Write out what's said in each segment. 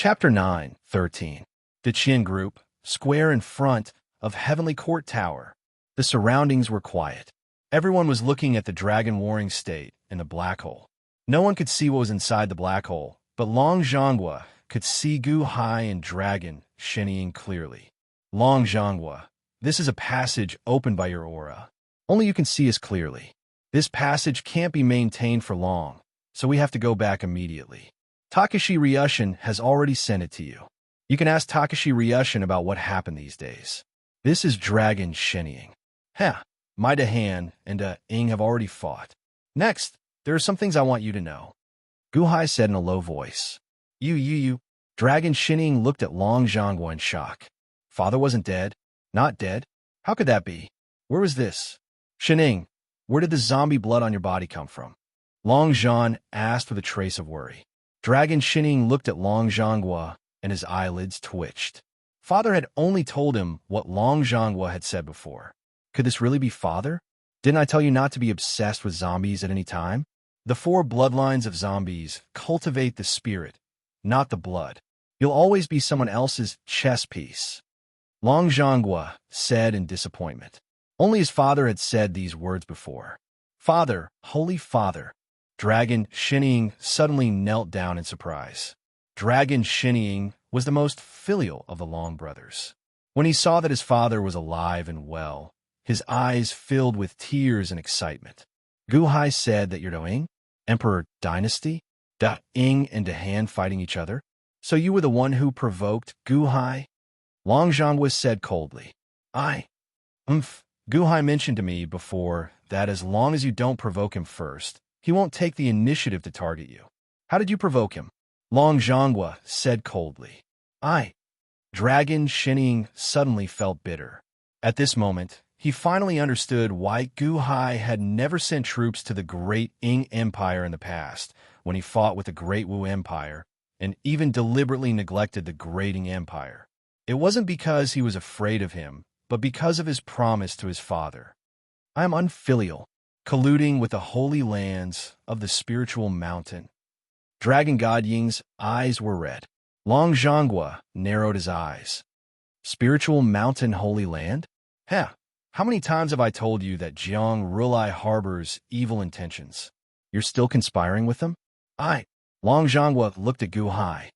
Chapter 9:13. The Qin group, square in front of Heavenly Court Tower. The surroundings were quiet. Everyone was looking at the dragon warring state in the black hole. No one could see what was inside the black hole, but Long Zhonghua could see Gu Hai and Dragon shinnying clearly. Long Zhonghua, this is a passage opened by your aura. Only you can see us clearly. This passage can't be maintained for long, so we have to go back immediately. Takashi Ryushin has already sent it to you. You can ask Takashi Ryushin about what happened these days. This is Dragon shinnying. My Dahan and Ing have already fought. Next, there are some things I want you to know. Gu Hai said in a low voice. You. Dragon shinnying looked at Long Zhonghua in shock. Father wasn't dead. Not dead? How could that be? Where was this? Shinning, where did the zombie blood on your body come from? Long Zhan asked with a trace of worry. Dragon shinnying looked at Long Zhonghua, and his eyelids twitched. Father had only told him what Long Zhonghua had said before. Could this really be Father? Didn't I tell you not to be obsessed with zombies at any time? The 4 bloodlines of zombies cultivate the spirit, not the blood. You'll always be someone else's chess piece. Long Zhonghua said in disappointment. Only his father had said these words before. Father, Holy Father. Dragon shinnying suddenly knelt down in surprise. Dragon shinnying was the most filial of the Long brothers. When he saw that his father was alive and well, his eyes filled with tears and excitement. Gu Hai said that you're doing Emperor Dynasty? Ing and Dahan fighting each other? So you were the one who provoked Gu Hai? Long Zhonghua said coldly. Gu Hai mentioned to me before that as long as you don't provoke him first, he won't take the initiative to target you. How did you provoke him? Long Zhonghua said coldly. Dragon shinnying suddenly felt bitter. At this moment, he finally understood why Gu Hai had never sent troops to the Great Ing Empire in the past, when he fought with the Great Wu Empire, and even deliberately neglected the Great Ing Empire. It wasn't because he was afraid of him, but because of his promise to his father. I am unfilial, colluding with the holy lands of the spiritual mountain. Dragon God Ying's eyes were red. Long Zhonghua narrowed his eyes. Spiritual mountain holy land? How many times have I told you that Jiang Rulai harbors evil intentions? You're still conspiring with them? Long Zhonghua looked at Gu Hai.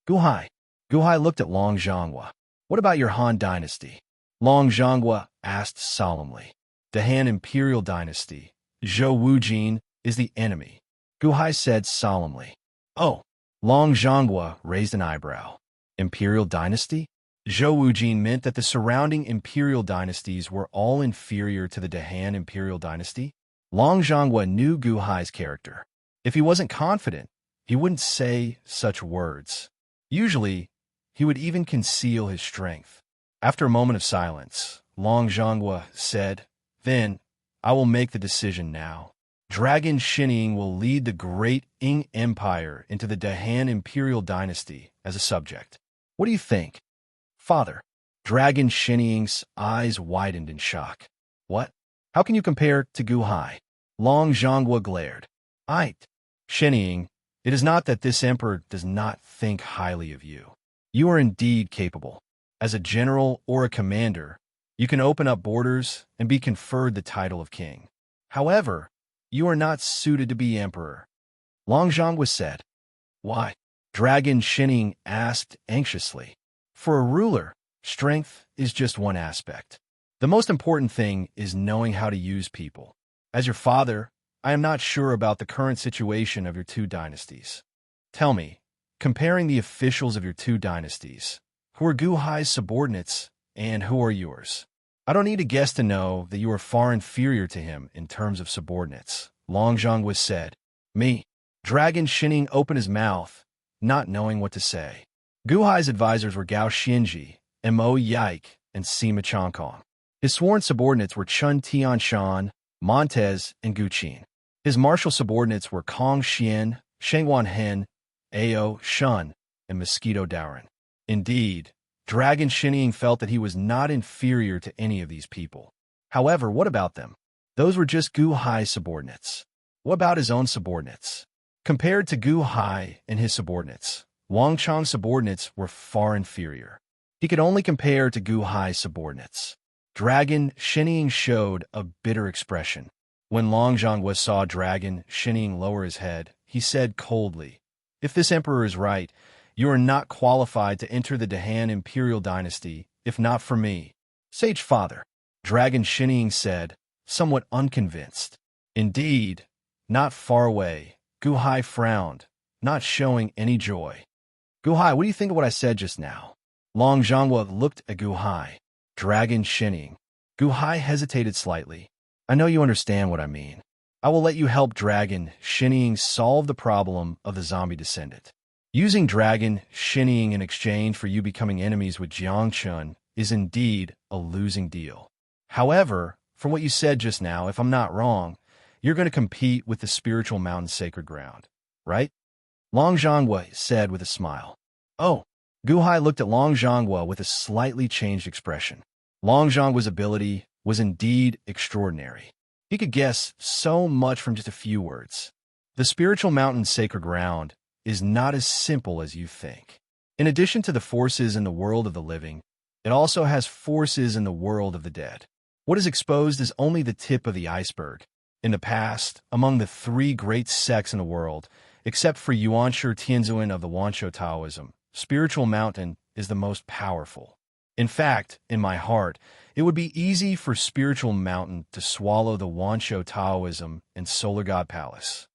Gu Hai looked at Long Zhonghua. What about your Han dynasty? Long Zhonghua asked solemnly. The Han Imperial dynasty, Zhou Wujin, is the enemy. Gu Hai said solemnly. Long Zhonghua raised an eyebrow. Imperial dynasty? Zhou Wujin meant that the surrounding imperial dynasties were all inferior to the Dahan imperial dynasty. Long Zhonghua knew Gu Hai's character. If he wasn't confident, he wouldn't say such words. Usually, he would even conceal his strength. After a moment of silence, Long Zhonghua said, Then, I will make the decision now. Dragon shinnying will lead the Great Ing Empire into the Dahan imperial dynasty as a subject. What do you think? Father. Dragon shinnying's eyes widened in shock. What? How can you compare to Gu Hai? Long Zhonghua glared. Shinnying, it is not that this emperor does not think highly of you. You are indeed capable. As a general or a commander, you can open up borders and be conferred the title of king. However, you are not suited to be emperor. Long Zhonghua said. Why? Dragon shinnying asked anxiously. For a ruler, strength is just one aspect. The most important thing is knowing how to use people. As your father, I am not sure about the current situation of your 2 dynasties. Tell me, comparing the officials of your 2 dynasties, who are Gu Hai's subordinates and who are yours? I don't need to guess to know that you are far inferior to him in terms of subordinates. Long Zhonghua said. Me. Dragon shinnying opened his mouth, not knowing what to say. Gu Hai's advisors were Gao Xianji, Mo Yike, and Sima Chongkong. His sworn subordinates were Chun Tianshan, Montez, and Gu Qin. His martial subordinates were Kong Xian, Shengwan Hen, Ao Shun, and Mosquito Daoren. Indeed, Dragon shinnying felt that he was not inferior to any of these people. However, what about them? Those were just Gu Hai's subordinates. What about his own subordinates? Compared to Gu Hai and his subordinates, Wang Chang's subordinates were far inferior. He could only compare to Gu Hai's subordinates. Dragon Shinying showed a bitter expression. When Long Zhongwa saw Dragon Shinying lower his head, he said coldly, "If this emperor is right, you are not qualified to enter the Dahan imperial dynasty, if not for me." "Sage father," Dragon Shinying said, somewhat unconvinced. "Indeed, not far away." Gu Hai frowned, not showing any joy. "Gu Hai, what do you think of what I said just now?" Long Zhongwa looked at Gu Hai. Dragon Shinying. Gu Hai hesitated slightly. "I know you understand what I mean. I will let you help Dragon Shinying solve the problem of the zombie descendant. Using Dragon Shinying in exchange for you becoming enemies with Jiangchun is indeed a losing deal. However, from what you said just now, if I'm not wrong, you're going to compete with the spiritual mountain sacred ground, right?" Long Zhongwa said with a smile. "Oh." Gu Hai looked at Long Zhongwa with a slightly changed expression. Long Zhongwa's ability was indeed extraordinary. He could guess so much from just a few words. The spiritual mountain sacred ground is not as simple as you think. In addition to the forces in the world of the living, it also has forces in the world of the dead. What is exposed is only the tip of the iceberg. In the past, among the three great sects in the world, except for Yuanshi Tianzuan of the Wanshou Taoism, spiritual mountain is the most powerful. In fact, in my heart, it would be easy for spiritual mountain to swallow the Wanshou Taoism and Solar God Palace.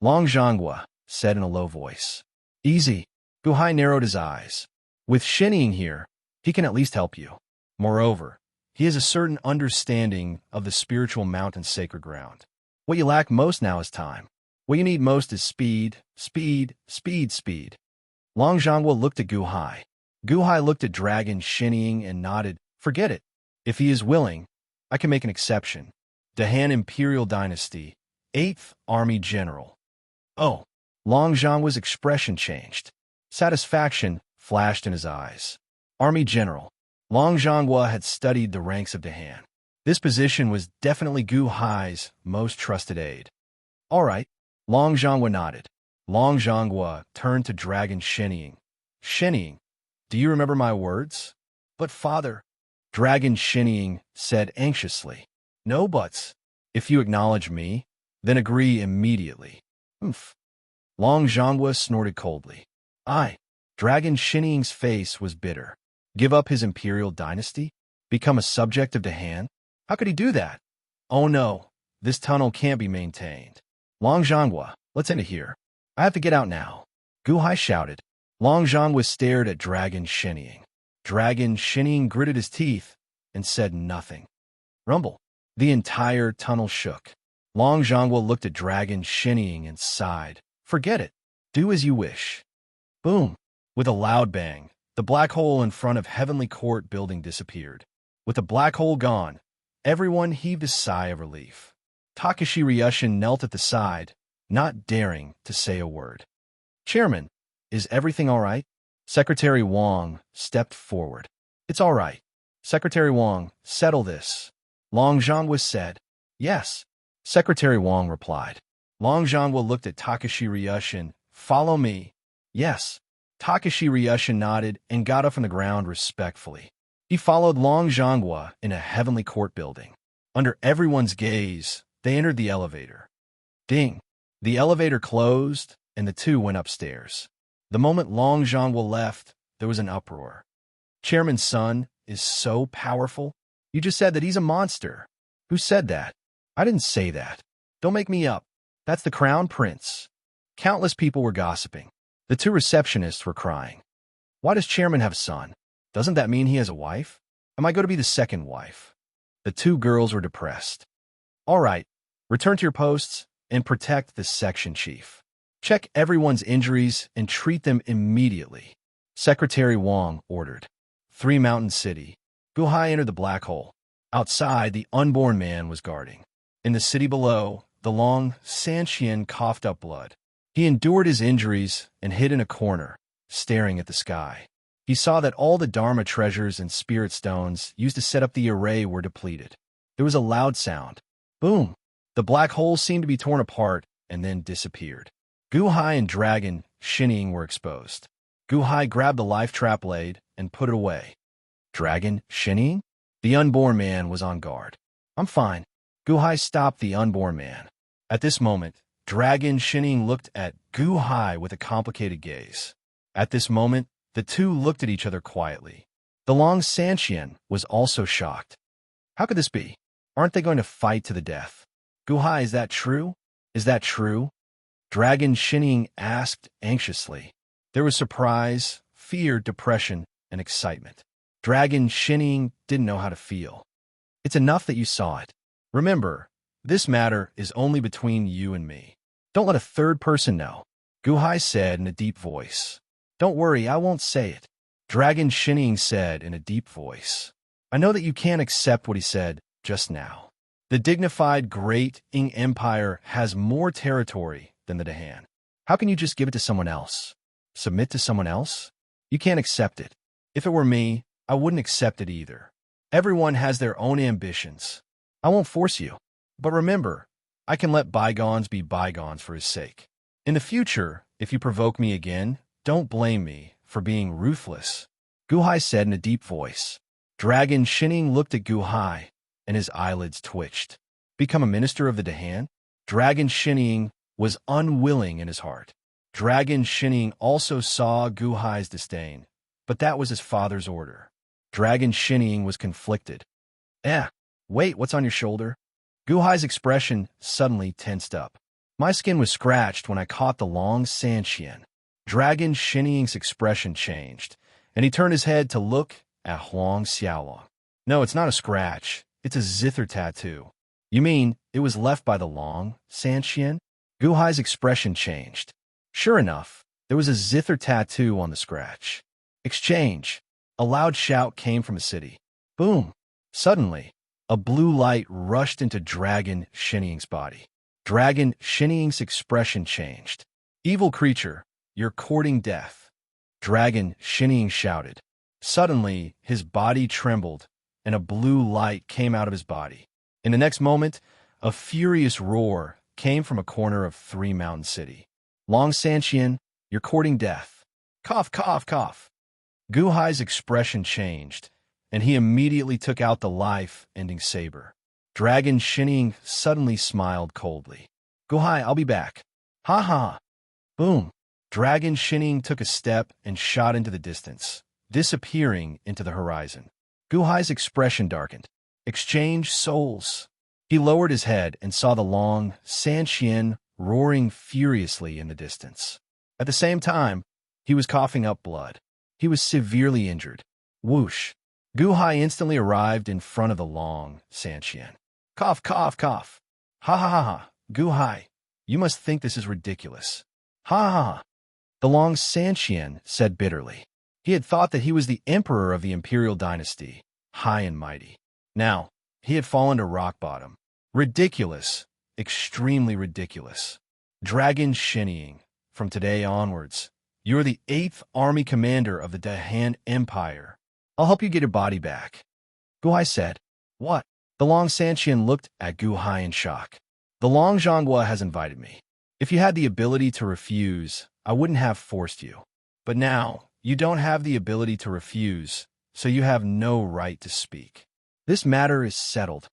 Long Zhongwa said in a low voice. "Easy." Gu Hai narrowed his eyes. "With Shinying here, he can at least help you. Moreover, he has a certain understanding of the spiritual mountain sacred ground. What you lack most now is time. What you need most is speed, speed, speed, speed." Long Zhongwa looked at Gu Hai. Gu Hai looked at Dragon Shinying and nodded. "Forget it. If he is willing, I can make an exception. Dahan Imperial Dynasty, 8th Army General." "Oh." Long Zhongwa's expression changed. Satisfaction flashed in his eyes. Army General. Long Zhongwa had studied the ranks of Dahan. This position was definitely Gu Hai's most trusted aide. "All right." Long Zhongwa nodded. Long Zhongwa turned to Dragon Shinying. "Shinying, do you remember my words?" "But father," Dragon Shinying said anxiously. "No buts. If you acknowledge me, then agree immediately." "Humph." Long Zhongwa snorted coldly. Dragon Shinying's face was bitter. Give up his imperial dynasty? Become a subject of Dahan? How could he do that? "Oh no, this tunnel can't be maintained. Long Zhongwa, let's end it here. I have to get out now." Gu Hai shouted. Long Zhongwa stared at Dragon Shinying. Dragon Shinying gritted his teeth and said nothing. Rumble. The entire tunnel shook. Long Zhongwa looked at Dragon Shinying and sighed. "Forget it. Do as you wish." Boom. With a loud bang, the black hole in front of Heavenly Court building disappeared. With the black hole gone, everyone heaved a sigh of relief. Takashi Ryushin knelt at the side, not daring to say a word. "Chairman, is everything all right?" Secretary Wang stepped forward. "It's all right. Secretary Wang, settle this." Long Zhongwa said. "Yes." Secretary Wang replied. Long Zhongwa looked at Takashi Ryushin. "Follow me." "Yes." Takashi Ryushin nodded and got up from the ground respectfully. He followed Long Zhongwa in a Heavenly Court building. Under everyone's gaze, they entered the elevator. Ding! The elevator closed, and the two went upstairs. The moment Long Zhongwa left, there was an uproar. "Chairman's son is so powerful? You just said that he's a monster." "Who said that?" "I didn't say that. Don't make me up. That's the Crown Prince." Countless people were gossiping. The two receptionists were crying. "Why does Chairman have a son? Doesn't that mean he has a wife? Am I going to be the second wife?" The two girls were depressed. "All right, return to your posts and protect the section chief. Check everyone's injuries and treat them immediately," Secretary Wang ordered. Three Mountain City. Gu Hai entered the black hole. Outside, the unborn man was guarding. In the city below, the long Sanxian coughed up blood. He endured his injuries and hid in a corner, staring at the sky. He saw that all the Dharma treasures and spirit stones used to set up the array were depleted. There was a loud sound. Boom! The black hole seemed to be torn apart and then disappeared. Gu Hai and Dragon Shinying were exposed. Gu Hai grabbed the life trap blade and put it away. Dragon shinning? The unborn man was on guard. I'm fine. Gu Hai stopped the unborn man. At this moment, Dragon Shinning looked at Gu Hai with a complicated gaze. At this moment, the two looked at each other quietly. The Long Santian was also shocked. How could this be? Aren't they going to fight to the death? Gu Hai, is that true? Is that true? Dragon Shinning asked anxiously. There was surprise, fear, depression, and excitement. Dragon Shinning didn't know how to feel. It's enough that you saw it. Remember, this matter is only between you and me. Don't let a third person know, Gu Hai said in a deep voice. Don't worry, I won't say it, Dragon Shinning said in a deep voice. I know that you can't accept what he said just now. The dignified Great Ing Empire has more territory than the Dahan. How can you just give it to someone else? Submit to someone else? You can't accept it. If it were me, I wouldn't accept it either. Everyone has their own ambitions. I won't force you. But remember, I can let bygones be bygones for his sake. In the future, if you provoke me again, don't blame me for being ruthless, Gu Hai said in a deep voice. Dragon Shinning looked at Gu Hai, and his eyelids twitched. Become a minister of the Dahan? Dragon Shinning was unwilling in his heart. Dragon Shinning also saw Gu Hai's disdain, but that was his father's order. Dragon Shinning was conflicted. Wait, what's on your shoulder? Gu Hai's expression suddenly tensed up. My skin was scratched when I caught the Long Santian. Dragon Shinning's expression changed, and he turned his head to look at Huang Xiaolong. No, it's not a scratch. It's a zither tattoo. You mean it was left by the Long Santian? Gu Hai's expression changed. Sure enough, there was a zither tattoo on the scratch. Exchange. A loud shout came from the city. Boom. Suddenly, a blue light rushed into Dragon Shinning's body. Dragon Shinning's expression changed. Evil creature, you're courting death, Dragon Shinning shouted. Suddenly, his body trembled, and a blue light came out of his body. In the next moment, a furious roar came from a corner of Three Mountain City. Long Santian, you're courting death. Cough, cough, cough. Gu Hai's expression changed, and he immediately took out the life-ending saber. Dragon Shinning suddenly smiled coldly. Gu Hai, I'll be back. Ha ha. Boom. Dragon Shinning took a step and shot into the distance, disappearing into the horizon. Gu Hai's expression darkened. Exchange souls. He lowered his head and saw the Long Santian roaring furiously in the distance. At the same time, he was coughing up blood. He was severely injured. Whoosh. Gu Hai instantly arrived in front of the Long Santian. Cough, cough, cough. Ha ha ha ha. Gu Hai, you must think this is ridiculous. Ha ha ha. The Long Santian said bitterly. He had thought that he was the emperor of the imperial dynasty, high and mighty. Now, he had fallen to rock bottom. Ridiculous. Extremely ridiculous. Dragon Shinning, from today onwards, you're the 8th army commander of the Dahan Empire. I'll help you get your body back. Gu Hai said. What? The Long Santian looked at Gu Hai in shock. The Long Zhonghua has invited me. If you had the ability to refuse, I wouldn't have forced you. But now, you don't have the ability to refuse, so you have no right to speak. This matter is settled,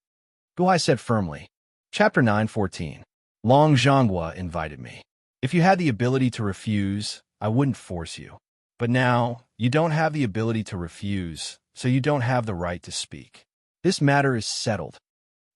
Gu Hai said firmly. Chapter 9:14. Long Zhonghua invited me. If you had the ability to refuse, I wouldn't force you. But now, you don't have the ability to refuse, so you don't have the right to speak. This matter is settled,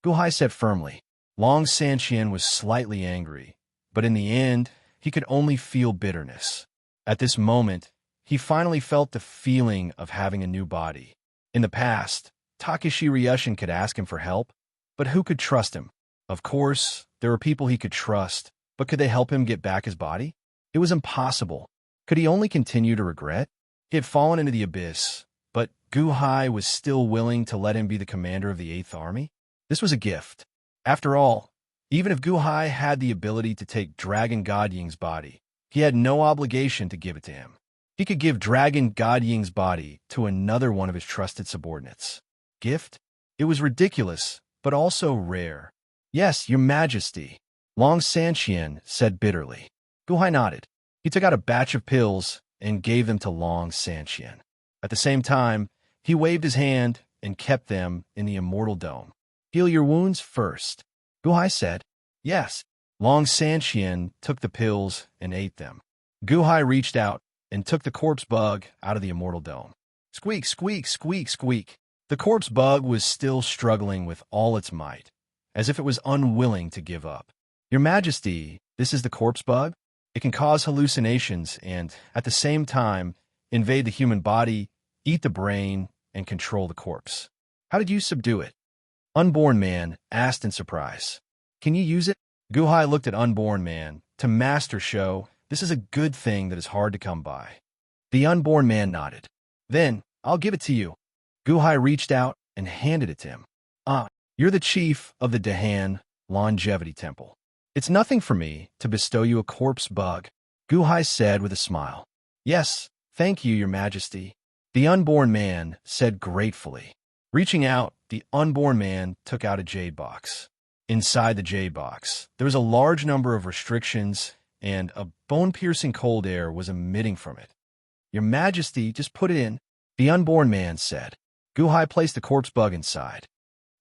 Gu Hai said firmly. Long Santian was slightly angry, but in the end, he could only feel bitterness. At this moment, he finally felt the feeling of having a new body. In the past, Takeshi Ryushin could ask him for help, but who could trust him? Of course, there were people he could trust, but could they help him get back his body? It was impossible. Could he only continue to regret? He had fallen into the abyss, but Gu Hai was still willing to let him be the commander of the 8th Army? This was a gift. After all, even if Gu Hai had the ability to take Dragon God Ying's body, he had no obligation to give it to him. He could give Dragon God Ying's body to another one of his trusted subordinates. Gift? It was ridiculous, but also rare. Yes, Your Majesty, Long Santian said bitterly. Gu Hai nodded. He took out a batch of pills and gave them to Long Sanqian. At the same time, he waved his hand and kept them in the Immortal Dome. Heal your wounds first, Guhai said. Yes. Long Sanqian took the pills and ate them. Guhai reached out and took the corpse bug out of the Immortal Dome. Squeak, squeak, squeak, squeak. The corpse bug was still struggling with all its might, as if it was unwilling to give up. Your Majesty, this is the corpse bug. It can cause hallucinations and, at the same time, invade the human body, eat the brain, and control the corpse. How did you subdue it? Unborn Man asked in surprise. Can you use it? Guhai looked at Unborn Man. To Master Show, this is a good thing that is hard to come by. The Unborn Man nodded. Then, I'll give it to you. Guhai reached out and handed it to him. You're the chief of the Dahan Longevity Temple. It's nothing for me to bestow you a corpse bug, Guhai said with a smile. Yes, thank you, Your Majesty, the Unborn Man said gratefully. Reaching out, the Unborn Man took out a jade box. Inside the jade box, there was a large number of restrictions, and a bone-piercing cold air was emitting from it. Your Majesty, just put it in, the Unborn Man said. Guhai placed the corpse bug inside.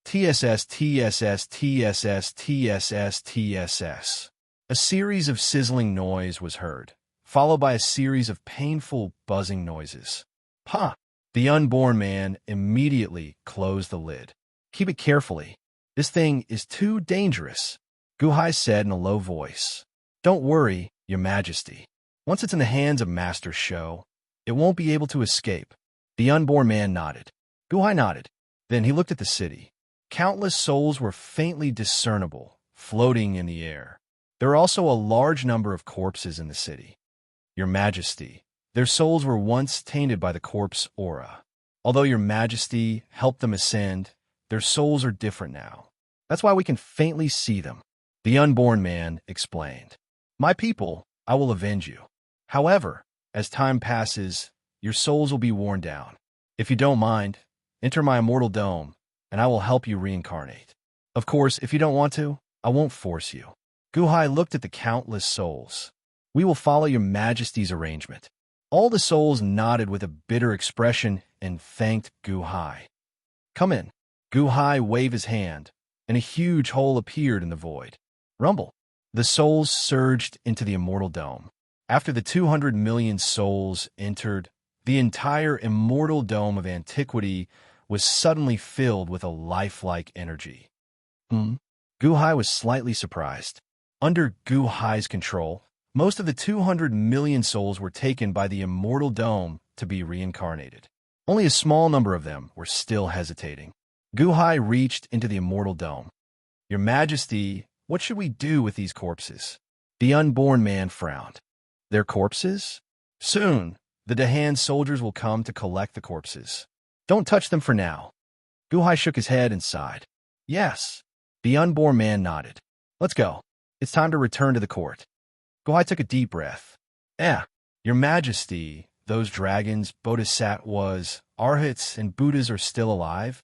TSS, TSS, TSS, TSS, TSS. A series of sizzling noise was heard, followed by a series of painful buzzing noises. Ha! The Unborn Man immediately closed the lid. Keep it carefully. This thing is too dangerous, Guhai said in a low voice. Don't worry, Your Majesty. Once it's in the hands of Master Show, it won't be able to escape. The Unborn Man nodded. Guhai nodded. Then he looked at the city. Countless souls were faintly discernible, floating in the air. There were also a large number of corpses in the city. Your Majesty, their souls were once tainted by the corpse aura. Although Your Majesty helped them ascend, their souls are different now. That's why we can faintly see them. The Unborn Man explained. My people, I will avenge you. However, as time passes, your souls will be worn down. If you don't mind, enter my Immortal Dome, and I will help you reincarnate. Of course, if you don't want to, I won't force you. Guhai looked at the countless souls. We will follow Your Majesty's arrangement. All the souls nodded with a bitter expression and thanked Guhai. Come in. Guhai waved his hand, and a huge hole appeared in the void. Rumble. The souls surged into the Immortal Dome. After the 200 million souls entered, the entire Immortal Dome of Antiquity was suddenly filled with a lifelike energy. Guhai was slightly surprised. Under Guhai's control, most of the 200 million souls were taken by the Immortal Dome to be reincarnated. Only a small number of them were still hesitating. Guhai reached into the Immortal Dome. Your Majesty, what should we do with these corpses? The Unborn Man frowned. Their corpses? Soon, the Dahan soldiers will come to collect the corpses. Don't touch them for now. Guhai shook his head and sighed. Yes. The Unborn Man nodded. Let's go. It's time to return to the court. Guhai took a deep breath. Your Majesty, those dragons, bodhisattvas, arhats, and Buddhas are still alive?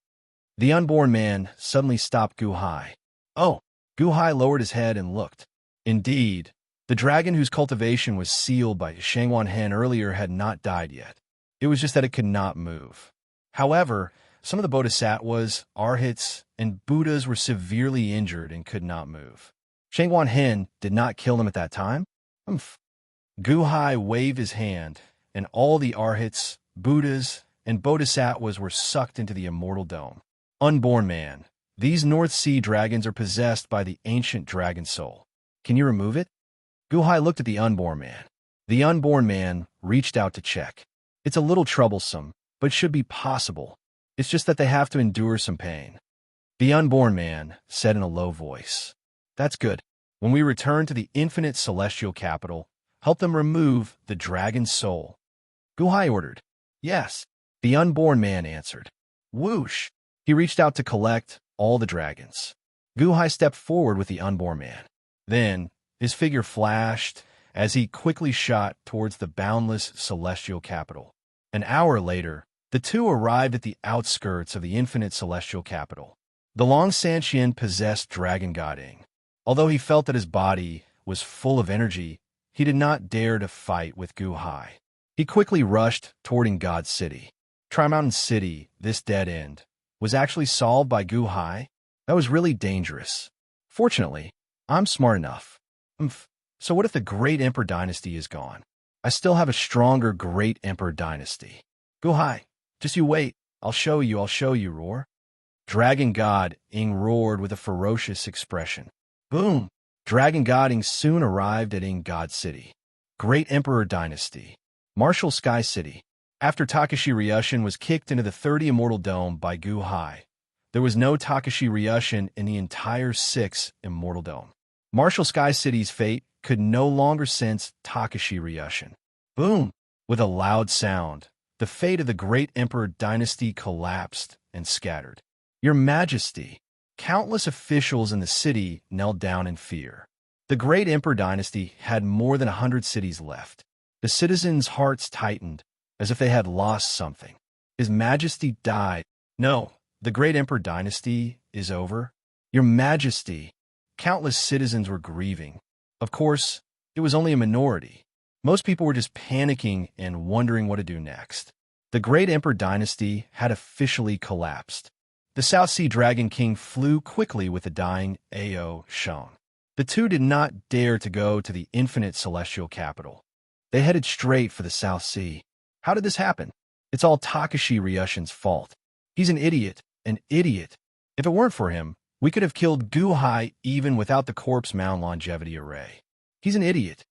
The Unborn Man suddenly stopped Guhai. Oh, Guhai lowered his head and looked. Indeed, the dragon whose cultivation was sealed by Shangwan Hen earlier had not died yet. It was just that it could not move. However, some of the bodhisattvas, arhats, and Buddhas were severely injured and could not move. Shangwan Hen did not kill them at that time? Guhai waved his hand, and all the arhats, Buddhas, and bodhisattvas were sucked into the Immortal Dome. Unborn Man, these North Sea dragons are possessed by the ancient dragon soul. Can you remove it? Guhai looked at the Unborn Man. The Unborn Man reached out to check. It's a little troublesome, but should be possible. It's just that they have to endure some pain. The Unborn Man said in a low voice. That's good. When we return to the infinite celestial capital, help them remove the dragon's soul. Guhai ordered. Yes. The Unborn Man answered. Whoosh. He reached out to collect all the dragons. Guhai stepped forward with the Unborn Man. Then, his figure flashed as he quickly shot towards the boundless celestial capital. An hour later, the two arrived at the outskirts of the infinite celestial capital. The Long Sanqian possessed Dragon God Ing. Although he felt that his body was full of energy, he did not dare to fight with Guhai. He quickly rushed toward God's city. Tri-Mountain City, this dead end, was actually solved by Gu Hai. That was really dangerous. Fortunately, I'm smart enough. So what if the Great Emperor Dynasty is gone? I still have a stronger Great Emperor Dynasty. Gu Hai, just you wait. I'll show you, roar. Dragon God Ing roared with a ferocious expression. Boom! Dragon God Ing soon arrived at Ing God City. Great Emperor Dynasty. Martial Sky City. After Takashi Ryushin was kicked into the 30 Immortal Dome by Gu Hai, there was no Takashi Ryushin in the entire 6 Immortal Dome. Martial Sky City's fate could no longer sense Takashi Ryushin. Boom! With a loud sound, the fate of the Great Emperor Dynasty collapsed and scattered. Your Majesty, countless officials in the city knelt down in fear. The Great Emperor Dynasty had more than 100 cities left. The citizens' hearts tightened, as if they had lost something. His Majesty died. No, the Great Emperor Dynasty is over. Your Majesty, countless citizens were grieving. Of course, it was only a minority. Most people were just panicking and wondering what to do next. The Great Emperor Dynasty had officially collapsed. The South Sea Dragon King flew quickly with the dying Ao Shang. The two did not dare to go to the infinite celestial capital. They headed straight for the South Sea. How did this happen? It's all Takashi Ryushin's fault. He's an idiot, an idiot. If it weren't for him, we could have killed Gu Hai even without the Corpse Mound longevity array. He's an idiot.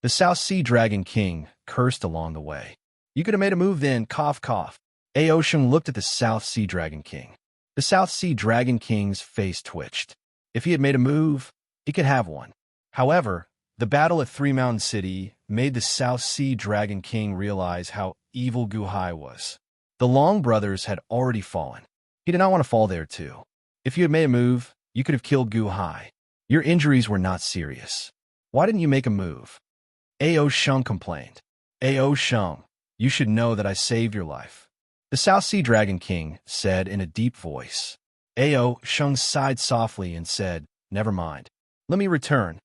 The South Sea Dragon King cursed along the way. You could have made a move then, cough, cough. Ao Shang looked at the South Sea Dragon King. The South Sea Dragon King's face twitched. If he had made a move, he could have one. However, the battle at Three Mountain City made the South Sea Dragon King realize how evil Gu Hai was. The Long brothers had already fallen. He did not want to fall there too. If you had made a move, you could have killed Gu Hai. Your injuries were not serious. Why didn't you make a move? Ao Shang complained. Ao Shang, you should know that I saved your life. The South Sea Dragon King said in a deep voice. Ao Shang sighed softly and said, never mind. Let me return.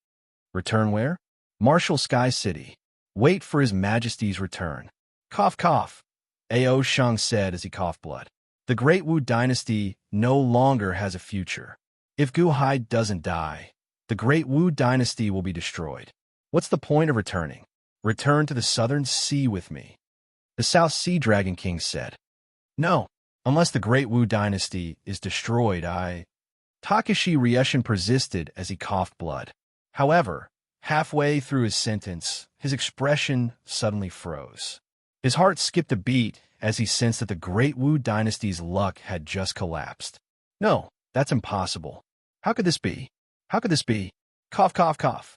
Return where? Martial Sky City. Wait for His Majesty's return. Cough, cough. Ao Shang said as he coughed blood. The Great Wu Dynasty no longer has a future. If Gu Hai doesn't die, the Great Wu Dynasty will be destroyed. What's the point of returning? Return to the Southern Sea with me. The South Sea Dragon King said. No, unless the Great Wu Dynasty is destroyed, Takashi Ryushin persisted as he coughed blood. However, halfway through his sentence, his expression suddenly froze. His heart skipped a beat as he sensed that the Great Wu Dynasty's luck had just collapsed. No, that's impossible. How could this be? How could this be? Cough, cough, cough.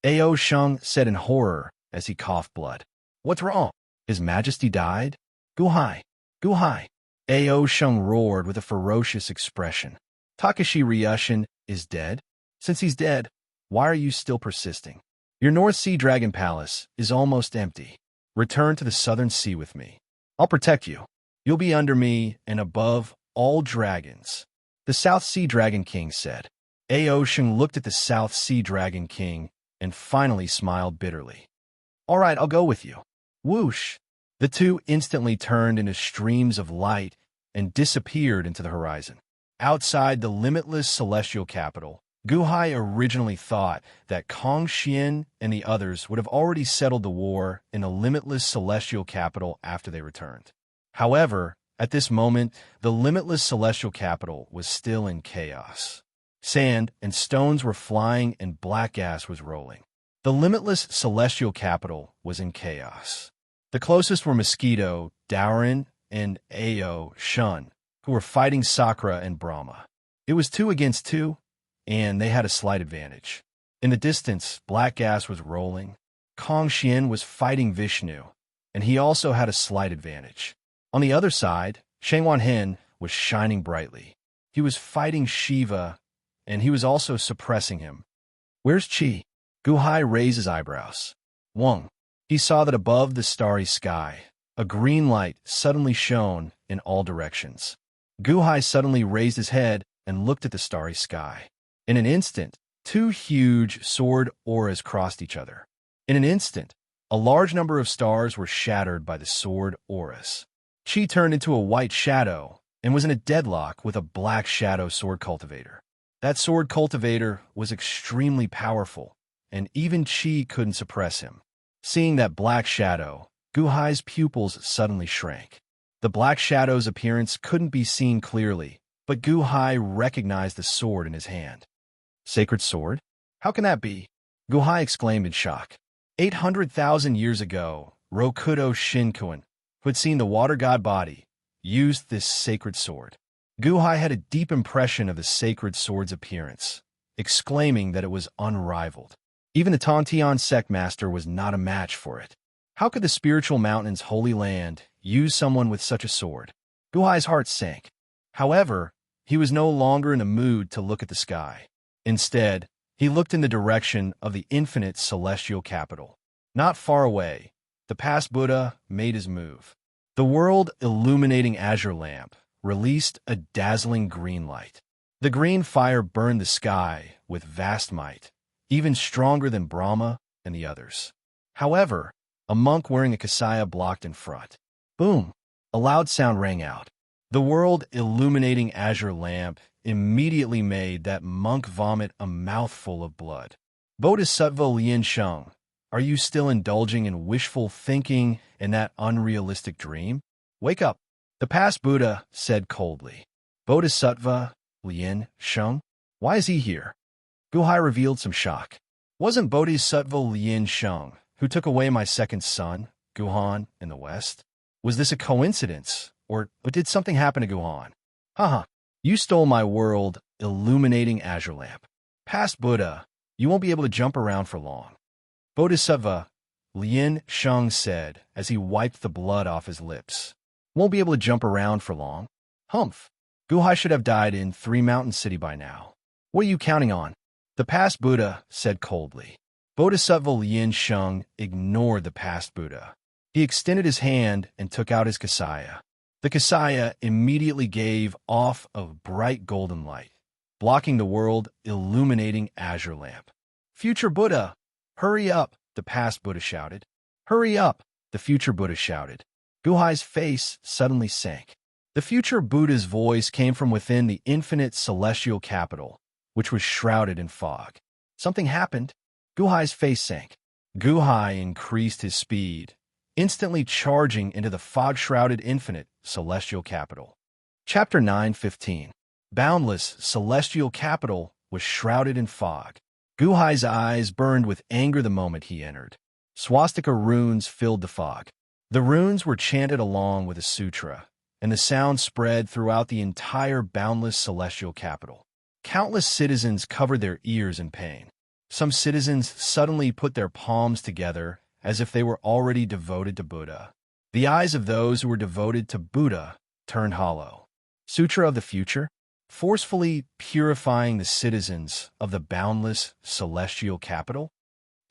Ao Shang said in horror as he coughed blood. What's wrong? His Majesty died? Gu Hai. Gu Hai. Ao Shang roared with a ferocious expression. Takashi Ryushin is dead? Since he's dead, why are you still persisting? Your North Sea Dragon Palace is almost empty. Return to the Southern Sea with me. I'll protect you. You'll be under me and above all dragons. The South Sea Dragon King said. Ao Shang looked at the South Sea Dragon King and finally smiled bitterly. All right, I'll go with you. Whoosh! The two instantly turned into streams of light and disappeared into the horizon. Outside the limitless celestial capital, Gu Hai originally thought that Kong Xian and the others would have already settled the war in the limitless celestial capital after they returned. However, at this moment, the limitless celestial capital was still in chaos. Sand and stones were flying and black gas was rolling. The limitless celestial capital was in chaos. The closest were Mosquito, Daorin, and Ao Shun, who were fighting Sakura and Brahma. It was 2 against 2, and they had a slight advantage. In the distance, black gas was rolling. Kong Xian was fighting Vishnu, and he also had a slight advantage. On the other side, Shang Wanhen was shining brightly. He was fighting Shiva, and he was also suppressing him. Where's Qi? Gu Hai raised his eyebrows. Wang. He saw that above the starry sky, a green light suddenly shone in all directions. Gu Hai suddenly raised his head and looked at the starry sky. In an instant, 2 huge sword auras crossed each other. In an instant, A large number of stars were shattered by the sword Horus. Chi turned into a white shadow and was in a deadlock with a black shadow sword cultivator. That sword cultivator was extremely powerful, and even Chi couldn't suppress him. Seeing that black shadow, Guhai's pupils suddenly shrank. The black shadow's appearance couldn't be seen clearly, but Guhai recognized the sword in his hand. Sacred sword? How can that be? Guhai exclaimed in shock. 800,000 years ago, Rokudo Shinkuin, who had seen the water god body, used this sacred sword. Guhai had a deep impression of the sacred sword's appearance, exclaiming that it was unrivaled. Even the Tontian sect master was not a match for it. How could the spiritual mountain's holy land use someone with such a sword? Guhai's heart sank. However, he was no longer in a mood to look at the sky. Instead, he looked in the direction of the infinite celestial capital. Not far away, the past Buddha made his move. The world illuminating azure lamp released a dazzling green light. The green fire burned the sky with vast might, even stronger than Brahma and the others. However, a monk wearing a kasaya blocked in front. Boom! A loud sound rang out. The world illuminating azure lamp immediately made that monk vomit a mouthful of blood. Bodhisattva Lien Sheng, are you still indulging in wishful thinking in that unrealistic dream? Wake up, the past Buddha said coldly. Bodhisattva Lien Sheng? Why is he here? Guhai revealed some shock. Wasn't Bodhisattva Lien Sheng who took away my second son, Guhan, in the West? Was this a coincidence, or did something happen to Guhan? Haha, you stole my world illuminating azure lamp. Past Buddha, you won't be able to jump around for long. Bodhisattva Lien Sheng said as he wiped the blood off his lips. Won't be able to jump around for long? Humph. Guhai should have died in Three Mountain City by now. What are you counting on? The past Buddha said coldly. Bodhisattva Lien Sheng ignored the past Buddha. He extended his hand and took out his kasaya. The kasaya immediately gave off a bright golden light, blocking the world illuminating azure lamp. Future Buddha, hurry up, the past Buddha shouted. Hurry up, the future Buddha shouted. Guhai's face suddenly sank. The future Buddha's voice came from within the infinite celestial capital, which was shrouded in fog. Something happened. Guhai's face sank. Guhai increased his speed, instantly charging into the fog-shrouded infinite celestial capital. Chapter 9:15. Boundless celestial capital was shrouded in fog. Guhai's eyes burned with anger the moment he entered. Swastika runes filled the fog. The runes were chanted along with a sutra, and the sound spread throughout the entire boundless celestial capital. Countless citizens covered their ears in pain. Some citizens suddenly put their palms together as if they were already devoted to Buddha. The eyes of those who were devoted to Buddha turned hollow. Sutra of the Future, forcefully purifying the citizens of the boundless celestial capital?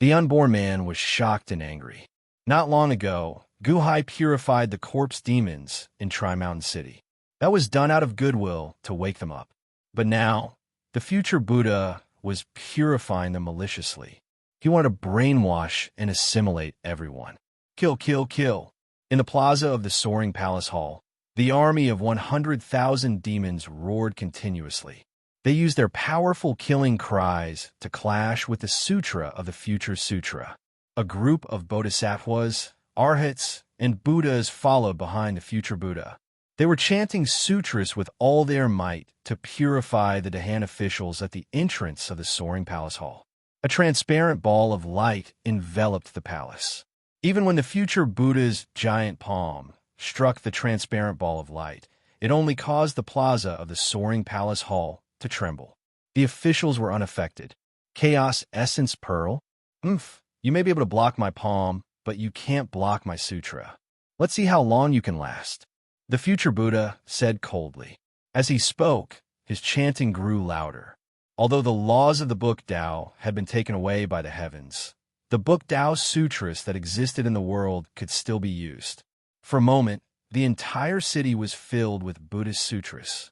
The unborn man was shocked and angry. Not long ago, Guhai purified the corpse demons in Tri-Mountain City. That was done out of goodwill to wake them up. But now, the future Buddha was purifying them maliciously. He wanted to brainwash and assimilate everyone. Kill, kill, kill. In the plaza of the soaring palace hall, the army of 100,000 demons roared continuously. They used their powerful killing cries to clash with the Sutra of the Future Sutra. A group of bodhisattvas, arhats, and Buddhas followed behind the future Buddha. They were chanting sutras with all their might to purify the Dahan officials at the entrance of the soaring palace hall. A transparent ball of light enveloped the palace. Even when the future Buddha's giant palm struck the transparent ball of light, it only caused the plaza of the soaring palace hall to tremble. The officials were unaffected. Chaos Essence Pearl? You may be able to block my palm, but you can't block my sutra. Let's see how long you can last. The future Buddha said coldly. As he spoke, his chanting grew louder. Although the laws of the Book Tao had been taken away by the heavens, the Book Tao sutras that existed in the world could still be used. For a moment, the entire city was filled with Buddhist sutras.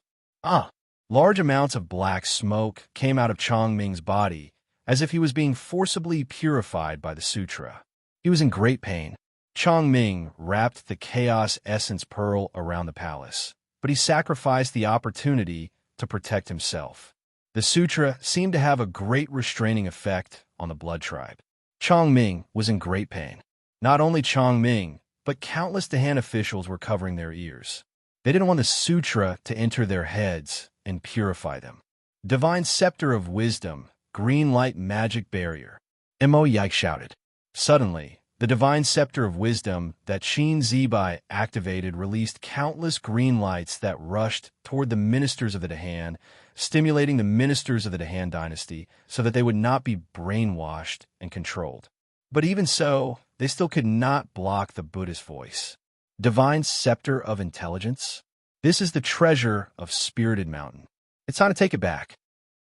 Large amounts of black smoke came out of Chongming's body, as if he was being forcibly purified by the sutra. He was in great pain. Chongming wrapped the chaos essence pearl around the palace, but he sacrificed the opportunity to protect himself. The sutra seemed to have a great restraining effect on the blood tribe. Chongming was in great pain. Not only Chongming, but countless Dahan officials were covering their ears. They didn't want the sutra to enter their heads and purify them. Divine Scepter of Wisdom, Green Light Magic Barrier. Mo Yike shouted. Suddenly, the Divine Scepter of Wisdom that Qin Zibai activated released countless green lights that rushed toward the ministers of the Dahan, stimulating the ministers of the Dahan dynasty so that they would not be brainwashed and controlled. But even so, they still could not block the Buddha's voice. Divine Scepter of Intelligence? This is the treasure of Spirited Mountain. It's time to take it back.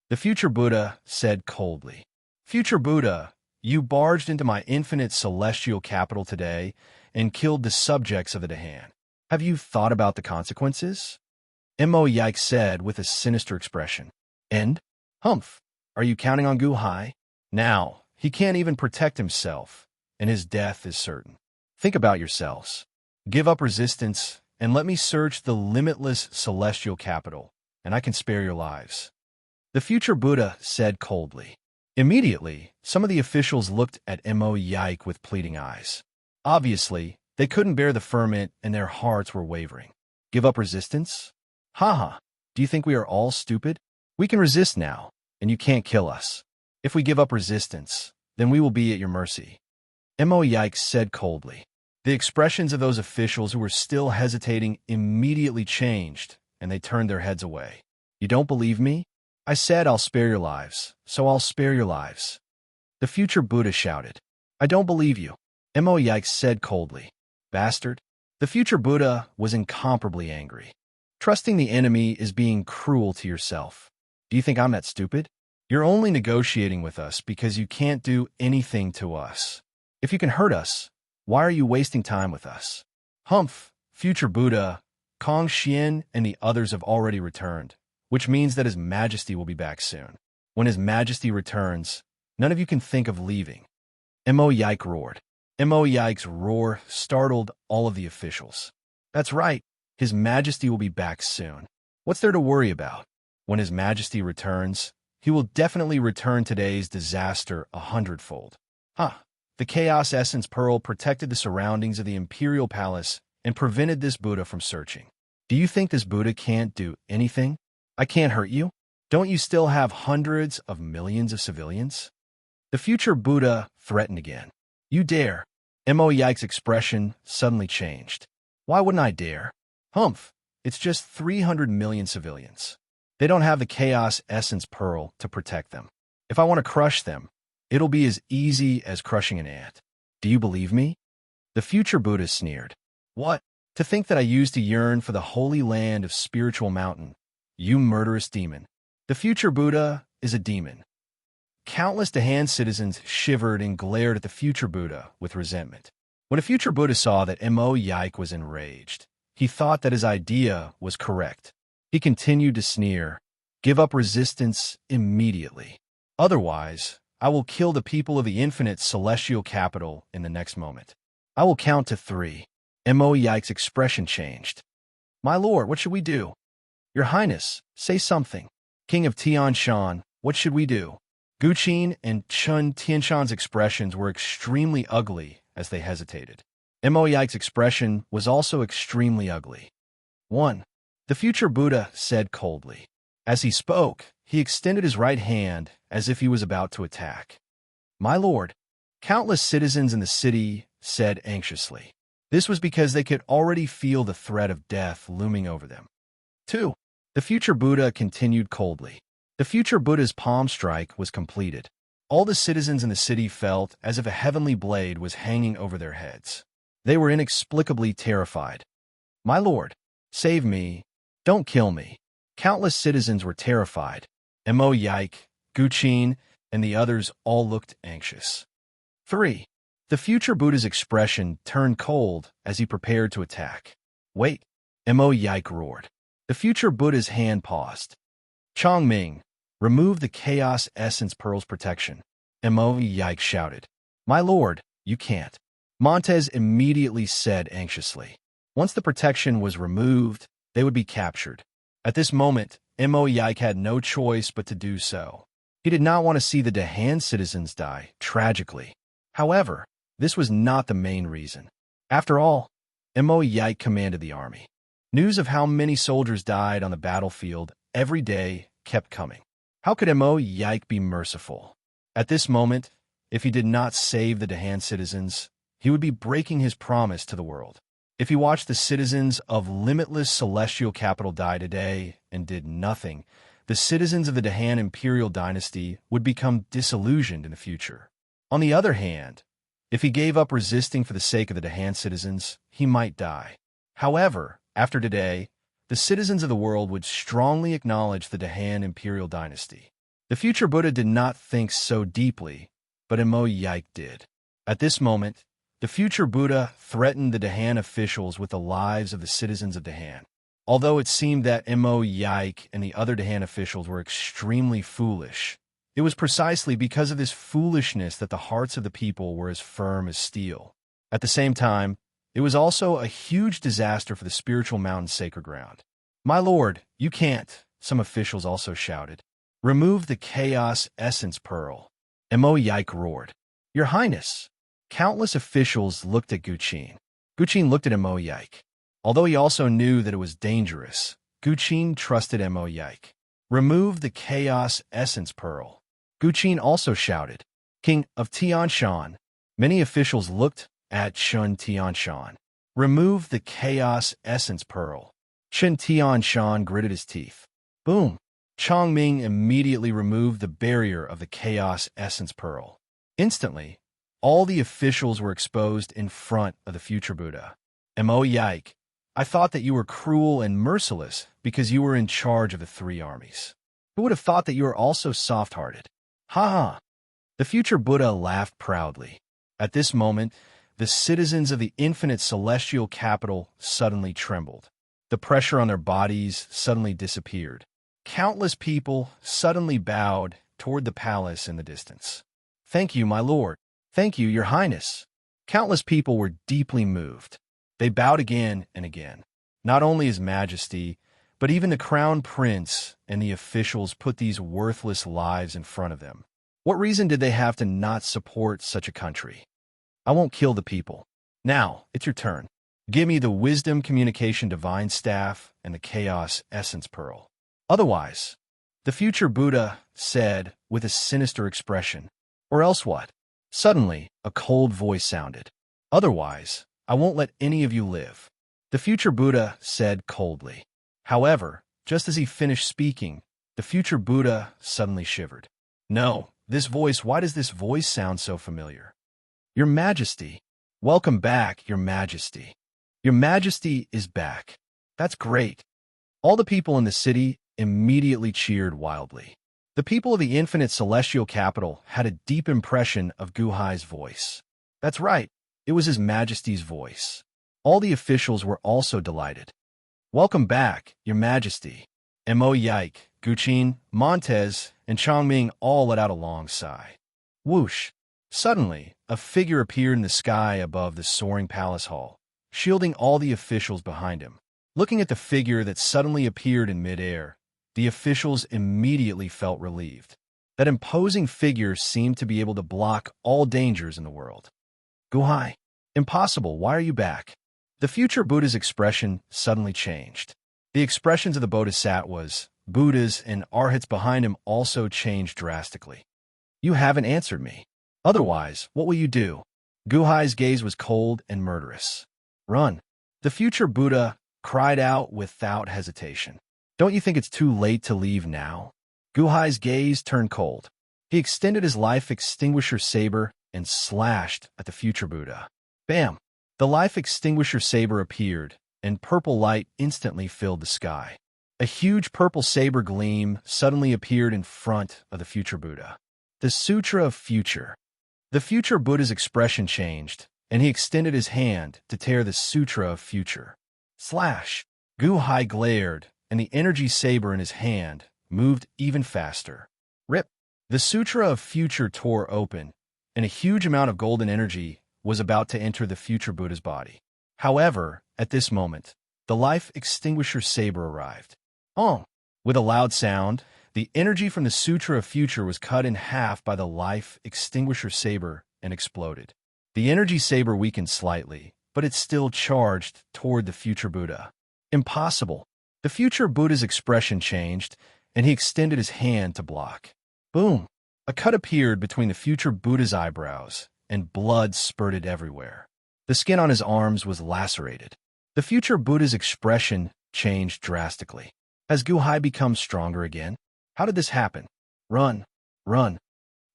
The future Buddha said coldly. Future Buddha, you barged into my infinite celestial capital today and killed the subjects of the Dahan. Have you thought about the consequences? Mo Yike said with a sinister expression. And? Humph, are you counting on Gu Hai? Now, he can't even protect himself, and his death is certain. Think about yourselves. Give up resistance, and let me search the limitless celestial capital, and I can spare your lives. The future Buddha said coldly. Immediately, some of the officials looked at Mo Yike with pleading eyes. Obviously, they couldn't bear the ferment and their hearts were wavering. Give up resistance? Haha, do you think we are all stupid? We can resist now, and you can't kill us. If we give up resistance, then we will be at your mercy. Mo Yike said coldly. The expressions of those officials who were still hesitating immediately changed, and they turned their heads away. You don't believe me? I said I'll spare your lives, so I'll spare your lives. The future Buddha shouted. I don't believe you. Mo Yike said coldly. Bastard. The future Buddha was incomparably angry. Trusting the enemy is being cruel to yourself. Do you think I'm that stupid? You're only negotiating with us because you can't do anything to us. If you can hurt us, why are you wasting time with us? Humph, future Buddha, Kong Xian and the others have already returned, which means that His Majesty will be back soon. When His Majesty returns, none of you can think of leaving. Mo Yike roared. Mo Yike's roar startled all of the officials. That's right, His Majesty will be back soon. What's there to worry about? When His Majesty returns, he will definitely return today's disaster 100-fold. The Chaos Essence Pearl protected the surroundings of the Imperial Palace and prevented this Buddha from searching. Do you think this Buddha can't do anything? I can't hurt you? Don't you still have hundreds of millions of civilians? The future Buddha threatened again. You dare. Mo Yike's expression suddenly changed. Why wouldn't I dare? Humph, it's just 300 million civilians. They don't have the Chaos Essence Pearl to protect them. If I want to crush them, it'll be as easy as crushing an ant. Do you believe me? The future Buddha sneered. What? To think that I used to yearn for the holy land of Spiritual Mountain, you murderous demon. The future Buddha is a demon. Countless Dahan citizens shivered and glared at the future Buddha with resentment. When a future Buddha saw that Mo Yike was enraged, he thought that his idea was correct. He continued to sneer, Give up resistance immediately. Otherwise, I will kill the people of the infinite celestial capital in the next moment. I will count to 3. Mo Yike's expression changed. My lord, what should we do? Your Highness, say something. King of Tianshan, what should we do? Guqin and Chun Tianshan's expressions were extremely ugly as they hesitated. Mo Yike's expression was also extremely ugly. 1. The future Buddha said coldly. As he spoke, he extended his right hand as if he was about to attack. My lord, countless citizens in the city said anxiously. This was because they could already feel the threat of death looming over them. 2. The future Buddha continued coldly. The future Buddha's palm strike was completed. All the citizens in the city felt as if a heavenly blade was hanging over their heads. They were inexplicably terrified. My lord, save me. Don't kill me. Countless citizens were terrified. Mo Yike, Guqin, and the others all looked anxious. 3. The future Buddha's expression turned cold as he prepared to attack. Wait, Mo Yike roared. The future Buddha's hand paused. Chongming, remove the Chaos Essence Pearl's protection. Mo Yike shouted. My lord, you can't. Montez immediately said anxiously. Once the protection was removed, they would be captured. At this moment, Mo Yike had no choice but to do so. He did not want to see the Dahan citizens die, tragically. However, this was not the main reason. After all, Mo Yike commanded the army. News of how many soldiers died on the battlefield every day kept coming. How could Mo Yike be merciful? At this moment, if he did not save the Dahan citizens, he would be breaking his promise to the world. If he watched the citizens of limitless celestial capital die today and did nothing, the citizens of the Dahan imperial dynasty would become disillusioned in the future. On the other hand, if he gave up resisting for the sake of the Dahan citizens, he might die. However, after today, the citizens of the world would strongly acknowledge the Dahan imperial dynasty. The future Buddha did not think so deeply, but Mo Yike did. At this moment, the future Buddha threatened the Dahan officials with the lives of the citizens of Dahan. Although it seemed that Mo Yike and the other Dahan officials were extremely foolish, it was precisely because of this foolishness that the hearts of the people were as firm as steel. At the same time, it was also a huge disaster for the spiritual mountain's sacred ground. "My lord, you can't," some officials also shouted. "Remove the chaos essence pearl." Mo Yike roared. "Your Highness!" Countless officials looked at Guqin. Guqin looked at Mo Yike. Although he also knew that it was dangerous, Guqin trusted Mo Yike. "Remove the chaos essence pearl." Guqin also shouted. "King of Tianshan." Many officials looked at Chun Tianshan. "Remove the chaos essence pearl." Chun Tianshan gritted his teeth. Boom! Chongming immediately removed the barrier of the chaos essence pearl. Instantly, all the officials were exposed in front of the future Buddha. Mo Yike, I thought that you were cruel and merciless because you were in charge of the three armies. Who would have thought that you were also soft-hearted? Ha ha! The future Buddha laughed proudly. At this moment, the citizens of the infinite celestial capital suddenly trembled. The pressure on their bodies suddenly disappeared. Countless people suddenly bowed toward the palace in the distance. "Thank you, my lord. Thank you, your highness." Countless people were deeply moved. They bowed again and again. Not only His Majesty, but even the crown prince and the officials put these worthless lives in front of them. What reason did they have to not support such a country? "I won't kill the people. Now, it's your turn. Give me the Wisdom Communication Divine Staff and the Chaos Essence Pearl. Otherwise," the future Buddha said with a sinister expression. "Or else what?" Suddenly, a cold voice sounded. "Otherwise, I won't let any of you live," the future Buddha said coldly. However, just as he finished speaking, the future Buddha suddenly shivered. "No, why does this voice sound so familiar?" "Your Majesty. Welcome back, Your Majesty. Your Majesty is back. That's great." All the people in the city immediately cheered wildly. The people of the infinite celestial capital had a deep impression of Guhai's voice. That's right, it was His Majesty's voice. All the officials were also delighted. "Welcome back, Your Majesty." Mo Yike, Guqin, Montez, and Chongming all let out a long sigh. Whoosh! Suddenly, a figure appeared in the sky above the soaring palace hall, shielding all the officials behind him. Looking at the figure that suddenly appeared in midair, the officials immediately felt relieved. That imposing figure seemed to be able to block all dangers in the world. "Guhai, impossible, why are you back?" The future Buddha's expression suddenly changed. The expressions of the Bodhisattvas, Buddhas, and Arhats behind him also changed drastically. "You haven't answered me. Otherwise, what will you do?" Guhai's gaze was cold and murderous. "Run!" The future Buddha cried out without hesitation. "Don't you think it's too late to leave now?" Guhai's gaze turned cold. He extended his life extinguisher saber and slashed at the future Buddha. Bam! The life extinguisher saber appeared, and purple light instantly filled the sky. A huge purple saber gleam suddenly appeared in front of the future Buddha. The Sutra of Future. The future Buddha's expression changed, and he extended his hand to tear the Sutra of Future. Slash! Guhai glared, and the energy saber in his hand moved even faster. Rip! The Sutra of Future tore open, and a huge amount of golden energy was about to enter the future Buddha's body. However, at this moment, the life extinguisher saber arrived. Oh! With a loud sound, the energy from the Sutra of Future was cut in half by the life extinguisher saber and exploded. The energy saber weakened slightly, but it still charged toward the future Buddha. Impossible. The future Buddha's expression changed, and he extended his hand to block. Boom! A cut appeared between the future Buddha's eyebrows, and blood spurted everywhere. The skin on his arms was lacerated. The future Buddha's expression changed drastically. Has Guhai become stronger again? How did this happen? Run! Run!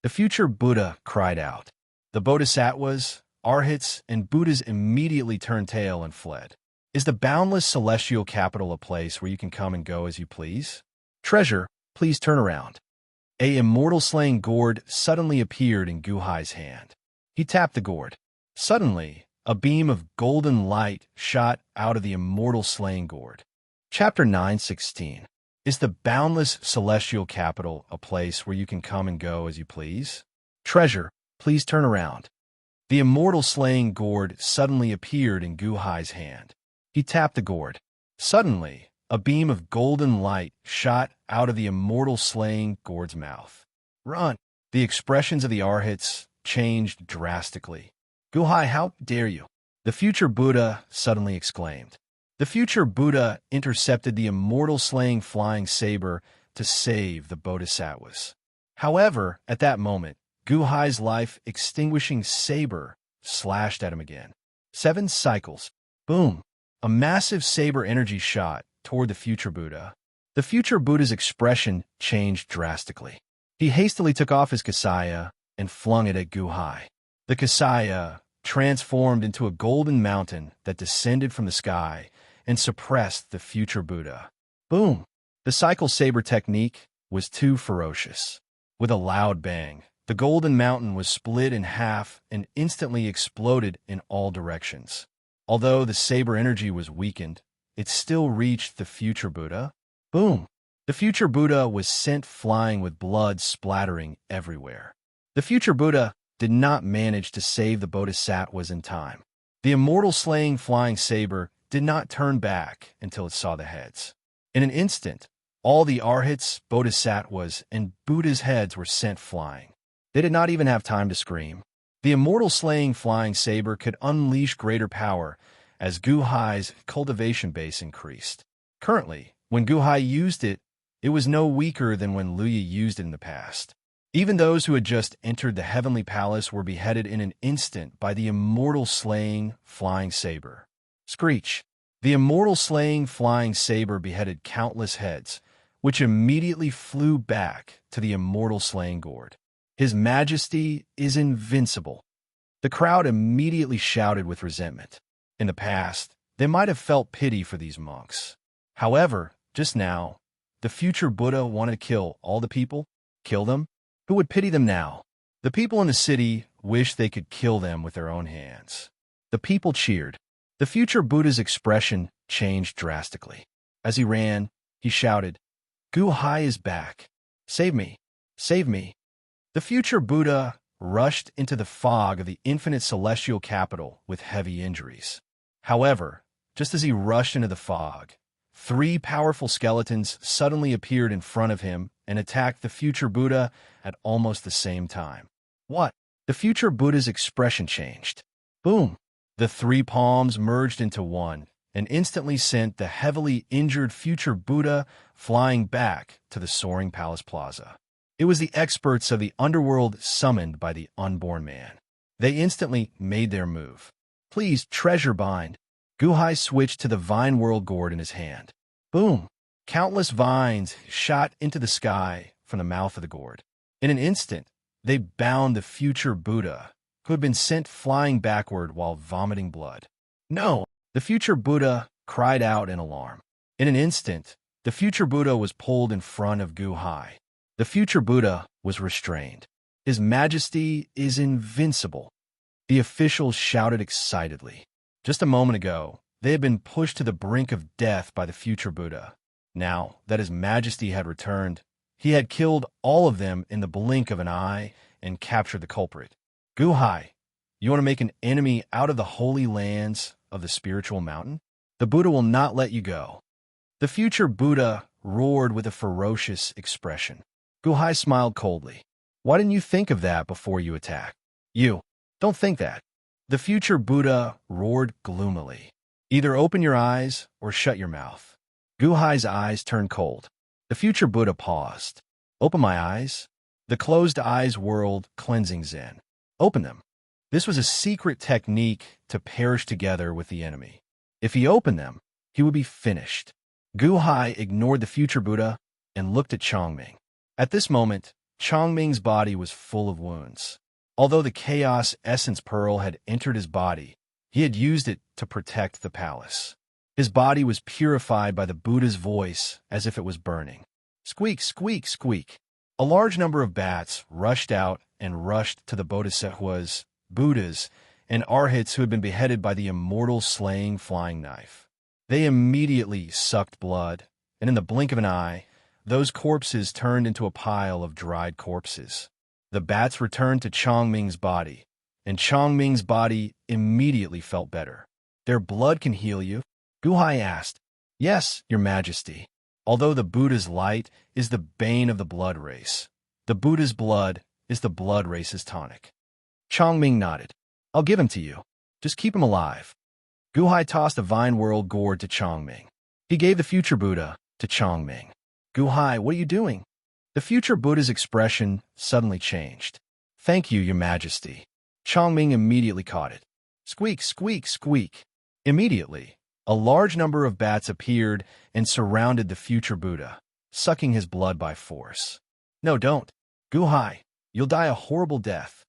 The future Buddha cried out. The bodhisattvas, arhats, and Buddhas immediately turned tail and fled. Is the boundless celestial capital a place where you can come and go as you please? Treasure, please turn around. A immortal slaying gourd suddenly appeared in Guhai's hand. He tapped the gourd. Suddenly, a beam of golden light shot out of the immortal slaying gourd. Chapter 9:16. Is the boundless celestial capital a place where you can come and go as you please? Treasure, please turn around. The immortal slaying gourd suddenly appeared in Guhai's hand. He tapped the gourd. Suddenly, a beam of golden light shot out of the immortal slaying gourd's mouth. Run! The expressions of the arhats changed drastically. Guhai, how dare you? The future Buddha suddenly exclaimed. The future Buddha intercepted the immortal slaying flying saber to save the bodhisattvas. However, at that moment, Guhai's life-extinguishing saber slashed at him again. 7 cycles. Boom! A massive saber energy shot toward the future Buddha. The future Buddha's expression changed drastically. He hastily took off his kasaya and flung it at Guhai. The kasaya transformed into a golden mountain that descended from the sky and suppressed the future Buddha. Boom! The cycle saber technique was too ferocious. With a loud bang, the golden mountain was split in half and instantly exploded in all directions. Although the saber energy was weakened, it still reached the future Buddha. Boom! The future Buddha was sent flying with blood splattering everywhere. The future Buddha did not manage to save the bodhisattvas in time. The immortal slaying flying saber did not turn back until it saw the heads. In an instant, all the arhats, bodhisattvas, and Buddha's heads were sent flying. They did not even have time to scream. The immortal slaying flying saber could unleash greater power as Guhai's cultivation base increased. Currently, when Guhai used it, it was no weaker than when Luya used it in the past. Even those who had just entered the heavenly palace were beheaded in an instant by the immortal slaying flying saber. Screech! The immortal slaying flying saber beheaded countless heads, which immediately flew back to the immortal slaying gourd. His Majesty is invincible. The crowd immediately shouted with resentment. In the past, they might have felt pity for these monks. However, just now, the future Buddha wanted to kill all the people. Kill them? Who would pity them now? The people in the city wished they could kill them with their own hands. The people cheered. The future Buddha's expression changed drastically. As he ran, he shouted, Guhai is back. Save me. Save me. The future Buddha rushed into the fog of the infinite celestial capital with heavy injuries. However, just as he rushed into the fog, 3 powerful skeletons suddenly appeared in front of him and attacked the future Buddha at almost the same time. What? The future Buddha's expression changed. Boom! The 3 palms merged into one and instantly sent the heavily injured future Buddha flying back to the soaring palace plaza. It was the experts of the underworld summoned by the unborn man. They instantly made their move. Please, treasure bind. Guhai switched to the vine world gourd in his hand. Boom! Countless vines shot into the sky from the mouth of the gourd. In an instant, they bound the future Buddha, who had been sent flying backward while vomiting blood. No! The future Buddha cried out in alarm. In an instant, the future Buddha was pulled in front of Guhai. The future Buddha was restrained. His Majesty is invincible. The officials shouted excitedly. Just a moment ago, they had been pushed to the brink of death by the future Buddha. Now that His Majesty had returned, he had killed all of them in the blink of an eye and captured the culprit. Guhai, You want to make an enemy out of the holy lands of the spiritual mountain? The Buddha will not let you go. The future Buddha roared with a ferocious expression. Guhai smiled coldly. Why didn't you think of that before you attack? You. Don't think that. The future Buddha roared gloomily. Either open your eyes or shut your mouth. Guhai's eyes turned cold. The future Buddha paused. Open my eyes? The closed eyes whirled, cleansing Zen. Open them. This was a secret technique to perish together with the enemy. If he opened them, he would be finished. Guhai ignored the future Buddha and looked at Chongming. At this moment, Chongming's body was full of wounds. Although the Chaos Essence Pearl had entered his body, he had used it to protect the palace. His body was purified by the Buddha's voice as if it was burning. Squeak, squeak, squeak. A large number of bats rushed out and rushed to the bodhisattvas, Buddhas, and arhats who had been beheaded by the immortal slaying flying knife. They immediately sucked blood, and in the blink of an eye, those corpses turned into a pile of dried corpses. The bats returned to Chongming's body, and Chongming's body immediately felt better. Their blood can heal you? Guhai asked. Yes, Your Majesty. Although the Buddha's light is the bane of the blood race, the Buddha's blood is the blood race's tonic. Chongming nodded. I'll give him to you. Just keep him alive. Guhai tossed a vine whirled gourd to Chongming. He gave the future Buddha to Chongming. Guhai, what are you doing? The future Buddha's expression suddenly changed. Thank you, Your Majesty. Chongming immediately caught it. Squeak, squeak, squeak. Immediately, a large number of bats appeared and surrounded the future Buddha, sucking his blood by force. No, don't. Guhai, you'll die a horrible death.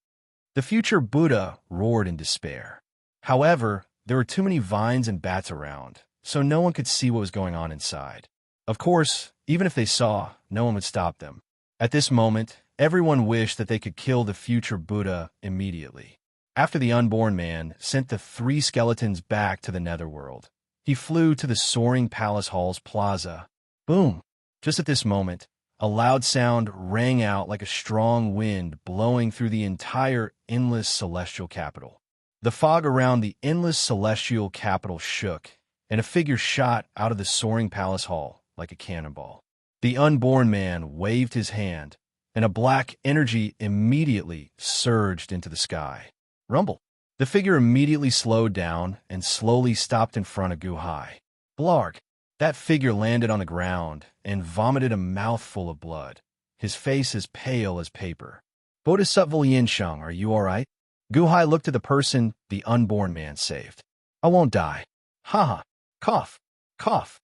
The future Buddha roared in despair. However, there were too many vines and bats around, so no one could see what was going on inside. Of course, even if they saw, no one would stop them. At this moment, everyone wished that they could kill the future Buddha immediately. After the unborn man sent the 3 skeletons back to the netherworld, he flew to the soaring palace hall's plaza. Boom! Just at this moment, a loud sound rang out like a strong wind blowing through the entire endless celestial capital. The fog around the endless celestial capital shook, and a figure shot out of the soaring palace hall like a cannonball. The unborn man waved his hand, and a black energy immediately surged into the sky. Rumble! The figure immediately slowed down and slowly stopped in front of Guhai. Blarg! That figure landed on the ground and vomited a mouthful of blood, his face as pale as paper. Bodhisattva Yinsheng, are you all right? Guhai looked at the person the unborn man saved. I won't die. Ha ha! Cough! Cough!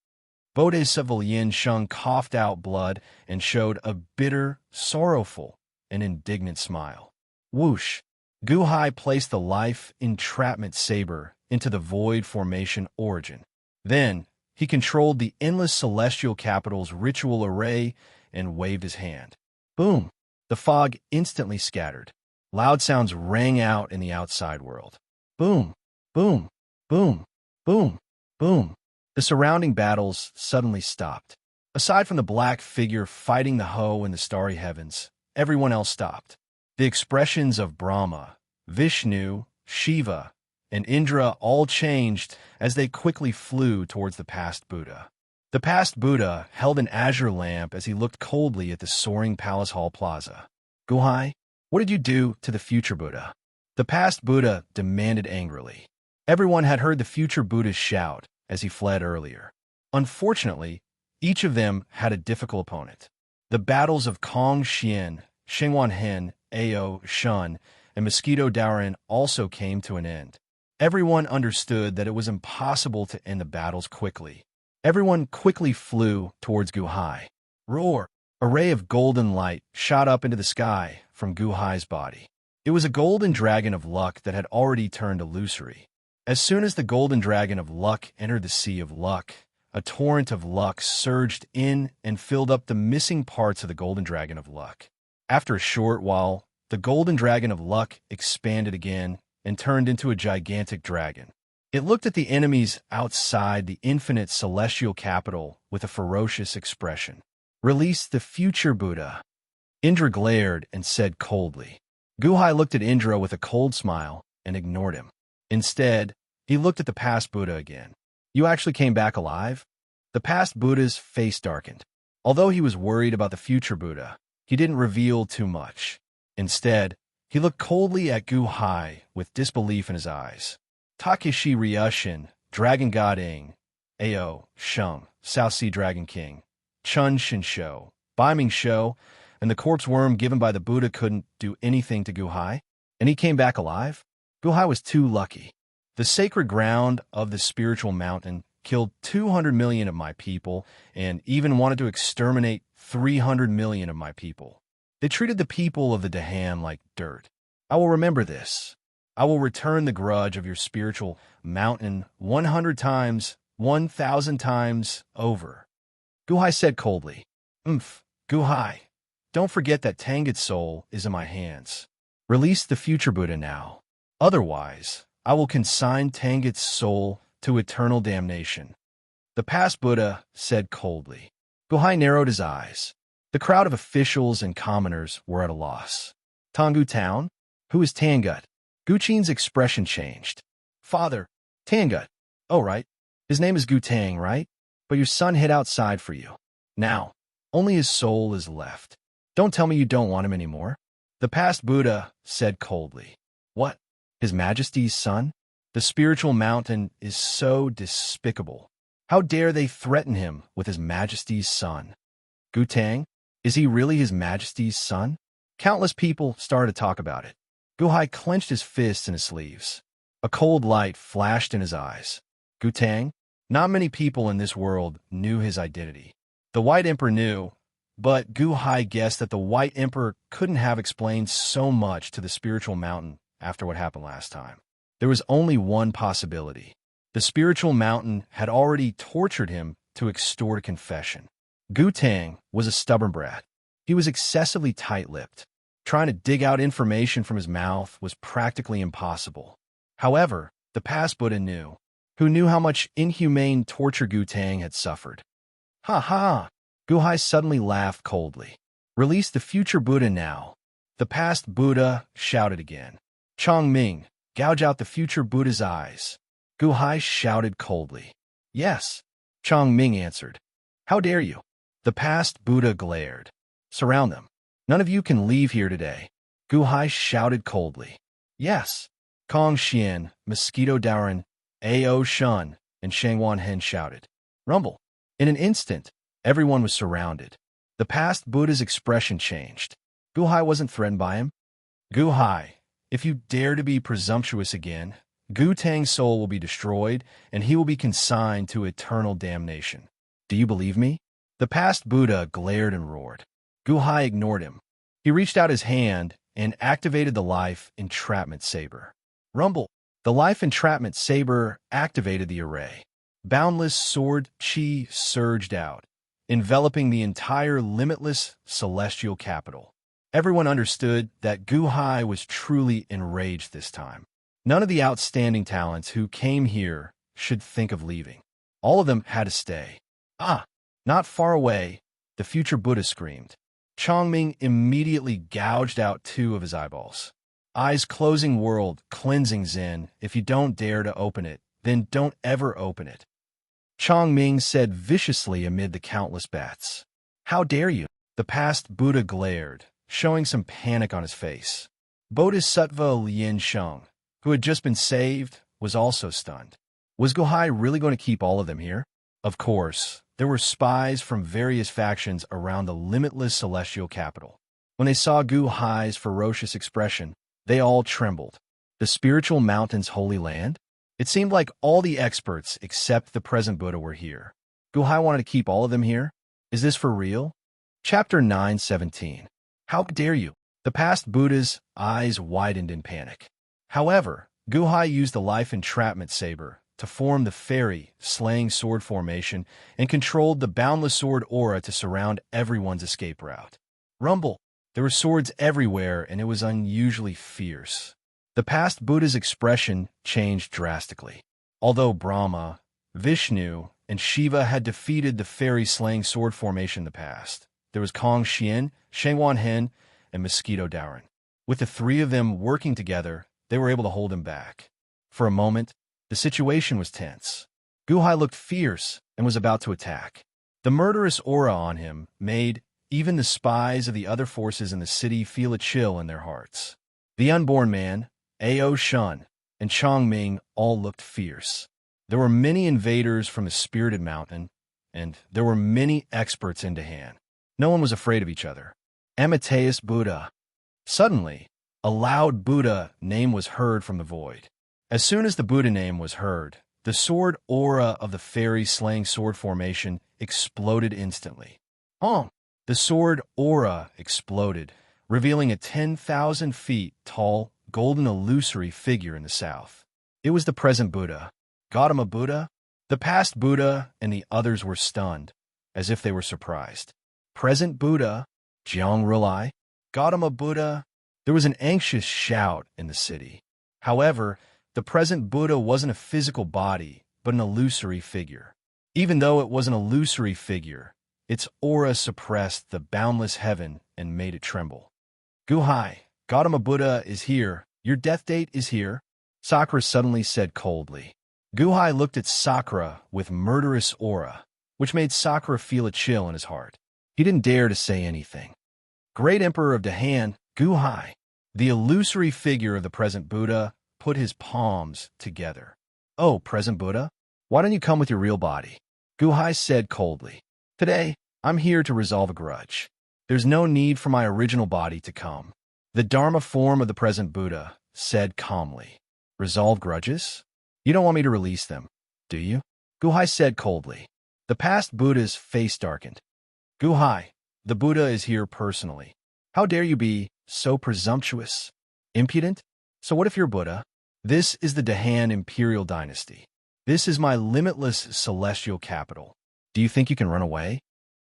Bodhisattva Yinsheng coughed out blood and showed a bitter, sorrowful, and indignant smile. Whoosh! Guhai placed the life entrapment saber into the void formation origin. Then, he controlled the endless celestial capital's ritual array and waved his hand. Boom! The fog instantly scattered. Loud sounds rang out in the outside world. Boom! Boom! Boom! Boom! Boom! The surrounding battles suddenly stopped. Aside from the black figure fighting the hoe in the starry heavens, everyone else stopped. The expressions of Brahma, Vishnu, Shiva, and Indra all changed as they quickly flew towards the past Buddha. The past Buddha held an azure lamp as he looked coldly at the soaring palace hall plaza. Guhai, what did you do to the future Buddha? The past Buddha demanded angrily. Everyone had heard the future Buddha's shout as he fled earlier. Unfortunately, each of them had a difficult opponent. The battles of Kong Xian, Shengwan Hen, Ao Shun, and Mosquito Daoren also came to an end. Everyone understood that it was impossible to end the battles quickly. Everyone quickly flew towards Guhai. Roar! A ray of golden light shot up into the sky from Guhai's body. It was a golden dragon of luck that had already turned illusory. As soon as the golden dragon of luck entered the sea of luck, a torrent of luck surged in and filled up the missing parts of the golden dragon of luck. After a short while, the golden dragon of luck expanded again and turned into a gigantic dragon. It looked at the enemies outside the infinite celestial capital with a ferocious expression. Release the future Buddha. Indra glared and said coldly. Guhai looked at Indra with a cold smile and ignored him. Instead, he looked at the past Buddha again. You actually came back alive? The past Buddha's face darkened. Although he was worried about the future Buddha, he didn't reveal too much. Instead, he looked coldly at Gu Hai with disbelief in his eyes. Takeshi Ryushin, Dragon God Ing, Ao, Sheng, South Sea Dragon King, Chun Shinsho, Baiming Shou, and the corpse worm given by the Buddha couldn't do anything to Gu Hai, and he came back alive? Gu Hai was too lucky. The sacred ground of the spiritual mountain killed 200 million of my people and even wanted to exterminate 300 million of my people. They treated the people of the Dahan like dirt. I will remember this. I will return the grudge of your spiritual mountain 100 times, 1,000 times over. Gu Hai said coldly. Gu Hai, don't forget that Tanget's soul is in my hands. Release the future Buddha now. Otherwise, I will consign Tanget's soul to eternal damnation. The past Buddha said coldly. Gu Hai narrowed his eyes. The crowd of officials and commoners were at a loss. Tanggu Town? Who is Tangut? Guqin's expression changed. Father, Tangut. Oh, right. His name is Gu Tang, right? But your son hid outside for you. Now, only his soul is left. Don't tell me you don't want him anymore. The past Buddha said coldly. What? His Majesty's son? The spiritual mountain is so despicable. How dare they threaten him with His Majesty's son? Gu Tang? Is he really His Majesty's son? Countless people started to talk about it. Gu Hai clenched his fists in his sleeves. A cold light flashed in his eyes. Gu Tang? Not many people in this world knew his identity. The White Emperor knew, but Gu Hai guessed that the White Emperor couldn't have explained so much to the spiritual mountain after what happened last time. There was only one possibility. The spiritual mountain had already tortured him to extort a confession. Gu Tang was a stubborn brat. He was excessively tight-lipped. Trying to dig out information from his mouth was practically impossible. However, the past Buddha knew, who knew how much inhumane torture Gu Tang had suffered. Ha ha! Gu Hai suddenly laughed coldly. Release the future Buddha now. The past Buddha shouted again. Chong Ming, gouge out the future Buddha's eyes. Gu Hai shouted coldly. Yes, Chong Ming answered. How dare you? The past Buddha glared. Surround them. None of you can leave here today. Gu Hai shouted coldly. Yes. Kong Xian, Mosquito Daoran, Ao Shun, and Shangwan Hen shouted. Rumble. In an instant, everyone was surrounded. The past Buddha's expression changed. Gu Hai wasn't threatened by him. Gu Hai, if you dare to be presumptuous again, Gu Tang's soul will be destroyed, and he will be consigned to eternal damnation. Do you believe me? The past Buddha glared and roared. Gu Hai ignored him. He reached out his hand and activated the life entrapment saber. Rumble. The life entrapment saber activated the array. Boundless sword chi surged out, enveloping the entire limitless celestial capital. Everyone understood that Gu Hai was truly enraged this time. None of the outstanding talents who came here should think of leaving. All of them had to stay. Ah! Not far away, the future Buddha screamed. Chongming immediately gouged out 2 of his eyeballs. Eyes closing world, cleansing Zen. If you don't dare to open it, then don't ever open it. Chongming said viciously amid the countless bats. How dare you? The past Buddha glared, showing some panic on his face. Bodhisattva Lien Sheng, who had just been saved, was also stunned. Was Gu Hai really going to keep all of them here? Of course, there were spies from various factions around the limitless celestial capital. When they saw Gu Hai's ferocious expression, they all trembled. The spiritual mountain's holy land? It seemed like all the experts except the present Buddha were here. Gu Hai wanted to keep all of them here? Is this for real? Chapter 9:17. How dare you? The past Buddha's eyes widened in panic. However, Gu Hai used the life entrapment saber to form the fairy slaying sword formation and controlled the boundless sword aura to surround everyone's escape route. Rumble. There were swords everywhere, and it was unusually fierce. The past Buddha's expression changed drastically. Although Brahma, Vishnu, and Shiva had defeated the fairy slaying sword formation in the past, there was Kong Xian, Shangwan Hen, and Mosquito Daoran. With the 3 of them working together, they were able to hold him back. For a moment, the situation was tense. Guhai looked fierce and was about to attack. The murderous aura on him made even the spies of the other forces in the city feel a chill in their hearts. The unborn man, Ao Shun, and Chong Ming all looked fierce. There were many invaders from the spirited mountain, and there were many experts into hand. No one was afraid of each other. Amateus Buddha. Suddenly, a loud Buddha name was heard from the void. As soon as the Buddha name was heard, the sword aura of the fairy slaying sword formation exploded instantly. The sword aura exploded, revealing a 10,000 feet tall, golden illusory figure in the south. It was the present Buddha, Gautama Buddha. The past Buddha and the others were stunned, as if they were surprised. Present Buddha, Jiang Rulai, Gautama Buddha. There was an anxious shout in the city. However, the present Buddha wasn't a physical body, but an illusory figure. Even though it was an illusory figure, its aura suppressed the boundless heaven and made it tremble. Guhai, Gautama Buddha is here. Your death date is here, Sakura suddenly said coldly. Guhai looked at Sakura with murderous aura, which made Sakura feel a chill in his heart. He didn't dare to say anything. Great Emperor of Dahan, Guhai. The illusory figure of the present Buddha put his palms together. Oh, present Buddha, why don't you come with your real body? Guhai said coldly. Today, I'm here to resolve a grudge. There's no need for my original body to come. The Dharma form of the present Buddha said calmly. Resolve grudges? You don't want me to release them, do you? Guhai said coldly. The past Buddha's face darkened. Guhai, the Buddha is here personally. How dare you be so presumptuous? Impudent? So what if you're Buddha? This is the Dahan Imperial Dynasty. This is my limitless celestial capital. Do you think you can run away?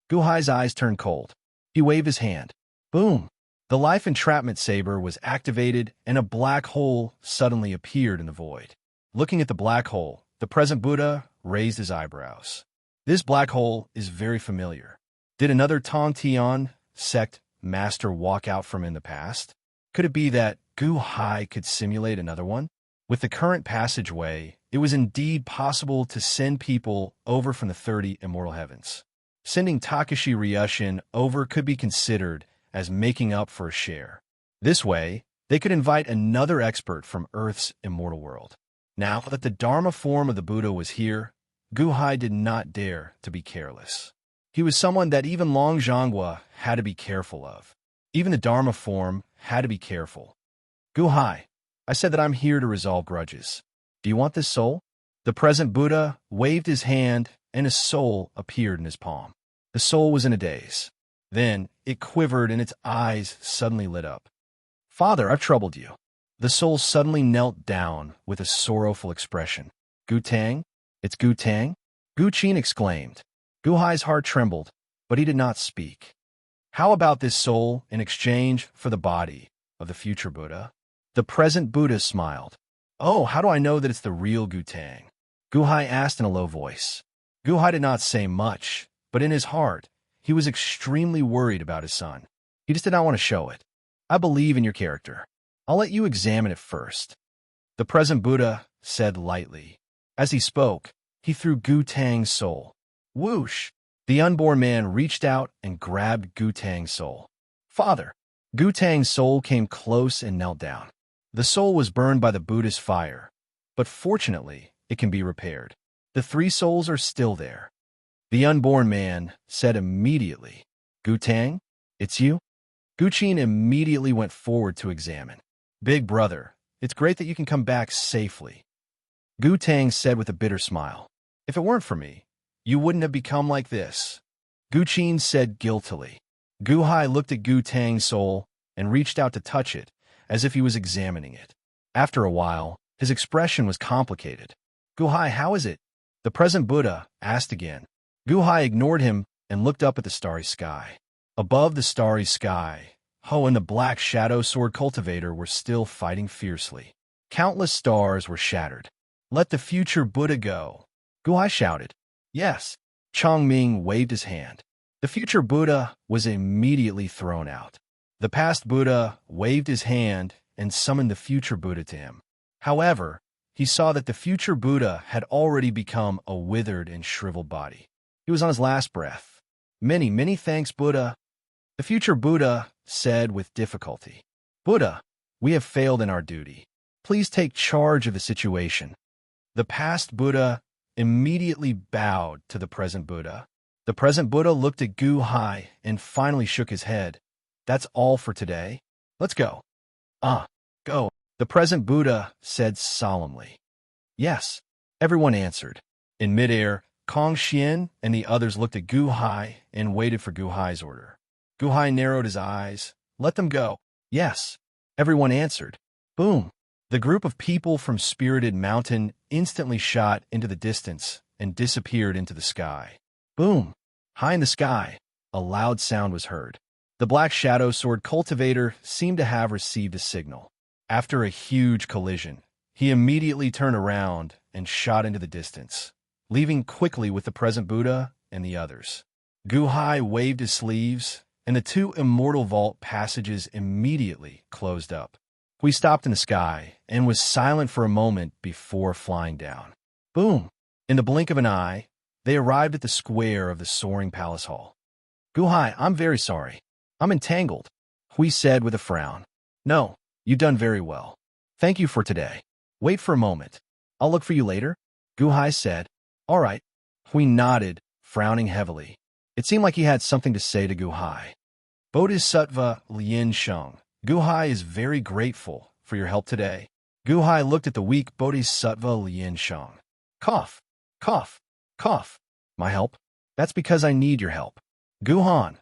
Guhai's eyes turned cold. He waved his hand. Boom! The life entrapment saber was activated and a black hole suddenly appeared in the void. Looking at the black hole, the present Buddha raised his eyebrows. This black hole is very familiar. Did another Tong Tian sect master walk out from in the past? Could it be that Guhai could simulate another one? With the current passageway, it was indeed possible to send people over from the 30 immortal heavens. Sending Takashi Ryushin over could be considered as making up for a share. This way, they could invite another expert from Earth's immortal world. Now that the Dharma form of the Buddha was here, Guhai did not dare to be careless. He was someone that even Long Zhonghua had to be careful of. Even the Dharma form had to be careful. Guhai, I said that I'm here to resolve grudges. Do you want this soul? The present Buddha waved his hand and a soul appeared in his palm. The soul was in a daze. Then it quivered and its eyes suddenly lit up. Father, I've troubled you. The soul suddenly knelt down with a sorrowful expression. Gu Tang? It's Gu Tang? Gu Qin exclaimed. Guhai's heart trembled, but he did not speak. How about this soul in exchange for the body of the future Buddha? The present Buddha smiled. Oh, how do I know that it's the real Gu Tang? Guhai asked in a low voice. Guhai did not say much, but in his heart, he was extremely worried about his son. He just did not want to show it. I believe in your character. I'll let you examine it first. The present Buddha said lightly. As he spoke, he threw Gu Tang's soul. Whoosh! The unborn man reached out and grabbed Gu Tang's soul. Father! Gu Tang's soul came close and knelt down. The soul was burned by the Buddha's fire, but fortunately, it can be repaired. The three souls are still there. The unborn man said immediately, Gu Tang, it's you? Gu Qin immediately went forward to examine. Big brother, it's great that you can come back safely. Gu Tang said with a bitter smile. If it weren't for me, you wouldn't have become like this. Gu Qin said guiltily. Guhai looked at Gu Tang's soul and reached out to touch it, as if he was examining it. After a while, his expression was complicated. Guhai, how is it? The present Buddha asked again. Guhai ignored him and looked up at the starry sky. Above the starry sky, Ho and the black shadow sword cultivator were still fighting fiercely. Countless stars were shattered. Let the future Buddha go. Guhai shouted. Yes. Chong Ming waved his hand. The future Buddha was immediately thrown out. The past Buddha waved his hand and summoned the future Buddha to him. However, he saw that the future Buddha had already become a withered and shriveled body. He was on his last breath. Many, many thanks, Buddha. The future Buddha said with difficulty. Buddha, we have failed in our duty. Please take charge of the situation. The past Buddha immediately bowed to the present Buddha. The present Buddha looked at Gu Hai and finally shook his head. That's all for today. Let's go. Go. The present Buddha said solemnly. Yes, everyone answered. In midair, Kong Xian and the others looked at Gu Hai and waited for Gu Hai's order. Gu Hai narrowed his eyes. Let them go. Yes, everyone answered. Boom. The group of people from Spirited Mountain instantly shot into the distance and disappeared into the sky. Boom. High in the sky, a loud sound was heard. The Black Shadow Sword Cultivator seemed to have received a signal. After a huge collision, he immediately turned around and shot into the distance, leaving quickly with the present Buddha and the others. Gu Hai waved his sleeves, and the two Immortal Vault passages immediately closed up. We stopped in the sky and was silent for a moment before flying down. Boom! In the blink of an eye, they arrived at the square of the soaring palace hall. Gu Hai, I'm very sorry. I'm entangled, Hui said with a frown. No, you've done very well. Thank you for today. Wait for a moment. I'll look for you later, Gu Hai said. All right. Hui nodded, frowning heavily. It seemed like he had something to say to Gu Hai. Bodhisattva Lien Sheng. Gu Hai is very grateful for your help today. Gu Hai looked at the weak Bodhisattva Lien Sheng. Cough, cough, cough. My help? That's because I need your help. Gu Han.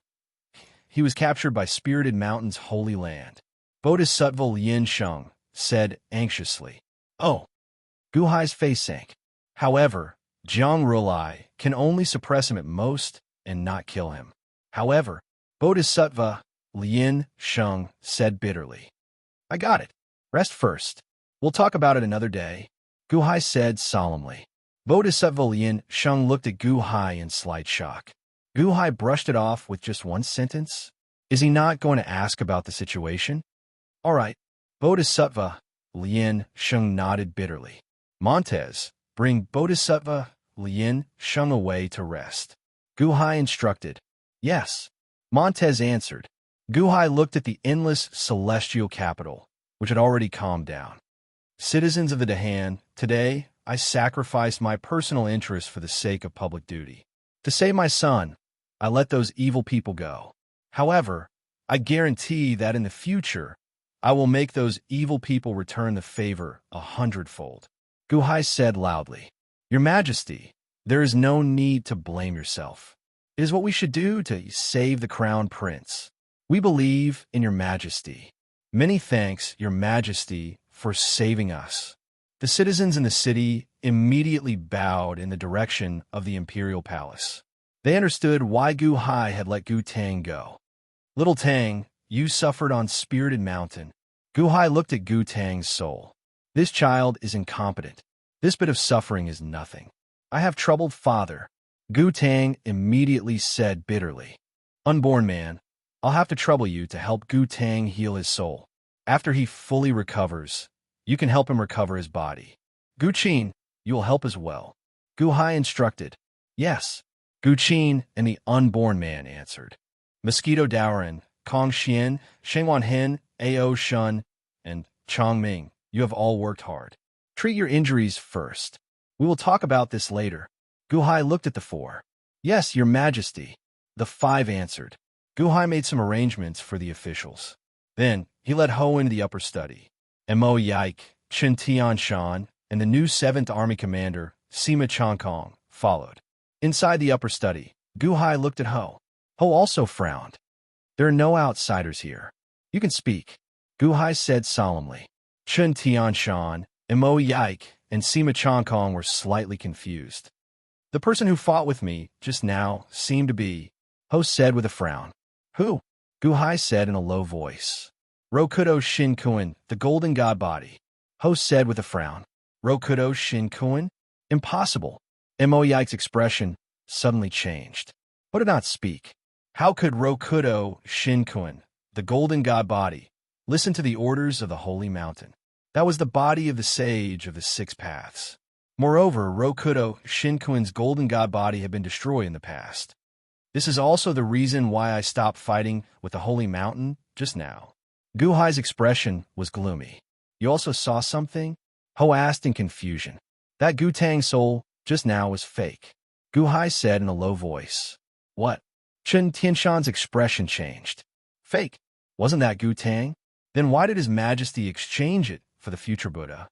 He was captured by Spirited Mountain's holy land. Bodhisattva Lien Sheng said anxiously. Oh. Gu Hai's face sank. However, Zhang Rulai can only suppress him at most and not kill him. However, Bodhisattva Lien Sheng said bitterly. I got it. Rest first. We'll talk about it another day, Gu Hai said solemnly. Bodhisattva Lien Sheng looked at Gu Hai in slight shock. Gu Hai brushed it off with just one sentence. Is he not going to ask about the situation? All right. Bodhisattva Lien Sheng nodded bitterly. Montez, bring Bodhisattva Lien Sheng away to rest. Gu Hai instructed. Yes. Montez answered. Gu Hai looked at the endless celestial capital, which had already calmed down. Citizens of the Dahan, today I sacrificed my personal interests for the sake of public duty. To save my son, I let those evil people go. However, I guarantee that in the future, I will make those evil people return the favor 100-fold. Gu Hai said loudly. Your Majesty, there is no need to blame yourself. It is what we should do to save the Crown Prince. We believe in your Majesty. Many thanks, your Majesty, for saving us. The citizens in the city immediately bowed in the direction of the imperial palace. They understood why Gu Hai had let Gu Tang go. Little Tang, you suffered on Spirited Mountain. Gu Hai looked at Gu Tang's soul. This child is incompetent. This bit of suffering is nothing. I have troubled father. Gu Tang immediately said bitterly. Unborn man, I'll have to trouble you to help Gu Tang heal his soul. After he fully recovers, you can help him recover his body. Gu Qin, you will help as well. Gu Hai instructed. Yes. Gu Qin and the unborn man answered. Mosquito Daoran, Kong Xian, Shengwan Hen, Ao Shun, and Chong Ming, you have all worked hard. Treat your injuries first. We will talk about this later. Gu Hai looked at the four. Yes, your Majesty. The five answered. Gu Hai made some arrangements for the officials. Then, he led Ho into the upper study. Mo Yike, Chen Tianshan, and the new 7th Army commander, Sima Changkong, followed. Inside the upper study, Gu Hai looked at Ho. Ho also frowned. There are no outsiders here. You can speak, Gu Hai said solemnly. Chen Tianshan, Mo Yike, and Sima Changkong were slightly confused. The person who fought with me just now seemed to be, Ho said with a frown. Who? Gu Hai said in a low voice. Rokudo Shin Kuan, the golden god body. Ho said with a frown. Rokudo Shin Kuan? Impossible. Mo Yike's expression suddenly changed. Ho did not speak. How could Rokudo Shin Kuan, the golden god body, Listen to the orders of the holy mountain. That was the body of the sage of the six paths. Moreover, Rokudo Shinkuin's golden god body had been destroyed in the past. This is also the reason why I stopped fighting with the holy mountain just now. Guhai's expression was gloomy. You also saw something? Ho asked in confusion. That Gutang soul just now was fake. Guhai said in a low voice. What? Chen Tianshan's expression changed. Fake? Wasn't that Gutang? Then why did His Majesty exchange it for the future Buddha?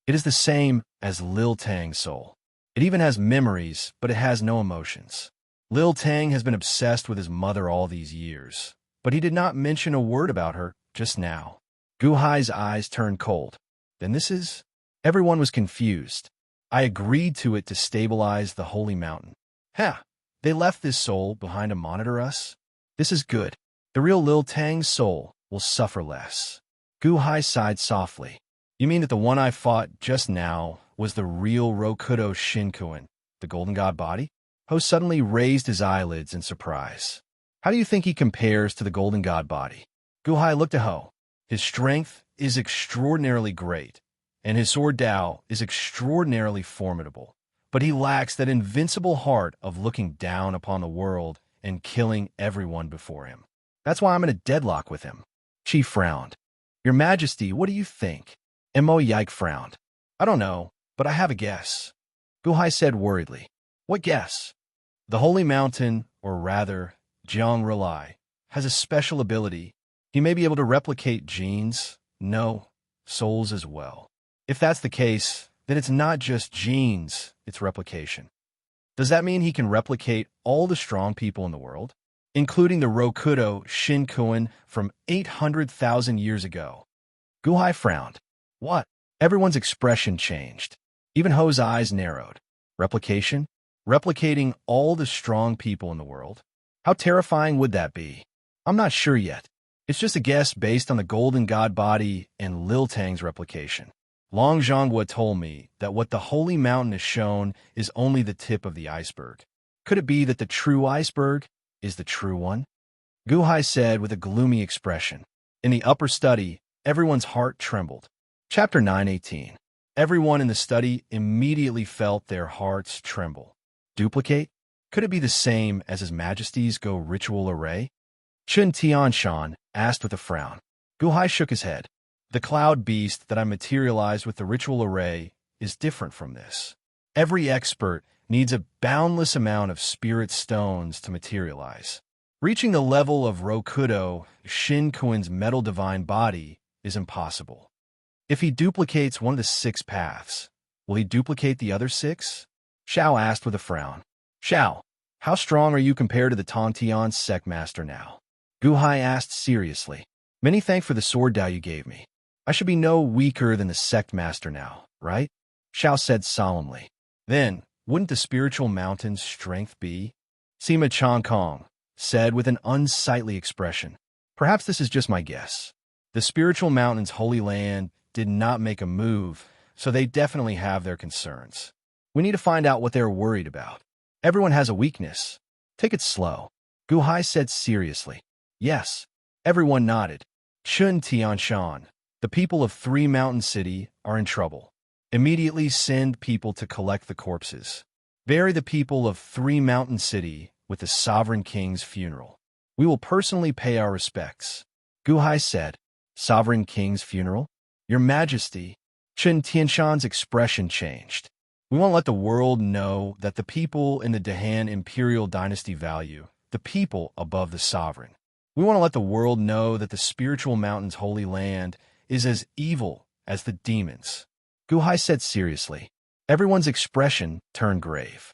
It is the same as Lil Tang's soul. It even has memories, but it has no emotions. Lil Tang has been obsessed with his mother all these years, but he did not mention a word about her just now. Guhai's eyes turned cold. Then this is? Everyone was confused. I agreed to it to stabilize the holy mountain. Ha! They left this soul behind to monitor us? This is good. The real Lil Tang's soul will suffer less. Guhai sighed softly. You mean that the one I fought just now was the real Rokudo Shinkuin, the golden god body? Ho suddenly raised his eyelids in surprise. How do you think he compares to the golden god body? Guhai looked at Ho. His strength is extraordinarily great, and his sword Dao is extraordinarily formidable. But he lacks that invincible heart of looking down upon the world and killing everyone before him. That's why I'm in a deadlock with him. Chi frowned. Your Majesty, what do you think? Mo Yike frowned. I don't know, but I have a guess. Guhai said worriedly. What guess? The Holy Mountain, or rather, Jiang Relai, has a special ability. He may be able to replicate genes, no, souls as well. If that's the case, then it's not just genes, it's replication. Does that mean he can replicate all the strong people in the world, including the Rokudo Shinkuin from 800,000 years ago? Guhai frowned. What? Everyone's expression changed. Even Ho's eyes narrowed. Replication? Replicating all the strong people in the world? How terrifying would that be? I'm not sure yet. It's just a guess based on the golden god body and Lil Tang's replication. Long Zhonghua told me that what the holy mountain has shown is only the tip of the iceberg. Could it be that the true iceberg is the true one? Guhai said with a gloomy expression. In the upper study, everyone's heart trembled. Chapter 9:18. Everyone in the study immediately felt their hearts tremble. Duplicate? Could it be the same as His Majesty's Go ritual array? Chen Tianshan asked with a frown. Guhai shook his head. The cloud beast that I materialized with the ritual array is different from this. Every expert needs a boundless amount of spirit stones to materialize. Reaching the level of Rokudo Shinkuin's metal divine body is impossible. If he duplicates one of the six paths, will he duplicate the other six? Xiao asked with a frown. Xiao, how strong are you compared to the Tontian sect master now? Guhai asked seriously. Many thanks for the sword Dao you gave me. I should be no weaker than the sect master now, right? Xiao said solemnly. Then, wouldn't the spiritual mountain's strength be? Sima Changkong said with an unsightly expression. Perhaps this is just my guess. The spiritual mountain's holy land did not make a move, so they definitely have their concerns. We need to find out what they're worried about. Everyone has a weakness. Take it slow. Guhai said seriously. Yes. Everyone nodded. Chun Tianshan, the people of Three Mountain City are in trouble. Immediately send people to collect the corpses. Bury the people of Three Mountain City with the Sovereign King's funeral. We will personally pay our respects. Guhai said, Sovereign King's funeral? Your Majesty. Chen Tianshan's expression changed. We want to let the world know that the people in the Dahan Imperial Dynasty value the people above the sovereign. We want to let the world know that the spiritual mountain's holy land is as evil as the demons. Guhai said seriously. Everyone's expression turned grave.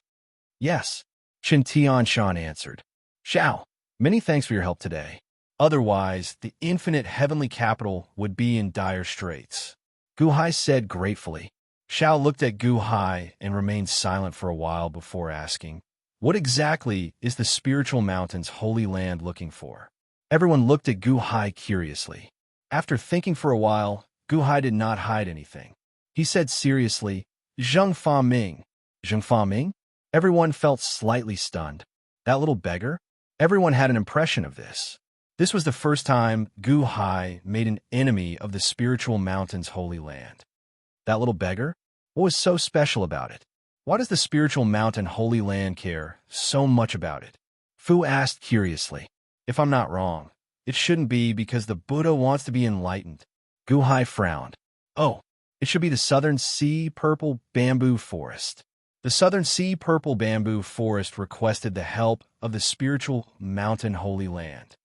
Yes, Chen Tianshan answered. Xiao, many thanks for your help today. Otherwise, the infinite heavenly capital would be in dire straits. Guhai said gratefully. Xiao looked at Guhai and remained silent for a while before asking, what exactly is the spiritual mountain's holy land looking for? Everyone looked at Guhai curiously. After thinking for a while, Guhai did not hide anything. He said seriously, Zheng Fa Ming. Zheng Fa Ming? Everyone felt slightly stunned. That little beggar? Everyone had an impression of this. This was the first time Gu Hai made an enemy of the spiritual mountain's holy land. That little beggar? What was so special about it? Why does the spiritual mountain holy land care so much about it? Fu asked curiously. If I'm not wrong, it shouldn't be because the Buddha wants to be enlightened. Gu Hai frowned. Oh, it should be the Southern Sea Purple Bamboo Forest. The Southern Sea Purple Bamboo Forest requested the help of the spiritual mountain holy land.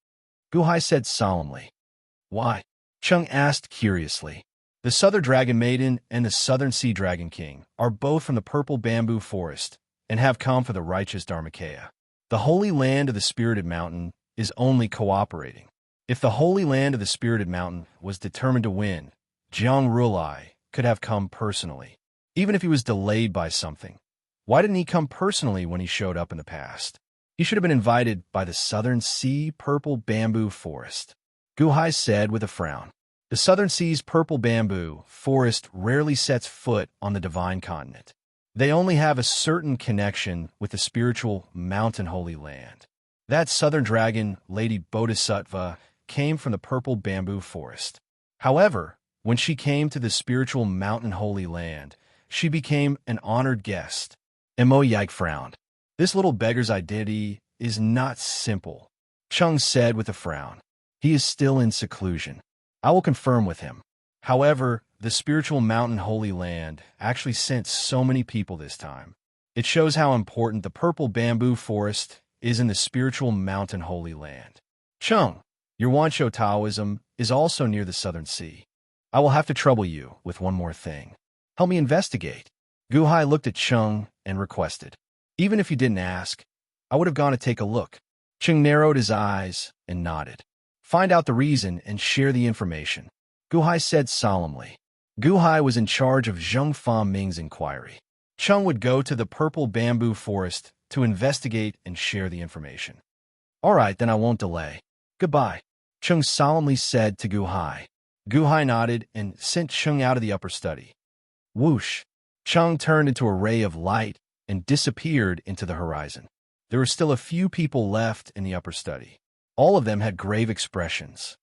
Gu Hai said solemnly. Why? Chung asked curiously. The Southern Dragon Maiden and the Southern Sea Dragon King are both from the Purple Bamboo Forest and have come for the righteous Dharmakaya. The holy land of the spirited mountain is only cooperating. If the holy land of the spirited mountain was determined to win, Jiang Rulai could have come personally, even if he was delayed by something. Why didn't he come personally when he showed up in the past? He should have been invited by the Southern Sea Purple Bamboo Forest. Gu Hai said with a frown. The Southern Sea's Purple Bamboo Forest rarely sets foot on the divine continent. They only have a certain connection with the spiritual mountain holy land. That Southern Dragon, Lady Bodhisattva, came from the Purple Bamboo Forest. However, when she came to the spiritual mountain holy land, she became an honored guest. Mo Yike frowned. This little beggar's identity is not simple, Chung said with a frown. He is still in seclusion. I will confirm with him. However, the spiritual mountain holy land actually sent so many people this time. It shows how important the Purple Bamboo Forest is in the spiritual mountain holy land. Chung, your Wansho Taoism is also near the Southern Sea. I will have to trouble you with one more thing. Help me investigate. Gu Hai looked at Chung and requested. Even if you didn't ask, I would have gone to take a look. Chung narrowed his eyes and nodded. Find out the reason and share the information, Gu Hai said solemnly. Gu Hai was in charge of Zheng Fa Ming's inquiry. Chung would go to the Purple Bamboo Forest to investigate and share the information. All right, then I won't delay. Goodbye, Chung solemnly said to Gu Hai. Gu Hai nodded and sent Chung out of the upper study. Whoosh! Chung turned into a ray of light and disappeared into the horizon. There were still a few people left in the upper study. All of them had grave expressions.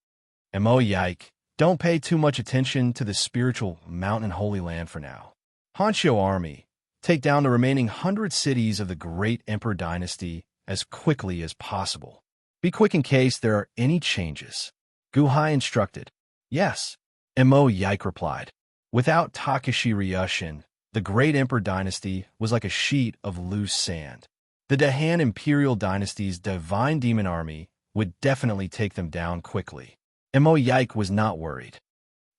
Mo Yike, don't pay too much attention to the spiritual mountain holy land for now. Hanshio Army, take down the remaining 100 cities of the great Emperor dynasty as quickly as possible. Be quick in case there are any changes. Gu Hai instructed. Yes, Mo Yike replied. Without Takashi Ryushin, the great Emperor dynasty was like a sheet of loose sand. The Dahan Imperial dynasty's divine demon army would definitely take them down quickly. Mo Yike was not worried.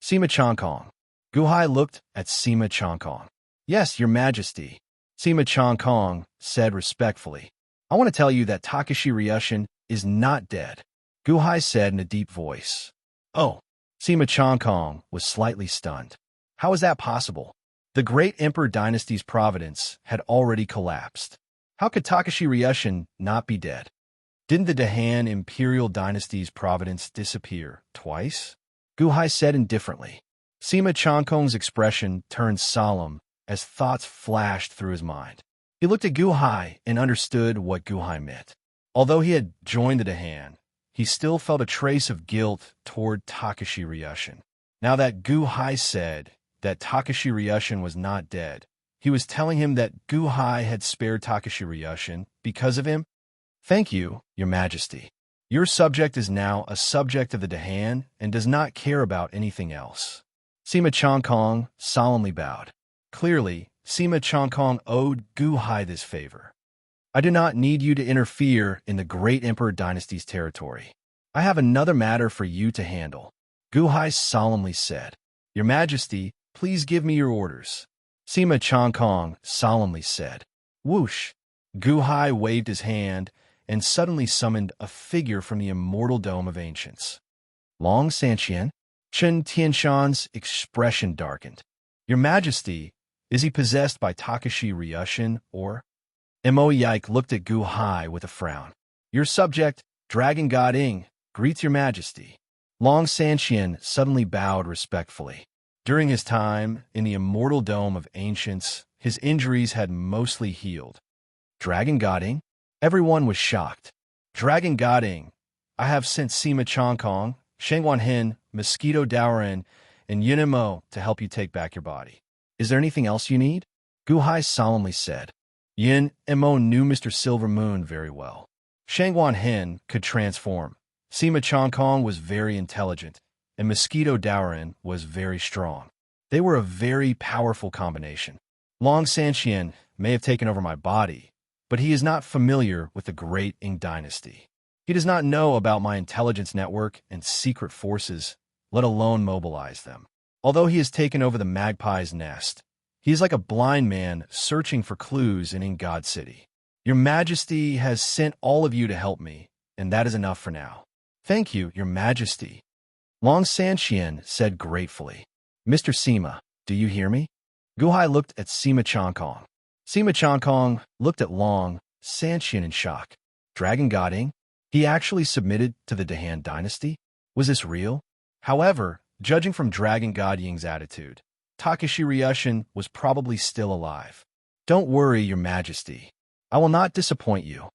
Sima Changkong. Gu Hai looked at Sima Changkong. Yes, Your Majesty, Sima Changkong said respectfully. I want to tell you that Takashi Ryushin is not dead, Gu Hai said in a deep voice. Oh, Sima Changkong was slightly stunned. How is that possible? The great Emperor dynasty's providence had already collapsed. How could Takashi Ryushin not be dead? Didn't the Dahan Imperial dynasty's providence disappear twice? Gu Hai said indifferently. Sima Changkong's expression turned solemn as thoughts flashed through his mind. He looked at Gu Hai and understood what Gu Hai meant. Although he had joined the Dahan, he still felt a trace of guilt toward Takashi Ryushin. Now that Gu Hai said that Takashi Ryushin was not dead, he was telling him that Gu Hai had spared Takashi Ryushin because of him. Thank you, Your Majesty. Your subject is now a subject of the Dahan and does not care about anything else. Sima Changkong solemnly bowed. Clearly, Sima Changkong owed Gu Hai this favor. I do not need you to interfere in the great Emperor dynasty's territory. I have another matter for you to handle, Gu Hai solemnly said. Your Majesty, please give me your orders, Sima Changkong solemnly said. Whoosh! Gu Hai waved his hand and suddenly summoned a figure from the immortal dome of ancients. Long Sanqian? Chen Tianshan's expression darkened. Your Majesty, is he possessed by Takashi Ryushin, or? Mo Yike looked at Gu Hai with a frown. Your subject, Dragon God Ing, greets Your Majesty. Long Sanqian suddenly bowed respectfully. During his time in the immortal dome of ancients, his injuries had mostly healed. Dragon God Ing? Everyone was shocked. Dragon God Ing, I have sent Sima Chongkong, Shengwan Hin, Mosquito Daorin, and Yunimo to help you take back your body. Is there anything else you need? Gu Hai solemnly said. Yin and Mo knew Mr. Silver Moon very well. Shangwan Hin could transform. Sima Chongkong was very intelligent, and Mosquito Daorin was very strong. They were a very powerful combination. Long Sanxian may have taken over my body, but he is not familiar with the Great Ing Dynasty. He does not know about my intelligence network and secret forces, let alone mobilize them. Although he has taken over the Magpie's nest, he is like a blind man searching for clues in God City. Your Majesty has sent all of you to help me, and that is enough for now. Thank you, Your Majesty. Long Sanxian said gratefully. Mr. Sima, do you hear me? Gu Hai looked at Sima Chongkong. Sima Chongkong looked at Long Sanxian in shock. Dragon God Ing? He actually submitted to the Dahan dynasty? Was this real? However, judging from Dragon God Ying's attitude, Takashi Ryushin was probably still alive. Don't worry, Your Majesty. I will not disappoint you.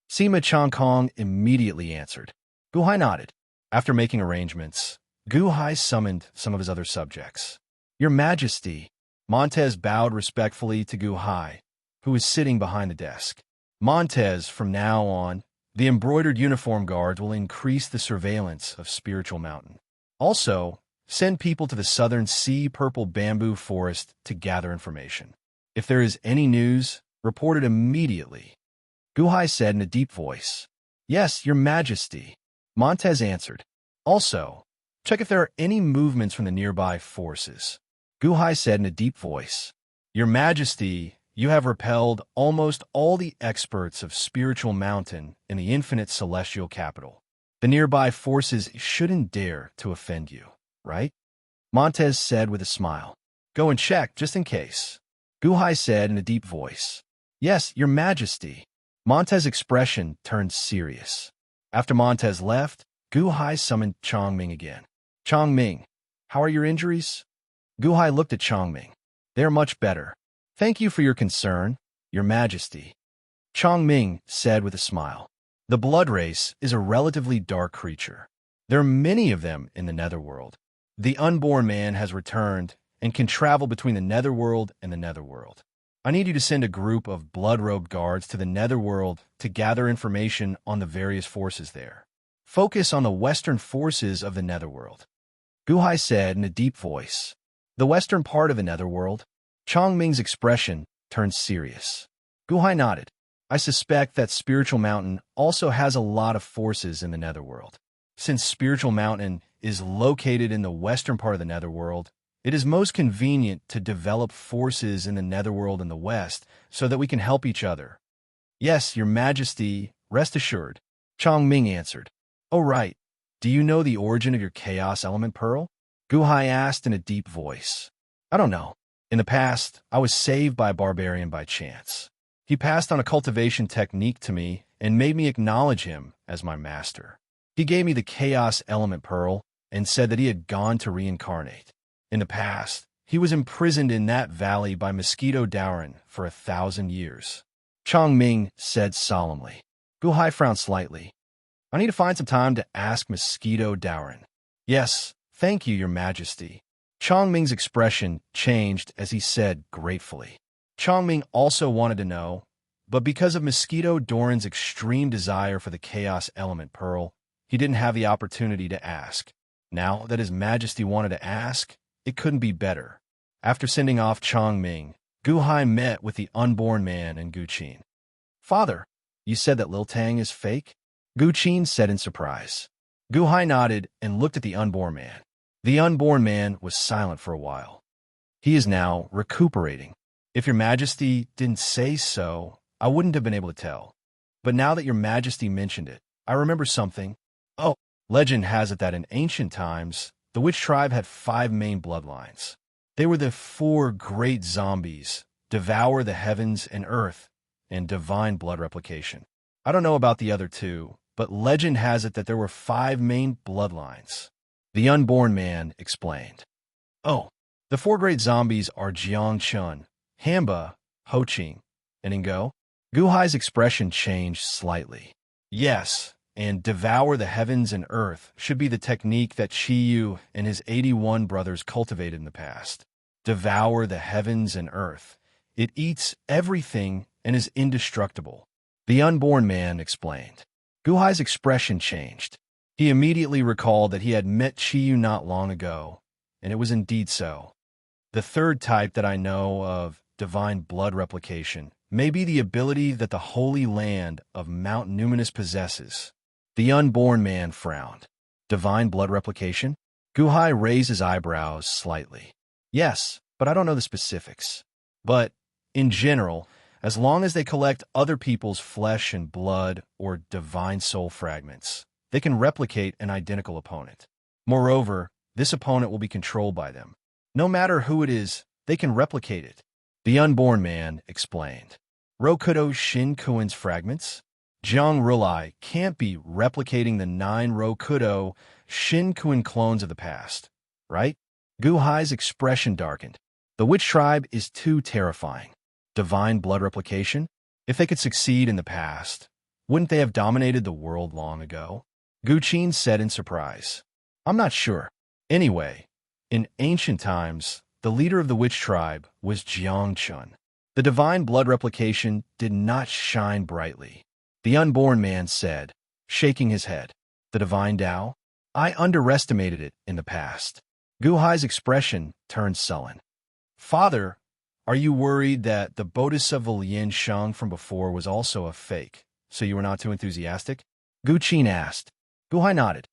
Sima Chongkong immediately answered. Gu Hai nodded. After making arrangements, Gu Hai summoned some of his other subjects. Your Majesty. Montez bowed respectfully to Gu Hai, who was sitting behind the desk. Montez, from now on, the embroidered uniform guards will increase the surveillance of Spiritual Mountain. Also, send people to the southern sea purple bamboo forest to gather information. If there is any news, report it immediately. Gu Hai said in a deep voice. Yes, Your Majesty. Montez answered. Also, check if there are any movements from the nearby forces. Gu Hai said in a deep voice. Your Majesty, you have repelled almost all the experts of Spiritual Mountain in the infinite celestial capital. The nearby forces shouldn't dare to offend you, right? Montez said with a smile. Go and check, just in case. Gu Hai said in a deep voice. Yes, Your Majesty. Montez's expression turned serious. After Montez left, Gu Hai summoned Chongming again. Chongming, how are your injuries? Gu Hai looked at Chongming. They are much better. Thank you for your concern, Your Majesty. Chongming said with a smile. The blood race is a relatively dark creature. There are many of them in the netherworld. The unborn man has returned and can travel between the netherworld and the netherworld. I need you to send a group of blood-robed guards to the netherworld to gather information on the various forces there. Focus on the western forces of the netherworld. Gu Hai said in a deep voice. The western part of the netherworld? Chongming's expression turned serious. Gu Hai nodded. I suspect that Spiritual Mountain also has a lot of forces in the netherworld. Since Spiritual Mountain is located in the western part of the netherworld, it is most convenient to develop forces in the netherworld in the west so that we can help each other. Yes, Your Majesty, rest assured. Chongming answered. Oh, right. Do you know the origin of your Chaos Element Pearl? Gu Hai asked in a deep voice. I don't know. In the past, I was saved by a barbarian by chance. He passed on a cultivation technique to me and made me acknowledge him as my master. He gave me the Chaos Element Pearl and said that he had gone to reincarnate. In the past, he was imprisoned in that valley by Mosquito Daorin for 1,000 years. Chongming said solemnly. Gu Hai frowned slightly. I need to find some time to ask Mosquito Daorin. Yes, thank you, Your Majesty. Chongming's expression changed as he said gratefully. Chongming also wanted to know, but because of Mosquito Daorin's extreme desire for the Chaos Element Pearl, he didn't have the opportunity to ask. Now that His Majesty wanted to ask, it couldn't be better. After sending off Chongming, Gu Hai met with the unborn man and Gu Qin. Father, you said that Lil Tang is fake? Gu Qin said in surprise. Gu Hai nodded and looked at the unborn man. The unborn man was silent for a while. He is now recuperating. If Your Majesty didn't say so, I wouldn't have been able to tell. But now that Your Majesty mentioned it, I remember something. Oh, legend has it that in ancient times, the witch tribe had 5 main bloodlines. They were the 4 great zombies, devour the heavens and earth, and divine blood replication. I don't know about the other 2, but legend has it that there were 5 main bloodlines. The unborn man explained. Oh, the 4 great zombies are Jiang Chun, Hamba, Ho Ching, and Ingo? Gu Hai's expression changed slightly. Yes, and devour the heavens and earth should be the technique that Chiyu and his 81 brothers cultivated in the past. Devour the heavens and earth. It eats everything and is indestructible. The unborn man explained. Guhai's expression changed. He immediately recalled that he had met Chiyu not long ago, and it was indeed so. The third type that I know of, divine blood replication, may be the ability that the holy land of Mount Numinous possesses. The unborn man frowned. Divine blood replication? Guhai raised his eyebrows slightly. Yes, but I don't know the specifics. But, in general, as long as they collect other people's flesh and blood or divine soul fragments, they can replicate an identical opponent. Moreover, this opponent will be controlled by them. No matter who it is, they can replicate it. The unborn man explained. Rokudo Shinkuin's fragments? Jiang Rulai can't be replicating the 9 Rokudo Shinkuin clones of the past, right? Guhai's expression darkened. The witch tribe is too terrifying. Divine blood replication? If they could succeed in the past, wouldn't they have dominated the world long ago? Guqin said in surprise. I'm not sure. Anyway, in ancient times, the leader of the witch tribe was Jiangchun. The divine blood replication did not shine brightly. The unborn man said, shaking his head. The divine Tao? I underestimated it in the past. Guhai's expression turned sullen. Father, are you worried that the Bodhisattva Yin Shang from before was also a fake, so you were not too enthusiastic? Guqin asked. Guhai nodded.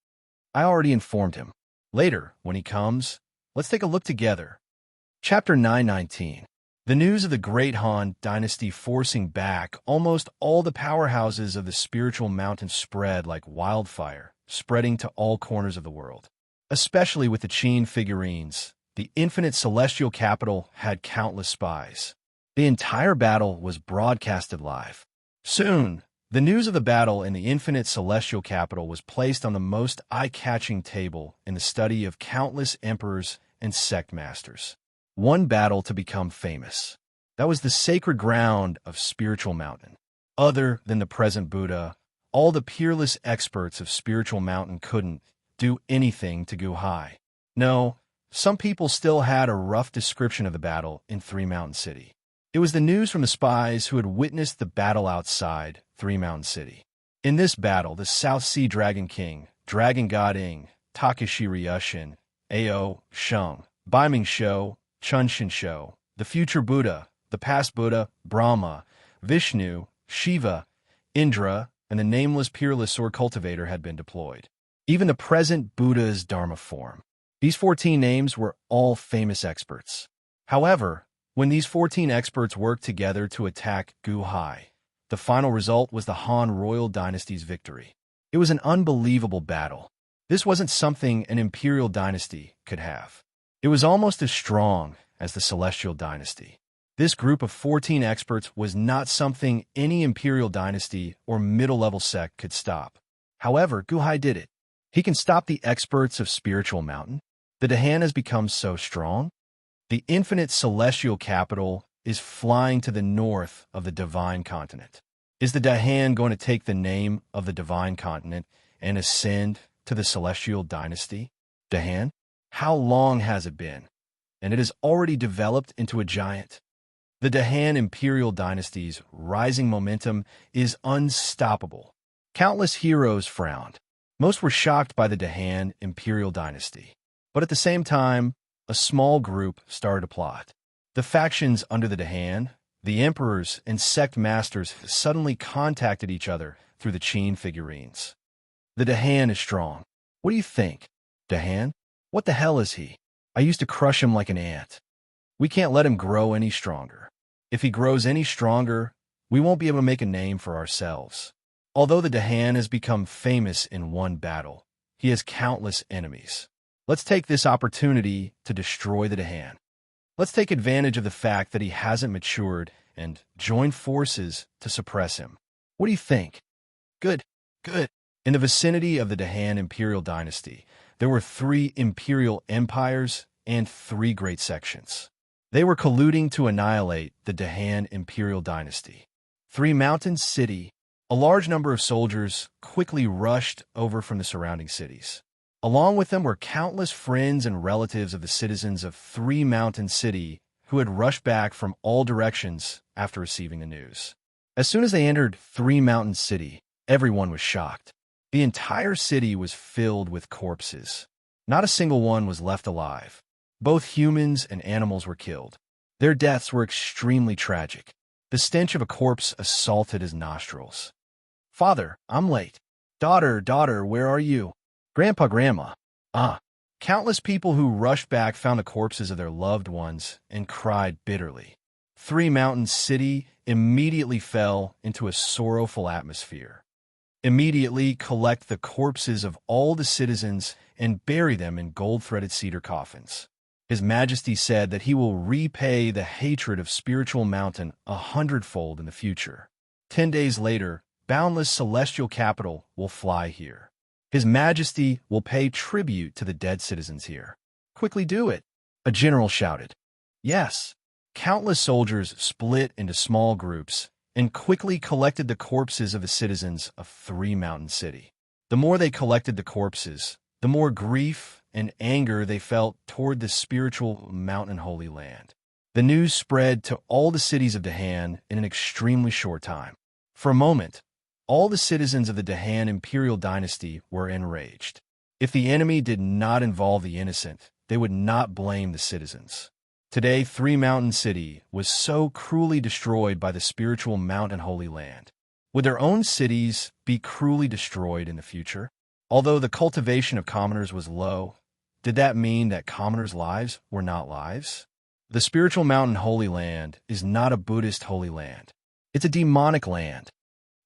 I already informed him. Later, when he comes, let's take a look together. Chapter 919. The news of the Great Han Dynasty forcing back almost all the powerhouses of the spiritual mountain spread like wildfire, spreading to all corners of the world. Especially with the Qin figurines, the infinite celestial capital had countless spies. The entire battle was broadcasted live. Soon, the news of the battle in the infinite celestial capital was placed on the most eye-catching table in the study of countless emperors and sect masters. One battle to become famous. That was the sacred ground of spiritual mountain. Other than the present Buddha, all the peerless experts of spiritual mountain couldn't do anything to Guhai. No, some people still had a rough description of the battle in Three Mountain City. It was the news from the spies who had witnessed the battle outside Three Mountain City. In this battle, the South Sea Dragon King, Dragon God Ing, Takeshi Ryushin, Ao Sheng, Baiming Shou, Chunshin Shou, the future Buddha, the past Buddha, Brahma, Vishnu, Shiva, Indra, and the nameless peerless sword cultivator had been deployed. Even the present Buddha's Dharma form. These 14 names were all famous experts. However, when these 14 experts worked together to attack Guhai, the final result was the Han royal dynasty's victory. It was an unbelievable battle. This wasn't something an imperial dynasty could have. It was almost as strong as the Celestial Dynasty. This group of 14 experts was not something any imperial dynasty or middle-level sect could stop. However, Guhai did it. He can stop the experts of Spiritual Mountain. The Dahan has become so strong. The infinite celestial capital is flying to the north of the divine continent. Is the Dahan going to take the name of the divine continent and ascend to the Celestial Dynasty? Dahan? How long has it been? And it has already developed into a giant. The Dahan Imperial Dynasty's rising momentum is unstoppable. Countless heroes frowned. Most were shocked by the Dahan Imperial Dynasty. But at the same time, a small group started to plot. The factions under the Dahan, the emperors and sect masters suddenly contacted each other through the Qin figurines. The Dahan is strong. What do you think? Dahan? What the hell is he? I used to crush him like an ant. We can't let him grow any stronger. If he grows any stronger, we won't be able to make a name for ourselves. Although the Dahan has become famous in one battle, he has countless enemies. Let's take this opportunity to destroy the Dahan. Let's take advantage of the fact that he hasn't matured and join forces to suppress him. What do you think? Good, good. In the vicinity of the Dahan Imperial Dynasty, there were 3 imperial empires and 3 great sections. They were colluding to annihilate the Dahan Imperial Dynasty. Three Mountain City A large number of soldiers quickly rushed over from the surrounding cities. Along with them were countless friends and relatives of the citizens of Three Mountain City who had rushed back from all directions after receiving the news. As soon as they entered Three Mountain City, everyone was shocked. The entire city was filled with corpses. Not a single one was left alive. Both humans and animals were killed. Their deaths were extremely tragic. The stench of a corpse assaulted his nostrils. "Father, I'm late. Daughter, where are you? Grandpa, Grandma." Countless people who rushed back found the corpses of their loved ones and cried bitterly. Three Mountain City immediately fell into a sorrowful atmosphere. Immediately collect the corpses of all the citizens and bury them in gold-threaded cedar coffins. His Majesty said that he will repay the hatred of Spiritual Mountain 100-fold in the future. 10 days later, boundless celestial capital will fly here. His Majesty will pay tribute to the dead citizens here. "Quickly do it," a general shouted. "Yes." Countless soldiers split into small groups and quickly collected the corpses of the citizens of Three Mountain City. The more they collected the corpses, the more grief and anger they felt toward the Spiritual Mountain Holy Land. The news spread to all the cities of Dahan in an extremely short time. For a moment, all the citizens of the Dahan imperial dynasty were enraged. If the enemy did not involve the innocent, they would not blame the citizens. Today, Three Mountain City was so cruelly destroyed by the Spiritual Mountain Holy Land. Would their own cities be cruelly destroyed in the future? Although the cultivation of commoners was low, did that mean that commoners' lives were not lives? The Spiritual Mountain Holy Land is not a Buddhist holy land. It's a demonic land.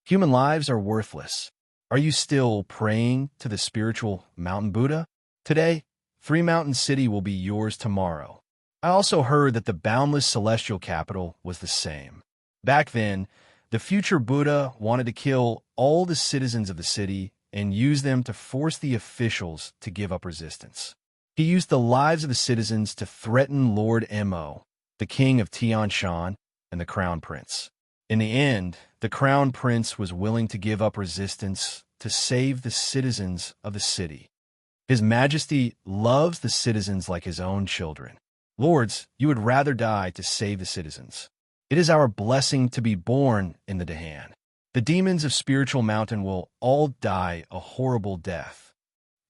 Human lives are worthless. Are you still praying to the Spiritual Mountain Buddha? Today, Three Mountain City will be yours tomorrow. I also heard that the boundless celestial capital was the same. Back then, the future Buddha wanted to kill all the citizens of the city and use them to force the officials to give up resistance. He used the lives of the citizens to threaten Lord Mo, the king of Tian Shan, and the crown prince. In the end, the crown prince was willing to give up resistance to save the citizens of the city. His Majesty loves the citizens like his own children. Lords, you would rather die to save the citizens. It is our blessing to be born in the Dahan. The demons of Spiritual Mountain will all die a horrible death.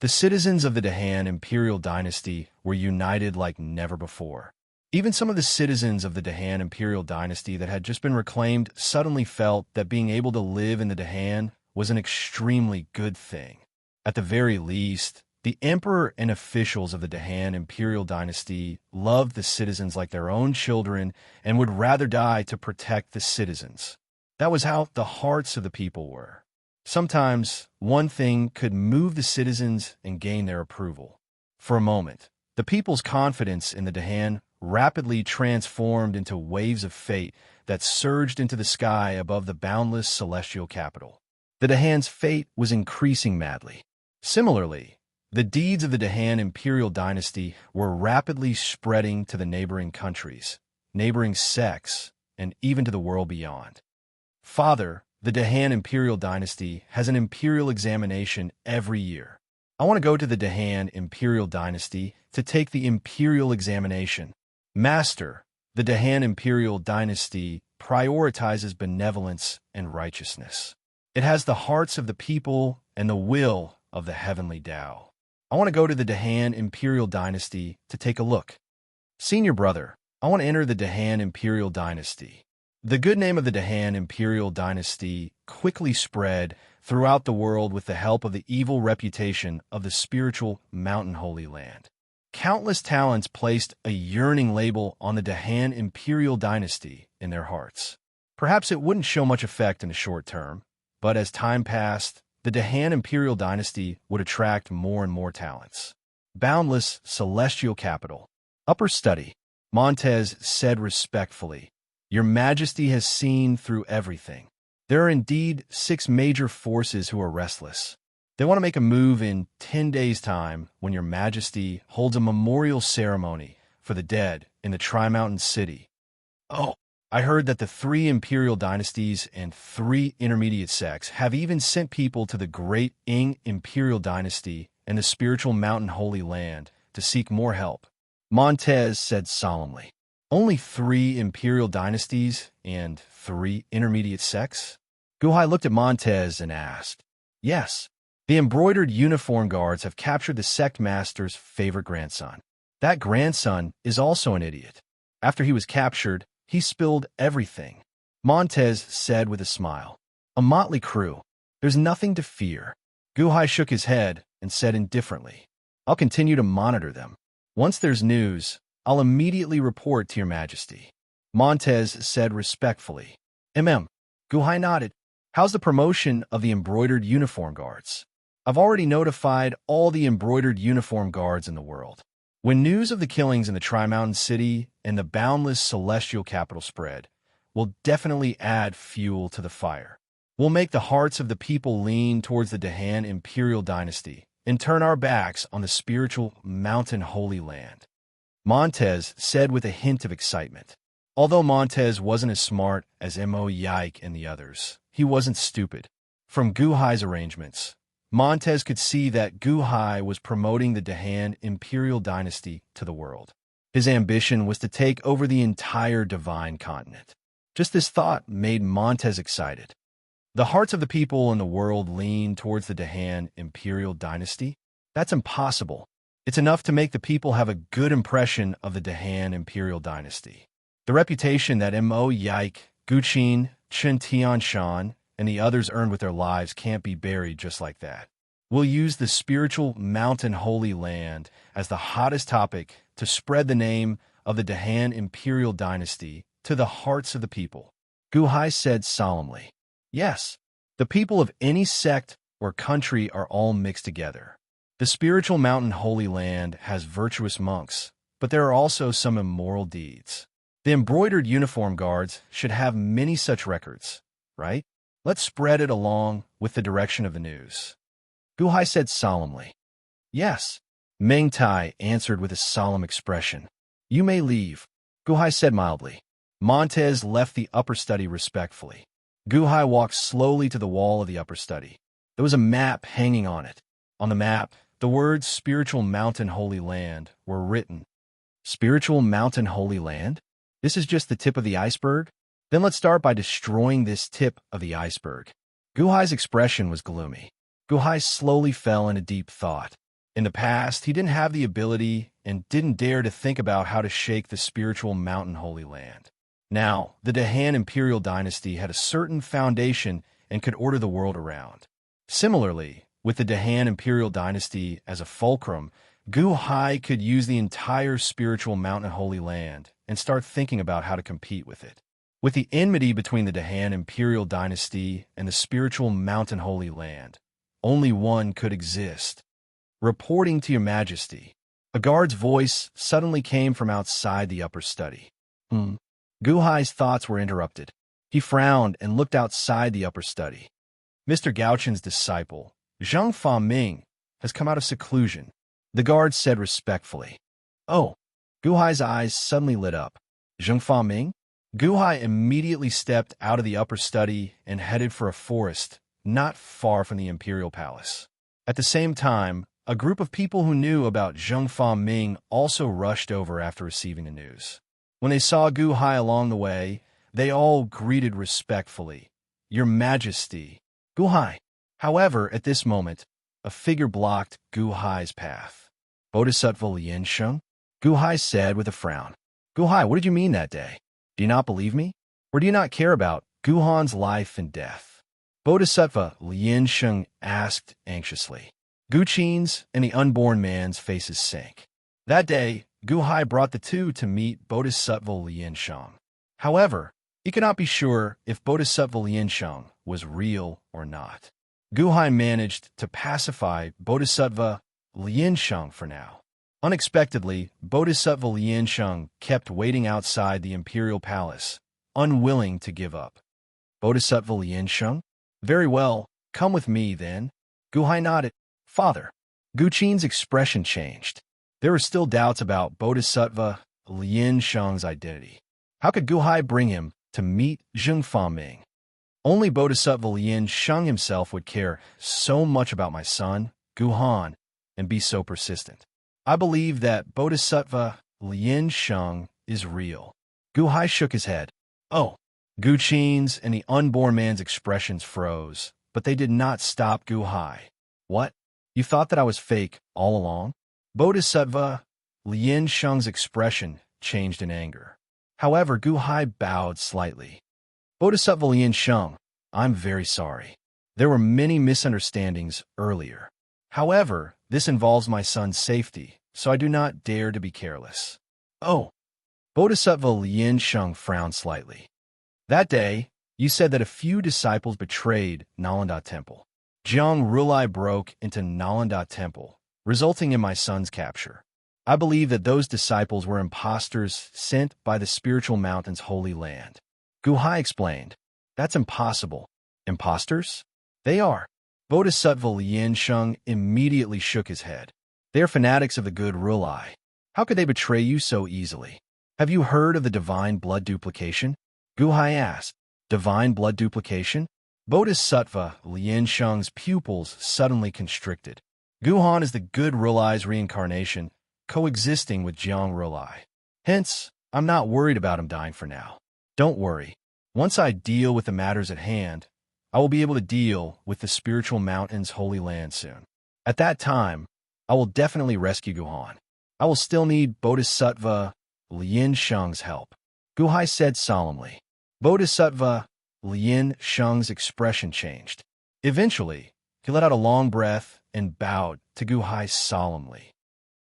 The citizens of the Dahan imperial dynasty were united like never before. Even some of the citizens of the Dahan imperial dynasty that had just been reclaimed suddenly felt that being able to live in the Dahan was an extremely good thing. At the very least, the emperor and officials of the Dahan imperial dynasty loved the citizens like their own children and would rather die to protect the citizens. That was how the hearts of the people were. Sometimes, one thing could move the citizens and gain their approval. For a moment, the people's confidence in the Dahan rapidly transformed into waves of fate that surged into the sky above the boundless celestial capital. The Dahan's fate was increasing madly. Similarly, the deeds of the Dahan imperial dynasty were rapidly spreading to the neighboring countries, neighboring sects, and even to the world beyond. Father, the Dahan imperial dynasty has an imperial examination every year. I want to go to the Dahan imperial dynasty to take the imperial examination. Master, the Dahan imperial dynasty prioritizes benevolence and righteousness. It has the hearts of the people and the will of the heavenly Tao. I want to go to the Dahan imperial dynasty to take a look. Senior brother, I want to enter the Dahan imperial dynasty. The good name of the Dahan imperial dynasty quickly spread throughout the world with the help of the evil reputation of the Spiritual Mountain Holy Land. Countless talents placed a yearning label on the Dahan imperial dynasty in their hearts. Perhaps it wouldn't show much effect in the short term, but as time passed, the Dahan imperial dynasty would attract more and more talents. Boundless celestial capital. Upper study. Montez said respectfully, "Your Majesty has seen through everything. There are indeed 6 major forces who are restless. They want to make a move in 10 days' time when Your Majesty holds a memorial ceremony for the dead in the Tri-Mountain City." "Oh, I heard that the 3 imperial dynasties and 3 intermediate sects have even sent people to the great Ing imperial dynasty and the spiritual mountain Holy Land to seek more help. Montez said solemnly. Only 3 imperial dynasties and 3 intermediate sects? Guhai looked at Montez and asked. Yes. The embroidered uniform guards have captured the sect master's favorite grandson. That grandson is also an idiot. After he was captured, he spilled everything. Montez said with a smile. A motley crew. There's nothing to fear. Guhai shook his head and said indifferently. I'll continue to monitor them. Once there's news, I'll immediately report to your majesty. Montez said respectfully. Guhai nodded. How's the promotion of the embroidered uniform guards? I've already notified all the embroidered uniform guards in the world. When news of the killings in the Tri-Mountain City and the boundless celestial capital spread, we'll definitely add fuel to the fire. We'll make the hearts of the people lean towards the Dahan imperial dynasty and turn our backs on the spiritual mountain Holy Land. Montez said with a hint of excitement. Although Montez wasn't as smart as Mo Yike and the others, he wasn't stupid. From Guhai's arrangements, Montez could see that Guhai was promoting the Dahan imperial dynasty to the world. His ambition was to take over the entire divine continent. Just this thought made Montez excited. The hearts of the people in the world lean towards the Dahan imperial dynasty? That's impossible. It's enough to make the people have a good impression of the Dahan imperial dynasty. The reputation that Mo Yike, Guqin, Chen Tianshan, and the others earned with their lives can't be buried just like that. We'll use the spiritual mountain Holy Land as the hottest topic to spread the name of the Dahan imperial dynasty to the hearts of the people. Guhai said solemnly. Yes, the people of any sect or country are all mixed together. The spiritual mountain Holy Land has virtuous monks, but there are also some immoral deeds. The embroidered uniform guards should have many such records, right? Let's spread it along with the direction of the news. Guhai said solemnly. Yes. Meng Tai answered with a solemn expression. You may leave. Guhai said mildly. Montez left the upper study respectfully. Guhai walked slowly to the wall of the upper study. There was a map hanging on it. On the map, the words Spiritual Mountain Holy Land were written. Spiritual Mountain Holy Land? This is just the tip of the iceberg? Then let's start by destroying this tip of the iceberg. Guhai's expression was gloomy. Guhai slowly fell into deep thought. In the past, he didn't have the ability and didn't dare to think about how to shake the spiritual mountain Holy Land. Now, the Dahan imperial dynasty had a certain foundation and could order the world around. Similarly, with the Dahan imperial dynasty as a fulcrum, Guhai could use the entire spiritual mountain Holy Land and start thinking about how to compete with it. With the enmity between the Dahan imperial dynasty and the spiritual mountain Holy Land, only one could exist. Reporting to your majesty. A guard's voice suddenly came from outside the upper study. Guhai's thoughts were interrupted. He frowned and looked outside the upper study. Mr. Gauchen's disciple, Zhang Faming, has come out of seclusion. The guard said respectfully. Oh. Guhai's eyes suddenly lit up. Zhang Faming? Guhai immediately stepped out of the upper study and headed for a forest not far from the imperial palace. At the same time, a group of people who knew about Zhang Faming also rushed over after receiving the news. When they saw Guhai along the way, they all greeted respectfully. Your Majesty. Guhai. However, at this moment, a figure blocked Guhai's path. Bodhisattva Liansheng? Guhai said with a frown. Guhai, what did you mean that day? Do you not believe me? Or do you not care about Guhan's life and death? Bodhisattva Liansheng asked anxiously. Guqin's and the unborn man's faces sank. That day, Guhai brought the two to meet Bodhisattva Liansheng. However, he could not be sure if Bodhisattva Liansheng was real or not. Guhai managed to pacify Bodhisattva Liansheng for now. Unexpectedly, Bodhisattva Liansheng kept waiting outside the imperial palace, unwilling to give up. Bodhisattva Liansheng? Very well, come with me, then. Guhai nodded. Father. Guqin's expression changed. There were still doubts about Bodhisattva Liansheng's identity. How could Guhai bring him to meet Zheng Faming. Only Bodhisattva Lin Sheng himself would care so much about my son, Guhan, and be so persistent. I believe that Bodhisattva Lin Sheng is real. Gu Hai shook his head. Oh. Gu Qin's and the unborn man's expressions froze, but they did not stop Gu Hai. What? You thought that I was fake all along? Bodhisattva Lin Sheng's expression changed in anger. However, Gu Hai bowed slightly. Bodhisattva Lin Sheng, I'm very sorry. There were many misunderstandings earlier. However, this involves my son's safety, so I do not dare to be careless. Oh. Bodhisattva Lin Sheng frowned slightly. That day, you said that a few disciples betrayed Nalanda Temple. Jiang Rulai broke into Nalanda Temple, resulting in my son's capture. I believe that those disciples were impostors sent by the spiritual mountain's holy land. Gu Hai explained. That's impossible. Impostors? They are. Bodhisattva Lin Sheng immediately shook his head. They are fanatics of the good Rulai. How could they betray you so easily? Have you heard of the divine blood duplication? Gu Hai asked. Divine blood duplication? Bodhisattva Lin Sheng's pupils suddenly constricted. Guhan is the good Rulai's reincarnation, coexisting with Jiang Rulai. Hence, I'm not worried about him dying for now. Don't worry. Once I deal with the matters at hand, I will be able to deal with the spiritual mountain's holy land soon. At that time, I will definitely rescue Guhan. I will still need Bodhisattva Lin Sheng's help. Gu Hai said solemnly. Bodhisattva Lin Sheng's expression changed. Eventually, he let out a long breath and bowed to Gu Hai solemnly.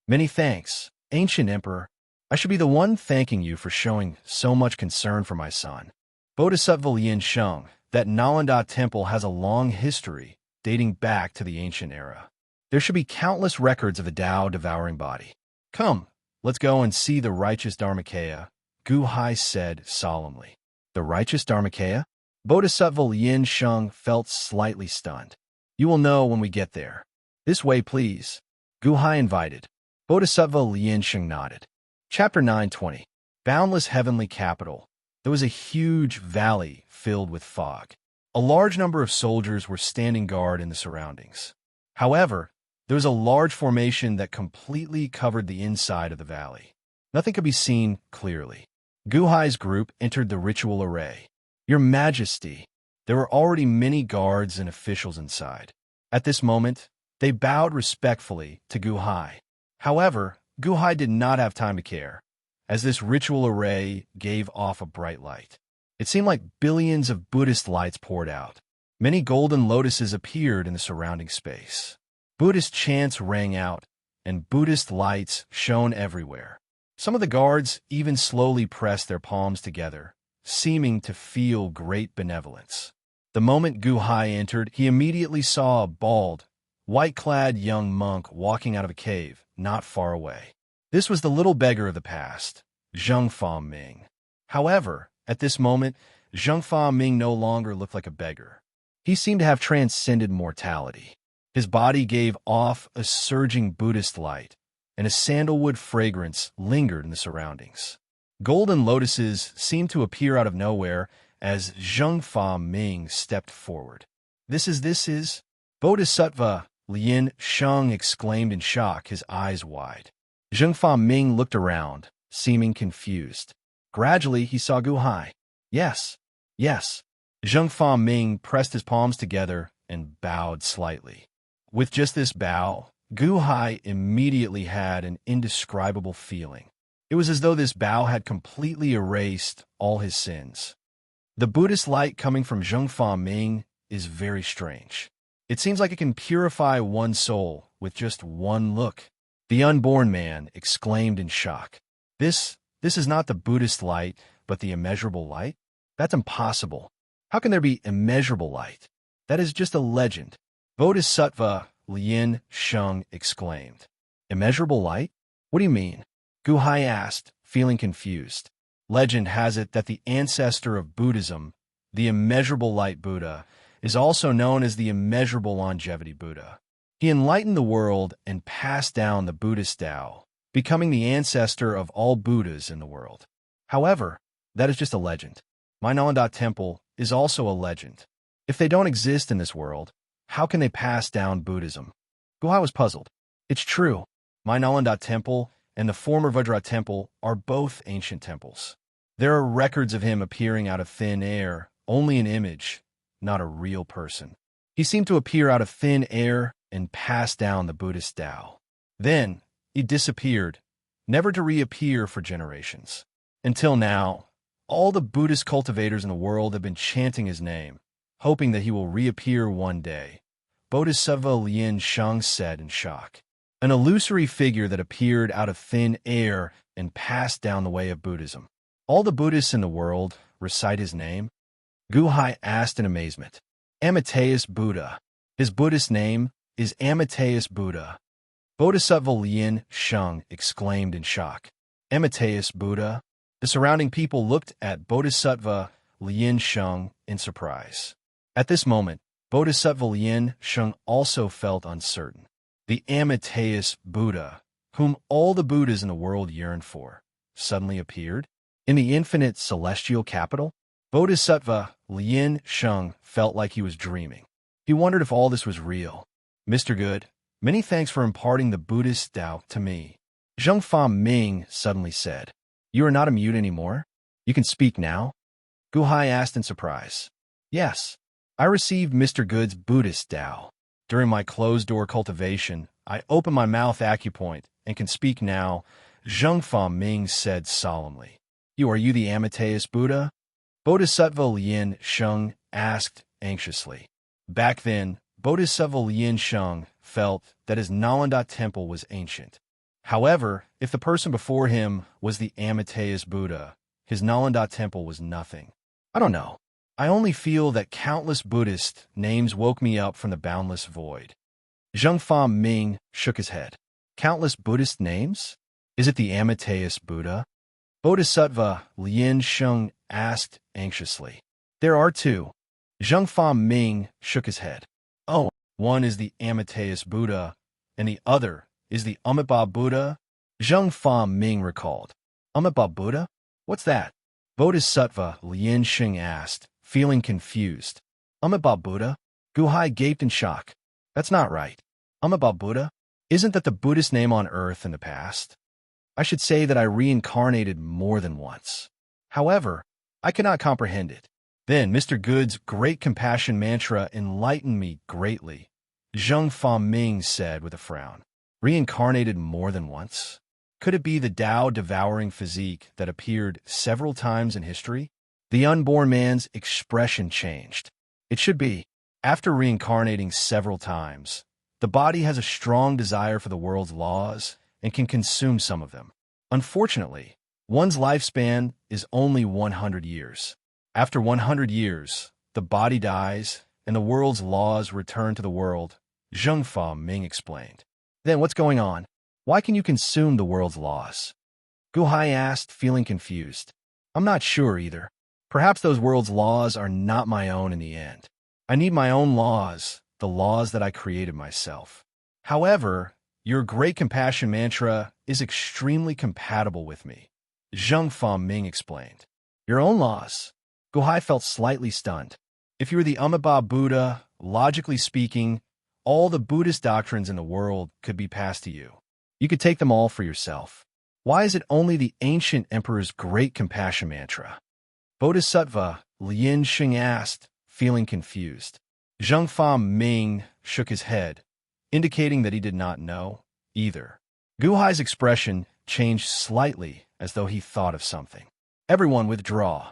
Many thanks, ancient emperor. I should be the one thanking you for showing so much concern for my son. Bodhisattva Lin Sheng, that Nalanda Temple has a long history dating back to the ancient era. There should be countless records of the Tao devouring body. Come, let's go and see the righteous Dharmakaya, Gu Hai said solemnly. The righteous Dharmakaya? Bodhisattva Lin Sheng felt slightly stunned. You will know when we get there. This way, please. Gu Hai invited. Bodhisattva Lin Sheng nodded. Chapter 920. Boundless Heavenly Capital. There was a huge valley filled with fog. A large number of soldiers were standing guard in the surroundings. However, there was a large formation that completely covered the inside of the valley. Nothing could be seen clearly. Gu Hai's group entered the ritual array. Your Majesty, there were already many guards and officials inside. At this moment, they bowed respectfully to Gu Hai. However, Gu Hai did not have time to care, as this ritual array gave off a bright light. It seemed like billions of Buddhist lights poured out. Many golden lotuses appeared in the surrounding space. Buddhist chants rang out, and Buddhist lights shone everywhere. Some of the guards even slowly pressed their palms together, seeming to feel great benevolence. The moment Gu Hai entered, he immediately saw a bald, white-clad young monk walking out of a cave not far away. This was the little beggar of the past, Zheng Faming. However, at this moment, Zheng Faming no longer looked like a beggar. He seemed to have transcended mortality. His body gave off a surging Buddhist light, and a sandalwood fragrance lingered in the surroundings. Golden lotuses seemed to appear out of nowhere as Zheng Faming stepped forward. This is... Bodhisattva Lin Sheng exclaimed in shock, his eyes wide. Zheng Faming looked around, seeming confused. Gradually, he saw Gu Hai. Yes. Zheng Faming pressed his palms together and bowed slightly. With just this bow, Gu Hai immediately had an indescribable feeling. It was as though this bow had completely erased all his sins. The Buddhist light coming from Zheng Faming is very strange. It seems like it can purify one's soul with just one look. The unborn man exclaimed in shock. This is not the Buddhist light, but the immeasurable light? That's impossible. How can there be immeasurable light? That is just a legend. Bodhisattva Lin Sheng exclaimed. Immeasurable light? What do you mean? Gu Hai asked, feeling confused. Legend has it that the ancestor of Buddhism, the immeasurable light Buddha, is also known as the immeasurable longevity Buddha. He enlightened the world and passed down the Buddhist Tao, becoming the ancestor of all Buddhas in the world. However, that is just a legend. My Nalanda temple is also a legend. If they don't exist in this world, how can they pass down Buddhism? Guhai was puzzled. It's true. My Nalanda temple and the former Vajra temple are both ancient temples. There are records of him appearing out of thin air, only an image, not a real person. He seemed to appear out of thin air and pass down the Buddhist Tao. Then, he disappeared, never to reappear for generations. Until now, all the Buddhist cultivators in the world have been chanting his name, hoping that he will reappear one day. Bodhisattva Lien Sheng said in shock. An illusory figure that appeared out of thin air and passed down the way of Buddhism. All the Buddhists in the world recite his name? Guhai asked in amazement. Amateus Buddha. His Buddhist name is Amateus Buddha. Bodhisattva Lien Sheng exclaimed in shock. Amateus Buddha? The surrounding people looked at Bodhisattva Lien Sheng in surprise. At this moment, Bodhisattva Lien Sheng also felt uncertain. The Amateus Buddha, whom all the Buddhas in the world yearned for, suddenly appeared? In the infinite celestial capital? Bodhisattva Lien Sheng felt like he was dreaming. He wondered if all this was real. Mr. Good, many thanks for imparting the Buddhist Tao to me. Zheng Fa Ming suddenly said. You are not a mute anymore? You can speak now? Guhai asked in surprise. Yes, I received Mr. Good's Buddhist Tao. During my closed-door cultivation, I opened my mouth acupoint and can speak now, Zheng Fa Ming said solemnly. Are you the Amateus Buddha? Bodhisattva Lien Sheng asked anxiously. Back then, Bodhisattva Lien Sheng felt that his Nalanda temple was ancient. However, if the person before him was the Amateus Buddha, his Nalanda temple was nothing. I don't know. I only feel that countless Buddhist names woke me up from the boundless void. Zheng Fa Ming shook his head. Countless Buddhist names? Is it the Amateus Buddha? Bodhisattva Lien Sheng asked anxiously. There are two. Zheng Fa Ming shook his head. Oh, one is the Amateus Buddha, and the other is the Amitabha Buddha? Zheng Fa Ming recalled. Amitabha Buddha? What's that? Bodhisattva Lien Sheng asked, feeling confused. Amitabha Buddha? Guhai gaped in shock. That's not right. Amitabha Buddha? Isn't that the Buddhist name on earth in the past? I should say that I reincarnated more than once. However, I cannot comprehend it. Then Mr. Good's great compassion mantra enlightened me greatly. Zheng Fa Ming said with a frown. Reincarnated more than once? Could it be the Tao-devouring physique that appeared several times in history? The unborn man's expression changed. It should be. After reincarnating several times, the body has a strong desire for the world's laws and can consume some of them. Unfortunately, one's lifespan is only 100 years. After 100 years, the body dies and the world's laws return to the world, Zheng Fa Ming explained. Then what's going on? Why can you consume the world's laws? Guhai asked, feeling confused. I'm not sure either. Perhaps those world's laws are not my own in the end. I need my own laws, the laws that I created myself. However, your great compassion mantra is extremely compatible with me, Zheng Fa Ming explained. Your own laws? Guhai felt slightly stunned. If you were the Amitabha Buddha, logically speaking, all the Buddhist doctrines in the world could be passed to you. You could take them all for yourself. Why is it only the ancient emperor's great compassion mantra? Bodhisattva Lien Sheng asked, feeling confused. Zheng Fa Ming shook his head, indicating that he did not know either. Guhai's expression changed slightly as though he thought of something. Everyone withdraw.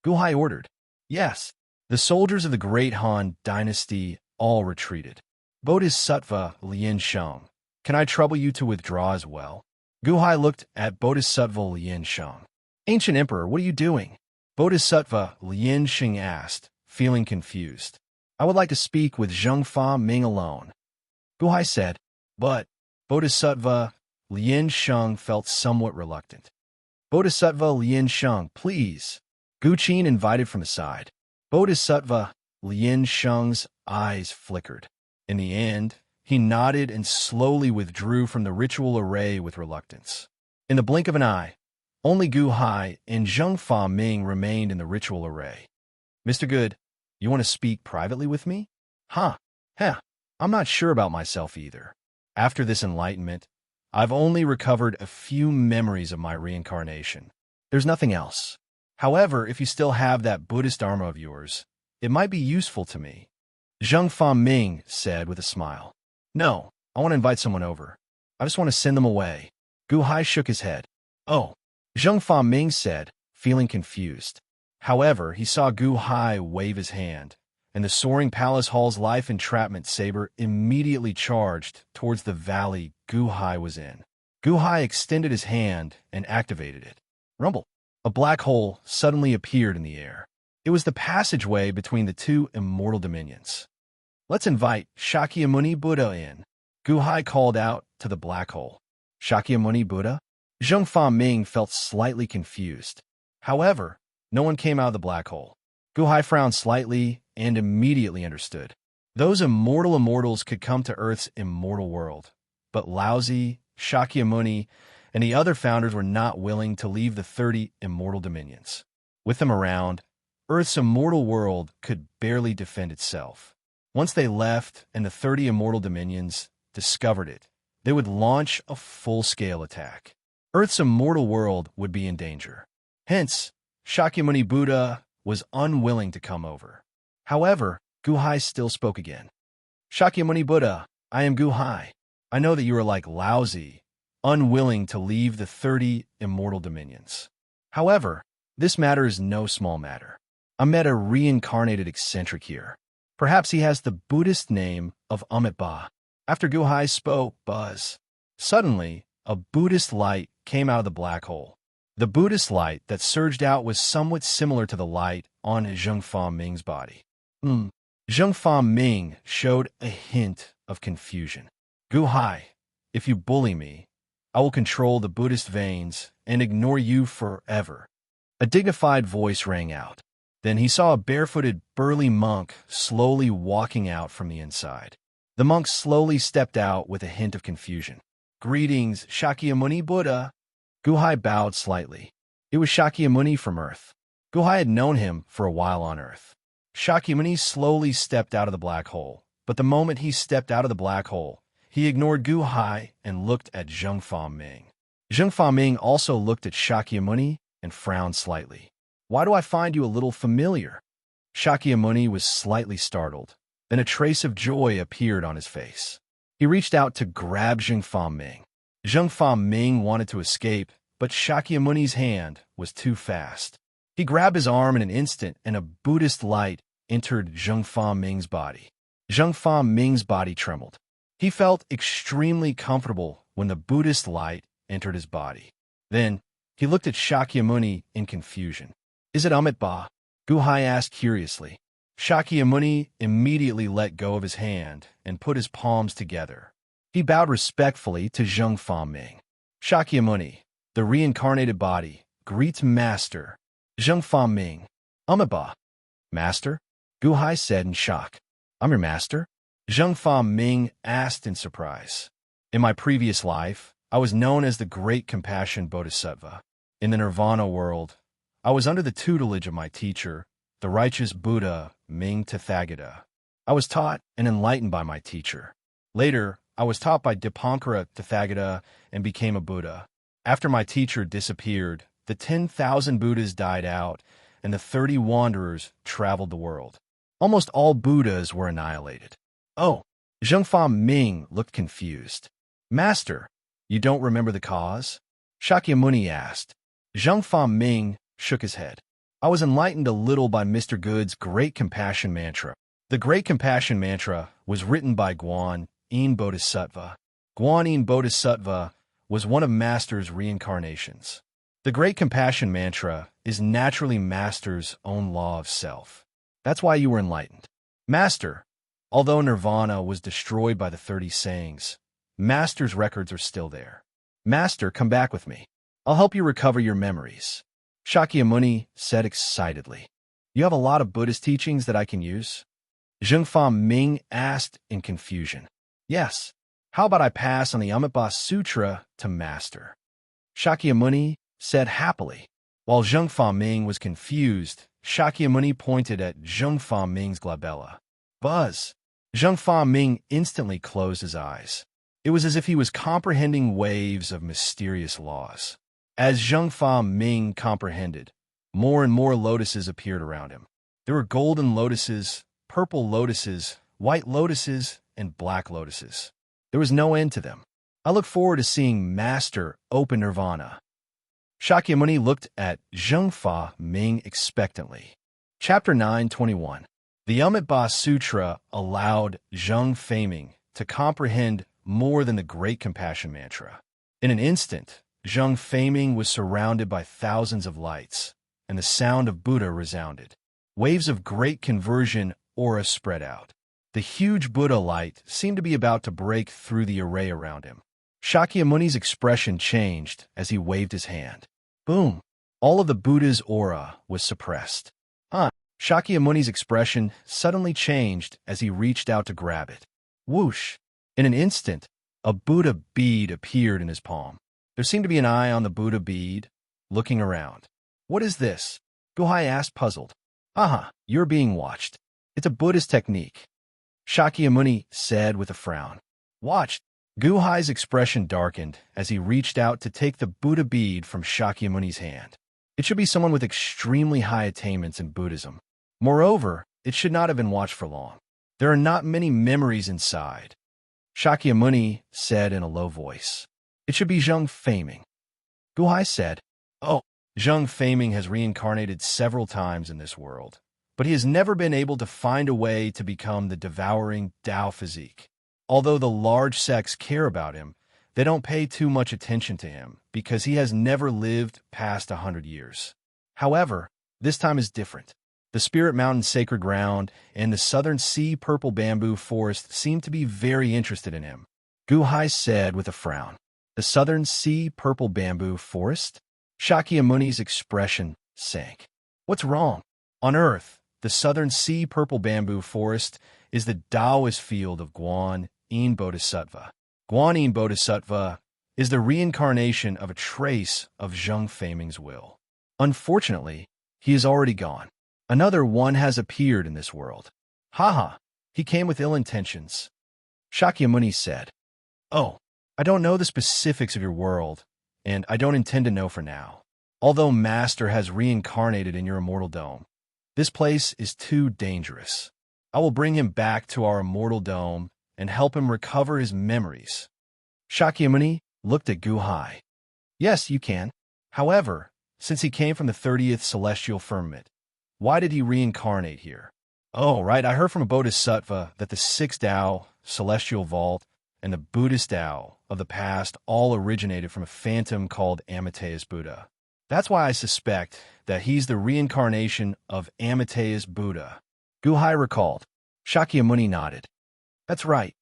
Guhai ordered. Yes, the soldiers of the Great Han Dynasty all retreated. Bodhisattva Lien Sheng, can I trouble you to withdraw as well? Guhai looked at Bodhisattva Lien Sheng. Ancient Emperor, what are you doing? Bodhisattva Lien Sheng asked, feeling confused. I would like to speak with Zheng Fa Ming alone. Guhai said, but Bodhisattva Lien Sheng felt somewhat reluctant. Bodhisattva Lien Sheng, please. Gu Qin invited from the side. Bodhisattva Lien Sheng's eyes flickered. In the end, he nodded and slowly withdrew from the ritual array with reluctance. In the blink of an eye, Only Gu Hai and Zheng Fa Ming remained in the ritual array. Mr. Good, you want to speak privately with me? Huh. Heh. I'm not sure about myself either. After this enlightenment, I've only recovered a few memories of my reincarnation. There's nothing else. However, if you still have that Buddhist Dharma of yours, it might be useful to me. Zheng Fa Ming said with a smile. No, I want to invite someone over. I just want to send them away. Gu Hai shook his head. Oh, Zheng Fa Ming said, feeling confused. However, he saw Gu Hai wave his hand, and the soaring palace hall's life entrapment saber immediately charged towards the valley Gu Hai was in. Gu Hai extended his hand and activated it. Rumble. A black hole suddenly appeared in the air. It was the passageway between the two immortal dominions. Let's invite Shakyamuni Buddha in. Gu Hai called out to the black hole. Shakyamuni Buddha? Zheng Fa Ming felt slightly confused. However, no one came out of the black hole. Gu Hai frowned slightly and immediately understood. Those immortals could come to Earth's immortal world, but Laozi, Shakyamuni, and the other founders were not willing to leave the 30 immortal dominions. With them around, Earth's immortal world could barely defend itself. Once they left and the 30 immortal dominions discovered it, they would launch a full-scale attack. Earth's immortal world would be in danger. Hence, Shakyamuni Buddha was unwilling to come over. However, Gu Hai still spoke again. Shakyamuni Buddha, I am Gu Hai. I know that you are like Laozi, unwilling to leave the 30 immortal dominions. However, this matter is no small matter. I met a reincarnated eccentric here. Perhaps he has the Buddhist name of Amitabha. After Gu Hai spoke, buzz. Suddenly, a Buddhist light came out of the black hole. The Buddhist light that surged out was somewhat similar to the light on Zheng Fa Ming's body. Zheng Fa Ming showed a hint of confusion. Gu Hai, if you bully me, I will control the Buddhist veins and ignore you forever. A dignified voice rang out. Then he saw a barefooted, burly monk slowly walking out from the inside. The monk slowly stepped out with a hint of confusion. Greetings, Shakyamuni Buddha. Gu Hai bowed slightly. It was Shakyamuni from Earth. Gu Hai had known him for a while on Earth. Shakyamuni slowly stepped out of the black hole, but the moment he stepped out of the black hole, he ignored Gu Hai and looked at Zheng Fa Ming. Zheng Fa Ming also looked at Shakyamuni and frowned slightly. Why do I find you a little familiar? Shakyamuni was slightly startled. Then a trace of joy appeared on his face. He reached out to grab Zheng Fa Ming. Zheng Fa Ming wanted to escape, but Shakyamuni's hand was too fast. He grabbed his arm in an instant, and a Buddhist light entered Zheng Fa Ming's body. Zheng Fa Ming's body trembled. He felt extremely comfortable when the Buddhist light entered his body. Then, he looked at Shakyamuni in confusion. Is it Amitabha? Gu Hai asked curiously. Shakyamuni immediately let go of his hand and put his palms together. He bowed respectfully to Zheng Fa Ming. Shakyamuni, the reincarnated body, greets Master. Zheng Fa Ming. Amitabha. Master? Gu Hai said in shock. I'm your master? Zheng Fa Ming asked in surprise. In my previous life, I was known as the Great Compassion Bodhisattva. In the Nirvana world, I was under the tutelage of my teacher, the righteous Buddha Ming Tathagata. I was taught and enlightened by my teacher. Later, I was taught by Dipankara Tathagata and became a Buddha. After my teacher disappeared, the 10,000 Buddhas died out, and the 30 wanderers traveled the world. Almost all Buddhas were annihilated. Oh, Zheng Fa Ming looked confused. Master, you don't remember the cause? Shakyamuni asked. Zheng Fa Ming shook his head. I was enlightened a little by Mr. Good's Great Compassion Mantra. The Great Compassion Mantra was written by Guan Yin Bodhisattva. Guan Yin Bodhisattva was one of Master's reincarnations. The Great Compassion Mantra is naturally Master's own law of self. That's why you were enlightened. Master, although Nirvana was destroyed by the 30 sayings, Master's records are still there. Master, come back with me. I'll help you recover your memories. Shakyamuni said excitedly. You have a lot of Buddhist teachings that I can use? Zheng Fa Ming asked in confusion. Yes. How about I pass on the Amitabha Sutra to Master? Shakyamuni said happily. While Zheng Fa-ming was confused, Shakyamuni pointed at Zheng Fa-ming's glabella. Buzz! Zheng Fa-ming instantly closed his eyes. It was as if he was comprehending waves of mysterious laws. As Zheng Fa-ming comprehended, more and more lotuses appeared around him. There were golden lotuses, purple lotuses, white lotuses, and black lotuses. There was no end to them. I look forward to seeing Master open nirvana. Shakyamuni looked at Zheng Fa-ming expectantly. Chapter 9:21. The Amitabha Sutra allowed Zheng Fa-ming to comprehend more than the Great Compassion Mantra. In an instant, Zheng Fa-ming was surrounded by thousands of lights, and the sound of Buddha resounded. Waves of great conversion aura spread out. The huge Buddha light seemed to be about to break through the array around him. Shakyamuni's expression changed as he waved his hand. Boom! All of the Buddha's aura was suppressed. Shakyamuni's expression suddenly changed as he reached out to grab it. Whoosh! In an instant, a Buddha bead appeared in his palm. There seemed to be an eye on the Buddha bead, looking around. What is this? Guhai asked, puzzled. You're being watched. It's a Buddhist technique, Shakyamuni said with a frown. Watched. Guhai's expression darkened as he reached out to take the Buddha bead from Shakyamuni's hand. It should be someone with extremely high attainments in Buddhism. Moreover, it should not have been watched for long. There are not many memories inside, Shakyamuni said in a low voice. It should be Zheng Fa-ming. Guhai said, Zheng Fa-ming has reincarnated several times in this world, but he has never been able to find a way to become the devouring Tao physique. Although the large sects care about him, they don't pay too much attention to him because he has never lived past 100 years. However, this time is different. The Spirit Mountain Sacred Ground and the Southern Sea Purple Bamboo Forest seem to be very interested in him, Guhai said with a frown. The Southern Sea Purple Bamboo Forest? Shakyamuni's expression sank. What's wrong? On Earth, the Southern Sea Purple Bamboo Forest is the Taoist field of Guan-yin Bodhisattva. Guan-yin Bodhisattva is the reincarnation of a trace of Zheng Fa-ming's will. Unfortunately, he is already gone. Another one has appeared in this world. He came with ill intentions, Shakyamuni said. I don't know the specifics of your world, and I don't intend to know for now. Although Master has reincarnated in your immortal dome, this place is too dangerous. I will bring him back to our immortal dome and help him recover his memories. Shakyamuni looked at Guhai. Yes, you can. However, since he came from the 30th celestial firmament, why did he reincarnate here? Right, I heard from a bodhisattva that the 6th Tao, celestial vault, and the Buddhist Tao of the past all originated from a phantom called Amitayus Buddha. That's why I suspect that he's the reincarnation of Amitayus Buddha. Guhai recalled. Shakyamuni nodded. That's right.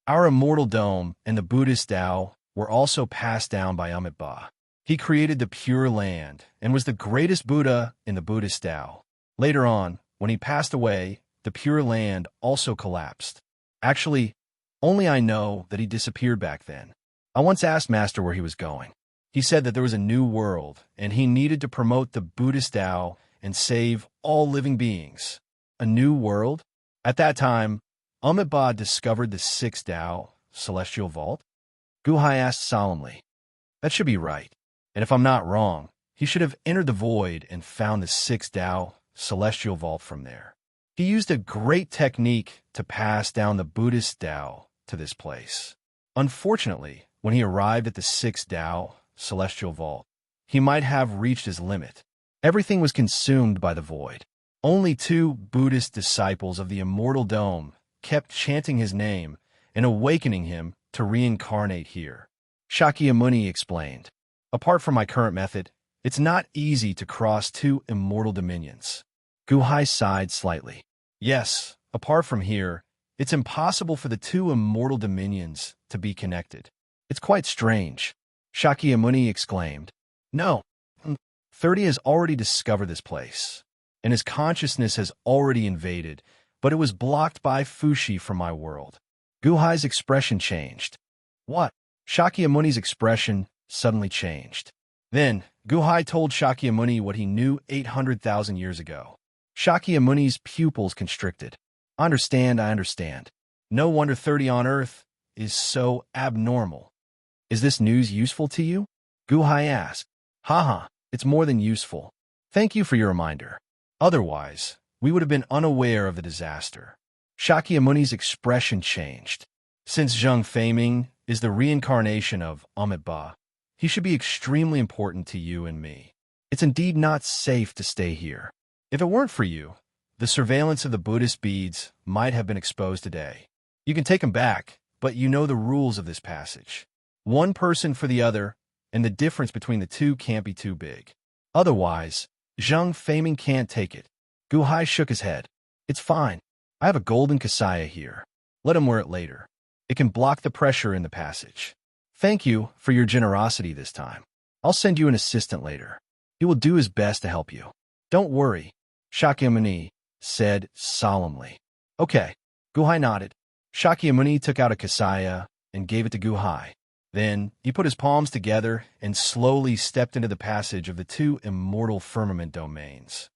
Our immortal dome and the Buddhist Tao were also passed down by Amitabha. He created the Pure Land and was the greatest Buddha in the Buddhist Tao. Later on, when he passed away, the Pure Land also collapsed. Actually, only I know that he disappeared back then. I once asked Master where he was going. He said that there was a new world, and he needed to promote the Buddhist Tao and save all living beings. A new world? At that time, Amitabha discovered the 6th Tao, celestial vault? Guhai asked solemnly. That should be right. And if I'm not wrong, he should have entered the void and found the 6th Tao, celestial vault from there. He used a great technique to pass down the Buddhist Tao to this place. Unfortunately, when he arrived at the 6th Tao, celestial vault, he might have reached his limit. Everything was consumed by the void. Only 2 Buddhist disciples of the Immortal Dome kept chanting his name and awakening him to reincarnate here. Shakyamuni explained. Apart from my current method, it's not easy to cross 2 immortal dominions. Guhai sighed slightly. Yes, apart from here, it's impossible for the 2 immortal dominions to be connected. It's quite strange, Shakyamuni exclaimed. No, 30 has already discovered this place, and his consciousness has already invaded, but it was blocked by Fushi from my world. Guhai's expression changed. What? Shakyamuni's expression suddenly changed. Then, Guhai told Shakyamuni what he knew 800,000 years ago. Shakyamuni's pupils constricted. I understand. No wonder 30 on Earth is so abnormal. Is this news useful to you? Guhai asked. Haha, it's more than useful. Thank you for your reminder. Otherwise, we would have been unaware of the disaster. Shakyamuni's expression changed. Since Zheng Feiming is the reincarnation of Amitabha, he should be extremely important to you and me. It's indeed not safe to stay here. If it weren't for you, the surveillance of the Buddhist beads might have been exposed today. You can take them back, but you know the rules of this passage. One person for the other, and the difference between the two can't be too big. Otherwise, Zheng Feiming can't take it. Guhai shook his head. It's fine. I have a golden kasaya here. Let him wear it later. It can block the pressure in the passage. Thank you for your generosity this time. I'll send you an assistant later. He will do his best to help you. Don't worry, Shakyamuni said solemnly. Okay. Guhai nodded. Shakyamuni took out a kasaya and gave it to Guhai. Then he put his palms together and slowly stepped into the passage of the two immortal firmament domains.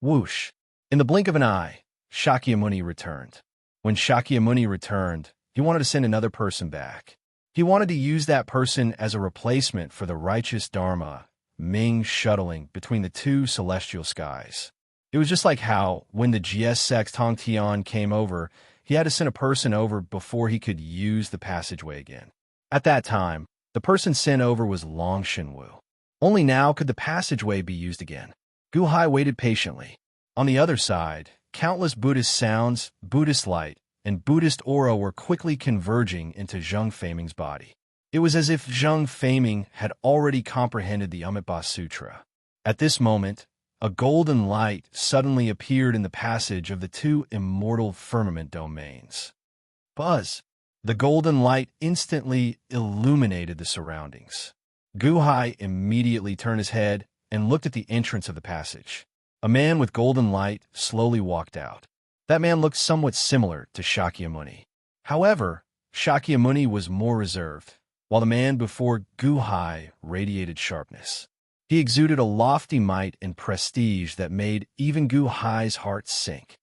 Whoosh! In the blink of an eye, Shakyamuni returned. When Shakyamuni returned, he wanted to send another person back. He wanted to use that person as a replacement for the righteous Dharma, Ming shuttling between the two celestial skies. It was just like how, when the GS6 Tong Tian came over, he had to send a person over before he could use the passageway again. At that time, the person sent over was Long Shenwu. Only now could the passageway be used again. Guhai waited patiently. On the other side, countless Buddhist sounds, Buddhist light, and Buddhist aura were quickly converging into Zheng Feiming's body. It was as if Zheng Feiming had already comprehended the Amitabha Sutra. At this moment, a golden light suddenly appeared in the passage of the two immortal firmament domains. Buzz! The golden light instantly illuminated the surroundings. Guhai immediately turned his head and looked at the entrance of the passage. A man with golden light slowly walked out. That man looked somewhat similar to Shakyamuni. However, Shakyamuni was more reserved, while the man before Guhai radiated sharpness. He exuded a lofty might and prestige that made even Guhai's heart sink.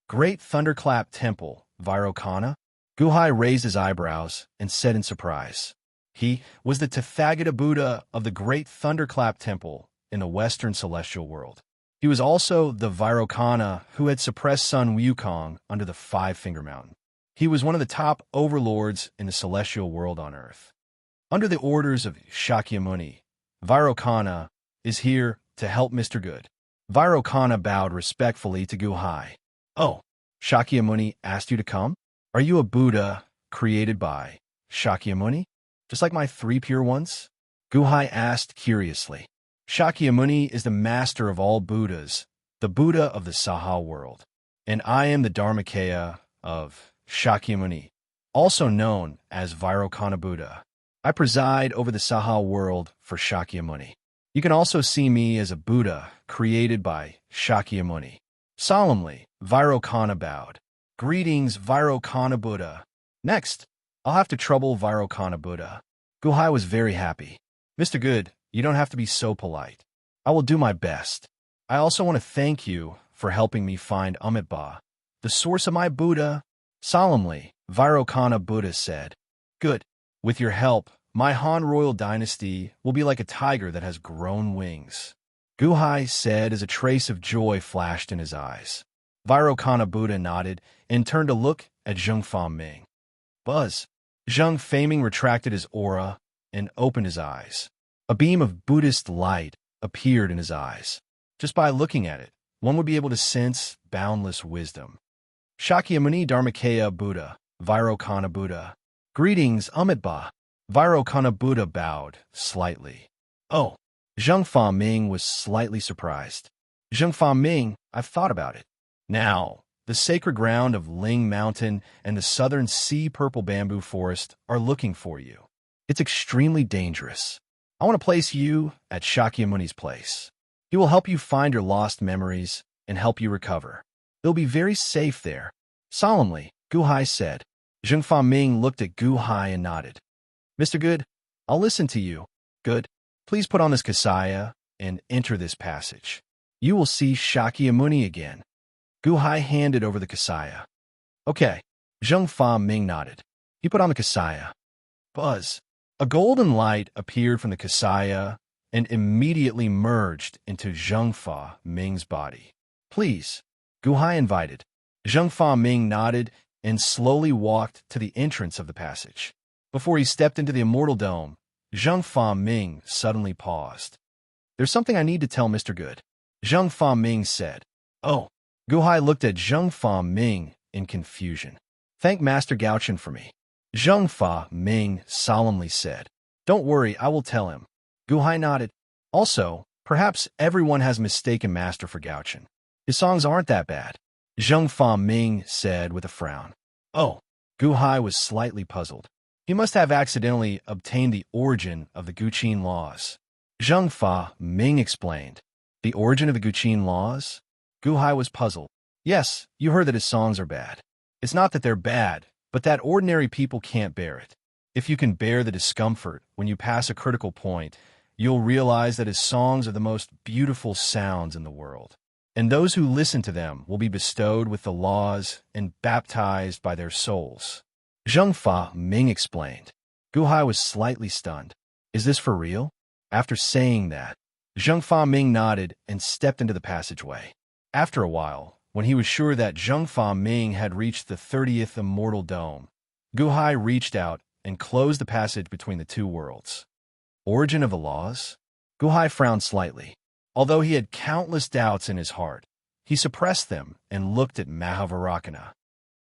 Great Thunderclap Temple, Vairocana? Guhai raised his eyebrows and said in surprise. He was the Tathagata Buddha of the Great Thunderclap Temple in the Western Celestial World. He was also the Vairocana who had suppressed Sun Wukong under the Five-Finger Mountain. He was one of the top overlords in the Celestial World on Earth. Under the orders of Shakyamuni, Vairocana is here to help Mr. Good. Vairocana bowed respectfully to Guhai. Oh, Shakyamuni asked you to come? Are you a Buddha created by Shakyamuni? Just like my three pure ones? Guhai asked curiously. Shakyamuni is the master of all Buddhas, the Buddha of the Saha world. And I am the Dharmakaya of Shakyamuni, also known as Vairocana Buddha. I preside over the Saha world for Shakyamuni. You can also see me as a Buddha created by Shakyamuni. Solemnly, Vairocana bowed. Greetings, Vairocana Buddha. Next, I'll have to trouble Vairocana Buddha. Guhai was very happy. Mr. Good, you don't have to be so polite. I will do my best. I also want to thank you for helping me find Amitabha, the source of my Buddha. Solemnly, Vairocana Buddha said, Good. With your help, my Han royal dynasty will be like a tiger that has grown wings. Guhai said as a trace of joy flashed in his eyes. Vairocana Buddha nodded and turned to look at Zheng Feiming. Buzz! Zheng Feiming retracted his aura and opened his eyes. A beam of Buddhist light appeared in his eyes. Just by looking at it, one would be able to sense boundless wisdom. Shakyamuni Dharmakaya Buddha, Vairocana Buddha. Greetings, Amitabha. Vairocana Buddha bowed slightly. Oh, Zheng Feiming was slightly surprised. Zheng Feiming, I've thought about it. Now, the sacred ground of Ling Mountain and the southern sea purple bamboo forest are looking for you. It's extremely dangerous. I want to place you at Shakyamuni's place. He will help you find your lost memories and help you recover. It'll be very safe there. Solemnly, Guhai said. Zheng Feiming looked at Guhai and nodded. Mr. Good, I'll listen to you. Good. Please put on this kasaya and enter this passage. You will see Shakyamuni again. Guhai handed over the kasaya. Okay. Zheng Fa Ming nodded. He put on the kasaya. Buzz. A golden light appeared from the kasaya and immediately merged into Zheng Fa Ming's body. Please. Guhai invited. Zheng Fa Ming nodded and slowly walked to the entrance of the passage. Before he stepped into the Immortal Dome, Zheng Fa Ming suddenly paused. There's something I need to tell Mr. Good. Zheng Fa Ming said. Oh. Guhai looked at Zheng Fa Ming in confusion. Thank Master Gauchen for me. Zheng Fa Ming solemnly said. Don't worry, I will tell him. Guhai nodded. Also, perhaps everyone has mistaken Master for Gauchen. His songs aren't that bad. Zheng Fa Ming said with a frown. Oh. Guhai was slightly puzzled. He must have accidentally obtained the origin of the Guqin laws. Zheng Fa Ming explained. The origin of the Guqin laws? Guhai was puzzled. Yes, you heard that his songs are bad. It's not that they're bad, but that ordinary people can't bear it. If you can bear the discomfort when you pass a critical point, you'll realize that his songs are the most beautiful sounds in the world. And those who listen to them will be bestowed with the laws and baptized by their souls. Zheng Fa Ming explained. Guhai was slightly stunned. Is this for real? After saying that, Zheng Fa Ming nodded and stepped into the passageway. After a while, when he was sure that Zheng Fa Ming had reached the 30th Immortal Dome, Guhai reached out and closed the passage between the two worlds. Origin of the laws? Guhai frowned slightly. Although he had countless doubts in his heart, he suppressed them and looked at Mahavarakana.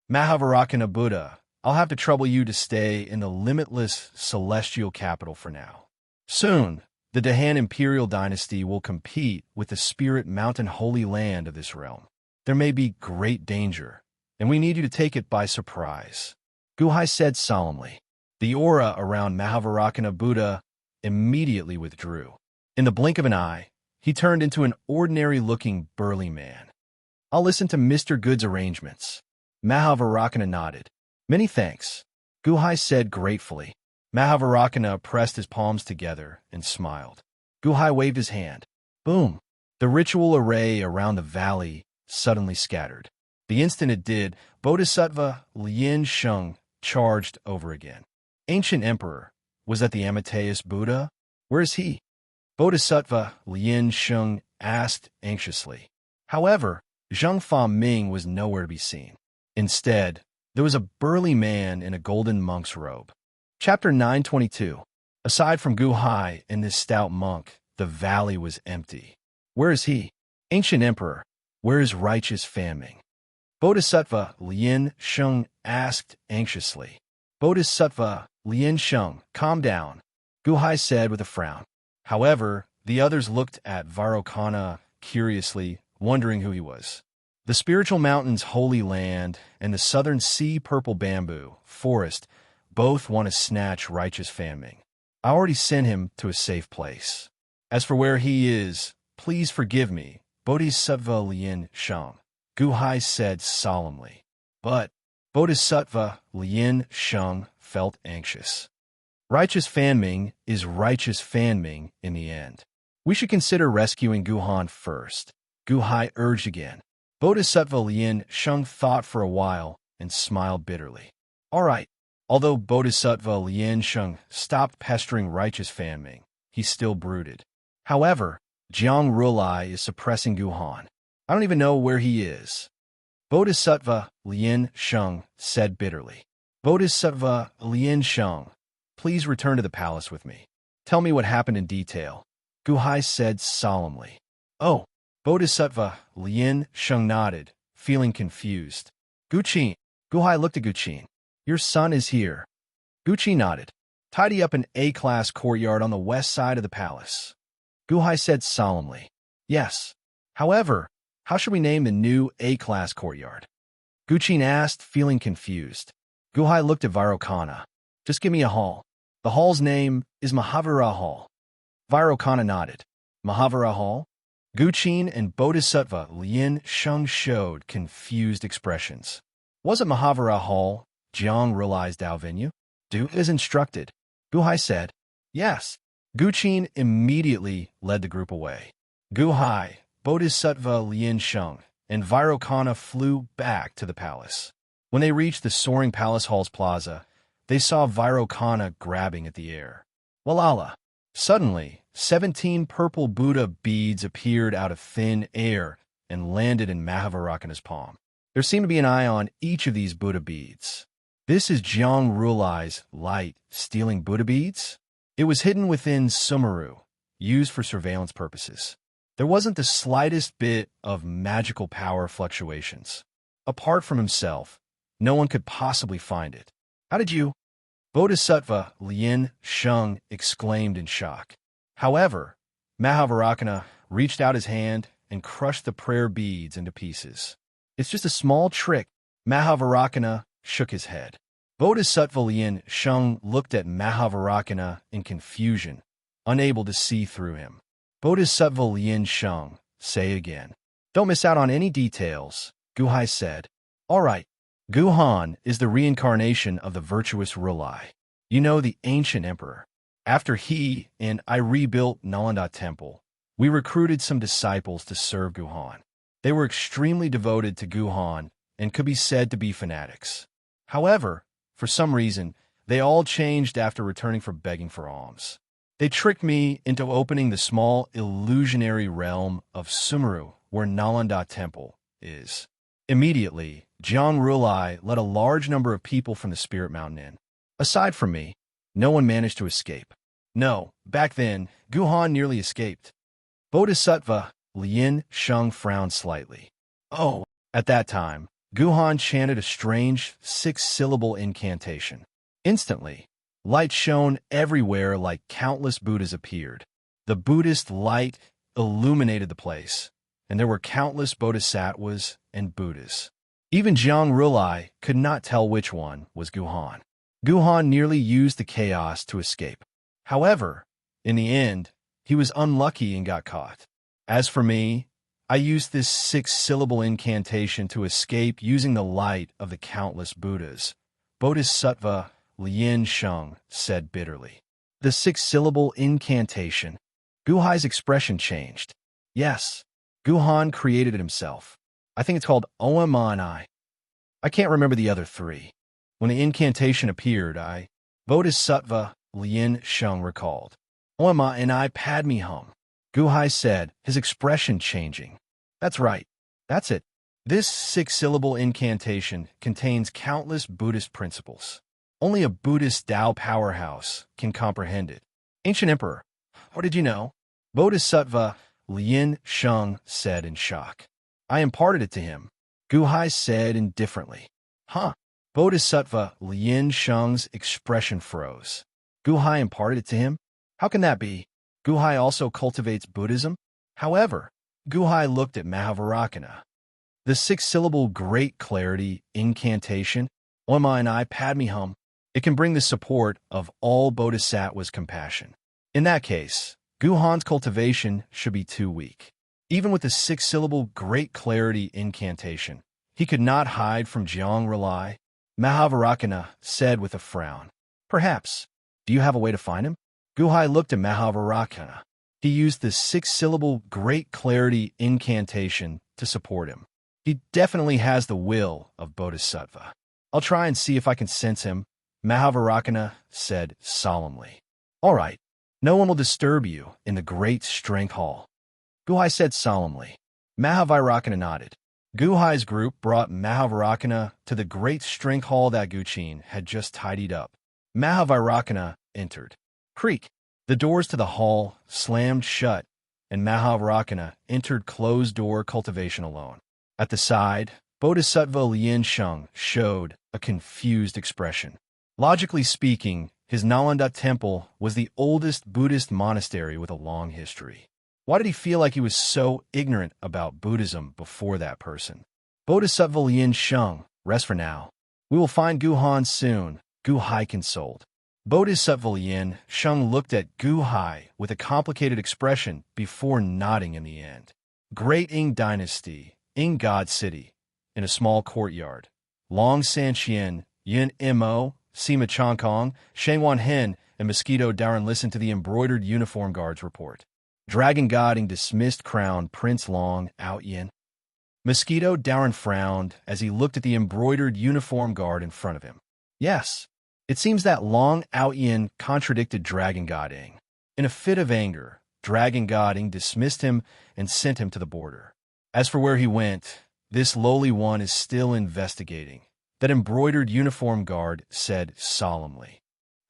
Mahavarakana Buddha, I'll have to trouble you to stay in the limitless celestial capital for now. Soon, the Dahan Imperial Dynasty will compete with the Spirit Mountain Holy Land of this realm. There may be great danger, and we need you to take it by surprise. Guhai said solemnly. The aura around Mahavarakana Buddha immediately withdrew. In the blink of an eye, he turned into an ordinary-looking burly man. I'll listen to Mr. Good's arrangements. Mahavarakana nodded. Many thanks, Guhai said gratefully. Mahavarakana pressed his palms together and smiled. Guhai waved his hand. Boom! The ritual array around the valley suddenly scattered. The instant it did, Bodhisattva Lien Sheng charged over again. Ancient Emperor, was that the Amateus Buddha? Where is he? Bodhisattva Lien Sheng asked anxiously. However, Zheng Fa Ming was nowhere to be seen. Instead, there was a burly man in a golden monk's robe. Chapter 922. Aside from Guhai and this stout monk, the valley was empty. Where is he? Ancient Emperor, where is righteous Fan Ming? Bodhisattva Lien Sheng asked anxiously. Bodhisattva Lien Sheng, calm down, Guhai said with a frown. However, the others looked at Vairocana curiously, wondering who he was. The spiritual mountain's holy land and the southern sea purple bamboo forest both want to snatch righteous Fan Ming. I already sent him to a safe place. As for where he is, please forgive me, Bodhisattva Lien Sheng, Guhai said solemnly. But Bodhisattva Lien Sheng felt anxious. Righteous Fan Ming is righteous Fan Ming in the end. We should consider rescuing Guhan first, Guhai urged again. Bodhisattva Lien Sheng thought for a while and smiled bitterly. All right. Although Bodhisattva Lien Sheng stopped pestering righteous Fan Ming, he still brooded. However, Jiang Rulai is suppressing Guhan. I don't even know where he is. Bodhisattva Lien Sheng said bitterly. Bodhisattva Lien Sheng, please return to the palace with me. Tell me what happened in detail, Guhai said solemnly. Oh, Bodhisattva Lien Sheng nodded, feeling confused. Guqin. Guhai looked at Guqin. Your son is here. Guqin nodded. Tidy up an A-class courtyard on the west side of the palace. Guhai said solemnly. Yes. However, how should we name the new A-class courtyard? Guqin asked, feeling confused. Guhai looked at Vairocana. Just give me a hall. The hall's name is Mahavira Hall. Vairocana nodded. Mahavira Hall? Guqin and Bodhisattva Lien Sheng showed confused expressions. Was it Mahavira Hall? Jiang realized our venue. Do as instructed. Guhai said. Yes. Guqin immediately led the group away. Guhai, Bodhisattva Lien Sheng, and Vairocana flew back to the palace. When they reached the soaring palace hall's plaza, they saw Vairocana grabbing at the air. Walala! Suddenly, 17 purple Buddha beads appeared out of thin air and landed in Mahavaracana's palm. There seemed to be an eye on each of these Buddha beads. This is Jiang Rulai's light-stealing Buddha beads? It was hidden within Sumeru, used for surveillance purposes. There wasn't the slightest bit of magical power fluctuations. Apart from himself, no one could possibly find it. How did you? Bodhisattva Lien Sheng exclaimed in shock. However, Mahavaracana reached out his hand and crushed the prayer beads into pieces. It's just a small trick. Mahavaracana shook his head. Bodhisattva Lien Sheng looked at Mahavaracana in confusion, unable to see through him. Bodhisattva Lien Sheng, say again. Don't miss out on any details, Guhai said. All right. Guhan is the reincarnation of the virtuous Rulai. You know, the ancient emperor. After he and I rebuilt Nalanda Temple, we recruited some disciples to serve Guhan. They were extremely devoted to Guhan and could be said to be fanatics. However, for some reason, they all changed after returning from begging for alms. They tricked me into opening the small illusionary realm of Sumeru, where Nalanda Temple is. Immediately, Jiang Rulai let a large number of people from the Spirit Mountain in. Aside from me, no one managed to escape. No, back then, Guhan nearly escaped. Bodhisattva Lien Sheng frowned slightly. Oh, at that time, Guhan chanted a strange, 6-syllable incantation. Instantly, light shone everywhere like countless Buddhas appeared. The Buddhist light illuminated the place, and there were countless bodhisattvas and Buddhas. Even Jiang Rulai could not tell which one was Guhan. Guhan nearly used the chaos to escape. However, in the end, he was unlucky and got caught. As for me, I used this 6-syllable incantation to escape using the light of the countless Buddhas. Bodhisattva Lien Sheng said bitterly. The 6-syllable incantation. Guhai's expression changed. Yes, Guhan created it himself. I think it's called Omanai. I can't remember the other 3. When the incantation appeared, Bodhisattva Lien Sheng recalled. Oema and I Padme Hum. Guhai said, his expression changing. That's right. That's it. This 6-syllable incantation contains countless Buddhist principles. Only a Buddhist Tao powerhouse can comprehend it. Ancient Emperor, what did you know? Bodhisattva Lien Sheng said in shock. I imparted it to him. Guhai said indifferently. Huh? Bodhisattva Lien Sheng's expression froze. Guhai imparted it to him? How can that be? Guhai also cultivates Buddhism? However, Guhai looked at Mahavaracana. The 6-syllable Great Clarity incantation, Oima and I Padme Hum, it can bring the support of all bodhisattvas' compassion. In that case, Guhan's cultivation should be too weak. Even with the 6-syllable Great Clarity incantation, he could not hide from Jiang Rulai. Mahavaracana said with a frown. Perhaps. Do you have a way to find him? Guhai looked at Mahavaracana. He used the 6-syllable Great Clarity incantation to support him. He definitely has the will of Bodhisattva. I'll try and see if I can sense him, Mahavaracana said solemnly. All right, no one will disturb you in the Great Strength Hall. Guhai said solemnly. Mahavaracana nodded. Guhai's group brought Mahavaracana to the Great Strength Hall that Guqin had just tidied up. Mahavaracana entered. Creak. The doors to the hall slammed shut, and Mahavaracana entered closed-door cultivation alone. At the side, Bodhisattva Lien Sheng showed a confused expression. Logically speaking, his Nalanda Temple was the oldest Buddhist monastery with a long history. Why did he feel like he was so ignorant about Buddhism before that person? Bodhisattva Lien Sheng, rest for now. We will find Guhan soon, Guhai consoled. Bodhisattva Lien Sheng looked at Guhai with a complicated expression before nodding in the end. Great Ing Dynasty, Ing God City, in a small courtyard. Long Sanqian, Yin Mo, Sima Changkong, Shangwan Hen, and Mosquito Darren listened to the embroidered uniform guard's report. Dragon Godding dismissed crowned Prince Long Outyin. Mosquito Darren frowned as he looked at the embroidered uniform guard in front of him. Yes, it seems that Long Outyin contradicted Dragon Godding. In a fit of anger, Dragon Godding dismissed him and sent him to the border. As for where he went, this lowly one is still investigating, that embroidered uniform guard said solemnly.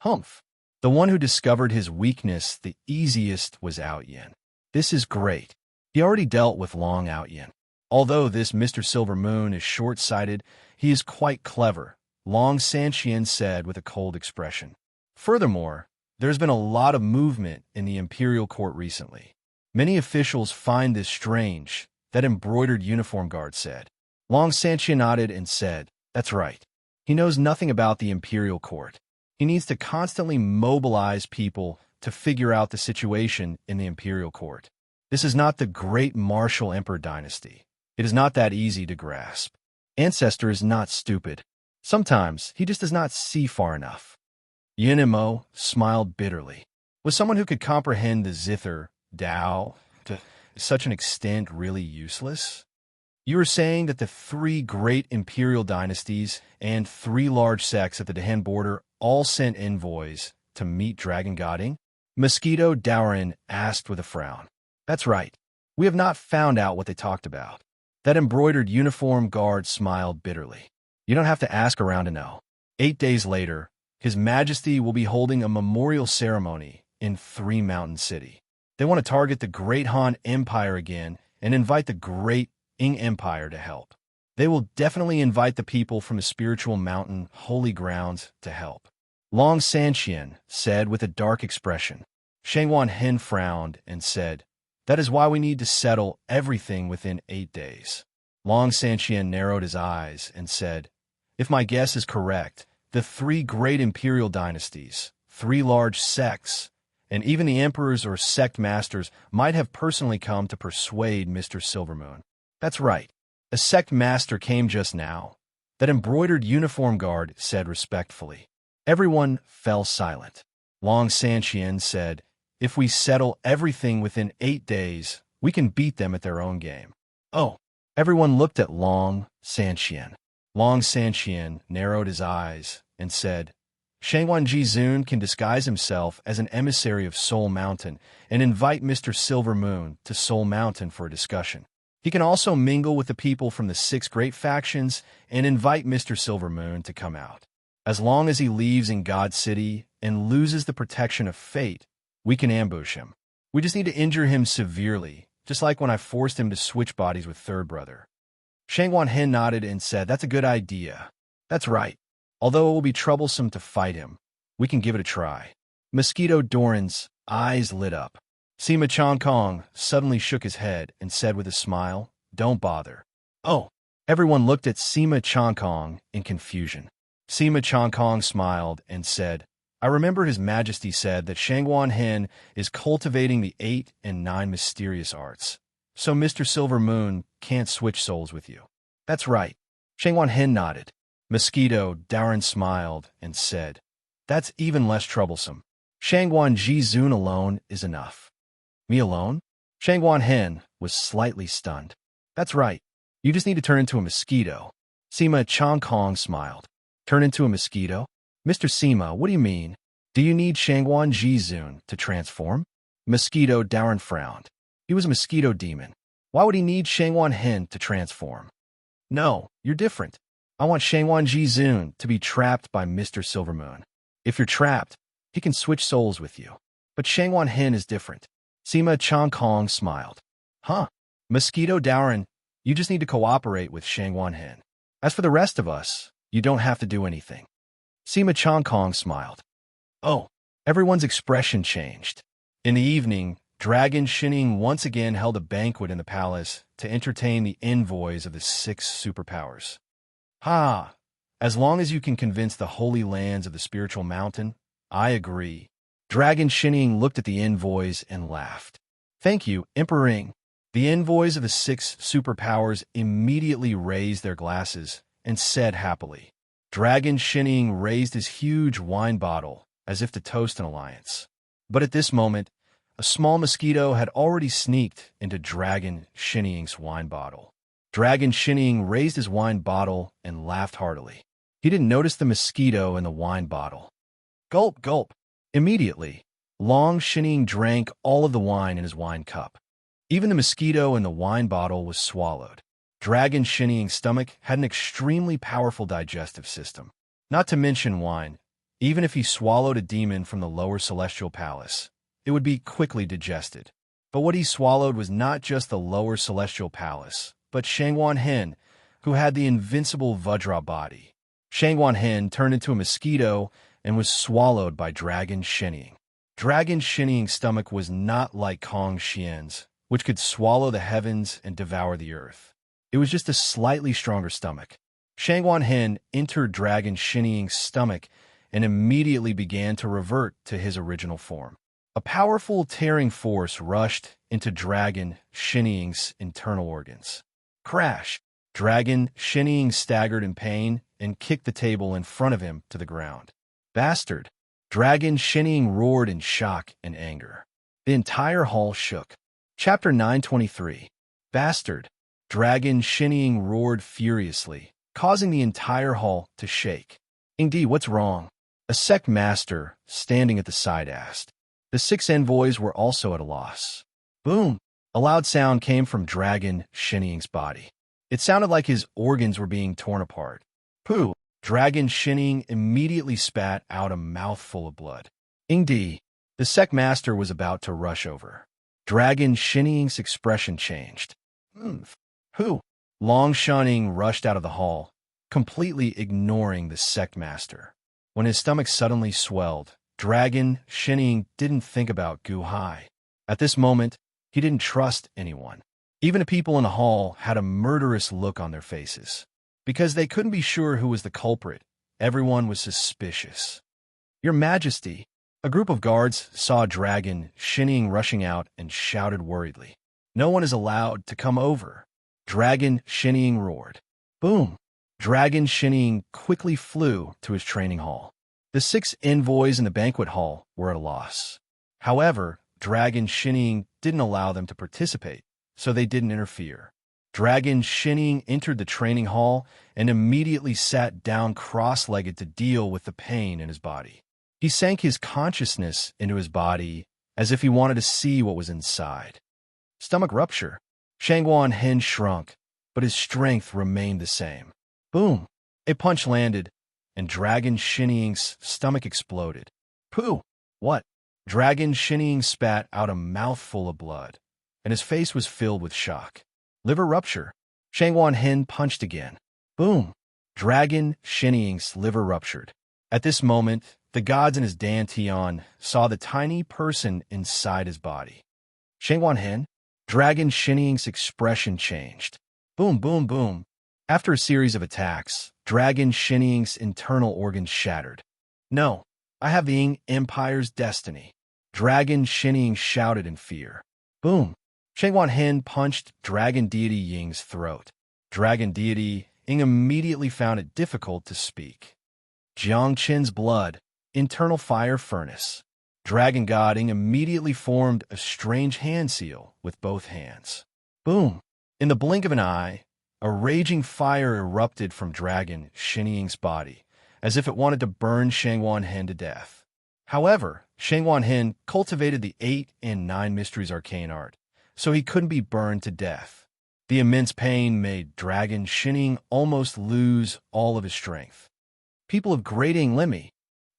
Humph. The one who discovered his weakness the easiest was Outyin. This is great. He already dealt with Long Outyin. Although this Mr. Silver Moon is short-sighted, he is quite clever, Long Sanqian said with a cold expression. Furthermore, there's been a lot of movement in the imperial court recently. Many officials find this strange, that embroidered uniform guard said. Long Sanqian nodded and said, that's right. He knows nothing about the imperial court. He needs to constantly mobilize people to figure out the situation in the imperial court. This is not the great martial emperor dynasty. It is not that easy to grasp. Ancestor is not stupid. Sometimes he just does not see far enough. Yinimo smiled bitterly. Was someone who could comprehend the zither, Dao, to such an extent really useless? You were saying that the 3 great imperial dynasties and 3 large sects at the Dahan border all sent envoys to meet Dragon Godding? Mosquito Dowrin asked with a frown. That's right. We have not found out what they talked about. That embroidered uniform guard smiled bitterly. You don't have to ask around to know. 8 days later, His Majesty will be holding a memorial ceremony in 3 Mountain City. They want to target the Great Han Empire again and invite the Great Ing Empire to help. They will definitely invite the people from the spiritual mountain holy grounds to help. Long Sanqian said with a dark expression. Shangwan Hen frowned and said, that is why we need to settle everything within 8 days. Long Sanqian narrowed his eyes and said, if my guess is correct, the 3 great imperial dynasties, 3 large sects, and even the emperors or sect masters might have personally come to persuade Mr. Silvermoon. That's right. A sect master came just now. That embroidered uniform guard said respectfully. Everyone fell silent. Long Sanqian said, if we settle everything within 8 days, we can beat them at their own game. Oh, everyone looked at Long Sanqian. Long Sanqian narrowed his eyes and said, Shangwan Jizun can disguise himself as an emissary of Soul Mountain and invite Mr. Silver Moon to Soul Mountain for a discussion. He can also mingle with the people from the 6 great factions and invite Mr. Silver Moon to come out. As long as he leaves in God City and loses the protection of fate, we can ambush him. We just need to injure him severely, just like when I forced him to switch bodies with Third Brother. Shangwan Hen nodded and said, that's a good idea. That's right. Although it will be troublesome to fight him, we can give it a try. Mosquito Doran's eyes lit up. Sima Changkong suddenly shook his head and said with a smile, don't bother. Oh, everyone looked at Sima Changkong in confusion. Sima Changkong smiled and said, I remember His Majesty said that Shangwan Hen is cultivating the 8 and 9 mysterious arts. So Mr. Silver Moon can't switch souls with you. That's right. Shangwan Hen nodded. Mosquito Darren smiled and said, that's even less troublesome. Shangwan Jizun alone is enough. Me alone? Shangwan Hen was slightly stunned. That's right. You just need to turn into a mosquito. Sima Changkong smiled. Turn into a mosquito? Mr. Sima, what do you mean? Do you need Shangwan Jizun to transform? Mosquito Darren frowned. He was a mosquito demon. Why would he need Shangwan Hen to transform? No, you're different. I want Shangwan Jizun to be trapped by Mr. Silvermoon. If you're trapped, he can switch souls with you. But Shangwan Hen is different. Sima Changkong smiled. Huh? Mosquito Darren, you just need to cooperate with Shangwan Hen. As for the rest of us, you don't have to do anything. Sima Changkong smiled. Oh, everyone's expression changed. In the evening, Dragon Shining once again held a banquet in the palace to entertain the envoys of the 6 superpowers. Ha! As long as you can convince the holy lands of the spiritual mountain, I agree. Dragon Shining looked at the envoys and laughed. Thank you, Emperor Ing. The envoys of the 6 superpowers immediately raised their glasses and said happily, Dragon Shinning raised his huge wine bottle as if to toast an alliance. But at this moment, a small mosquito had already sneaked into Dragon Shinning's wine bottle. Dragon Shinning raised his wine bottle and laughed heartily. He didn't notice the mosquito in the wine bottle. Gulp, gulp. Immediately, Long Shinning drank all of the wine in his wine cup. Even the mosquito in the wine bottle was swallowed. Dragon Shinning's stomach had an extremely powerful digestive system. Not to mention wine. Even if he swallowed a demon from the lower celestial palace, it would be quickly digested. But what he swallowed was not just the lower celestial palace, but Shangwan Hen, who had the invincible Vajra body. Shangwan Hen turned into a mosquito and was swallowed by Dragon Shinning. Dragon Shinning's stomach was not like Kong Xian's, which could swallow the heavens and devour the earth. It was just a slightly stronger stomach. Shangwan Hen entered Dragon Shinning's stomach and immediately began to revert to his original form. A powerful tearing force rushed into Dragon Shinning's internal organs. Crash! Dragon Shinning staggered in pain and kicked the table in front of him to the ground. Bastard! Dragon Shinning roared in shock and anger. The entire hall shook. Chapter 923. Bastard! Dragon Shinning roared furiously, causing the entire hall to shake. Indeed, what's wrong? A sect master, standing at the side, asked. The 6 envoys were also at a loss. Boom! A loud sound came from Dragon Shinning's body. It sounded like his organs were being torn apart. Pooh! Dragon Shinning immediately spat out a mouthful of blood. Indeed, the sect master was about to rush over. Dragon Shinning's expression changed. Who? Long Shinning rushed out of the hall, completely ignoring the sect master. When his stomach suddenly swelled, Dragon Shinning didn't think about Gu Hai. At this moment, he didn't trust anyone. Even the people in the hall had a murderous look on their faces. Because they couldn't be sure who was the culprit, everyone was suspicious. Your Majesty, a group of guards saw Dragon Shinning rushing out and shouted worriedly. No one is allowed to come over. Dragon Shinning roared. Boom! Dragon Shinning quickly flew to his training hall. The 6 envoys in the banquet hall were at a loss. However, Dragon Shinning didn't allow them to participate, so they didn't interfere. Dragon Shinning entered the training hall and immediately sat down cross-legged to deal with the pain in his body. He sank his consciousness into his body as if he wanted to see what was inside. Stomach rupture. Shangwan Hen shrunk, but his strength remained the same. Boom! A punch landed, and Dragon Shinning's stomach exploded. Pooh! What? Dragon Shinning spat out a mouthful of blood, and his face was filled with shock. Liver rupture. Shangwan Hen punched again. Boom! Dragon Shinning's liver ruptured. At this moment, the gods in his dantian saw the tiny person inside his body. Shangwan Hen? Dragon Shinning's expression changed. Boom, boom, boom. After a series of attacks, Dragon Shinning's internal organs shattered. No, I have the Ying Empire's destiny. Dragon Shinning shouted in fear. Boom! Shangwan Hen punched Dragon Deity Ying's throat. Dragon Deity Ying immediately found it difficult to speak. Jiang Qin's blood, internal fire furnace. Dragon God Ying immediately formed a strange hand seal with both hands. Boom! In the blink of an eye, a raging fire erupted from Dragon Shinning's body, as if it wanted to burn Shangwan Hen to death. However, Shangwan Hen cultivated the 8 and 9 Mysteries Arcane Art, so he couldn't be burned to death. The immense pain made Dragon Shinning almost lose all of his strength. People of Great Ying Limi,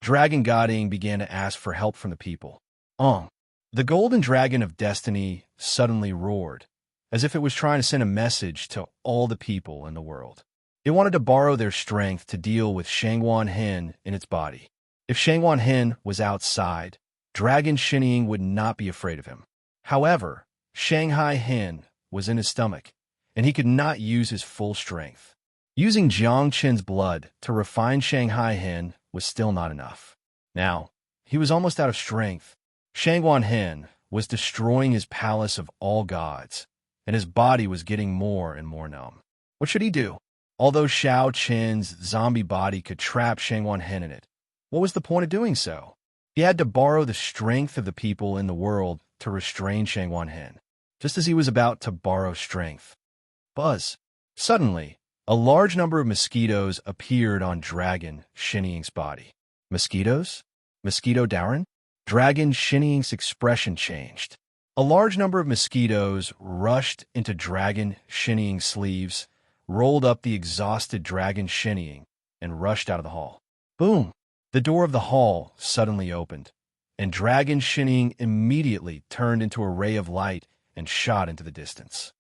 Dragon God Ying began to ask for help from the people. The golden dragon of destiny suddenly roared, as if it was trying to send a message to all the people in the world. It wanted to borrow their strength to deal with Shangwan Hen in its body. If Shangwan Hen was outside, Dragon Shinning would not be afraid of him. However, Shanghai Hen was in his stomach, and he could not use his full strength. Using Jiang Qin's blood to refine Shanghai Hen was still not enough. Now, he was almost out of strength. Shangwan Hen was destroying his palace of all gods, and his body was getting more and more numb. What should he do? Although Xiao Qin's zombie body could trap Shangwan Hen in it, what was the point of doing so? He had to borrow the strength of the people in the world to restrain Shangwan Hen, just as he was about to borrow strength. Buzz. Suddenly, a large number of mosquitoes appeared on Dragon Shinning's body. Mosquitoes? Mosquito Darren? Dragon Shinning's expression changed. A large number of mosquitoes rushed into Dragon Shinning's sleeves, rolled up the exhausted Dragon Shinning, and rushed out of the hall. Boom! The door of the hall suddenly opened, and Dragon Shinning immediately turned into a ray of light and shot into the distance.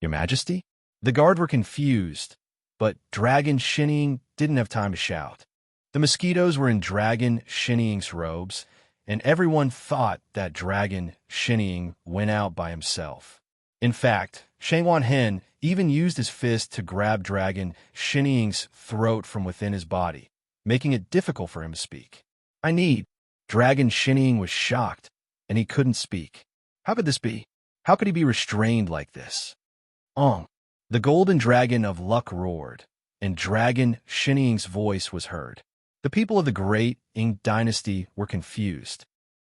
Your Majesty? The guard were confused, but Dragon Shinning didn't have time to shout. The mosquitoes were in Dragon Shinning's robes, and everyone thought that Dragon Shinning went out by himself. In fact, Shangwan Hen even used his fist to grab Dragon Shinning's throat from within his body, making it difficult for him to speak. Dragon Shinning was shocked, and he couldn't speak. How could this be? How could he be restrained like this? The golden dragon of luck roared, and Dragon Shinning's voice was heard. The people of the great Ing dynasty were confused.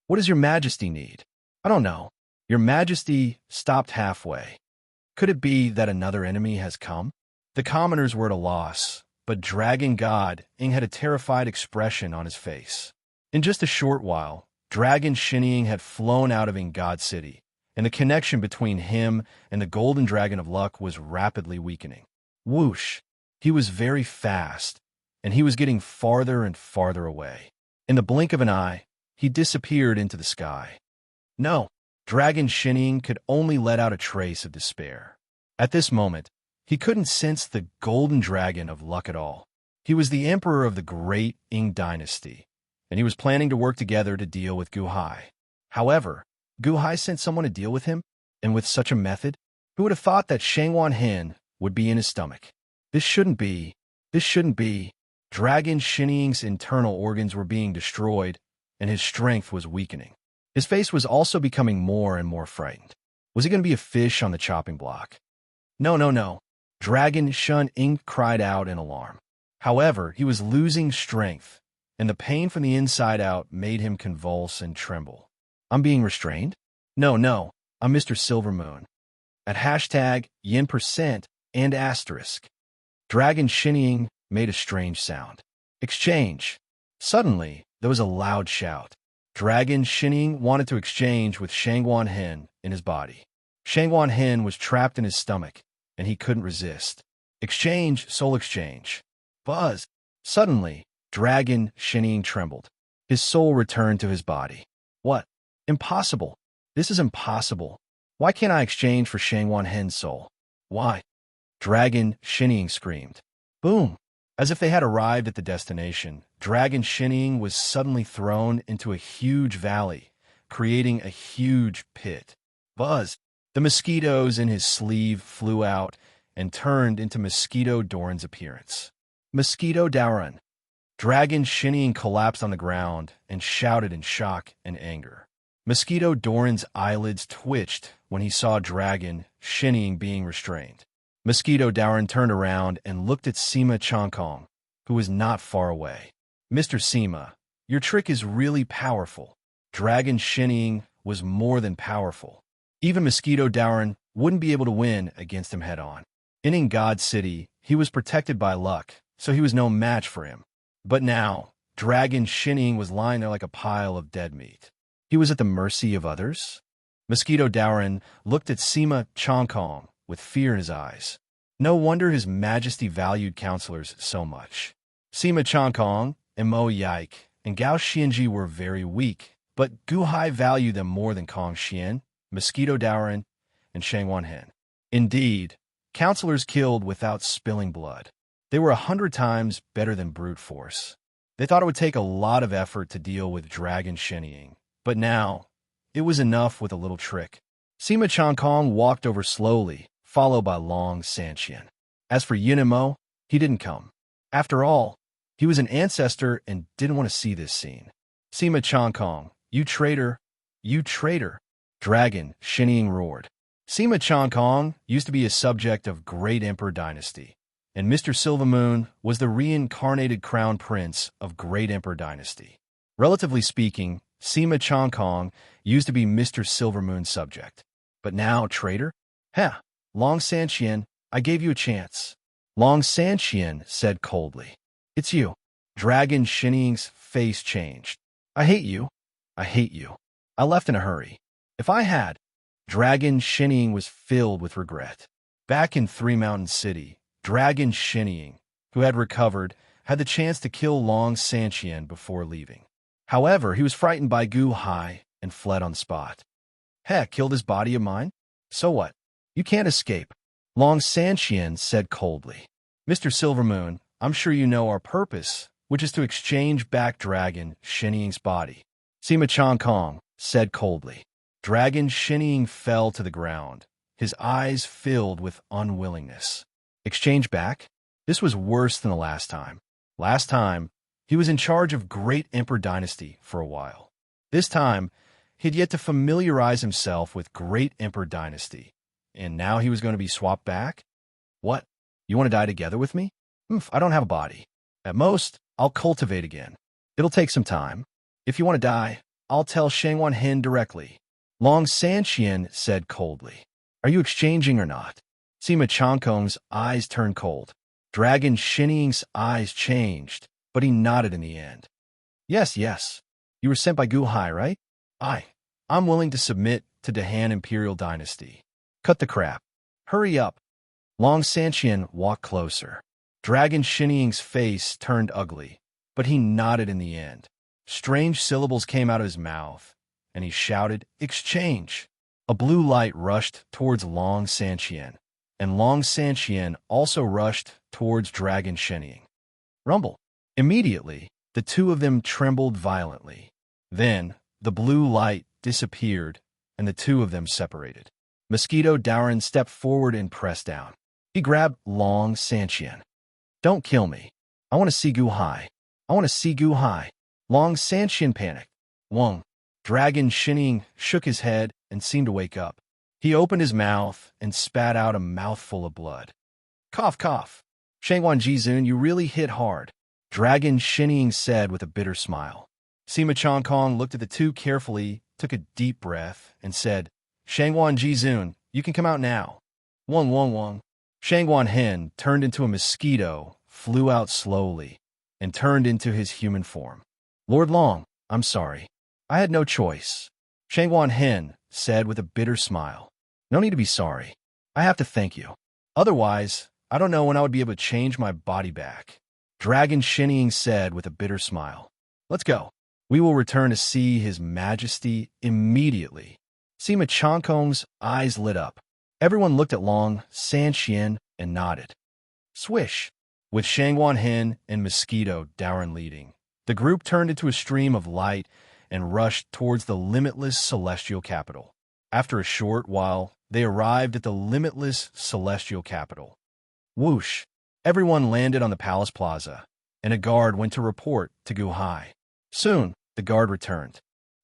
What does your Majesty need? I don't know. Your Majesty stopped halfway. Could it be that another enemy has come? The commoners were at a loss, but Dragon God Ing had a terrified expression on his face. In just a short while, Dragon Shinning had flown out of Ing God City, and the connection between him and the golden dragon of luck was rapidly weakening. Whoosh! He was very fast, and he was getting farther and farther away. In the blink of an eye, he disappeared into the sky. No, Dragon Shinning could only let out a trace of despair. At this moment, he couldn't sense the golden dragon of luck at all. He was the emperor of the great Ing dynasty, and he was planning to work together to deal with Gu Hai. However, Gu Hai sent someone to deal with him, and with such a method, who would have thought that Shangwan Hen would be in his stomach? This shouldn't be. Dragon Shinning's internal organs were being destroyed, and his strength was weakening. His face was also becoming more and more frightened. Was he going to be a fish on the chopping block? No. Dragon Shun Ing cried out in alarm. However, he was losing strength, and the pain from the inside out made him convulse and tremble. I'm being restrained? No, I'm Mr. Silvermoon. At hashtag yin% and asterisk. Dragon Shinning made a strange sound. Exchange. Suddenly, there was a loud shout. Dragon Shinning wanted to exchange with Shangwan Hen in his body. Shangwan Hen was trapped in his stomach, and he couldn't resist. Exchange, soul exchange. Buzz. Suddenly, Dragon Shinning trembled. His soul returned to his body. What? Impossible. This is impossible. Why can't I exchange for Shangwan Hen's soul? Why? Dragon Shinning screamed. Boom! As if they had arrived at the destination, Dragon Shinning was suddenly thrown into a huge valley, creating a huge pit. Buzz! The mosquitoes in his sleeve flew out and turned into Mosquito Doran's appearance. Mosquito Doran. Dragon Shinning collapsed on the ground and shouted in shock and anger. Mosquito Doran's eyelids twitched when he saw Dragon Shinning being restrained. Mosquito Doran turned around and looked at Sima Chongkong, who was not far away. Mr. Sima, your trick is really powerful. Dragon Shinning was more than powerful. Even Mosquito Doran wouldn't be able to win against him head-on. In God City, he was protected by luck, so he was no match for him. But now, Dragon Shinning was lying there like a pile of dead meat. He was at the mercy of others? Mosquito Doran looked at Sima Chongkong with fear in his eyes. No wonder His Majesty valued counselors so much. Sima Chongkong and Mo Yike and Gao Xianji were very weak, but Gu Hai valued them more than Kong Xian, Mosquito Doran, and Shangwan Hen. Indeed, counselors killed without spilling blood. They were 100 times better than brute force. They thought it would take a lot of effort to deal with Dragon Shinning, but now, it was enough with a little trick. Sima Chongkong walked over slowly, followed by Long Sanqian. As for Yunimo, he didn't come. After all, he was an ancestor and didn't want to see this scene. Sima Chongkong, you traitor, you traitor, Dragon Shinning roared. Sima Chongkong used to be a subject of Great Emperor Dynasty, and Mr. Silvermoon was the reincarnated crown prince of Great Emperor Dynasty. Relatively speaking, Sima Chongkong used to be Mr. Silvermoon's subject. But now, traitor? Heh, Long Sanqian, I gave you a chance. Long Sanqian said coldly. It's you. Dragon Shinning's face changed. I hate you. I hate you. I left in a hurry. If I had, Dragon Shinning was filled with regret. Back in Three Mountain City, Dragon Shinning, who had recovered, had the chance to kill Long Sanqian before leaving. However, he was frightened by Gu Hai and fled on the spot. Heck, killed his body of mine? So what? You can't escape. Long Sanqian said coldly. Mr. Silvermoon, I'm sure you know our purpose, which is to exchange back Dragon Shinning's body. Sima Chongkong said coldly. Dragon Shinning fell to the ground, his eyes filled with unwillingness. Exchange back? This was worse than the last time. Last time, he was in charge of Great Emperor Dynasty for a while. This time, he had yet to familiarize himself with Great Emperor Dynasty, and now he was going to be swapped back? What? You want to die together with me? I don't have a body. At most, I'll cultivate again. It'll take some time. If you want to die, I'll tell Shangwan Hen directly. Long Sanqian said coldly. Are you exchanging or not? Sima Chongkong's eyes turned cold. Dragon Shinning's eyes changed, but he nodded in the end. Yes, yes. You were sent by Gu Hai, right? I'm willing to submit to Dahan Imperial Dynasty. Cut the crap. Hurry up. Long Sanqian walked closer. Dragon Shinning's face turned ugly, but he nodded in the end. Strange syllables came out of his mouth, and he shouted, Exchange! A blue light rushed towards Long Sanqian, and Long Sanqian also rushed towards Dragon Shinning. Rumble! Immediately, the two of them trembled violently. Then, the blue light disappeared, and the two of them separated. Mosquito Darren stepped forward and pressed down. He grabbed Long Sanqian. Don't kill me. I want to see Gu Hai. I want to see Gu Hai. Long Sanqian panicked. Wong. Dragon Shinning shook his head and seemed to wake up. He opened his mouth and spat out a mouthful of blood. Cough, cough. Shangwan Jizun, you really hit hard. Dragon Shinning said with a bitter smile. Sima Chongkong looked at the two carefully, took a deep breath, and said, Shangwan Jizun, you can come out now. Wong, wong, wong. Shangwan Hen turned into a mosquito, flew out slowly, and turned into his human form. Lord Long, I'm sorry. I had no choice. Shangwan Hen said with a bitter smile. No need to be sorry. I have to thank you. Otherwise, I don't know when I would be able to change my body back. Dragon Shinning said with a bitter smile. Let's go. We will return to see His Majesty immediately. Sima Chongkong's eyes lit up. Everyone looked at Long Sanqian and nodded. Swish! With Shangwan Hen and Mosquito Darren leading, the group turned into a stream of light and rushed towards the limitless celestial capital. After a short while, they arrived at the limitless celestial capital. Whoosh! Everyone landed on the palace plaza, and a guard went to report to Gu Hai. Soon, the guard returned.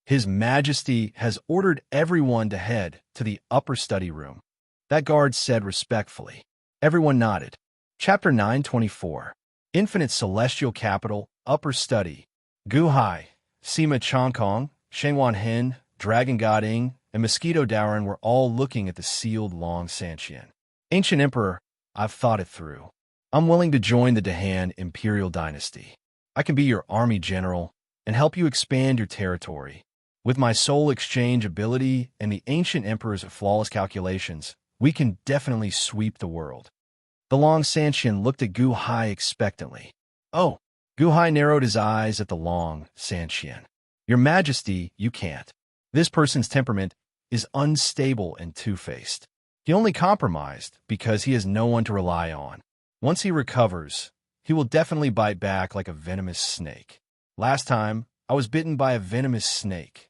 His Majesty has ordered everyone to head to the upper study room. That guard said respectfully. Everyone nodded. Chapter 924. Infinite Celestial Capital, Upper Study. Gu Hai, Sima Chongkong, Shangwan Hen, Dragon God Ing, and Mosquito Darren were all looking at the sealed Long Sanqian. Ancient Emperor, I've thought it through. I'm willing to join the Dahan Imperial Dynasty. I can be your army general and help you expand your territory. With my soul exchange ability and the Ancient Emperor's flawless calculations, we can definitely sweep the world. The Long Sanqian looked at Gu Hai expectantly. Oh, Gu Hai narrowed his eyes at the Long Sanqian. Your Majesty, you can't. This person's temperament is unstable and two-faced. He only compromised because he has no one to rely on. Once he recovers, he will definitely bite back like a venomous snake. Last time, I was bitten by a venomous snake.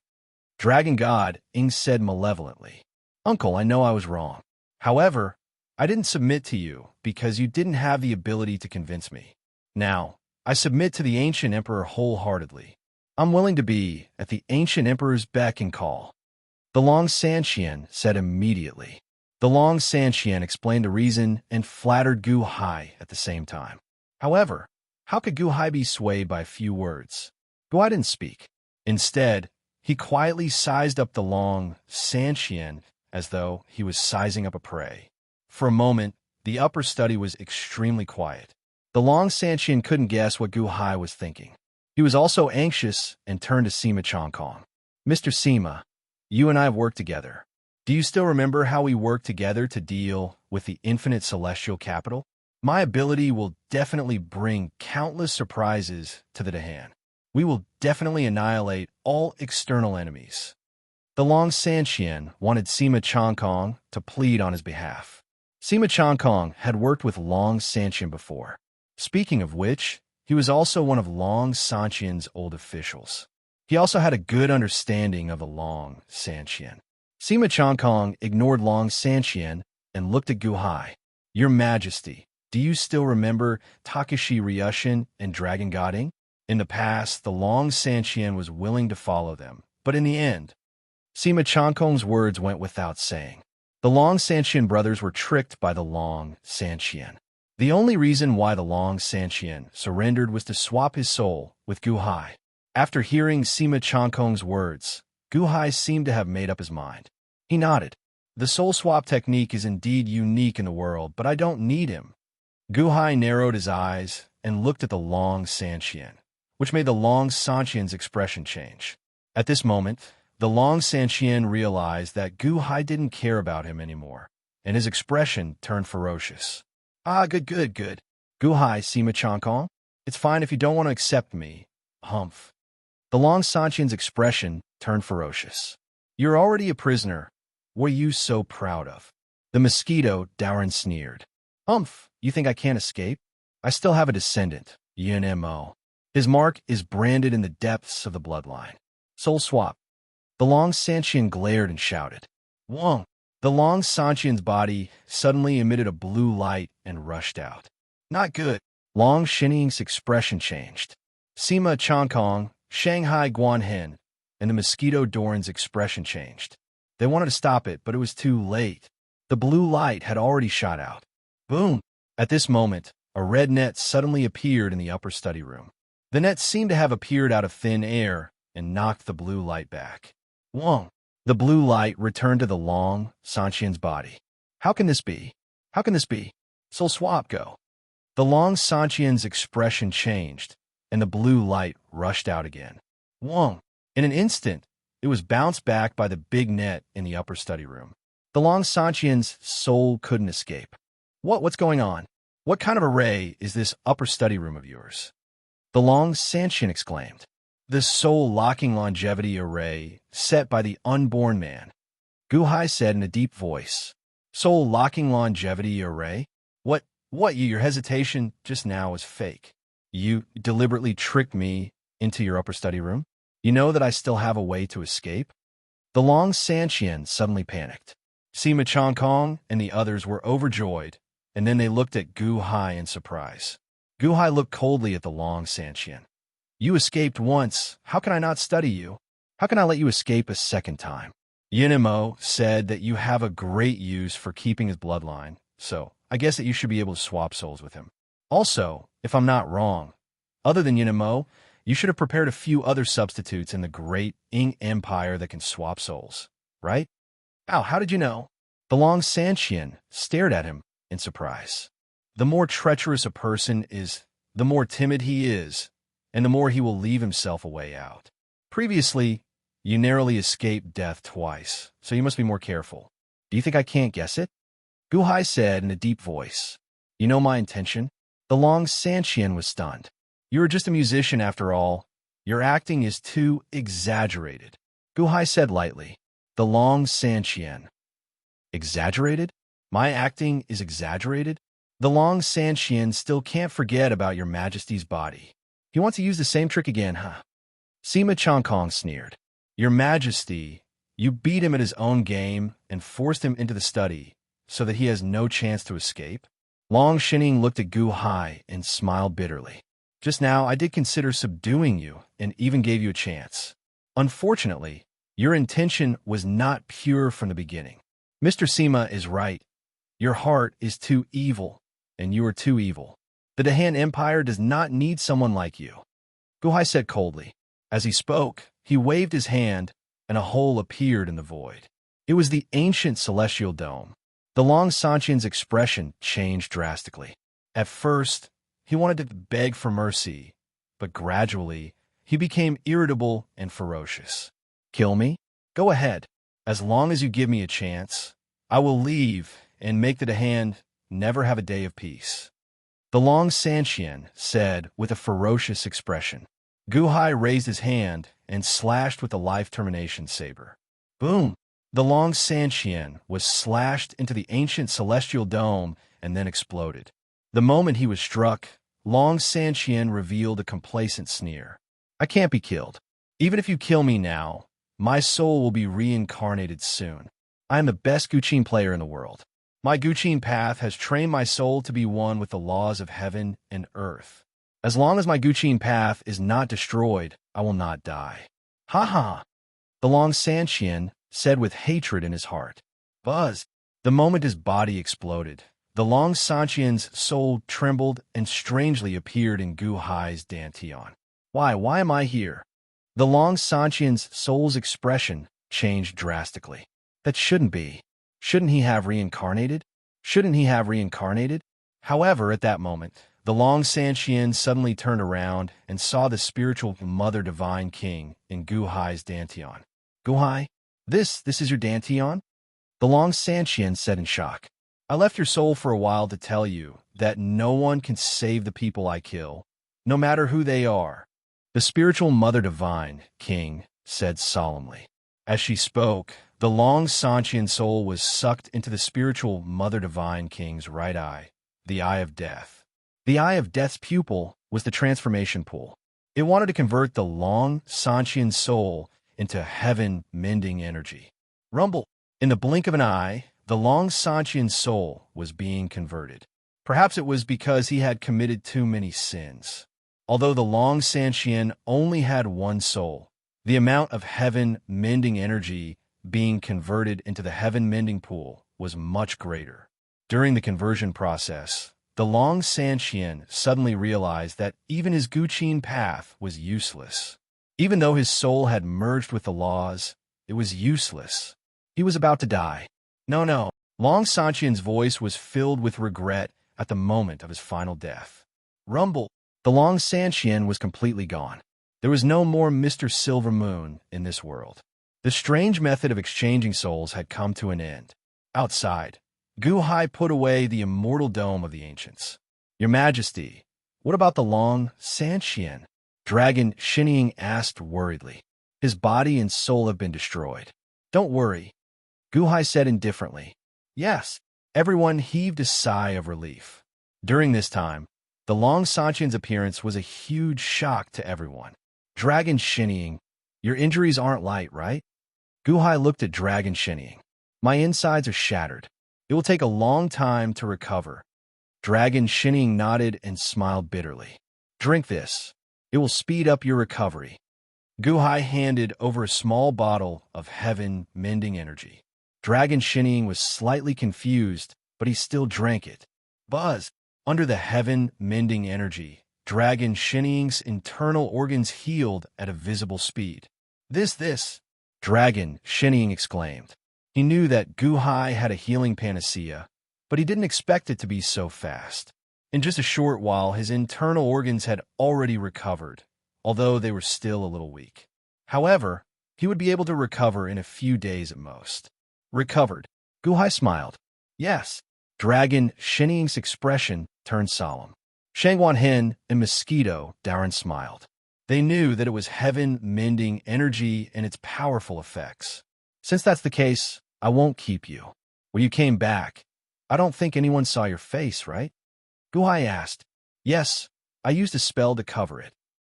Dragon God Ing said malevolently. Uncle, I know I was wrong. However, I didn't submit to you because you didn't have the ability to convince me. Now, I submit to the Ancient Emperor wholeheartedly. I'm willing to be at the Ancient Emperor's beck and call. The Long Sanqian said immediately. The The Long Sanqian explained the reason and flattered Gu Hai at the same time. However, how could Gu Hai be swayed by a few words? Gu Hai didn't speak. Instead, he quietly sized up the Long Sanqian as though he was sizing up a prey. For a moment, the upper study was extremely quiet. The Long Sanqian couldn't guess what Gu Hai was thinking. He was also anxious and turned to Sima Chongkong. Mr. Sima, you and I have worked together. Do you still remember how we worked together to deal with the infinite celestial capital? My ability will definitely bring countless surprises to the Dahan. We will definitely annihilate all external enemies. The Long Sanqian wanted Sima Chongkong to plead on his behalf. Sima Chongkong had worked with Long Sanqian before. Speaking of which, he was also one of Long Sanqian's old officials. He also had a good understanding of the Long Sanqian. Sima Chongkong ignored Long Sanqian and looked at Gu Hai. Your Majesty, do you still remember Takashi Ryushin and Dragon Godding? In the past, the Long Sanqian was willing to follow them, but in the end, Sima Chongkong's words went without saying. The Long Sanqian brothers were tricked by the Long Sanqian. The only reason why the Long Sanqian surrendered was to swap his soul with Gu Hai. After hearing Sima Chongkong's words, Gu Hai seemed to have made up his mind. He nodded. The soul swap technique is indeed unique in the world, but I don't need him. Gu Hai narrowed his eyes and looked at the Long Sanqian, which made the Long Sanqian's expression change. At this moment, the Long Sanqian realized that Gu Hai didn't care about him anymore, and his expression turned ferocious. Good. Gu Hai, Sima Chongkong? It's fine if you don't want to accept me. Humph. The Long Sanqian's expression turned ferocious. You're already a prisoner. What are you so proud of? The mosquito, Dowrin sneered. Humph, you think I can't escape? I still have a descendant, Yin Mo. His mark is branded in the depths of the bloodline. Soul swap. The Long Sanqian glared and shouted. Whoa! The Long Sanqian's body suddenly emitted a blue light and rushed out. Not good. Long Shining's expression changed. Sima Chongkong, Shanghai Guanhen, and the mosquito Doran's expression changed. They wanted to stop it, but it was too late. The blue light had already shot out. Boom! At this moment, a red net suddenly appeared in the upper study room. The net seemed to have appeared out of thin air and knocked the blue light back. Whoa! The blue light returned to the Long Sanqian's body. How can this be? How can this be? Soul swap go. The Long Sanqian's expression changed, and the blue light rushed out again. Whoa! In an instant, it was bounced back by the big net in the upper study room. The Long Sanqian's soul couldn't escape. What's going on? What kind of array is this upper study room of yours? The Long Sanqian exclaimed. The soul-locking longevity array set by the unborn man. Gu Hai said in a deep voice. Soul-locking longevity array? What, your hesitation just now was fake. You deliberately tricked me into your upper study room? You know that I still have a way to escape? The Long Sanqian suddenly panicked. Sima Chongkong and the others were overjoyed, and then they looked at Gu Hai in surprise. Gu Hai looked coldly at the Long Sanqian. You escaped once. How can I not study you? How can I let you escape a second time? Yin Mo said that you have a great use for keeping his bloodline, so I guess that you should be able to swap souls with him. Also, if I'm not wrong, other than Yin Mo, you should have prepared a few other substitutes in the great Ing Empire that can swap souls, right? Ow, how did you know? The Long Sanqian stared at him in surprise. The more treacherous a person is, the more timid he is, and the more he will leave himself a way out. Previously, you narrowly escaped death twice, so you must be more careful. Do you think I can't guess it? Gu Hai said in a deep voice. You know my intention? The Long Sanqian was stunned. You are just a musician after all. Your acting is too exaggerated. Gu Hai said lightly. The Long Sanqian. Exaggerated? My acting is exaggerated? The Long Sanqian still can't forget about your Majesty's body. He wants to use the same trick again, huh? Sima Chongkong sneered. Your Majesty, you beat him at his own game and forced him into the study so that he has no chance to escape? Long Shining looked at Gu Hai and smiled bitterly. Just now, I did consider subduing you and even gave you a chance. Unfortunately, your intention was not pure from the beginning. Mr. Sima is right. Your heart is too evil, and you are too evil. The Dahan Empire does not need someone like you, Guhai said coldly. As he spoke, he waved his hand, and a hole appeared in the void. It was the ancient celestial dome. The Long Santian's expression changed drastically. At first, he wanted to beg for mercy, but gradually, he became irritable and ferocious. Kill me? Go ahead. As long as you give me a chance, I will leave and make the Dahan never have a day of peace. The Long Santian said with a ferocious expression. Guhai raised his hand and slashed with the life termination saber. Boom! The Long Santian was slashed into the ancient celestial dome and then exploded. The moment he was struck, Long Santian revealed a complacent sneer. I can't be killed. Even if you kill me now, my soul will be reincarnated soon. I am the best Guqin player in the world. My Guqin path has trained my soul to be one with the laws of heaven and earth. As long as my Guqin path is not destroyed, I will not die. Ha ha! The Long Santian said with hatred in his heart. Buzz! The moment his body exploded, the Long Santian's soul trembled and strangely appeared in Guhai's dantian. Why am I here? The Long Santian's soul's expression changed drastically. That shouldn't be. Shouldn't he have reincarnated? However, at that moment, the Long Santian suddenly turned around and saw the spiritual Mother Divine King in Guhai's dantian. Guhai, this is your dantian? The Long Santian said in shock. I left your soul for a while to tell you that no one can save the people I kill, no matter who they are. The spiritual Mother Divine King said solemnly. As she spoke, the Long Santian soul was sucked into the spiritual Mother Divine King's right eye, the Eye of Death. The Eye of Death's pupil was the transformation pool. It wanted to convert the Long Santian soul into heaven-mending energy. Rumble! In the blink of an eye, the Long Santian soul was being converted. Perhaps it was because he had committed too many sins. Although the Long Santian only had one soul, the amount of heaven-mending energy being converted into the heaven-mending pool was much greater. During the conversion process, the Long Santian suddenly realized that even his Guqin path was useless. Even though his soul had merged with the laws, it was useless. He was about to die. No. Long Santian's voice was filled with regret at the moment of his final death. Rumble! The Long Santian was completely gone. There was no more Mr. Silver Moon in this world. The strange method of exchanging souls had come to an end. Outside, Guhai put away the immortal dome of the ancients. Your Majesty, what about the Long Santian? Dragon Shinying asked worriedly. His body and soul have been destroyed. Don't worry, Guhai said indifferently. Yes, everyone heaved a sigh of relief. During this time, the Long Santian's appearance was a huge shock to everyone. Dragon Shinying, your injuries aren't light, right? Guhai looked at Dragon Shinying. My insides are shattered. It will take a long time to recover. Dragon Shinying nodded and smiled bitterly. Drink this. It will speed up your recovery. Guhai handed over a small bottle of heaven-mending energy. Dragon Shinying was slightly confused, but he still drank it. Buzz! Under the heaven-mending energy, Dragon Shinying's internal organs healed at a visible speed. This! Dragon Shinying exclaimed. He knew that Guhai had a healing panacea, but he didn't expect it to be so fast. In just a short while, his internal organs had already recovered, although they were still a little weak. However, he would be able to recover in a few days at most. Recovered. Guhai smiled. Yes. Dragon Shinying's expression turned solemn. Shangwan Hen and Mosquito Darren smiled. They knew that it was heaven-mending energy and its powerful effects. Since that's the case, I won't keep you. When you came back, I don't think anyone saw your face, right? Guhai asked. Yes, I used a spell to cover it.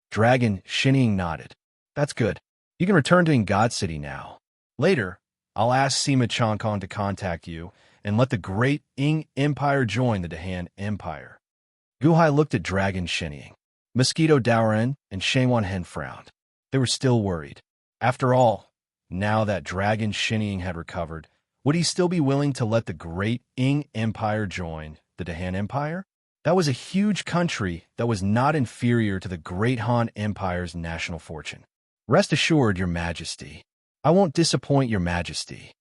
Dragon Shinying nodded. That's good. You can return to God City now. Later, I'll ask Sima Changkong to contact you and let the great Ing Empire join the Dahan Empire. Guhai looked at Dragon Shinying. Mosquito Daoren and Shangwan Hen frowned. They were still worried. After all, now that Dragon Shinying had recovered, Would he still be willing to let the great Ing Empire join the Dahan Empire? That was a huge country that was not inferior to the Great Han Empire's national fortune. Rest assured, Your Majesty. I won't disappoint Your Majesty.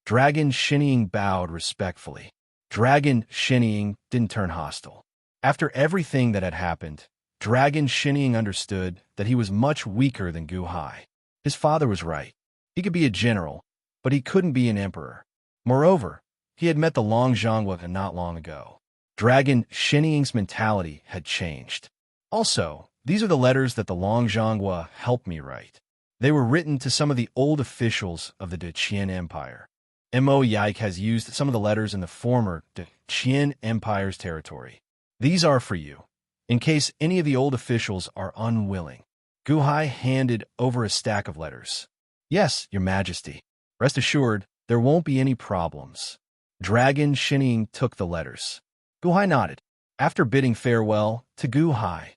Dragon Shinnying bowed respectfully. Dragon Shinnying didn't turn hostile. After everything that had happened, Dragon Shinnying understood that he was much weaker than Gu Hai. His father was right. He could be a general, but he couldn't be an emperor. Moreover, he had met the Long Zhongwa not long ago. Dragon Shinnying's mentality had changed. Also, these are the letters that the Long Zhongwa helped me write. They were written to some of the old officials of the Deqian Empire. Mo Yike has used some of the letters in the former Deqian Empire's territory. These are for you, in case any of the old officials are unwilling. Gu Hai handed over a stack of letters. Yes, Your Majesty. Rest assured, there won't be any problems. Dragon Shinnying took the letters. Gu Hai nodded. After bidding farewell to Gu Hai,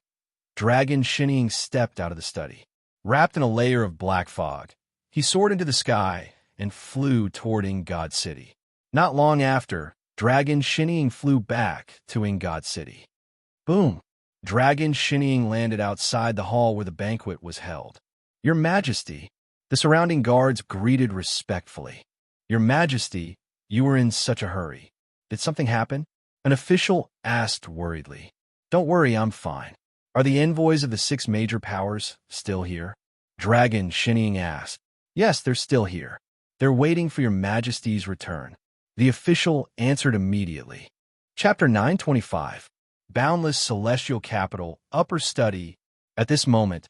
Dragon Shinnying stepped out of the study. Wrapped in a layer of black fog, he soared into the sky and flew toward Ingod City. Not long after, Dragon Shinnying flew back to Ingod City. Boom! Dragon Shinnying landed outside the hall where the banquet was held. Your Majesty, the surrounding guards greeted respectfully. Your Majesty, you were in such a hurry. Did something happen? An official asked worriedly. Don't worry, I'm fine. Are the envoys of the 6 major powers still here? Dragon Shinnying asked. Yes, they're still here. They're waiting for Your Majesty's return. The official answered immediately. Chapter 925. Boundless Celestial Capital, Upper Study. At this moment,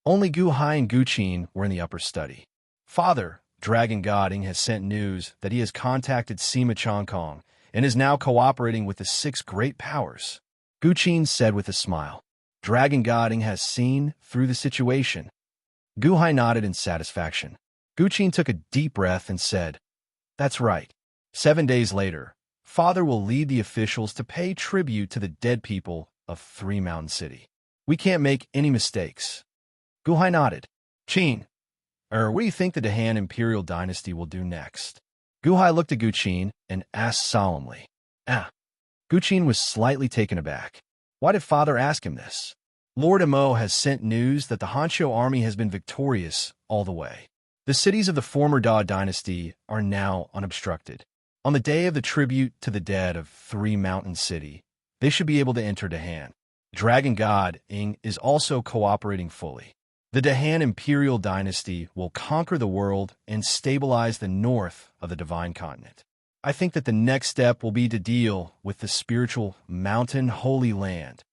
only Gu Hai and Gu Qin were in the upper study. Father, Dragon Godding has sent news that he has contacted Sima Chongkong and is now cooperating with the 6 great powers. Gu Qin said with a smile. Dragon Godding has seen through the situation. Gu Hai nodded in satisfaction. Gu Qin took a deep breath and said, That's right. 7 days later, Father will lead the officials to pay tribute to the dead people of 3 Mountain City. We can't make any mistakes. Gu Hai nodded. Qin, what do you think the Dahan Imperial Dynasty will do next? Gu Hai looked at Gu Qin and asked solemnly. Gu Qin was slightly taken aback. Why did Father ask him this? Lord Mo has sent news that the Hanqiu army has been victorious all the way. The cities of the former Da dynasty are now unobstructed. On the day of the tribute to the dead of 3 Mountain City, they should be able to enter Dahan. Dragon God Ing is also cooperating fully. The Dahan Imperial Dynasty will conquer the world and stabilize the north of the Divine Continent. I think that the next step will be to deal with the spiritual Mountain Holy Land.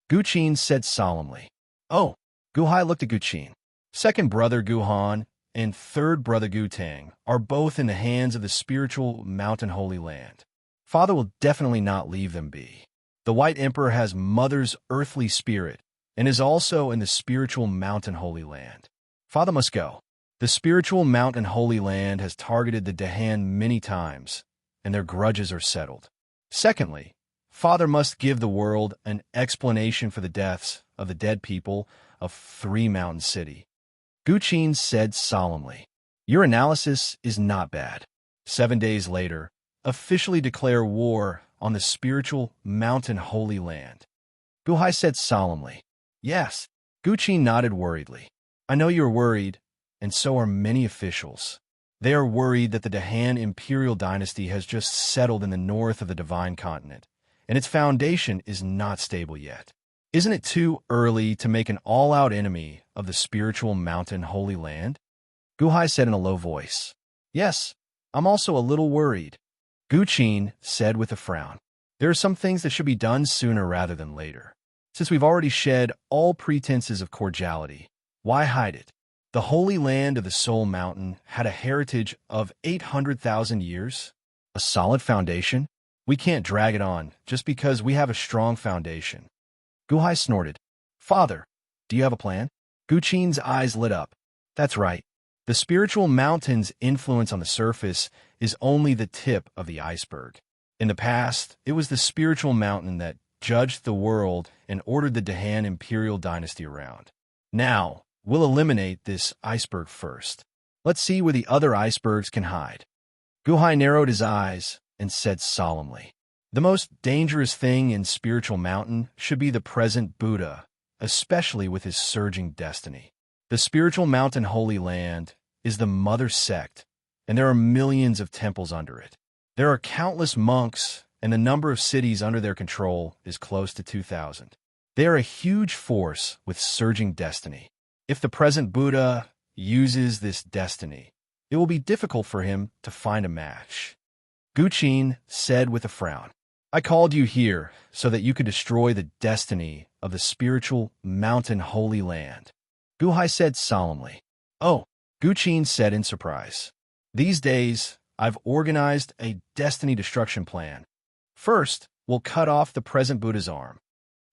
Gu Qin said solemnly. Oh, Gu Hai looked at Gu Qin. Second brother Gu Han and third brother Gu Tang are both in the hands of the spiritual Mountain Holy Land. Father will definitely not leave them be. The White Emperor has Mother's earthly spirit and is also in the spiritual Mountain Holy Land. Father must go. The spiritual Mountain Holy Land has targeted the Dahan many times, and their grudges are settled. Secondly, Father must give the world an explanation for the deaths of the dead people of 3 Mountain City. Gu Qin said solemnly, Your analysis is not bad. 7 days later, officially declare war on the spiritual Mountain Holy Land. Gu Hai said solemnly, Yes. Gu Qin nodded worriedly. I know you're worried, and so are many officials. They are worried that the Dahan Imperial Dynasty has just settled in the north of the Divine Continent, and its foundation is not stable yet. Isn't it too early to make an all-out enemy of the spiritual Mountain Holy Land? Gu Hai said in a low voice. Yes, I'm also a little worried. Gu Qin said with a frown. There are some things that should be done sooner rather than later. Since we've already shed all pretenses of cordiality, why hide it? The Holy Land of the Soul Mountain had a heritage of 800,000 years, a solid foundation. We can't drag it on just because we have a strong foundation. Gu Hai snorted. Father, do you have a plan? Gu Qin's eyes lit up. That's right. The spiritual mountain's influence on the surface is only the tip of the iceberg. In the past, it was the spiritual mountain that judged the world and ordered the Dahan Imperial Dynasty around. Now, we'll eliminate this iceberg first. Let's see where the other icebergs can hide. Gu Hai narrowed his eyes and said solemnly, "The most dangerous thing in Spiritual Mountain should be the present Buddha, especially with his surging destiny. The Spiritual Mountain Holy Land is the mother sect, and there are millions of temples under it. There are countless monks, and the number of cities under their control is close to 2,000. They are a huge force with surging destiny. If the present Buddha uses this destiny, it will be difficult for him to find a match." Gu Qin said with a frown, "I called you here so that you could destroy the destiny of the Spiritual Mountain Holy Land." Gu Hai said solemnly. "Oh," Gu Qin said in surprise. "These days, I've organized a destiny destruction plan. First, we'll cut off the present Buddha's arm."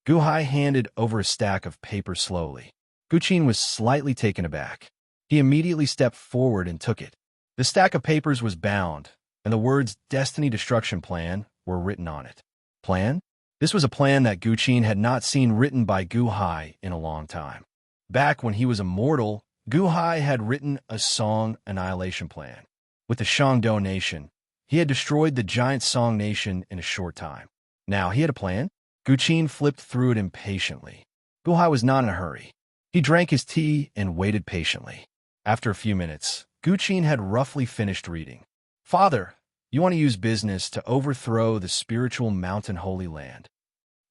Gu Hai handed over a stack of papers slowly. Gu Qin was slightly taken aback. He immediately stepped forward and took it. The stack of papers was bound, and the words Destiny Destruction Plan were written on it. Plan? This was a plan that Gu Qin had not seen written by Gu Hai in a long time. Back when he was immortal, Gu Hai had written a Song Annihilation Plan. With the Shangdo Nation, he had destroyed the giant Song Nation in a short time. Now he had a plan. Gu Qin flipped through it impatiently. Gu Hai was not in a hurry. He drank his tea and waited patiently. After a few minutes, Gu Qin had roughly finished reading. "Father, you want to use business to overthrow the Spiritual Mountain Holy Land."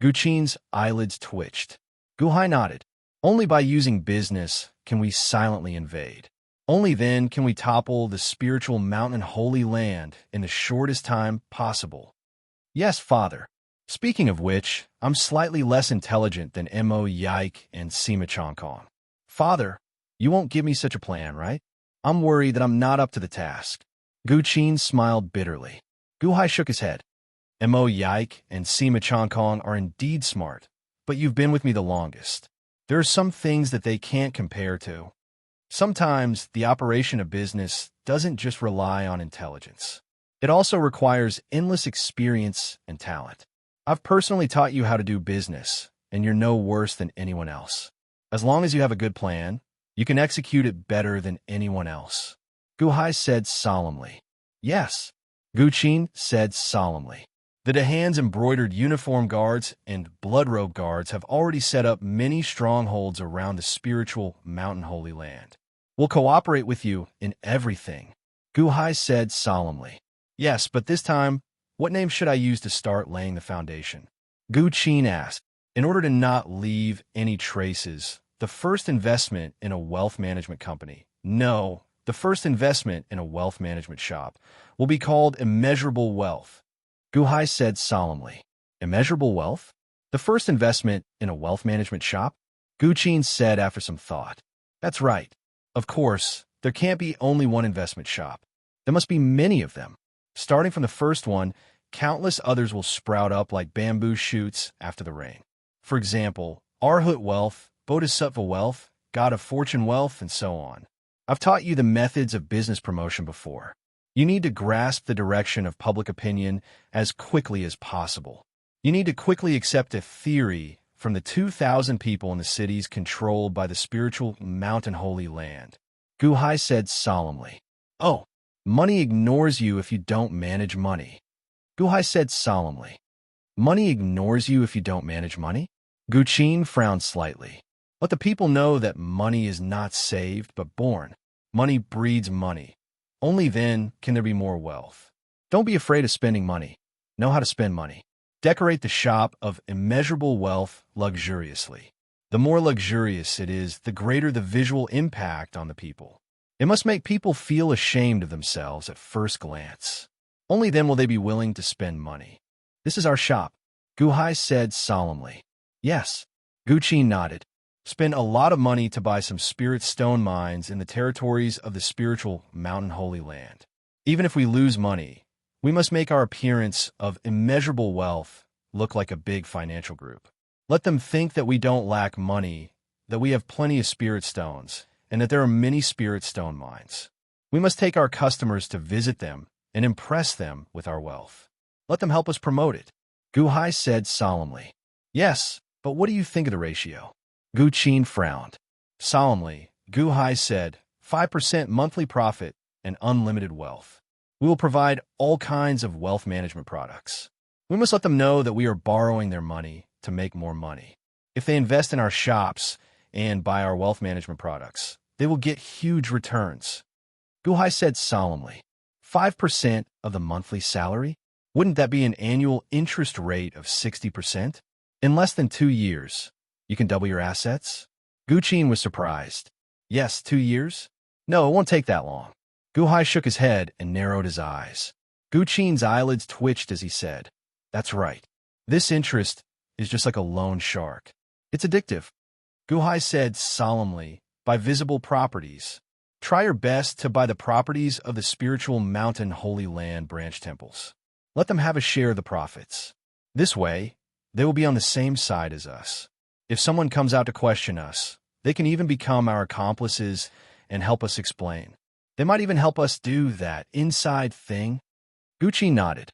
Gu Qin's eyelids twitched. Gu Hai nodded. "Only by using business can we silently invade. Only then can we topple the Spiritual Mountain Holy Land in the shortest time possible." "Yes, Father. Speaking of which, I'm slightly less intelligent than Mo Yike and Sima Chongkong. Father, you won't give me such a plan, right? I'm worried that I'm not up to the task." Gu Qin smiled bitterly. Gu Hai shook his head. "Mo Yike and Sima Chongkong are indeed smart, but you've been with me the longest. There are some things that they can't compare to. Sometimes the operation of business doesn't just rely on intelligence. It also requires endless experience and talent. I've personally taught you how to do business, and you're no worse than anyone else. As long as you have a good plan, you can execute it better than anyone else." Gu Hai said solemnly. "Yes," Gu Qin said solemnly. "The Dahan's embroidered uniform guards and blood robe guards have already set up many strongholds around the Spiritual Mountain Holy Land. We'll cooperate with you in everything." Gu Hai said solemnly. "Yes, but this time, what name should I use to start laying the foundation?" Gu Qin asked. "In order to not leave any traces, the first investment in a wealth management company, no, the first investment in a wealth management shop, will be called Immeasurable Wealth." Gu Hai said solemnly. "Immeasurable wealth? The first investment in a wealth management shop?" Gu Qin said after some thought. "That's right. Of course, there can't be only one investment shop. There must be many of them. Starting from the first one, countless others will sprout up like bamboo shoots after the rain. For example, Arhat Wealth, Bodhisattva Wealth, God of Fortune Wealth, and so on. I've taught you the methods of business promotion before. You need to grasp the direction of public opinion as quickly as possible. You need to quickly accept a theory from the 2,000 people in the cities controlled by the Spiritual Mountain Holy Land." Gu Hai said solemnly. "Oh, money ignores you if you don't manage money." Gu Hai said solemnly. "Money ignores you if you don't manage money?" Gu Qin frowned slightly. "Let the people know that money is not saved but born. Money breeds money. Only then can there be more wealth. Don't be afraid of spending money. Know how to spend money. Decorate the shop of immeasurable wealth luxuriously. The more luxurious it is, the greater the visual impact on the people. It must make people feel ashamed of themselves at first glance. Only then will they be willing to spend money. This is our shop," Gu Hai said solemnly. "Yes." Gu Qin nodded. "Spend a lot of money to buy some spirit stone mines in the territories of the Spiritual Mountain Holy Land. Even if we lose money, we must make our appearance of immeasurable wealth look like a big financial group. Let them think that we don't lack money, that we have plenty of spirit stones, and that there are many spirit stone mines. We must take our customers to visit them and impress them with our wealth. Let them help us promote it." Gu Hai said solemnly. "Yes, but what do you think of the ratio?" Gu Qin frowned. Solemnly, Gu Hai said, 5% monthly profit and unlimited wealth. We will provide all kinds of wealth management products. We must let them know that we are borrowing their money to make more money. If they invest in our shops and buy our wealth management products, they will get huge returns. Guhai said solemnly, 5% of the monthly salary? Wouldn't that be an annual interest rate of 60%? In less than 2 years, you can double your assets? Guqin was surprised. Yes, 2 years? No, it won't take that long. Guhai shook his head and narrowed his eyes. Guqin's eyelids twitched as he said, That's right. This interest is just like a loan shark. It's addictive. Guhai said solemnly, Buy visible properties. Try your best to buy the properties of the spiritual mountain Holy Land branch temples. Let them have a share of the profits. This way, they will be on the same side as us. If someone comes out to question us, they can even become our accomplices and help us explain. They might even help us do that inside thing. Gucci nodded.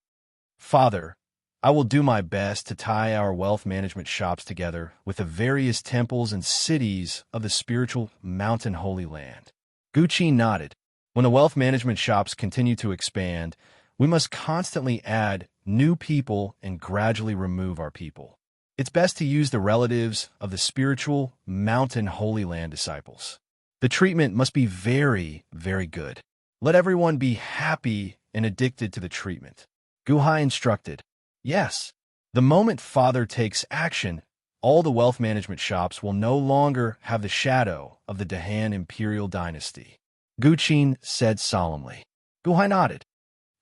Father, I will do my best to tie our wealth management shops together with the various temples and cities of the spiritual mountain Holy Land. Gucci nodded. When the wealth management shops continue to expand, we must constantly add new people and gradually remove our people. It's best to use the relatives of the spiritual mountain Holy Land disciples. The treatment must be very, very good. Let everyone be happy and addicted to the treatment. Guhai instructed. Yes, the moment Father takes action, all the wealth management shops will no longer have the shadow of the Dahan imperial dynasty. Guqin said solemnly. Guhai nodded.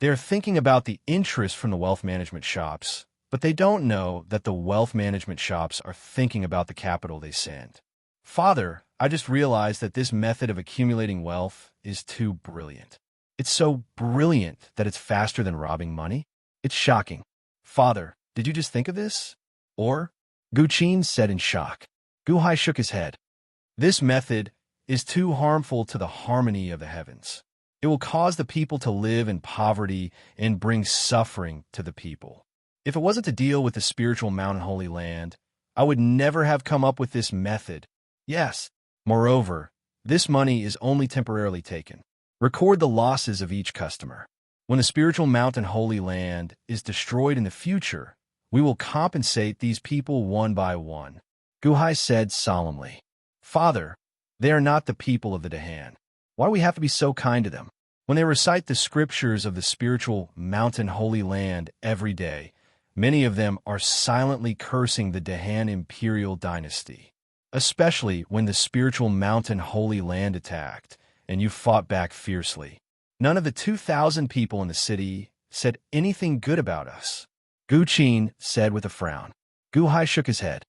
They are thinking about the interest from the wealth management shops, but they don't know that the wealth management shops are thinking about the capital they send. Father, I just realized that this method of accumulating wealth is too brilliant. It's so brilliant that it's faster than robbing money. It's shocking. Father, did you just think of this? Or? Guqin said in shock. Guhai shook his head. This method is too harmful to the harmony of the heavens. It will cause the people to live in poverty and bring suffering to the people. If it wasn't to deal with the spiritual mountain Holy Land, I would never have come up with this method. Yes. Moreover, this money is only temporarily taken. Record the losses of each customer. When the spiritual mountain Holy Land is destroyed in the future, we will compensate these people one by one. Guhai said solemnly. Father, they are not the people of the Dahan. Why do we have to be so kind to them? When they recite the scriptures of the spiritual mountain Holy Land every day, many of them are silently cursing the Dahan imperial dynasty. Especially when the spiritual mountain Holy Land attacked, and you fought back fiercely. None of the 2,000 people in the city said anything good about us. Guqin said with a frown. Guhai shook his head.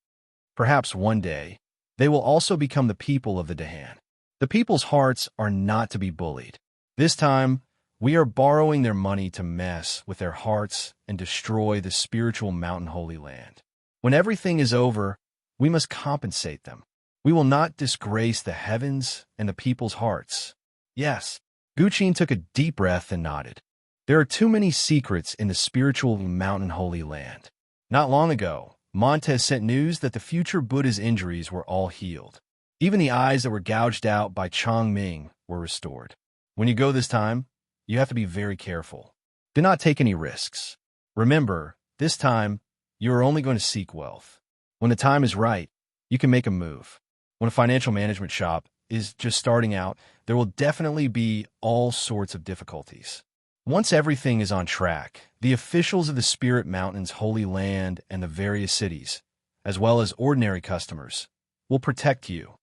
Perhaps one day, they will also become the people of the Dahan. The people's hearts are not to be bullied. This time, we are borrowing their money to mess with their hearts and destroy the spiritual mountain Holy Land. When everything is over, we must compensate them. We will not disgrace the heavens and the people's hearts. Yes. Guqin took a deep breath and nodded. There are too many secrets in the spiritual mountain Holy Land. Not long ago, Montez sent news that the future Buddha's injuries were all healed. Even the eyes that were gouged out by Chongming were restored. When you go this time, you have to be very careful. Do not take any risks. Remember, this time, you are only going to seek wealth. When the time is right, you can make a move. When a financial management shop is just starting out, there will definitely be all sorts of difficulties. Once everything is on track, the officials of the Spirit Mountains Holy Land and the various cities, as well as ordinary customers, will protect you.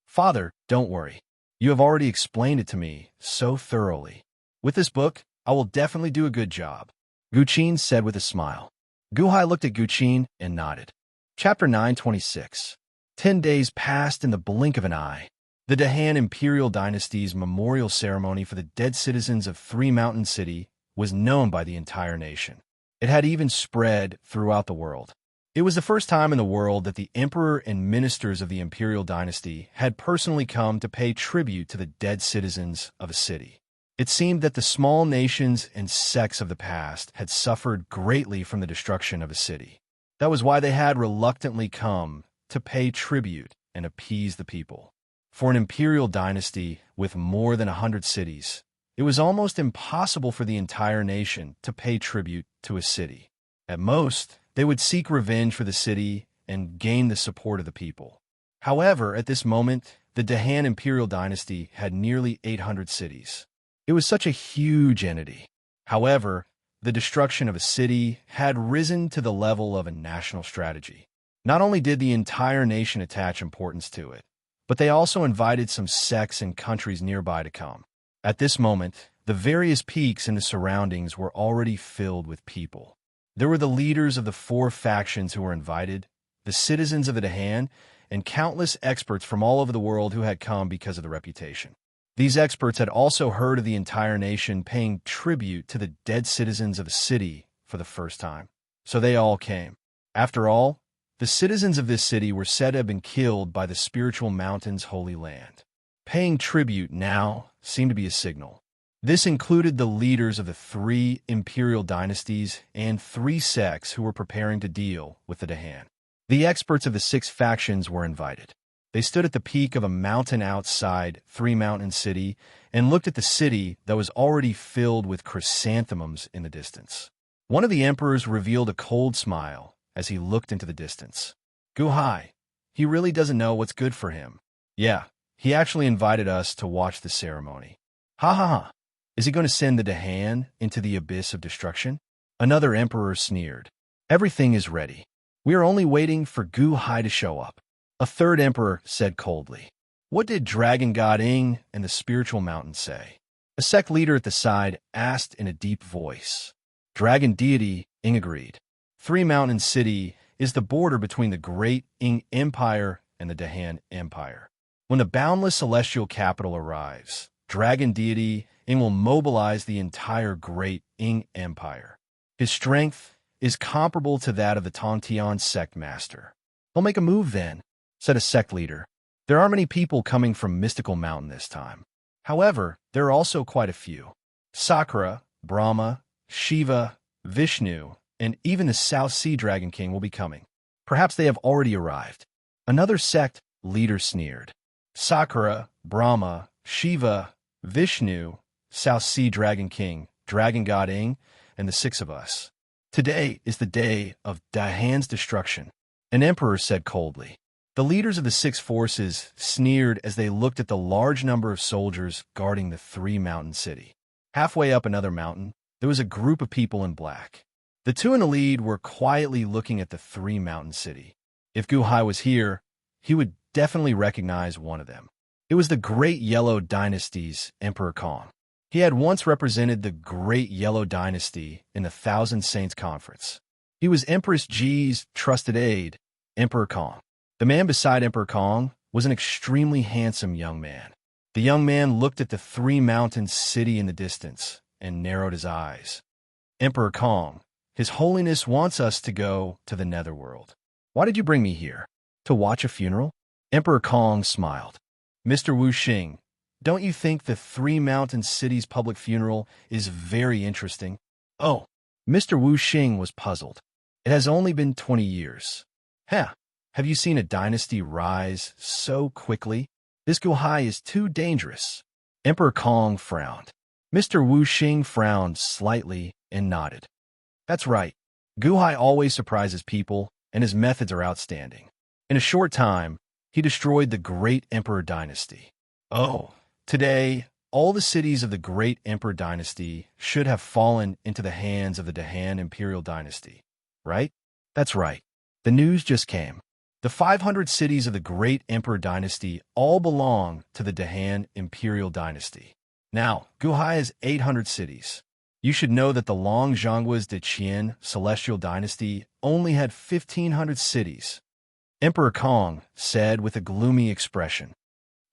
Father, don't worry. You have already explained it to me so thoroughly. With this book, I will definitely do a good job. Guqin said with a smile. Guhai looked at Guqin and nodded. Chapter 926. 10 days passed in the blink of an eye. The Dahan Imperial Dynasty's memorial ceremony for the dead citizens of Three Mountain City was known by the entire nation. It had even spread throughout the world. It was the first time in the world that the emperor and ministers of the imperial dynasty had personally come to pay tribute to the dead citizens of a city. It seemed that the small nations and sects of the past had suffered greatly from the destruction of a city. That was why they had reluctantly come to pay tribute and appease the people. For an imperial dynasty with more than 100 cities, it was almost impossible for the entire nation to pay tribute to a city. At most, they would seek revenge for the city and gain the support of the people. However, at this moment, the Dahan imperial dynasty had nearly 800 cities. It was such a huge entity. However, the destruction of a city had risen to the level of a national strategy. Not only did the entire nation attach importance to it, but they also invited some sects and countries nearby to come. At this moment, the various peaks in the surroundings were already filled with people. There were the leaders of the 4 factions who were invited, the citizens of the Dahan, and countless experts from all over the world who had come because of the reputation. These experts had also heard of the entire nation paying tribute to the dead citizens of the city for the first time. So they all came. After all, the citizens of this city were said to have been killed by the spiritual mountain's holy land. Paying tribute now seemed to be a signal. This included the leaders of the 3 imperial dynasties and 3 sects who were preparing to deal with the Dahan. The experts of the 6 factions were invited. They stood at the peak of a mountain outside 3 Mountain City and looked at the city that was already filled with chrysanthemums in the distance. One of the emperors revealed a cold smile as he looked into the distance. Guhai, he really doesn't know what's good for him. Yeah, he actually invited us to watch the ceremony. Ha ha ha. Is he going to send the Dahan into the abyss of destruction? Another emperor sneered. Everything is ready. We are only waiting for Guhai to show up. A third emperor said coldly. What did Dragon God Ing and the spiritual mountain say? A sect leader at the side asked in a deep voice. Dragon deity Ing agreed. 3 Mountain City is the border between the great Ing Empire and the Dahan Empire. When the boundless celestial capital arrives, Dragon deity Ing will mobilize the entire great Ing Empire. His strength is comparable to that of the Tontian sect master. He'll make a move then, said a sect leader. There aren't many people coming from Mystical Mountain this time. However, there are also quite a few. Sakura, Brahma, Shiva, Vishnu, and even the South Sea Dragon King will be coming. Perhaps they have already arrived. Another sect leader sneered. Sakura, Brahma, Shiva, Vishnu, South Sea Dragon King, Dragon God Ing, and the 6 of us. Today is the day of Dahan's destruction, an emperor said coldly. The leaders of the 6 forces sneered as they looked at the large number of soldiers guarding the 3 Mountain City. Halfway up another mountain, there was a group of people in black. The 2 in the lead were quietly looking at the 3 Mountain City. If Guhai was here, he would definitely recognize one of them. It was the Great Yellow Dynasty's Emperor Kong. He had once represented the Great Yellow Dynasty in the Thousand Saints Conference. He was Empress Ji's trusted aide, Emperor Kong. The man beside Emperor Kong was an extremely handsome young man. The young man looked at the 3 Mountain City in the distance and narrowed his eyes. Emperor Kong, His Holiness wants us to go to the Netherworld. Why did you bring me here? To watch a funeral? Emperor Kong smiled. Mr. Wu Xing, don't you think the 3 Mountain City's public funeral is very interesting? Oh, Mr. Wu Xing was puzzled. It has only been 20 years. Huh. Have you seen a dynasty rise so quickly? This Guhai is too dangerous. Emperor Kong frowned. Mr. Wu Xing frowned slightly and nodded. That's right. Guhai always surprises people, and his methods are outstanding. In a short time, he destroyed the Great Emperor Dynasty. Oh, today, all the cities of the Great Emperor Dynasty should have fallen into the hands of the Dahan Imperial Dynasty, right? That's right. The news just came. The 500 cities of the Great Emperor Dynasty all belong to the Dahan Imperial Dynasty. Now, Guhai has 800 cities. You should know that the Long Zhongguas de Qian Celestial Dynasty only had 1,500 cities. Emperor Kong said with a gloomy expression.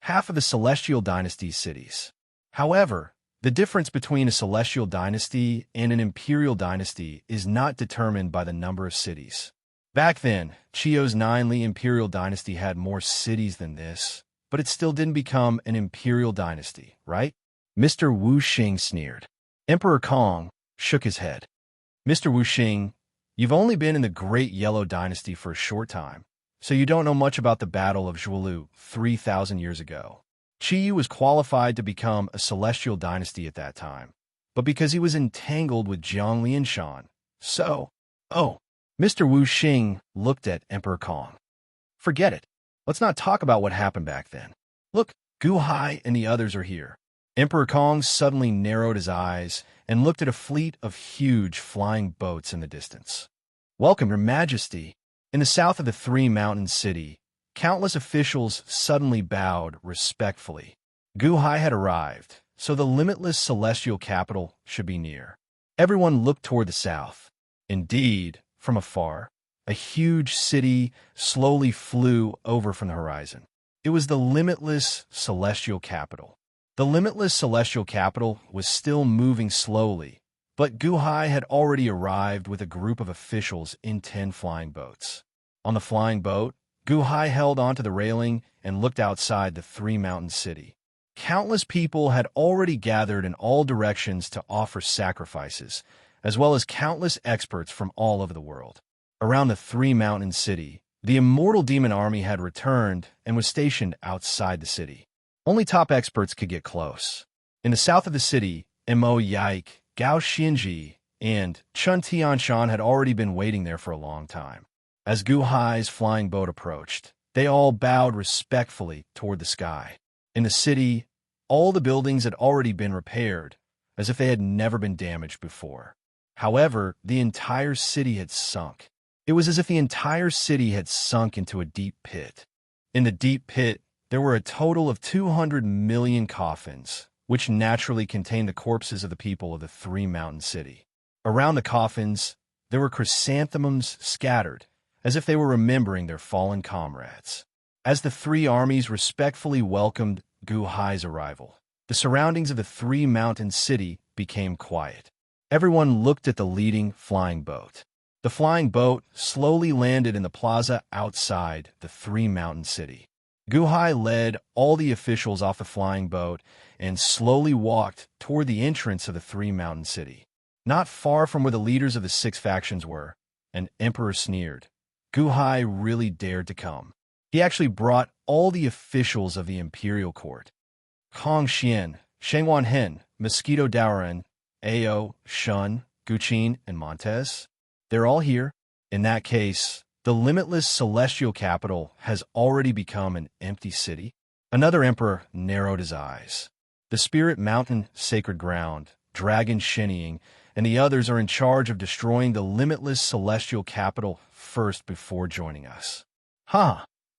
Half of the Celestial Dynasty's cities. However, the difference between a Celestial Dynasty and an Imperial Dynasty is not determined by the number of cities. Back then, Chio's 9 Li Imperial Dynasty had more cities than this, but it still didn't become an Imperial Dynasty, right? Mr. Wu Xing sneered. Emperor Kong shook his head. Mr. Wu Xing, you've only been in the Great Yellow Dynasty for a short time, so you don't know much about the Battle of Zhuolu 3,000 years ago. Qiyu was qualified to become a celestial dynasty at that time, but because he was entangled with Jiang Lianshan, oh, Mr. Wu Xing looked at Emperor Kong. Forget it. Let's not talk about what happened back then. Look, Gu Hai and the others are here. Emperor Kong suddenly narrowed his eyes and looked at a fleet of huge flying boats in the distance. Welcome, Your Majesty. In the south of the three-mountain city, countless officials suddenly bowed respectfully. Gu Hai had arrived, so the limitless celestial capital should be near. Everyone looked toward the south. Indeed, from afar, a huge city slowly flew over from the horizon. It was the limitless celestial capital. The limitless celestial capital was still moving slowly, but Gu Hai had already arrived with a group of officials in 10 flying boats. On the flying boat, Gu Hai held onto the railing and looked outside the three-mountain city. Countless people had already gathered in all directions to offer sacrifices, as well as countless experts from all over the world. Around the three-mountain city, the Immortal demon army had returned and was stationed outside the city. Only top experts could get close. In the south of the city, Mo Yike, Gao Xinji, and Chun Tianshan had already been waiting there for a long time. As Gu Hai's flying boat approached, they all bowed respectfully toward the sky. In the city, all the buildings had already been repaired, as if they had never been damaged before. However, the entire city had sunk. It was as if the entire city had sunk into a deep pit. In the deep pit, there were a total of 200 million coffins, which naturally contained the corpses of the people of the three-mountain city. Around the coffins, there were chrysanthemums scattered, as if they were remembering their fallen comrades. As the three armies respectfully welcomed Gu Hai's arrival, the surroundings of the three-mountain city became quiet. Everyone looked at the leading flying boat. The flying boat slowly landed in the plaza outside the three-mountain city. Gu Hai led all the officials off the flying boat and slowly walked toward the entrance of the three-mountain city. Not far from where the leaders of the 6 factions were, an emperor sneered. Gu Hai really dared to come. He actually brought all the officials of the imperial court. Kong Xian, Shengwan Hen, Mosquito Daoren, Ao, Shun, Guqin, and Montez. They're all here. In that case, the limitless celestial capital has already become an empty city. Another emperor narrowed his eyes. The Spirit Mountain Sacred Ground, Dragon Shinnying, and the others are in charge of destroying the limitless celestial capital first before joining us.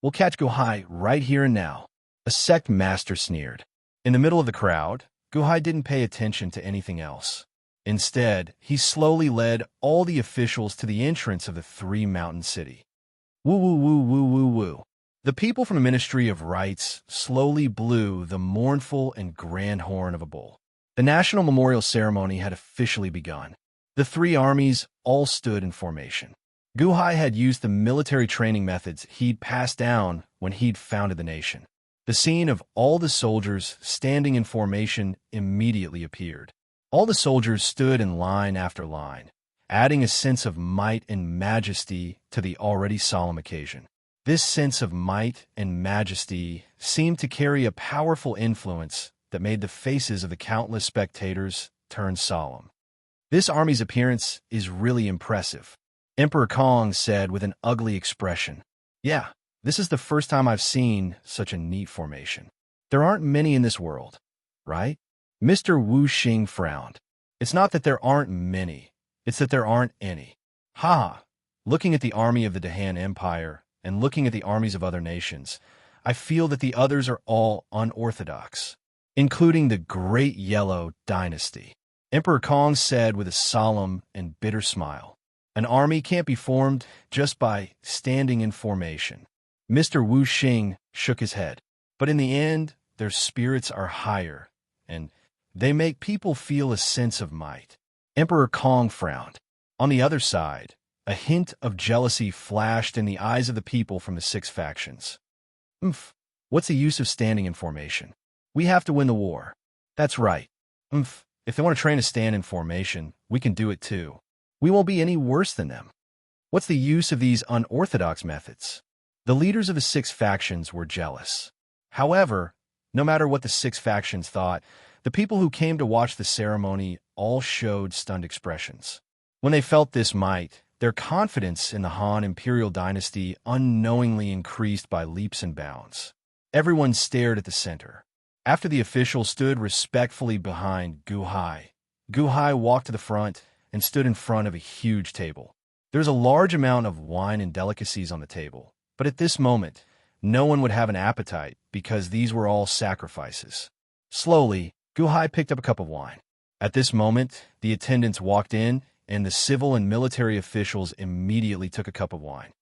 We'll catch Gu Hai right here and now. A sect master sneered. In the middle of the crowd, Gu Hai didn't pay attention to anything else. Instead, he slowly led all the officials to the entrance of the three-mountain city. Woo woo woo woo woo woo. The people from the Ministry of Rites slowly blew the mournful and grand horn of a bull. The national memorial ceremony had officially begun. The three armies all stood in formation. Gu Hai had used the military training methods he'd passed down when he'd founded the nation. The scene of all the soldiers standing in formation immediately appeared. All the soldiers stood in line after line, adding a sense of might and majesty to the already solemn occasion. This sense of might and majesty seemed to carry a powerful influence that made the faces of the countless spectators turn solemn. This army's appearance is really impressive, Emperor Kong said with an ugly expression. Yeah, this is the first time I've seen such a neat formation. There aren't many in this world, right? Mr. Wu Xing frowned. It's not that there aren't many, it's that there aren't any. Looking at the army of the Dahan Empire and looking at the armies of other nations, I feel that the others are all unorthodox, including the Great Yellow Dynasty. Emperor Kong said with a solemn and bitter smile. An army can't be formed just by standing in formation. Mr. Wu Xing shook his head. But in the end, their spirits are higher, and they make people feel a sense of might. Emperor Kong frowned. On the other side, a hint of jealousy flashed in the eyes of the people from the 6 factions. What's the use of standing in formation? We have to win the war. That's right. If they want to train to stand in formation, we can do it too. We won't be any worse than them. What's the use of these unorthodox methods? The leaders of the 6 factions were jealous. However, No matter what the six factions thought, the people who came to watch the ceremony all showed stunned expressions. When they felt this might, their confidence in the Han imperial dynasty unknowingly increased by leaps and bounds. Everyone stared at the center. After the official stood respectfully behind Gu Hai, Gu Hai walked to the front and stood in front of a huge table. There was a large amount of wine and delicacies on the table, but at this moment, no one would have an appetite because these were all sacrifices. Slowly, Gu Hai picked up a cup of wine. At this moment, the attendants walked in, and the civil and military officials immediately took a cup of wine.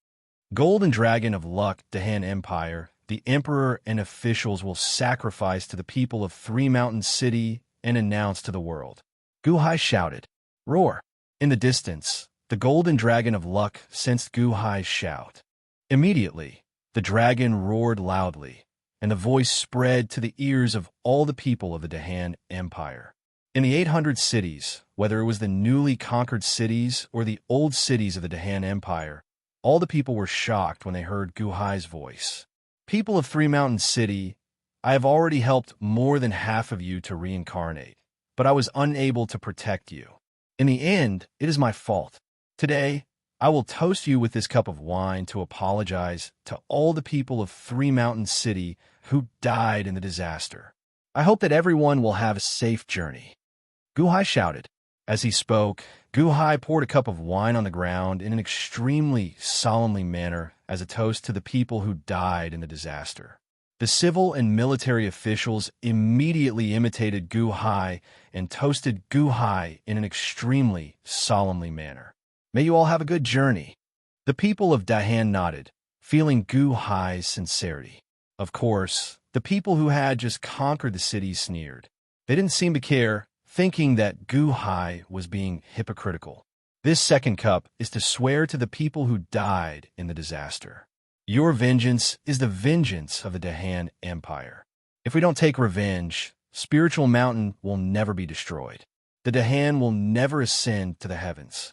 Golden Dragon of Luck, Dahan Empire, the emperor and officials will sacrifice to the people of Three Mountain City and announce to the world. Gu Hai shouted, "Roar!" In the distance, the Golden Dragon of Luck sensed Gu Hai's shout. Immediately, the dragon roared loudly, and the voice spread to the ears of all the people of the Dahan Empire. In the 800 cities, whether it was the newly conquered cities or the old cities of the Dahan Empire, all the people were shocked when they heard Gu Hai's voice. People of Three Mountain City, I have already helped more than half of you to reincarnate, but I was unable to protect you. In the end, it is my fault. Today, I will toast you with this cup of wine to apologize to all the people of Three Mountain City who died in the disaster. I hope that everyone will have a safe journey. Gu Hai shouted. As he spoke, Gu Hai poured a cup of wine on the ground in an extremely solemnly manner as a toast to the people who died in the disaster. The civil and military officials immediately imitated Gu Hai and toasted Gu Hai in an extremely solemnly manner. May you all have a good journey. The people of Dahan nodded, feeling Gu Hai's sincerity. Of course, the people who had just conquered the city sneered. They didn't seem to care, thinking that Gu Hai was being hypocritical. This second cup is to swear to the people who died in the disaster. Your vengeance is the vengeance of the Dahan Empire. If we don't take revenge, Spiritual Mountain will never be destroyed. The Dahan will never ascend to the heavens.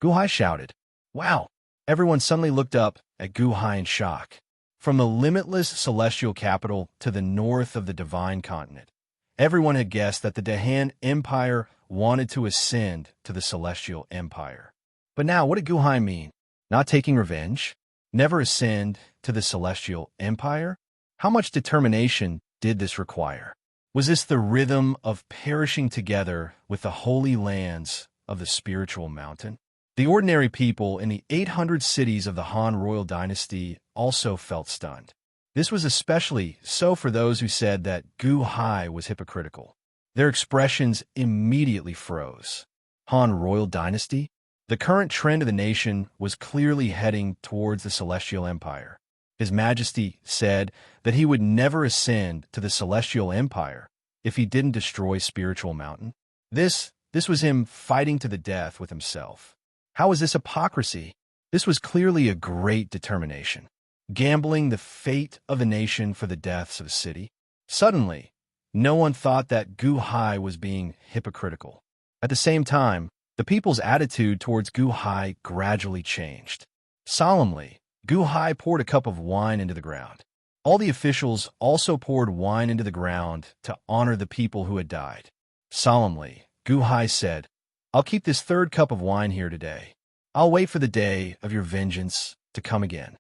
Gu Hai shouted, "Wow!" Everyone suddenly looked up at Gu Hai in shock. From the limitless celestial capital to the north of the divine continent, everyone had guessed that the Dahan Empire wanted to ascend to the celestial empire. But now, what did Gu Hai mean? Not taking revenge? Never ascend to the celestial empire? How much determination did this require? Was this the rhythm of perishing together with the holy lands of the spiritual mountain? The ordinary people in the 800 cities of the Han royal dynasty also felt stunned. This was especially so for those who said that Gu Hai was hypocritical. Their expressions immediately froze. Han royal dynasty? The current trend of the nation was clearly heading towards the celestial empire. His Majesty said that he would never ascend to the celestial empire if he didn't destroy Spiritual Mountain. This was him fighting to the death with himself. How was this hypocrisy? This was clearly a great determination. Gambling the fate of a nation for the deaths of a city. Suddenly, no one thought that Gu Hai was being hypocritical. At the same time, the people's attitude towards Gu Hai gradually changed. Solemnly, Gu Hai poured a cup of wine into the ground. All the officials also poured wine into the ground to honor the people who had died. Solemnly, Gu Hai said, "I'll keep this third cup of wine here today. I'll wait for the day of your vengeance to come again."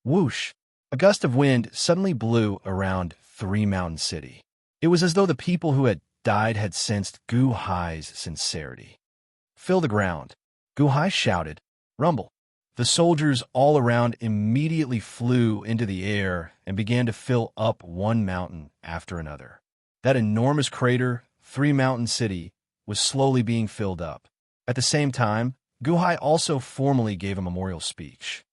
Whoosh! A gust of wind suddenly blew around Three Mountain City. It was as though the people who had died had sensed Gu Hai's sincerity. "Fill the ground!" Gu Hai shouted. Rumble! The soldiers all around immediately flew into the air and began to fill up one mountain after another. That enormous crater, Three Mountain City, was slowly being filled up. At the same time, Gu Hai also formally gave a memorial speech.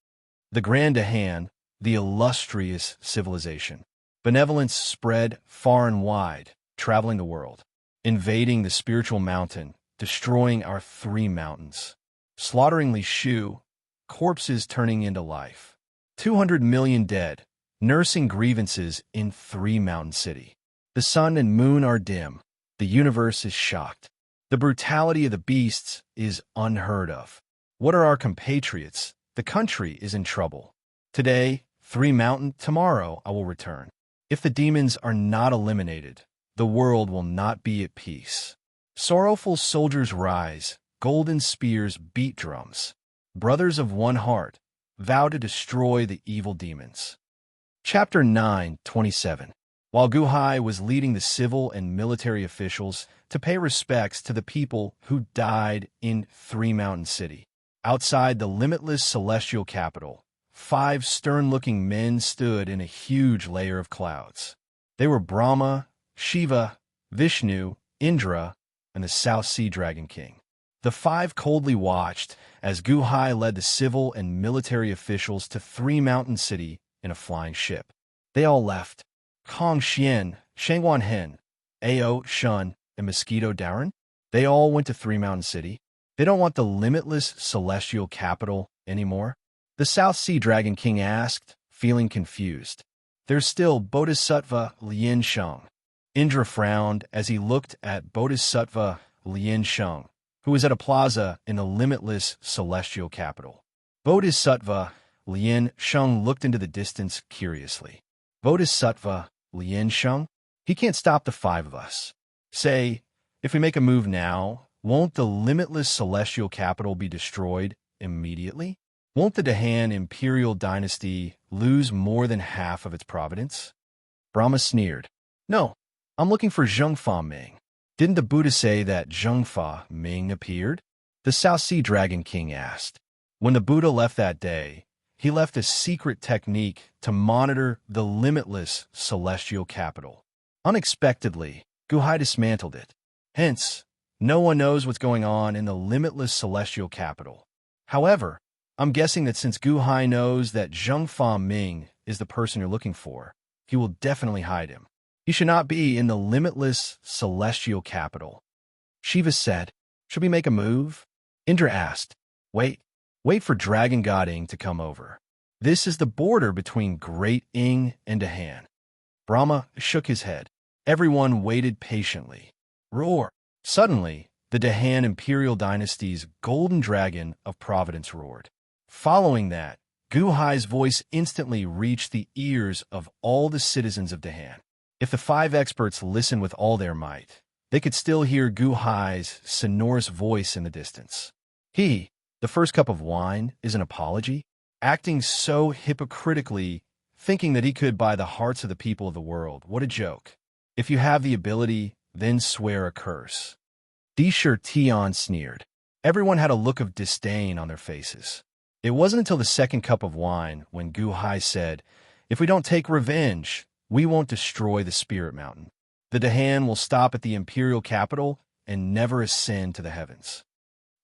The Grand Dahan, the illustrious civilization. Benevolence spread far and wide, traveling the world, invading the spiritual mountain, destroying our three mountains, slaughtering Li Shu, corpses turning into life. 200 million dead, nursing grievances in Three Mountain City. The sun and moon are dim. The universe is shocked. The brutality of the beasts is unheard of. What are our compatriots? The country is in trouble. Today, Three Mountain, tomorrow I will return. If the demons are not eliminated, the world will not be at peace. Sorrowful soldiers rise, golden spears beat drums. Brothers of one heart, vow to destroy the evil demons. Chapter 9:27. While Guhai was leading the civil and military officials to pay respects to the people who died in Three Mountain City, outside the limitless celestial capital, 5 stern-looking men stood in a huge layer of clouds. They were Brahma, Shiva, Vishnu, Indra, and the South Sea Dragon King. The 5 coldly watched as Guhai led the civil and military officials to Three Mountain City in a flying ship. They all left. Kong Xian, Shangwan Hen, Ao Shun, and Mosquito Darren, they all went to Three Mountain City. They don't want the limitless celestial capital anymore. The South Sea Dragon King asked, feeling confused. There's still Bodhisattva Lien Sheng. Indra frowned as he looked at Bodhisattva Lien Sheng, who was at a plaza in the limitless celestial capital. Bodhisattva Lien Sheng looked into the distance curiously. Bodhisattva Lien Sheng? He can't stop the 5 of us. Say, if we make a move now, won't the limitless celestial capital be destroyed immediately? Won't the Dahan imperial dynasty lose more than half of its providence? Brahma sneered. No, I'm looking for Zhengfa Ming. Didn't the Buddha say that Zhengfa Ming appeared? The South Sea Dragon King asked. When the Buddha left that day, he left a secret technique to monitor the limitless celestial capital. Unexpectedly, Guhai dismantled it. Hence, no one knows what's going on in the limitless celestial capital. However, I'm guessing that since Guhai knows that Zhengfa Ming is the person you're looking for, he will definitely hide him. He should not be in the limitless celestial capital. Shiva said, should we make a move? Indra asked, wait for Dragon God Ing to come over. This is the border between Great Ing and Dahan. Brahma shook his head. Everyone waited patiently. Roar! Suddenly, the Dahan imperial dynasty's golden dragon of providence roared. Following that, Guhai's voice instantly reached the ears of all the citizens of Dahan. If the 5 experts listened with all their might, they could still hear Guhai's sonorous voice in the distance. The first cup of wine, is an apology, acting so hypocritically, thinking that he could buy the hearts of the people of the world. What a joke. If you have the ability, then swear a curse. Dishir Tian sneered. Everyone had a look of disdain on their faces. It wasn't until the second cup of wine when Guhai said, if we don't take revenge, we won't destroy the Spirit Mountain. The Dahan will stop at the imperial capital and never ascend to the heavens.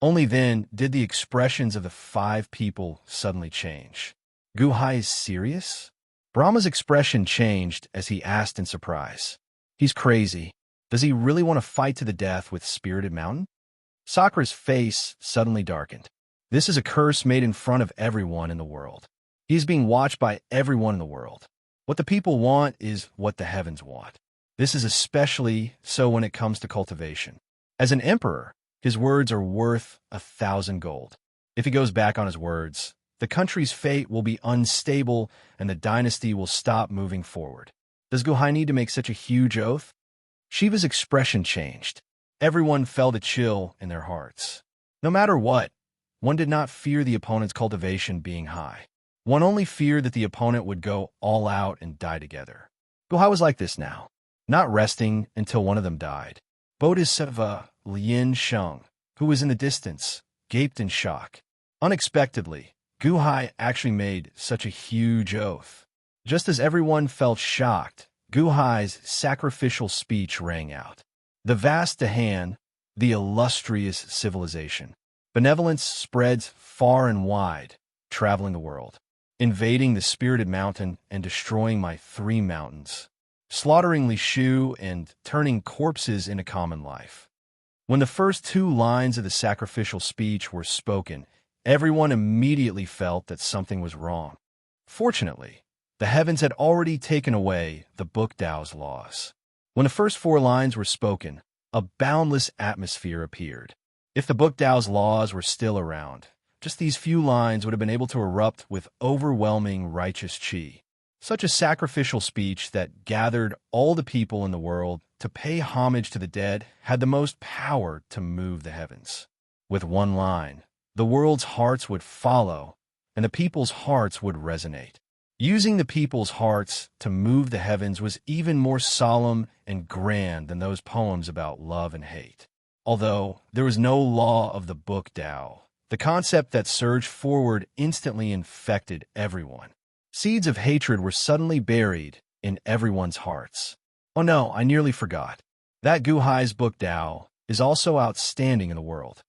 Only then did the expressions of the 5 people suddenly change. Guhai is serious? Brahma's expression changed as he asked in surprise. He's crazy. Does he really want to fight to the death with Spirited Mountain? Sakra's face suddenly darkened. This is a curse made in front of everyone in the world. He is being watched by everyone in the world. What the people want is what the heavens want. This is especially so when it comes to cultivation. As an emperor, his words are worth 1,000 gold. If he goes back on his words, the country's fate will be unstable and the dynasty will stop moving forward. Does Guhai need to make such a huge oath? Shiva's expression changed. Everyone felt a chill in their hearts. No matter what, one did not fear the opponent's cultivation being high. One only feared that the opponent would go all out and die together. Guhai was like this now, not resting until one of them died. Bodhisattva Lien Sheng, who was in the distance, gaped in shock. Unexpectedly, Guhai actually made such a huge oath. Just as everyone felt shocked, Guhai's sacrificial speech rang out. The vast Dahan, the illustrious civilization. Benevolence spreads far and wide, traveling the world, invading the Spirited Mountain and destroying my 3 mountains, slaughtering Li Shu and turning corpses into common life. When the first 2 lines of the sacrificial speech were spoken, everyone immediately felt that something was wrong. Fortunately, the heavens had already taken away the Book Tao's laws. When the first 4 lines were spoken, a boundless atmosphere appeared. If the Book Tao's laws were still around, just these few lines would have been able to erupt with overwhelming righteous qi. Such a sacrificial speech that gathered all the people in the world to pay homage to the dead had the most power to move the heavens. With one line, the world's hearts would follow, and the people's hearts would resonate. Using the people's hearts to move the heavens was even more solemn and grand than those poems about love and hate. Although there was no law of the book Tao, the concept that surged forward instantly infected everyone. Seeds of hatred were suddenly buried in everyone's hearts. Oh no, I nearly forgot. That Gu Hai's book Tao is also outstanding in the world.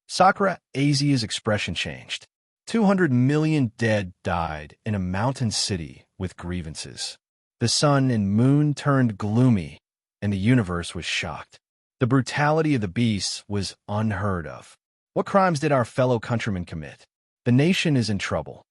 Sakura Asia's expression changed. 200 million dead died in a mountain city with grievances. The sun and moon turned gloomy, and the universe was shocked. The brutality of the beasts was unheard of. What crimes did our fellow countrymen commit? The nation is in trouble.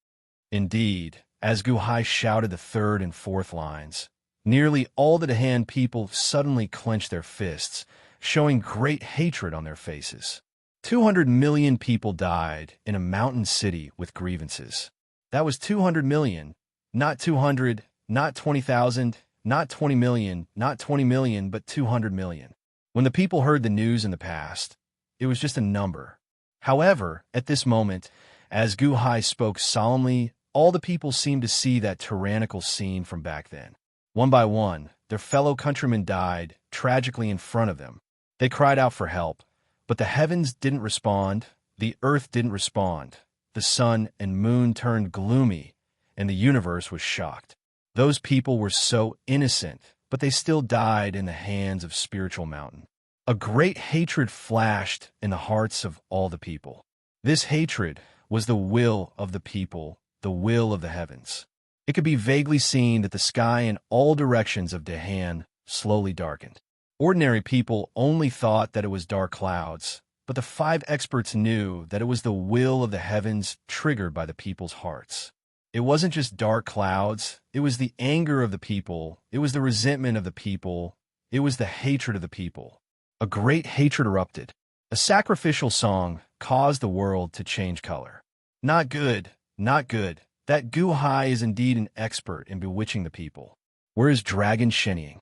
Indeed, as Gu Hai shouted the third and fourth lines, nearly all the Dahan people suddenly clenched their fists, showing great hatred on their faces. 200 million people died in a mountain city with grievances. That was 200 million, not 200, not 20,000, not 20 million, not 20 million, but 200 million. When the people heard the news in the past, it was just a number. However, at this moment, as Gu Hai spoke solemnly, all the people seemed to see that tyrannical scene from back then. One by one, their fellow countrymen died tragically in front of them. They cried out for help, but the heavens didn't respond, the earth didn't respond, the sun and moon turned gloomy, and the universe was shocked. Those people were so innocent, but they still died in the hands of spiritual mountain. A great hatred flashed in the hearts of all the people. This hatred was the will of the people, the will of the heavens. It could be vaguely seen that the sky in all directions of Dahan slowly darkened. Ordinary people only thought that it was dark clouds, but the 5 experts knew that it was the will of the heavens triggered by the people's hearts. It wasn't just dark clouds, it was the anger of the people, it was the resentment of the people, it was the hatred of the people. A great hatred erupted. A sacrificial song caused the world to change color. Not good, not good. That Gu Hai is indeed an expert in bewitching the people. Where is dragon shinnying?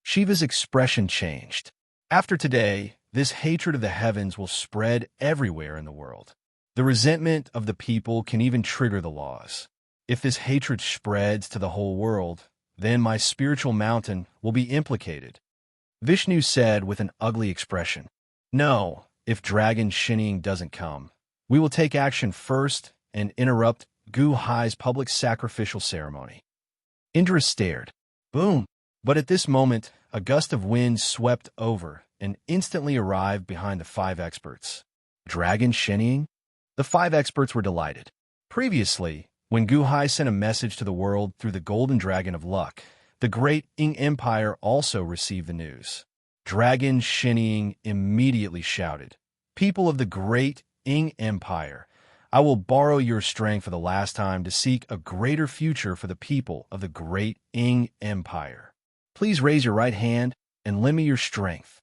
Shiva's expression changed. After today, this hatred of the heavens will spread everywhere in the world. The resentment of the people can even trigger the laws. If this hatred spreads to the whole world, then my spiritual mountain will be implicated. Vishnu said with an ugly expression, "No, if dragon shinnying doesn't come, we will take action first and interrupt Gu Hai's public sacrificial ceremony." Indra stared. Boom! But at this moment, a gust of wind swept over and instantly arrived behind the 5 experts. Dragon shinnying? The 5 experts were delighted. Previously, when Gu Hai sent a message to the world through the golden dragon of luck, the great Ing Empire also received the news. Dragon shinnying immediately shouted, "People of the great Ing Empire, I will borrow your strength for the last time to seek a greater future for the people of the great Ing Empire. Please raise your right hand and lend me your strength."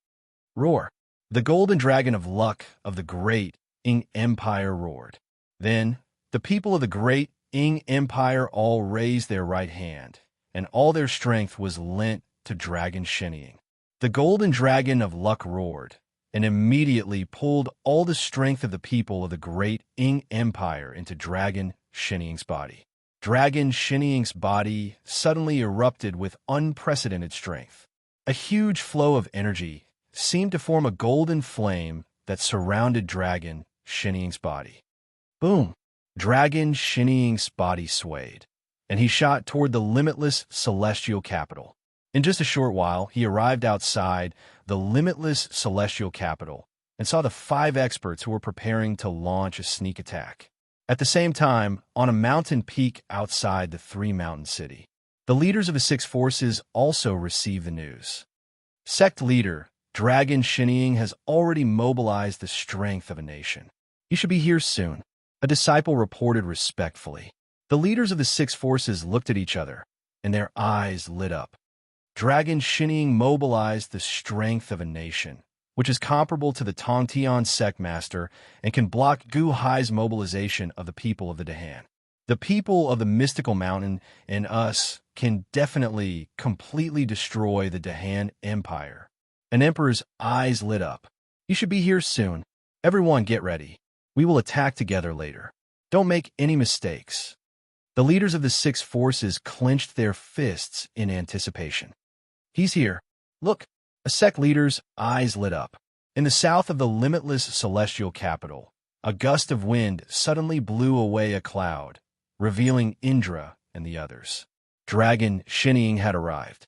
Roar! The golden dragon of luck of the great Ing Empire roared. Then, the people of the great Ing Empire all raised their right hand, and all their strength was lent to dragon shinnying. The golden dragon of luck roared, and immediately pulled all the strength of the people of the great Ing Empire into dragon shinnying's body. Dragon shinnying's body suddenly erupted with unprecedented strength. A huge flow of energy seemed to form a golden flame that surrounded dragon shinnying's body. Boom! Dragon shinnying's body swayed, and he shot toward the limitless celestial capital. In just a short while, he arrived outside the limitless celestial capital and saw the 5 experts who were preparing to launch a sneak attack. At the same time, on a mountain peak outside the 3-mountain city, the leaders of the 6 forces also received the news. Sect leader, Dragon Shinnying has already mobilized the strength of a nation. He should be here soon, a disciple reported respectfully. The leaders of the 6 forces looked at each other, and their eyes lit up. Dragon Shinnying mobilized the strength of a nation, which is comparable to the Tongtian sect master and can block Gu Hai's mobilization of the people of the Dahan. The people of the mystical mountain and us can definitely completely destroy the Dahan Empire. An emperor's eyes lit up. You should be here soon. Everyone get ready. We will attack together later. Don't make any mistakes. The leaders of the six forces clenched their fists in anticipation. He's here. Look, a sect leader's eyes lit up. In the south of the limitless celestial capital, a gust of wind suddenly blew away a cloud, revealing Indra and the others. Dragon Shinnying had arrived.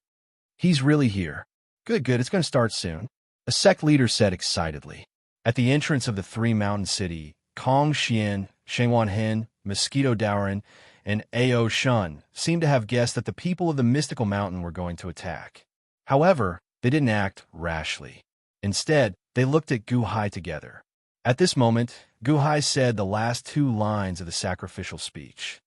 He's really here. Good, it's going to start soon, a sect leader said excitedly. At the entrance of the three-mountain city, Kong Xian, Shengwan Hen, Mosquito Daoran, and Ao Shun seemed to have guessed that the people of the mystical mountain were going to attack. However, they didn't act rashly. Instead, they looked at Gu Hai together. At this moment, Gu Hai said the last two lines of the sacrificial speech.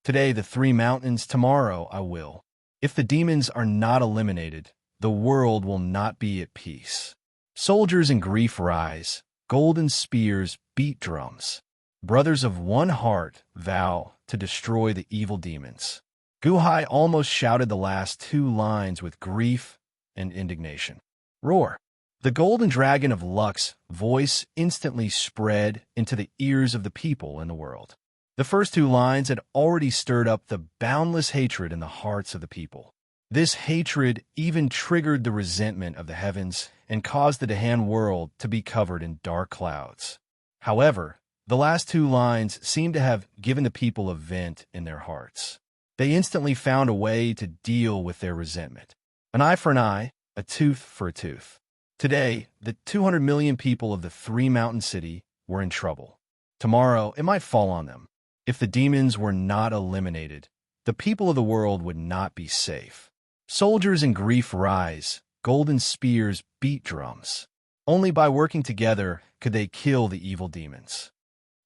Today the three mountains, tomorrow I will. If the demons are not eliminated, the world will not be at peace. Soldiers in grief rise, golden spears beat drums. Brothers of one heart vow to destroy the evil demons. Gu Hai almost shouted the last two lines with grief and indignation. Roar! The golden dragon of Luck's voice instantly spread into the ears of the people in the world. The first two lines had already stirred up the boundless hatred in the hearts of the people. This hatred even triggered the resentment of the heavens and caused the Dahan world to be covered in dark clouds. However, the last two lines seemed to have given the people a vent in their hearts. They instantly found a way to deal with their resentment. An eye for an eye, a tooth for a tooth. Today, the 200 million people of the three-mountain city were in trouble. Tomorrow, it might fall on them. If the demons were not eliminated, the people of the world would not be safe. Soldiers in grief rise, golden spears beat drums. Only by working together could they kill the evil demons.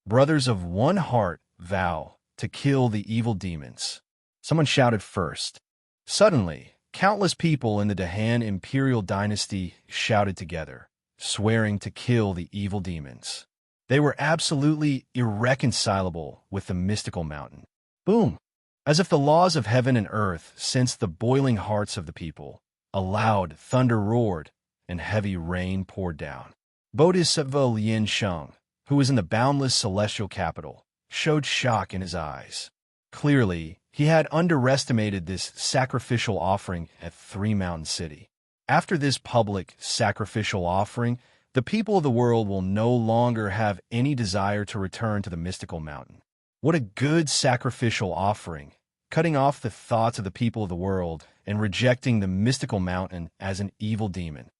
Brothers of one heart vow to kill the evil demons. Someone shouted first. Suddenly, countless people in the Dahan imperial dynasty shouted together, swearing to kill the evil demons. They were absolutely irreconcilable with the mystical mountain. Boom! As if the laws of heaven and earth sensed the boiling hearts of the people, a loud thunder roared and heavy rain poured down. Bodhisattva Lien Sheng, who was in the boundless celestial capital, showed shock in his eyes. Clearly, he had underestimated this sacrificial offering at Three Mountain City. After this public sacrificial offering, the people of the world will no longer have any desire to return to the mystical mountain. What a good sacrificial offering, cutting off the thoughts of the people of the world and rejecting the mystical mountain as an evil demon.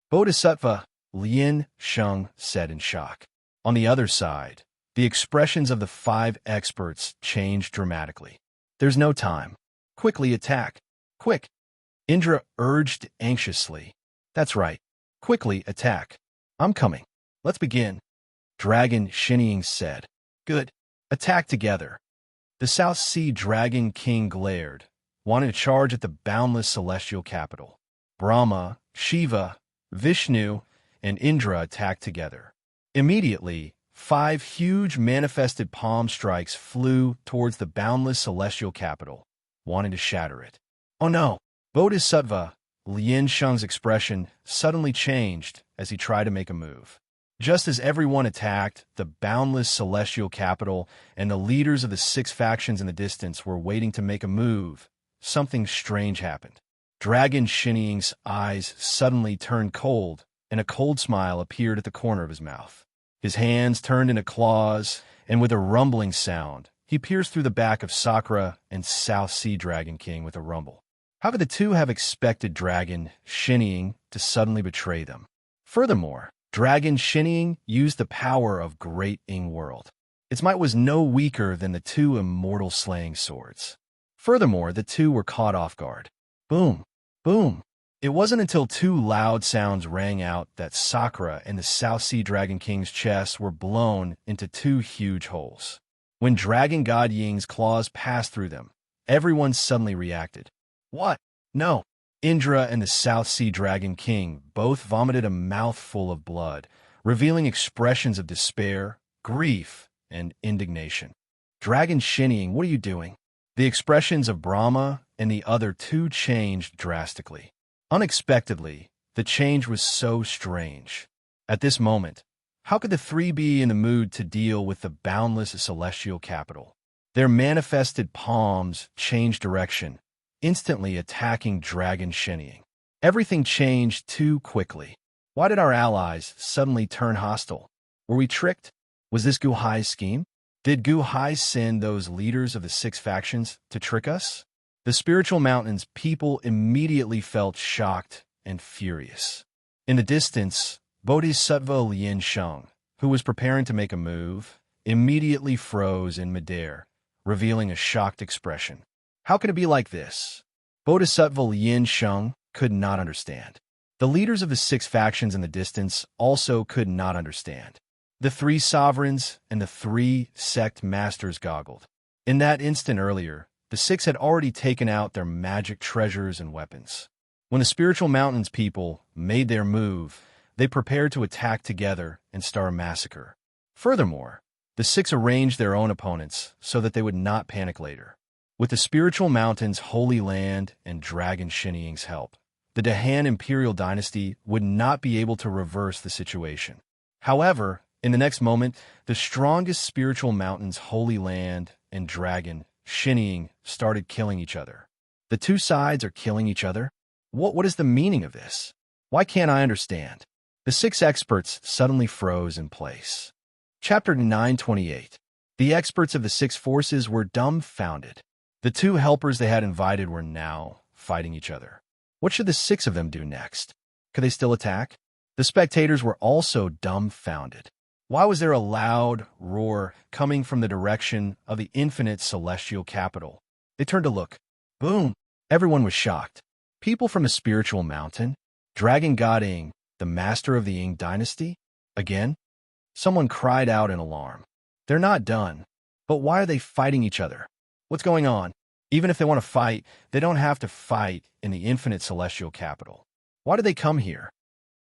Bodhisattva Lien Sheng said in shock. On the other side, the expressions of the five experts changed dramatically. There's no time. Quickly attack. Quick! Indra urged anxiously. That's right. Quickly attack. I'm coming. Let's begin. Dragon Shinnying said. Good. Attack together. The South Sea Dragon King glared, wanting to charge at the boundless celestial capital. Brahma, Shiva, Vishnu, and Indra attacked together. Immediately, 5 huge manifested palm strikes flew towards the boundless celestial capital, wanting to shatter it. Oh no! Bodhisattva Lien Sheng's expression suddenly changed as he tried to make a move. Just as everyone attacked, the boundless celestial capital and the leaders of the 6 factions in the distance were waiting to make a move, something strange happened. Dragon Shinnying's eyes suddenly turned cold, and a cold smile appeared at the corner of his mouth. His hands turned into claws, and with a rumbling sound, he pierced through the back of Sakura and South Sea Dragon King with a rumble. How could the two have expected Dragon Shinnying to suddenly betray them? Furthermore, Dragon Shinnying used the power of Great Ing World. Its might was no weaker than the 2 immortal slaying swords. Furthermore, the two were caught off guard. Boom! Boom! It wasn't until 2 loud sounds rang out that Sakura and the South Sea Dragon King's chests were blown into 2 huge holes. When Dragon God Ying's claws passed through them, everyone suddenly reacted. What? No! Indra and the South Sea Dragon King both vomited a mouthful of blood, revealing expressions of despair, grief, and indignation. Dragon shinnying, what are you doing? The expressions of Brahma and the other two changed drastically. Unexpectedly, the change was so strange. At this moment, how could the three be in the mood to deal with the boundless celestial capital? Their manifested palms changed direction, instantly attacking Dragon shinnying. Everything changed too quickly. Why did our allies suddenly turn hostile? Were we tricked? Was this Gu Hai's scheme? Did Gu Hai send those leaders of the six factions to trick us? The spiritual mountains people immediately felt shocked and furious. In the distance, Bodhisattva Lien Sheng, who was preparing to make a move, immediately froze in midair, revealing a shocked expression. How could it be like this? Bodhisattva Lien Sheng could not understand. The leaders of the six factions in the distance also could not understand. The three sovereigns and the three sect masters goggled. In that instant earlier, the six had already taken out their magic treasures and weapons. When the spiritual mountains people made their move, they prepared to attack together and start a massacre. Furthermore, the six arranged their own opponents so that they would not panic later. With the spiritual mountains' holy land and Dragon shinnying's help, the Dahan imperial dynasty would not be able to reverse the situation. However, in the next moment, the strongest spiritual mountains' holy land and Dragon shinnying started killing each other. The two sides are killing each other? What is the meaning of this? Why can't I understand? The six experts suddenly froze in place. Chapter 928. The experts of the six forces were dumbfounded. The two helpers they had invited were now fighting each other. What should the six of them do next? Could they still attack? The spectators were also dumbfounded. Why was there a loud roar coming from the direction of the infinite celestial capital? They turned to look. Boom! Everyone was shocked. People from the spiritual mountain? Dragon God Ing, the master of the Ing dynasty? Again? Someone cried out in alarm. They're not done. But why are they fighting each other? What's going on? Even if they want to fight, they don't have to fight in the infinite celestial capital. Why did they come here?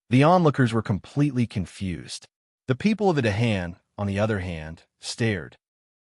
The onlookers were completely confused. The people of the Dahan, on the other hand, stared.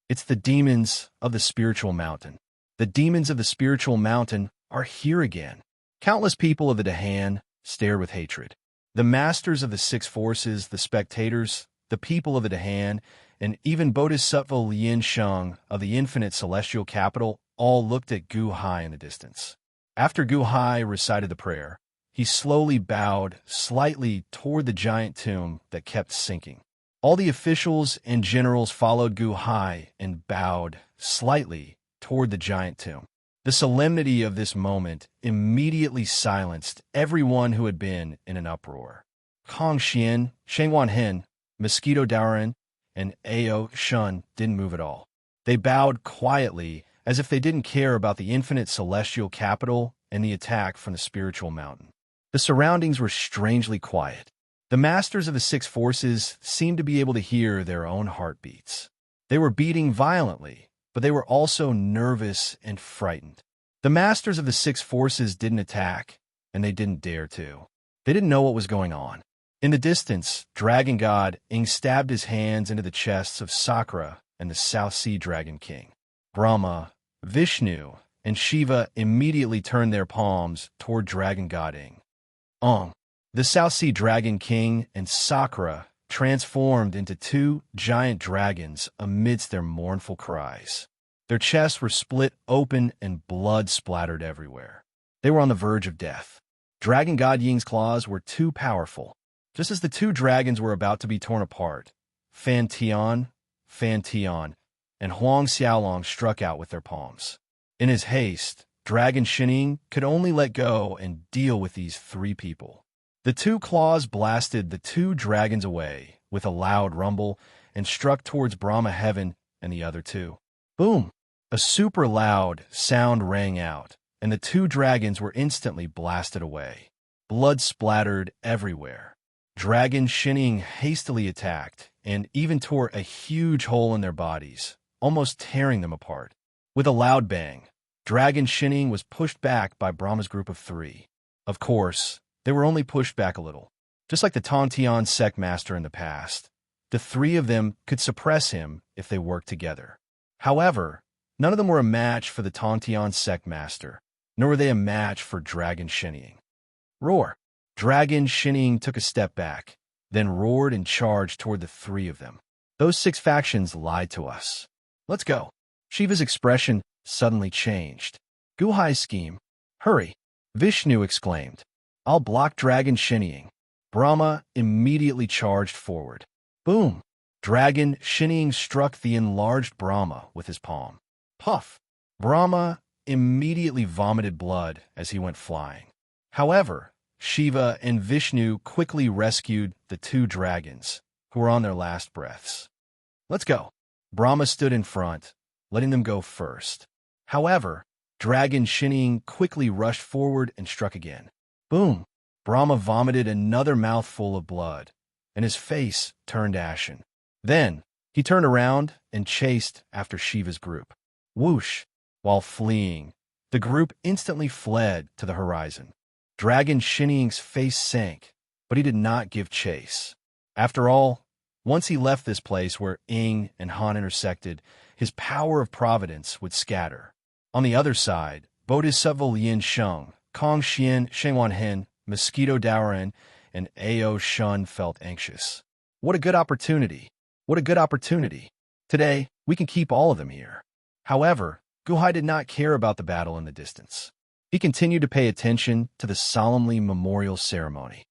It's the demons of the spiritual mountain. The demons of the spiritual mountain are here again. Countless people of the Dahan stared with hatred. The masters of the six forces, the spectators, the people of the Dahan, and even Bodhisattva Lien Sheng of the infinite celestial capital all looked at Gu Hai in the distance. After Gu Hai recited the prayer, he slowly bowed slightly toward the giant tomb that kept sinking. All the officials and generals followed Gu Hai and bowed slightly toward the giant tomb. The solemnity of this moment immediately silenced everyone who had been in an uproar. Kong Xian, Shengwan Hen, Mosquito Daoren, and Ao Shun didn't move at all. They bowed quietly as if they didn't care about the infinite celestial capital and the attack from the spiritual mountain. The surroundings were strangely quiet. The masters of the six forces seemed to be able to hear their own heartbeats. They were beating violently, but they were also nervous and frightened. The masters of the six forces didn't attack, and they didn't dare to. They didn't know what was going on. In the distance, Dragon God Ing stabbed his hands into the chests of Sakura and the South Sea Dragon King. Brahma, Vishnu, and Shiva immediately turned their palms toward Dragon God Ing. The South Sea Dragon King and Sakura transformed into two giant dragons amidst their mournful cries. Their chests were split open and blood splattered everywhere. They were on the verge of death. Dragon God Ying's claws were too powerful. Just as the two dragons were about to be torn apart, Fan Tian, and Huang Xiaolong struck out with their palms. In his haste, Dragon Shinning could only let go and deal with these three people. The two claws blasted the two dragons away with a loud rumble and struck towards Brahma Heaven and the other two. Boom! A super loud sound rang out, and the two dragons were instantly blasted away. Blood splattered everywhere. Dragon Shinning hastily attacked and even tore a huge hole in their bodies, almost tearing them apart. With a loud bang, Dragon Shinning was pushed back by Brahma's group of three. Of course, they were only pushed back a little. Just like the Tongtian sect master in the past, the three of them could suppress him if they worked together. However, none of them were a match for the Tontian sect master, nor were they a match for Dragon Shinnying. Roar! Dragon Shinnying took a step back, then roared and charged toward the three of them. Those 6 factions lied to us. Let's go. Shiva's expression suddenly changed. Guhai's scheme. Hurry! Vishnu exclaimed. I'll block Dragon Shinnying. Brahma immediately charged forward. Boom! Dragon Shinnying struck the enlarged Brahma with his palm. Puff! Brahma immediately vomited blood as he went flying. However, Shiva and Vishnu quickly rescued the 2 dragons, who were on their last breaths. Let's go. Brahma stood in front, letting them go first. However, Dragon Shinnying quickly rushed forward and struck again. Boom! Brahma vomited another mouthful of blood, and his face turned ashen. Then, he turned around and chased after Shiva's group. Whoosh! While fleeing, the group instantly fled to the horizon. Dragon Shinnying's face sank, but he did not give chase. After all, once he left this place where Ying and Han intersected, his power of providence would scatter. On the other side, Bodhisattva Yin Sheng, Kong Xian, Shengwan Hen, Mosquito Daoren, and Ao Shun felt anxious. What a good opportunity! What a good opportunity! Today, we can keep all of them here. However, Guhai did not care about the battle in the distance. He continued to pay attention to the solemnly memorial ceremony.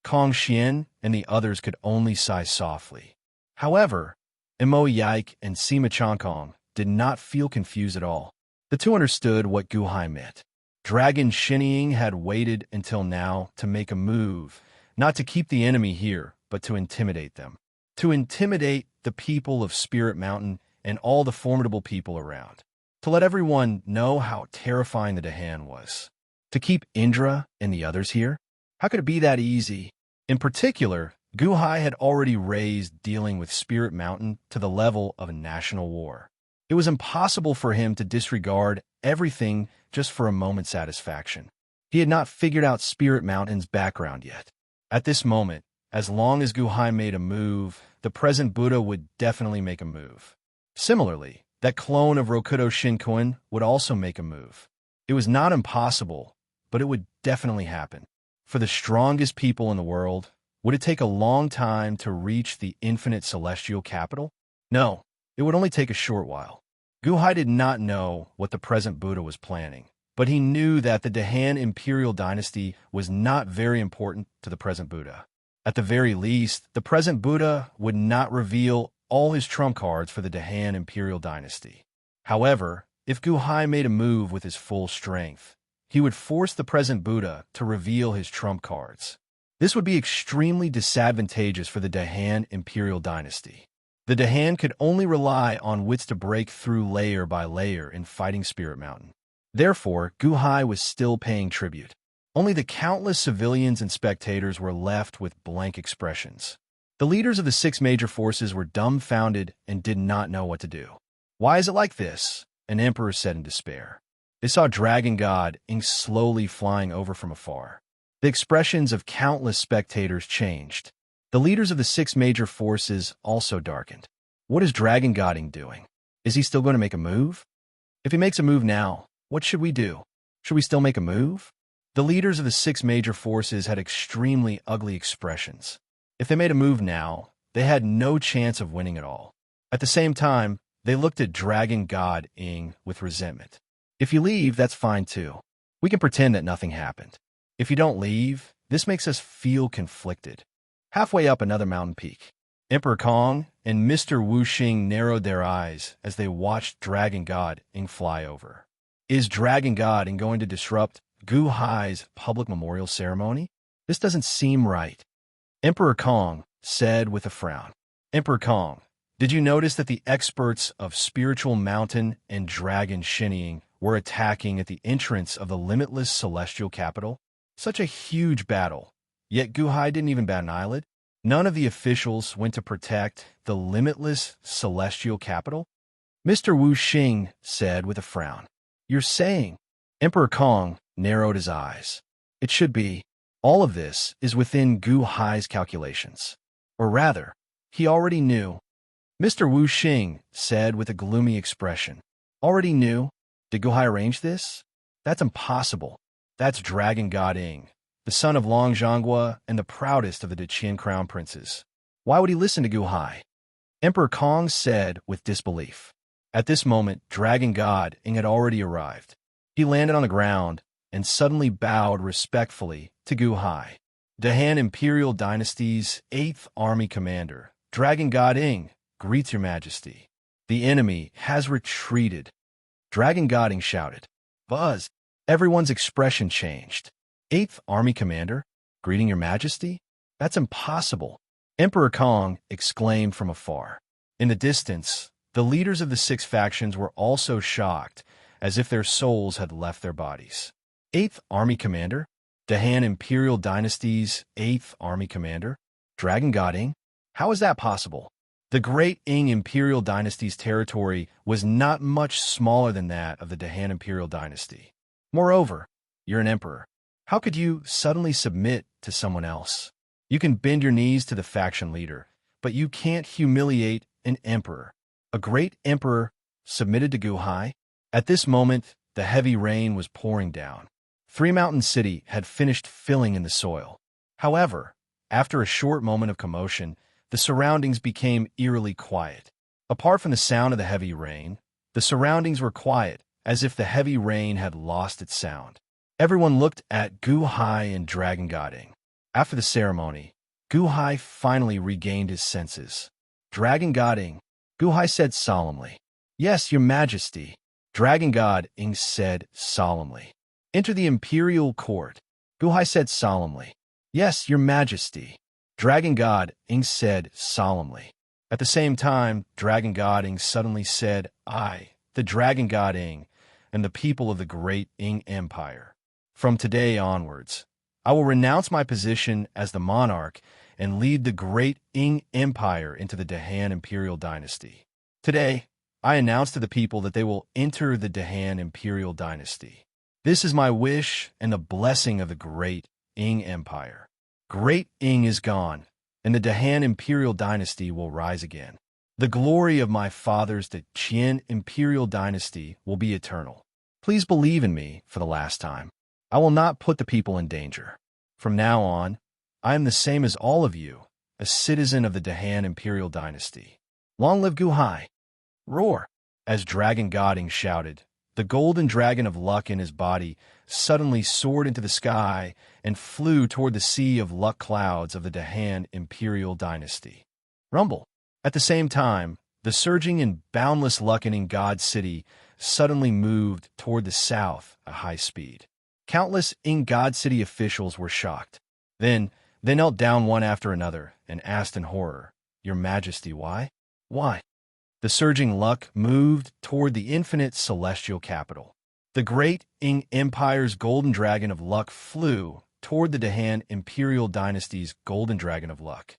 Kong Xian and the others could only sigh softly. However, Imo Yike and Sima Changkong did not feel confused at all. The 2 understood what Guhai meant. Dragon Shinnying had waited until now to make a move, not to keep the enemy here, but to intimidate them. To intimidate the people of Spirit Mountain and all the formidable people around. To let everyone know how terrifying the Dahan was. To keep Indra and the others here? How could it be that easy? In particular, Guhai had already raised dealing with Spirit Mountain to the level of a national war. It was impossible for him to disregard everything just for a moment's satisfaction. He had not figured out Spirit Mountain's background yet. At this moment, as long as Guhai made a move, the present Buddha would definitely make a move. Similarly, that clone of Rokudo Shinkoin would also make a move. It was not impossible, but it would definitely happen. For the strongest people in the world, would it take a long time to reach the infinite celestial capital? No, it would only take a short while. Guhai did not know what the present Buddha was planning, but he knew that the Dahan imperial dynasty was not very important to the present Buddha. At the very least, the present Buddha would not reveal all his trump cards for the Dahan imperial dynasty. However, if Guhai made a move with his full strength, he would force the present Buddha to reveal his trump cards. This would be extremely disadvantageous for the Dahan imperial dynasty. The Dahan could only rely on wits to break through layer by layer in fighting Spirit Mountain. Therefore, Guhai was still paying tribute. Only the countless civilians and spectators were left with blank expressions. The leaders of the 6 major forces were dumbfounded and did not know what to do. Why is it like this? An emperor said in despair. They saw Dragon God Ing slowly flying over from afar. The expressions of countless spectators changed. The leaders of the 6 major forces also darkened. What is Dragon God Ing doing? Is he still going to make a move? If he makes a move now, what should we do? Should we still make a move? The leaders of the 6 major forces had extremely ugly expressions. If they made a move now, they had no chance of winning at all. At the same time, they looked at Dragon God Ing with resentment. If you leave, that's fine too. We can pretend that nothing happened. If you don't leave, this makes us feel conflicted. Halfway up another mountain peak, Emperor Kong and Mr. Wu Xing narrowed their eyes as they watched Dragon God Ing fly over. Is Dragon God Ing going to disrupt Guhai's public memorial ceremony? This doesn't seem right. Emperor Kong said with a frown. Emperor Kong, did you notice that the experts of Spiritual Mountain and Dragon Shinnying were attacking at the entrance of the limitless celestial capital? Such a huge battle, yet Guhai didn't even bat an eyelid. None of the officials went to protect the limitless celestial capital? Mr. Wu Xing said with a frown. You're saying? Emperor Kong narrowed his eyes. It should be. All of this is within Guhai's calculations. Or rather, he already knew. Mr. Wu Xing said with a gloomy expression. Already knew? Did Guhai arrange this? That's impossible. That's Dragon God Ing, the son of Long Zhonghua and the proudest of the Deqian crown princes. Why would he listen to Guhai? Emperor Kong said with disbelief. At this moment, Dragon God Ing had already arrived. He landed on the ground and suddenly bowed respectfully to Guhai. Han Imperial Dynasty's 8th Army Commander, Dragon God Ing, greets your majesty. The enemy has retreated. Dragon God Ing shouted. Buzz. Everyone's expression changed. 8th Army Commander, greeting your majesty? That's impossible. Emperor Kong exclaimed from afar. In the distance, the leaders of the 6 factions were also shocked, as if their souls had left their bodies. 8th Army Commander? Han Imperial Dynasty's 8th Army Commander? Dragon God Ing? How is that possible? The great Ing Imperial Dynasty's territory was not much smaller than that of the Han Imperial Dynasty. Moreover, you're an emperor. How could you suddenly submit to someone else? You can bend your knees to the faction leader, but you can't humiliate an emperor. A great emperor submitted to Guhai? At this moment, the heavy rain was pouring down. Three Mountain City had finished filling in the soil. However, after a short moment of commotion, the surroundings became eerily quiet. Apart from the sound of the heavy rain, the surroundings were quiet, as if the heavy rain had lost its sound. Everyone looked at Guhai and Dragon God Ing. After the ceremony, Guhai finally regained his senses. Dragon God Ing, Guhai said solemnly. Yes, your majesty. Dragon God Ing said solemnly. Enter the imperial court. Guhai said solemnly. Yes, your majesty. Dragon God Ing said solemnly. At the same time, Dragon God Ing suddenly said, I, the Dragon God Ing, and the people of the great Ing Empire. From today onwards, I will renounce my position as the monarch and lead the great Ing Empire into the Han Imperial Dynasty. Today, I announce to the people that they will enter the Han Imperial Dynasty. This is my wish and the blessing of the great Ing Empire. Great Ing is gone, and the Han Imperial Dynasty will rise again. The glory of my fathers, the Qian Imperial Dynasty, will be eternal. Please believe in me for the last time. I will not put the people in danger. From now on, I am the same as all of you, a citizen of the Han Imperial Dynasty. Long live Guhai! Roar! As Dragon God Ing shouted, the golden dragon of luck in his body suddenly soared into the sky and flew toward the sea of luck clouds of the Han Imperial Dynasty. Rumble! At the same time, the surging and boundless luck in God City suddenly moved toward the south at high speed. Countless Ing God City officials were shocked. Then they knelt down one after another and asked in horror, Your Majesty, why? Why? The surging luck moved toward the infinite celestial capital. The great Ing Empire's golden dragon of luck flew toward the Han Imperial Dynasty's golden dragon of luck.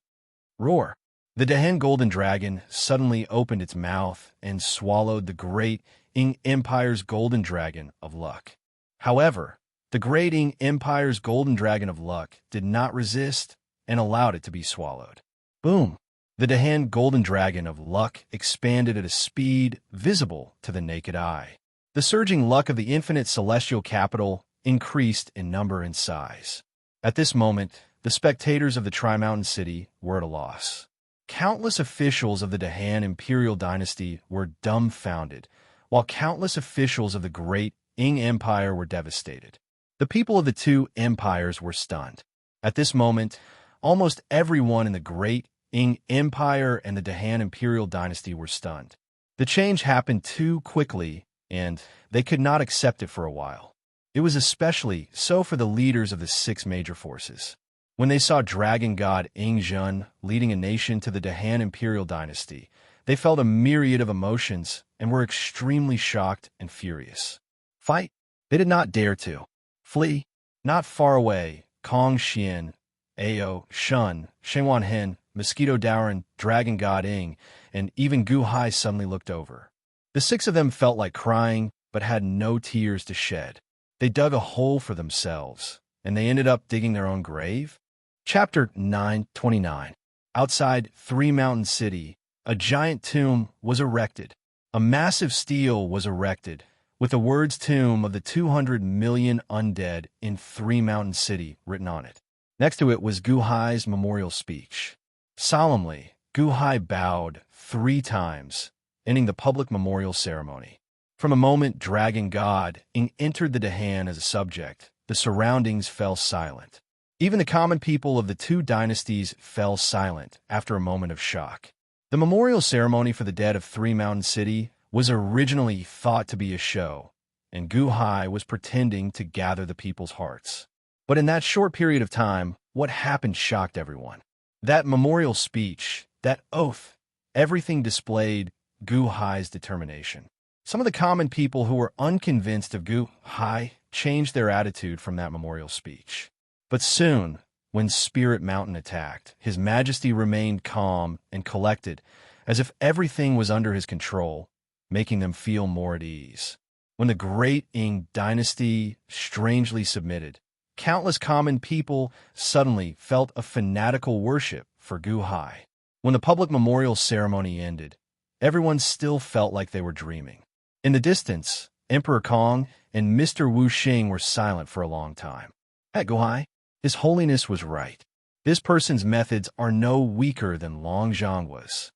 Roar! The Han golden dragon suddenly opened its mouth and swallowed the great Ing Empire's golden dragon of luck. However, the great Ing Empire's golden dragon of luck did not resist and allowed it to be swallowed. Boom! The Han golden dragon of luck expanded at a speed visible to the naked eye. The surging luck of the infinite celestial capital increased in number and size. At this moment, the spectators of the Tri-Mountain City were at a loss. Countless officials of the Han Imperial Dynasty were dumbfounded, while countless officials of the great Ing Empire were devastated. The people of the two empires were stunned. At this moment, almost everyone in the great Ing Empire and the Han Imperial Dynasty were stunned. The change happened too quickly, and they could not accept it for a while. It was especially so for the leaders of the 6 major forces. When they saw Dragon God Ing Zhen leading a nation to the Han Imperial Dynasty, they felt a myriad of emotions and were extremely shocked and furious. Fight? They did not dare to. Flee? Not far away, Kong Xian, Ao, Shun, Shengwan Hen, Mosquito Dowren, Dragon God Ing, and even Guhai suddenly looked over. The 6 of them felt like crying, but had no tears to shed. They dug a hole for themselves, and they ended up digging their own grave. Chapter 9:29. Outside Three Mountain City, a giant tomb was erected. A massive stele was erected, with the words Tomb of the 200 million undead in Three Mountain City written on it. Next to it was Guhai's memorial speech. Solemnly, Guhai bowed 3 times, ending the public memorial ceremony. From a moment Dragon God entered the Dahan as a subject, the surroundings fell silent. Even the common people of the 2 dynasties fell silent after a moment of shock. The memorial ceremony for the dead of Three Mountain City was originally thought to be a show, and Guhai was pretending to gather the people's hearts. But in that short period of time, what happened shocked everyone. That memorial speech, that oath, everything displayed Guhai's determination. Some of the common people who were unconvinced of Guhai changed their attitude from that memorial speech. But soon, when Spirit Mountain attacked, His Majesty remained calm and collected, as if everything was under his control, making them feel more at ease. When the great Ing dynasty strangely submitted, countless common people suddenly felt a fanatical worship for Guhai. When the public memorial ceremony ended, everyone still felt like they were dreaming. In the distance, Emperor Kong and Mr. Wu Xing were silent for a long time. At Guhai, His Holiness was right. This person's methods are no weaker than Long Zhangwa's.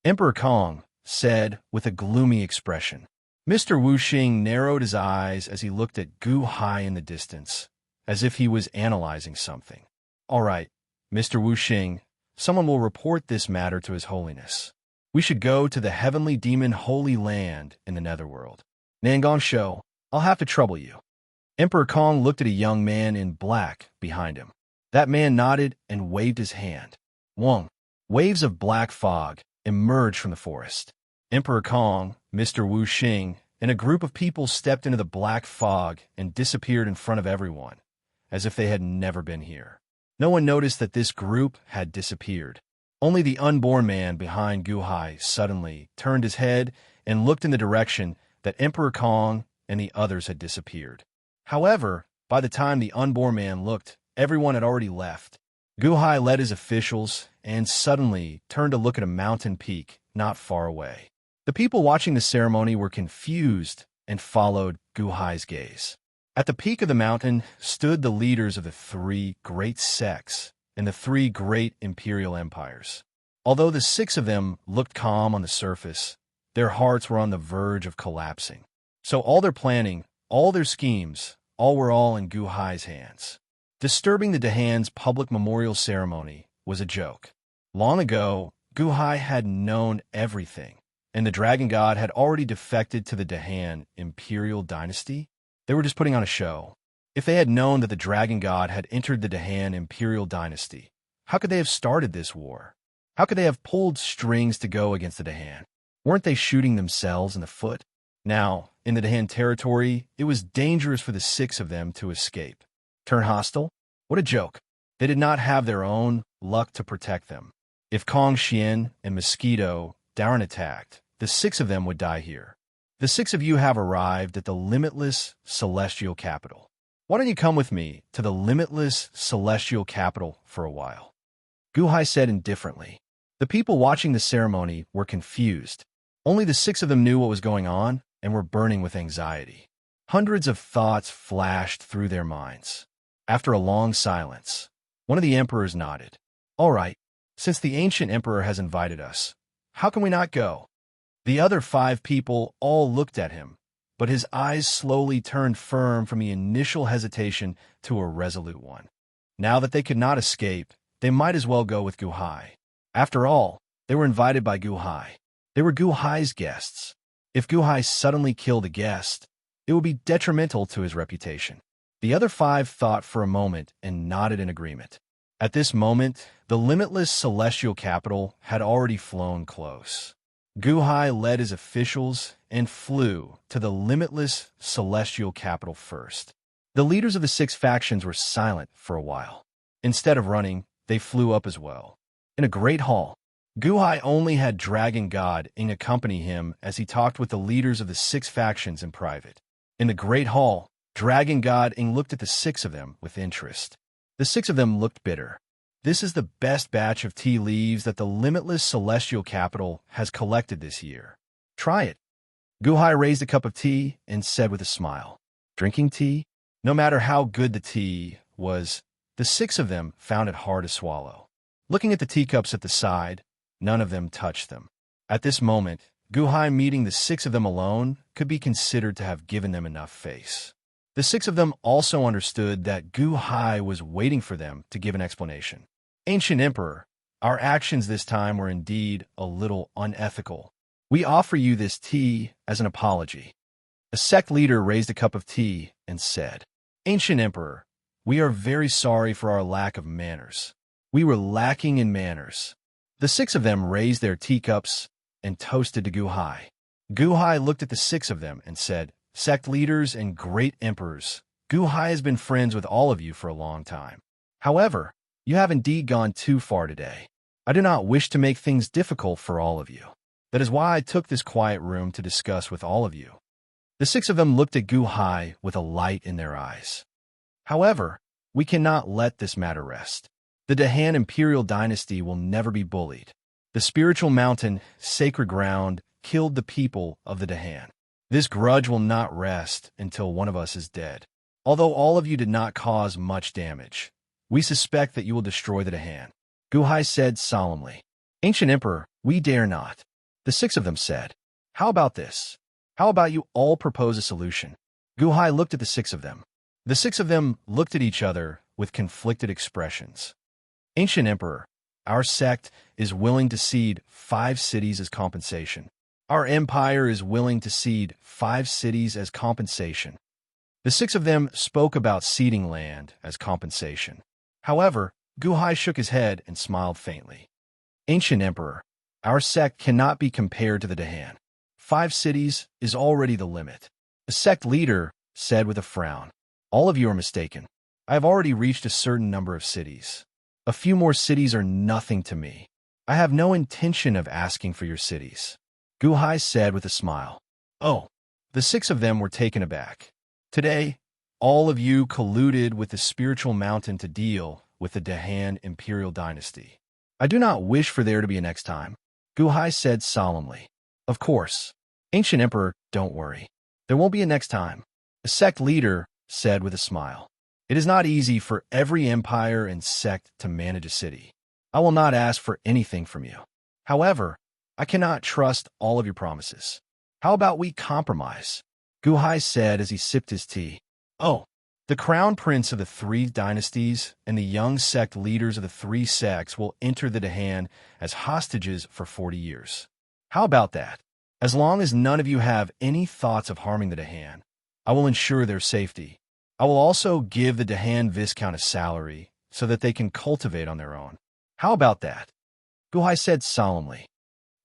Emperor Kong said with a gloomy expression. Mr. Wu Xing narrowed his eyes as he looked at Guhai in the distance, as if he was analyzing something. All right, Mr. Wu Xing, someone will report this matter to His Holiness. We should go to the heavenly demon holy land in the netherworld. Nangong Shou, I'll have to trouble you. Emperor Kong looked at a young man in black behind him. That man nodded and waved his hand. Wong. Waves of black fog emerged from the forest. Emperor Kong, Mr. Wu Xing, and a group of people stepped into the black fog and disappeared in front of everyone, as if they had never been here. No one noticed that this group had disappeared. Only the unborn man behind Guhai suddenly turned his head and looked in the direction that Emperor Kong and the others had disappeared. However, by the time the unborn man looked, everyone had already left. Guhai led his officials and suddenly turned to look at a mountain peak not far away. The people watching the ceremony were confused and followed Guhai's gaze. At the peak of the mountain stood the leaders of the 3 great sects and the 3 great imperial empires. Although the 6 of them looked calm on the surface, their hearts were on the verge of collapsing. So all their planning, all their schemes, all in Guhai's hands. Disturbing the Dahan's public memorial ceremony was a joke. Long ago, Guhai had known everything, and the Dragon God had already defected to the Dahan imperial dynasty. They were just putting on a show. If they had known that the Dragon God had entered the Dahan imperial dynasty, how could they have started this war? How could they have pulled strings to go against the Dahan? Weren't they shooting themselves in the foot? Now, in the Dahan territory, it was dangerous for the 6 of them to escape. Turn hostile? What a joke. They did not have their own luck to protect them. If Kong Xian and Mosquito Darren attacked, the 6 of them would die here. The 6 of you have arrived at the limitless celestial capital. Why don't you come with me to the limitless celestial capital for a while? Guhai said indifferently. The people watching the ceremony were confused. Only the 6 of them knew what was going on and were burning with anxiety. Hundreds of thoughts flashed through their minds. After a long silence, one of the emperors nodded. All right, since the ancient emperor has invited us, how can we not go? The other 5 people all looked at him, but his eyes slowly turned firm from the initial hesitation to a resolute one. Now that they could not escape, they might as well go with Guhai. After all, they were invited by Guhai. They were Guhai's guests. If Guhai suddenly killed a guest, it would be detrimental to his reputation. The other 5 thought for a moment and nodded in agreement. At this moment, the limitless celestial capital had already flown close. Guhai led his officials and flew to the limitless celestial capital first. The leaders of the 6 factions were silent for a while. Instead of running, they flew up as well. In a great hall, Guhai only had Dragon God Ing accompany him as he talked with the leaders of the 6 factions in private. In the great hall, Dragon God Ing looked at the 6 of them with interest. The 6 of them looked bitter. This is the best batch of tea leaves that the limitless celestial capital has collected this year. Try it. Guhai raised a cup of tea and said with a smile, "Drinking tea?" No matter how good the tea was, the six of them found it hard to swallow. Looking at the teacups at the side, none of them touched them. At this moment, Guhai meeting the six of them alone could be considered to have given them enough face. The six of them also understood that Guhai was waiting for them to give an explanation. Ancient Emperor, our actions this time were indeed a little unethical. We offer you this tea as an apology. A sect leader raised a cup of tea and said, "Ancient Emperor, we are very sorry for our lack of manners. We were lacking in manners." The six of them raised their teacups and toasted to Guhai. Guhai looked at the six of them and said, "Sect leaders and great emperors, Guhai has been friends with all of you for a long time. However, you have indeed gone too far today. I do not wish to make things difficult for all of you. That is why I took this quiet room to discuss with all of you." The six of them looked at Guhai with a light in their eyes. "However, we cannot let this matter rest. The Dahan imperial dynasty will never be bullied. The spiritual mountain, sacred ground, killed the people of the Dahan. This grudge will not rest until one of us is dead. Although all of you did not cause much damage, we suspect that you will destroy the Dahan." Guhai said solemnly, "Ancient Emperor, we dare not." The six of them said, "How about this? How about you all propose a solution?" Guhai looked at the six of them. The six of them looked at each other with conflicted expressions. "Ancient Emperor, our sect is willing to cede 5 cities as compensation. Our empire is willing to cede 5 cities as compensation." The six of them spoke about ceding land as compensation. However, Guhai shook his head and smiled faintly. "Ancient Emperor, our sect cannot be compared to the Dahan. 5 cities is already the limit." The sect leader said with a frown, "All of you are mistaken. I have already reached a certain number of cities. A few more cities are nothing to me. I have no intention of asking for your cities." Guhai said with a smile. "Oh." The six of them were taken aback. "Today, all of you colluded with the spiritual mountain to deal with the Dahan imperial dynasty. I do not wish for there to be a next time." Guhai said solemnly. "Of course. Ancient Emperor, don't worry. There won't be a next time." The sect leader said with a smile, "It is not easy for every empire and sect to manage a city. I will not ask for anything from you. However, I cannot trust all of your promises. How about we compromise?" Guhai said as he sipped his tea. "Oh, the crown prince of the 3 dynasties and the young sect leaders of the 3 sects will enter the Dahan as hostages for 40 years. How about that? As long as none of you have any thoughts of harming the Dahan, I will ensure their safety. I will also give the Dahan Viscount a salary so that they can cultivate on their own. How about that?" Guhai said solemnly.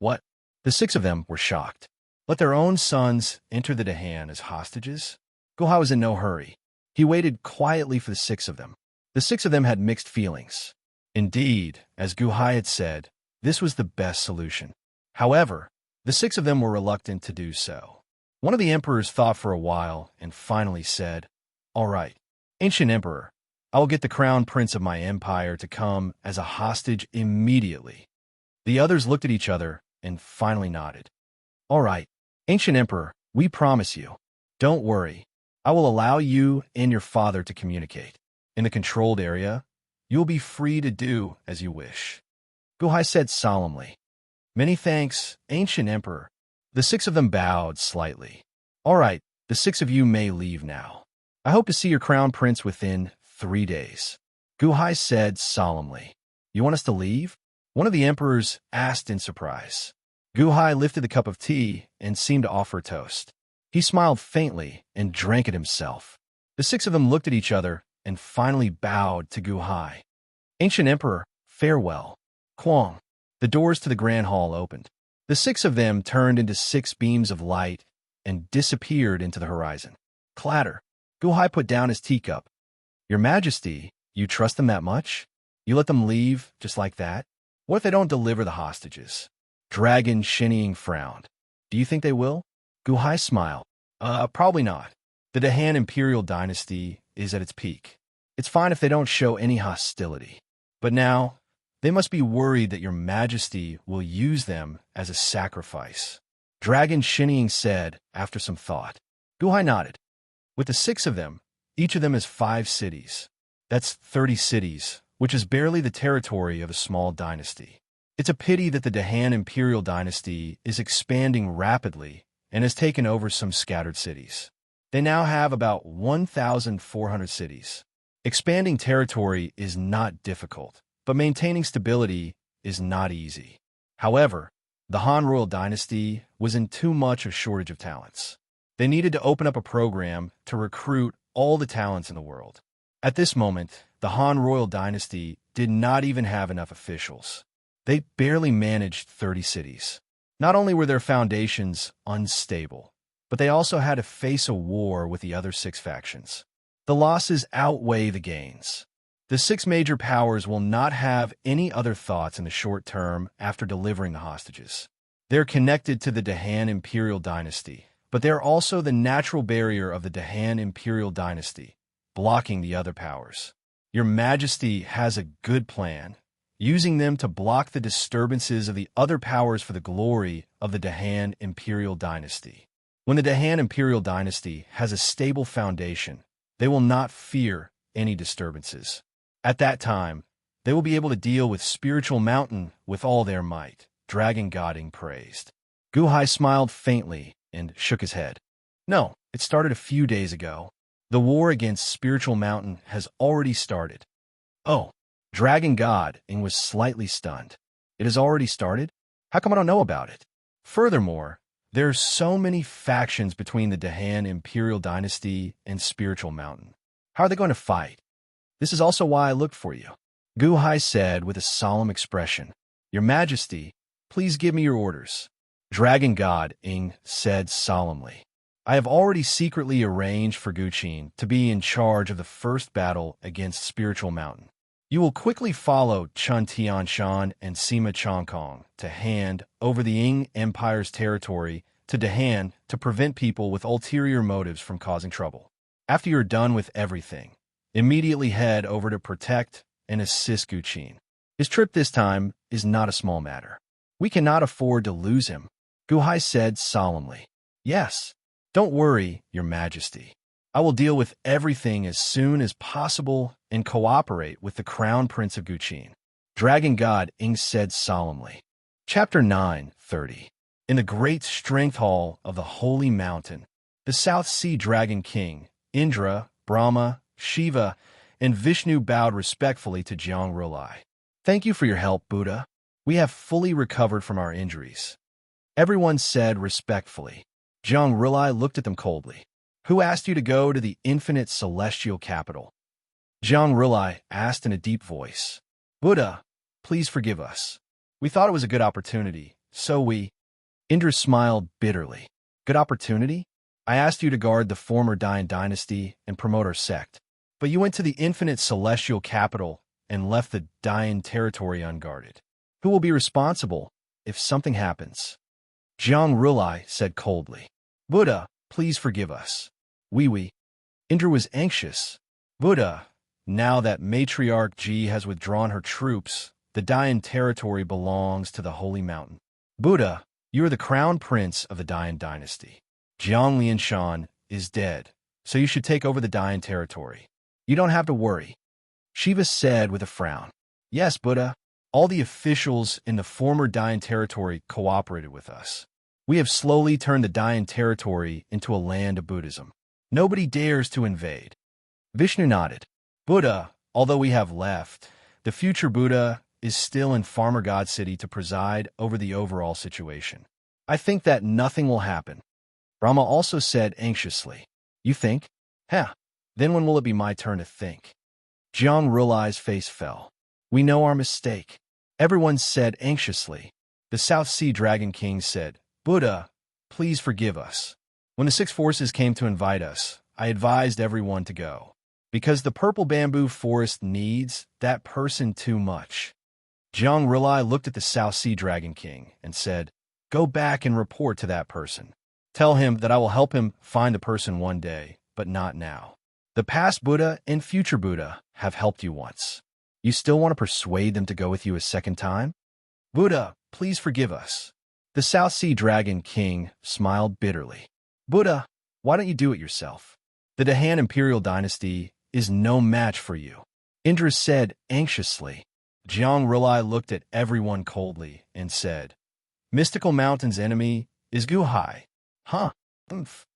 "What?" The six of them were shocked. Let their own sons enter the Dahan as hostages? Guhai was in no hurry. He waited quietly for the six of them. The six of them had mixed feelings. Indeed, as Guhai had said, this was the best solution. However, the six of them were reluctant to do so. One of the emperors thought for a while and finally said, "All right, Ancient Emperor, I will get the crown prince of my empire to come as a hostage immediately." The others looked at each other and finally nodded. "All right, Ancient Emperor, we promise you. Don't worry. I will allow you and your father to communicate. In the controlled area, you will be free to do as you wish." Guhai said solemnly, "Many thanks, Ancient Emperor." The six of them bowed slightly. "All right, the 6 of you may leave now. I hope to see your crown prince within 3 days." Guhai said solemnly, "You want us to leave?" One of the emperors asked in surprise. Guhai lifted the cup of tea and seemed to offer a toast. He smiled faintly and drank it himself. The 6 of them looked at each other and finally bowed to Guhai. "Ancient Emperor, farewell." Kwang. The doors to the grand hall opened. The 6 of them turned into 6 beams of light and disappeared into the horizon. Clatter. Guhai put down his teacup. "Your Majesty, you trust them that much? You let them leave just like that? What if they don't deliver the hostages?" Dragon Shinnying frowned. "Do you think they will?" Guhai smiled. Probably not. The Dahan imperial dynasty is at its peak. It's fine if they don't show any hostility. But now, they must be worried that your majesty will use them as a sacrifice. Dragon Shinnying said after some thought. Guhai nodded. With the 6 of them, each of them is 5 cities. That's 30 cities, which is barely the territory of a small dynasty. It's a pity that the Dahan imperial dynasty is expanding rapidly and has taken over some scattered cities. They now have about 1,400 cities. Expanding territory is not difficult, but maintaining stability is not easy. However, the Han royal dynasty was in too much of shortage of talents. They needed to open up a program to recruit all the talents in the world. At this moment, the Han royal dynasty did not even have enough officials. They barely managed 30 cities. Not only were their foundations unstable, but they also had to face a war with the other 6 factions. The losses outweigh the gains. The 6 major powers will not have any other thoughts in the short term after delivering the hostages. They're connected to the Dahan imperial dynasty, but they're also the natural barrier of the Dahan imperial dynasty, blocking the other powers. Your Majesty has a good plan, using them to block the disturbances of the other powers for the glory of the Dahan imperial dynasty. When the Dahan imperial dynasty has a stable foundation, they will not fear any disturbances. At that time, they will be able to deal with Spiritual Mountain with all their might, Dragon Godding praised. Guhai smiled faintly and shook his head. No, it started a few days ago. The war against Spiritual Mountain has already started. Oh, Dragon Godding was slightly stunned. It has already started? How come I don't know about it? Furthermore, there are so many factions between the Dahan Imperial Dynasty and Spiritual Mountain. How are they going to fight? This is also why I looked for you. Guhai said with a solemn expression. Your Majesty, please give me your orders. Dragon Godding said solemnly. I have already secretly arranged for Guqin to be in charge of the first battle against Spiritual Mountain. You will quickly follow Chun Tianshan and Sima Chongkong to hand over the Ying Empire's territory to Dahan to prevent people with ulterior motives from causing trouble. After you're done with everything, immediately head over to protect and assist Guqin. His trip this time is not a small matter. We cannot afford to lose him, Guhai said solemnly. Yes, don't worry, Your Majesty. I will deal with everything as soon as possible and cooperate with the Crown Prince of Guqin. Dragon Godding said solemnly. Chapter 9:30. In the great strength hall of the Holy Mountain, the South Sea Dragon King, Indra, Brahma, Shiva, and Vishnu bowed respectfully to Jiang Rulai. Thank you for your help, Buddha. We have fully recovered from our injuries. Everyone said respectfully. Jiang Rulai looked at them coldly. Who asked you to go to the infinite celestial capital? Jiang Rulai asked in a deep voice. Buddha, please forgive us. We thought it was a good opportunity, so we... Indra smiled bitterly. Good opportunity? I asked you to guard the former Dayan dynasty and promote our sect. But you went to the infinite celestial capital and left the Dayan territory unguarded. Who will be responsible if something happens? Jiang Rulai said coldly. Buddha, please forgive us. We. Indra was anxious. Buddha, now that Matriarch Ji has withdrawn her troops, the Dayan territory belongs to the Holy Mountain. Buddha, you are the crown prince of the Dayan dynasty. Jiang Lianshan is dead, so you should take over the Dayan territory. You don't have to worry. Shiva said with a frown. Yes, Buddha. All the officials in the former Dayan territory cooperated with us. We have slowly turned the Dayan territory into a land of Buddhism. Nobody dares to invade. Vishnu nodded. Buddha, although we have left, the future Buddha is still in Farmer God City to preside over the overall situation. I think that nothing will happen. Brahma also said anxiously. You think? Then when will it be my turn to think? Jiang Rulai's face fell. We know our mistake. Everyone said anxiously. The South Sea Dragon King said, Buddha, please forgive us. When the 6 forces came to invite us, I advised everyone to go. Because the purple bamboo forest needs that person too much. Jiang Rulai looked at the South Sea Dragon King and said, Go back and report to that person. Tell him that I will help him find the person one day, but not now. The past Buddha and future Buddha have helped you once. You still want to persuade them to go with you a second time? Buddha, please forgive us. The South Sea Dragon King smiled bitterly. Buddha, why don't you do it yourself? The Dahan Imperial Dynasty is no match for you. Indra said anxiously. Jiang Rilai looked at everyone coldly and said, Mystical Mountain's enemy is Guhai. Huh? Oomph.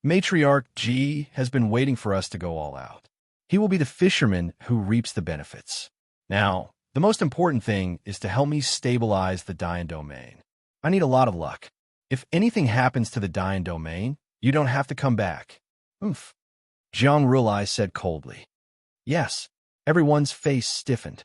Matriarch Ji has been waiting for us to go all out. He will be the fisherman who reaps the benefits. Now, the most important thing is to help me stabilize the Dayan domain. I need a lot of luck. If anything happens to the Dayan domain, you don't have to come back. Oomph. Jiang Rilai said coldly. Yes. Everyone's face stiffened.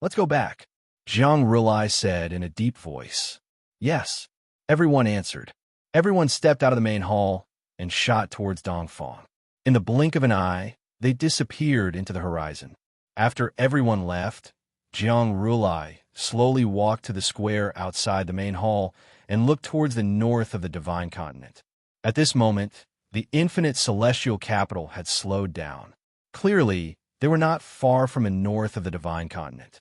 Let's go back. Jiang Rilai said in a deep voice. Yes. Everyone answered. Everyone stepped out of the main hall and shot towards Dongfang. In the blink of an eye, they disappeared into the horizon. After everyone left, Jiang Rilai slowly walked to the square outside the main hall and looked towards the north of the divine continent. At this moment, the infinite celestial capital had slowed down. Clearly, they were not far from the north of the divine continent.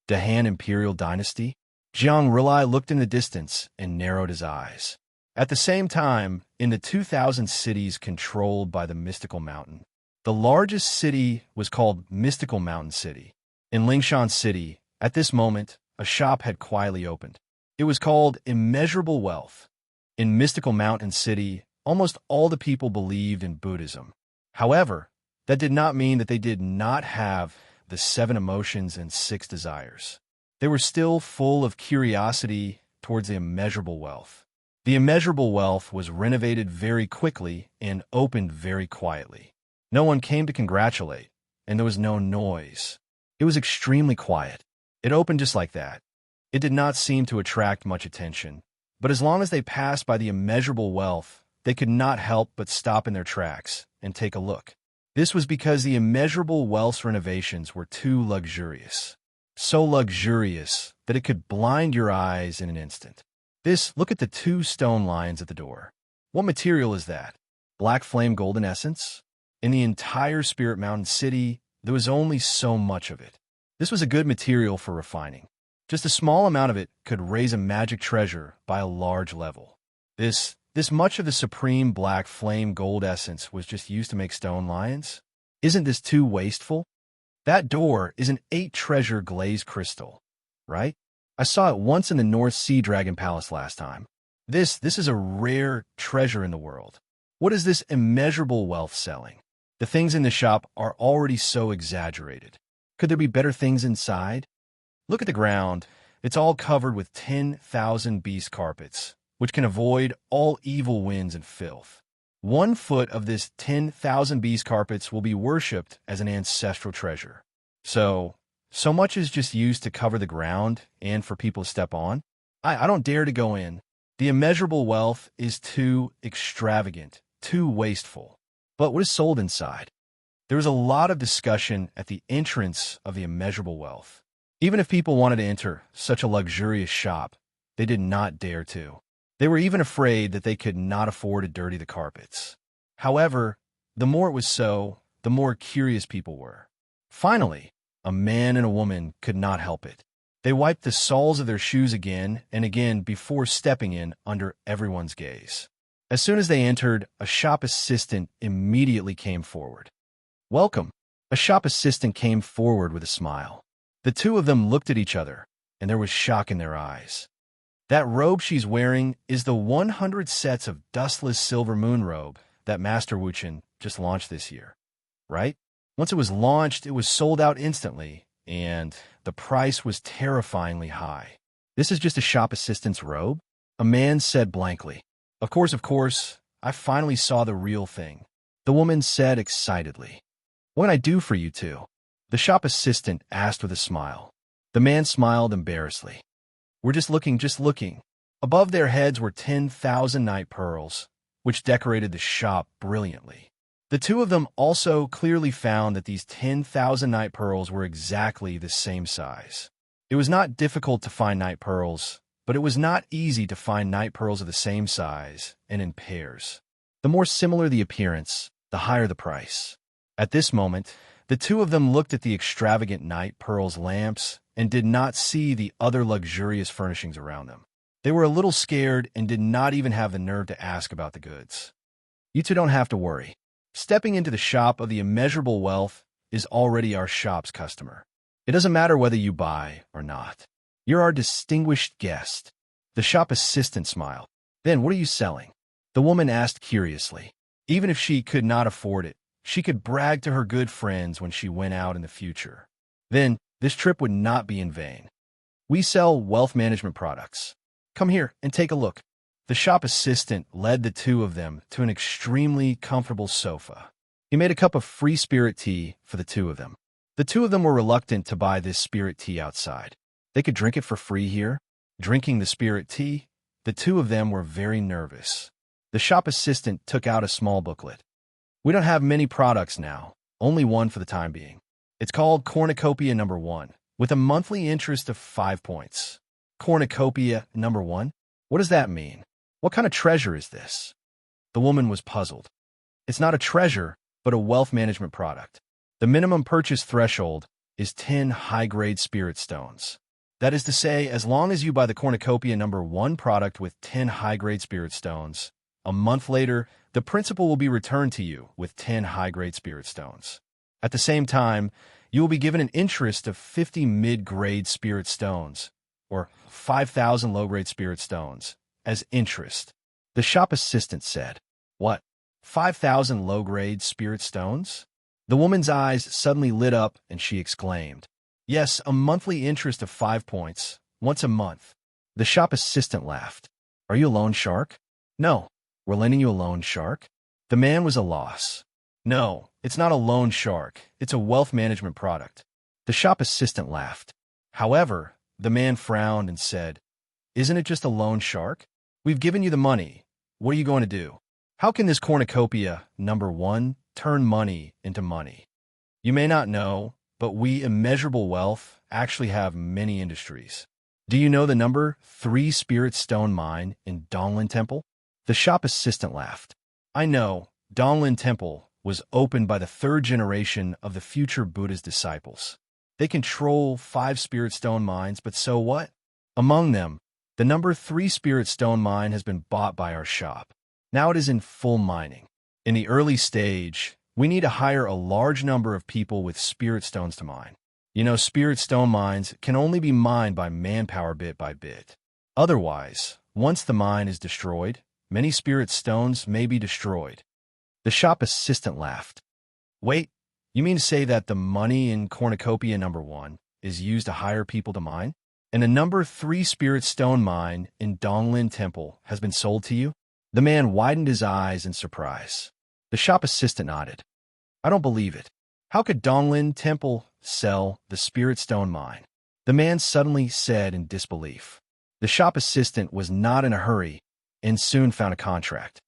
Dahan Imperial Dynasty? Jiang Rilai looked in the distance and narrowed his eyes. At the same time, in the 2,000 cities controlled by the Mystical Mountain, the largest city was called Mystical Mountain City. In Lingshan City, at this moment, a shop had quietly opened. It was called Immeasurable Wealth. In Mystical Mountain City, almost all the people believed in Buddhism. However, that did not mean that they did not have the 7 emotions and 6 desires. They were still full of curiosity towards the immeasurable wealth. The immeasurable wealth was renovated very quickly and opened very quietly. No one came to congratulate, and there was no noise. It was extremely quiet. It opened just like that. It did not seem to attract much attention, but as long as they passed by the immeasurable wealth, they could not help but stop in their tracks and take a look. This was because the immeasurable wealth's renovations were too luxurious. So luxurious that it could blind your eyes in an instant. Look at the 2 stone lions at the door. What material is that? Black flame golden essence? In the entire Spirit Mountain City, there was only so much of it. This was a good material for refining. Just a small amount of it could raise a magic treasure by a large level. This much of the supreme black flame gold essence was just used to make stone lions? Isn't this too wasteful? That door is an 8-treasure glazed crystal, right? I saw it once in the North Sea Dragon Palace last time. This is a rare treasure in the world. What is this immeasurable wealth selling? The things in the shop are already so exaggerated. Could there be better things inside? Look at the ground. It's all covered with 10,000 beast carpets, which can avoid all evil winds and filth. 1 foot of this 10,000 beast carpets will be worshipped as an ancestral treasure. So much is just used to cover the ground and for people to step on. I don't dare to go in. The immeasurable wealth is too extravagant, too wasteful. But what is sold inside? There was a lot of discussion at the entrance of the immeasurable wealth. Even if people wanted to enter such a luxurious shop, they did not dare to. They were even afraid that they could not afford to dirty the carpets. However, the more it was so, the more curious people were. Finally, a man and a woman could not help it. They wiped the soles of their shoes again and again before stepping in under everyone's gaze. As soon as they entered, a shop assistant immediately came forward. Welcome. A shop assistant came forward with a smile. The 2 of them looked at each other, and there was shock in their eyes. That robe she's wearing is the 100 sets of dustless silver moon robe that Master Wuchen just launched this year, right? Once it was launched, it was sold out instantly, and the price was terrifyingly high. This is just a shop assistant's robe? A man said blankly. Of course, I finally saw the real thing. The woman said excitedly. What can I do for you 2? The shop assistant asked with a smile. The man smiled embarrassedly. We're just looking. Above their heads were 10,000 night pearls, which decorated the shop brilliantly. The 2 of them also clearly found that these 10,000 night pearls were exactly the same size. It was not difficult to find night pearls, but it was not easy to find night pearls of the same size and in pairs. The more similar the appearance, the higher the price. At this moment, The two of them looked at the extravagant night pearls lamps and did not see the other luxurious furnishings around them. They were a little scared and did not even have the nerve to ask about the goods. You two don't have to worry. Stepping into the shop of the immeasurable wealth is already our shop's customer. It doesn't matter whether you buy or not. You're our distinguished guest. The shop assistant smiled. Then what are you selling? The woman asked curiously. Even if she could not afford it, she could brag to her good friends when she went out in the future. Then, this trip would not be in vain. We sell wealth management products. Come here and take a look. The shop assistant led the two of them to an extremely comfortable sofa. He made a cup of free spirit tea for the two of them. The two of them were reluctant to buy this spirit tea outside. They could drink it for free here. Drinking the spirit tea, the two of them were very nervous. The shop assistant took out a small booklet. We don't have many products now, only one for the time being. It's called Cornucopia No. 1, with a monthly interest of 5 points. Cornucopia No. 1? What does that mean? What kind of treasure is this? The woman was puzzled. It's not a treasure, but a wealth management product. The minimum purchase threshold is 10 high-grade spirit stones. That is to say, as long as you buy the Cornucopia No. 1 product with 10 high-grade spirit stones, a month later, the principal will be returned to you with 10 high-grade spirit stones. At the same time, you will be given an interest of 50 mid-grade spirit stones, or 5,000 low-grade spirit stones, as interest. The shop assistant said, "What? 5,000 low-grade spirit stones?" The woman's eyes suddenly lit up and she exclaimed, "Yes, a monthly interest of 5 points, once a month." The shop assistant laughed. "Are you a loan shark?" "No. We're lending you a loan shark?" The man was a loss. "No, it's not a loan shark. It's a wealth management product." The shop assistant laughed. However, the man frowned and said, "Isn't it just a loan shark? We've given you the money. What are you going to do? How can this Cornucopia No. 1 turn money into money? You may not know, but we Immeasurable Wealth actually have many industries. Do you know the No. 3 Spirit Stone Mine in Donglin Temple?" The shop assistant laughed. "I know. Donglin Temple was opened by the third generation of the future Buddha's disciples. They control 5 spirit stone mines, but so what? Among them, the No. 3 Spirit Stone Mine has been bought by our shop. Now it is in full mining. In the early stage, we need to hire a large number of people with spirit stones to mine. You know, spirit stone mines can only be mined by manpower bit by bit. Otherwise, once the mine is destroyed, many spirit stones may be destroyed." The shop assistant laughed. "Wait, you mean to say that the money in Cornucopia No. 1 is used to hire people to mine? And the No. 3 Spirit Stone Mine in Donglin Temple has been sold to you?" The man widened his eyes in surprise. The shop assistant nodded. "I don't believe it. How could Donglin Temple sell the Spirit Stone Mine?" The man suddenly said in disbelief. The shop assistant was not in a hurry and soon found a contract.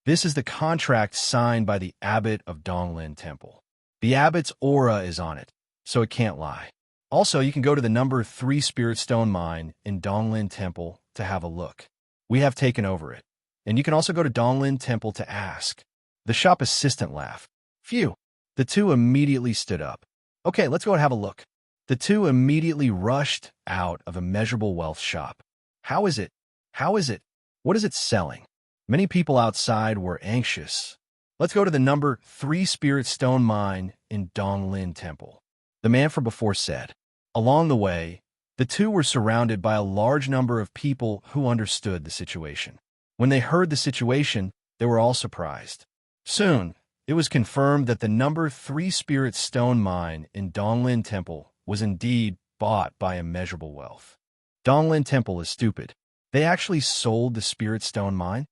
This is the contract signed by the abbot of Donglin Temple. The abbot's aura is on it, so it can't lie. Also, you can go to the No. 3 Spirit Stone Mine in Donglin Temple to have a look. We have taken over it. And you can also go to Donglin Temple to ask. The shop assistant laughed. Phew. The two immediately stood up. "Okay, let's go and have a look." The two immediately rushed out of Immeasurable Wealth shop. How is it? How is it? What is it selling?" Many people outside were anxious. "Let's go to the No. 3 Spirit Stone Mine in Donglin Temple," the man from before said. Along the way, the two were surrounded by a large number of people who understood the situation. When they heard the situation, they were all surprised. Soon, it was confirmed that the No. 3 Spirit Stone Mine in Donglin Temple was indeed bought by Immeasurable Wealth. Donglin Temple is stupid. They actually sold the Spirit Stone Mine?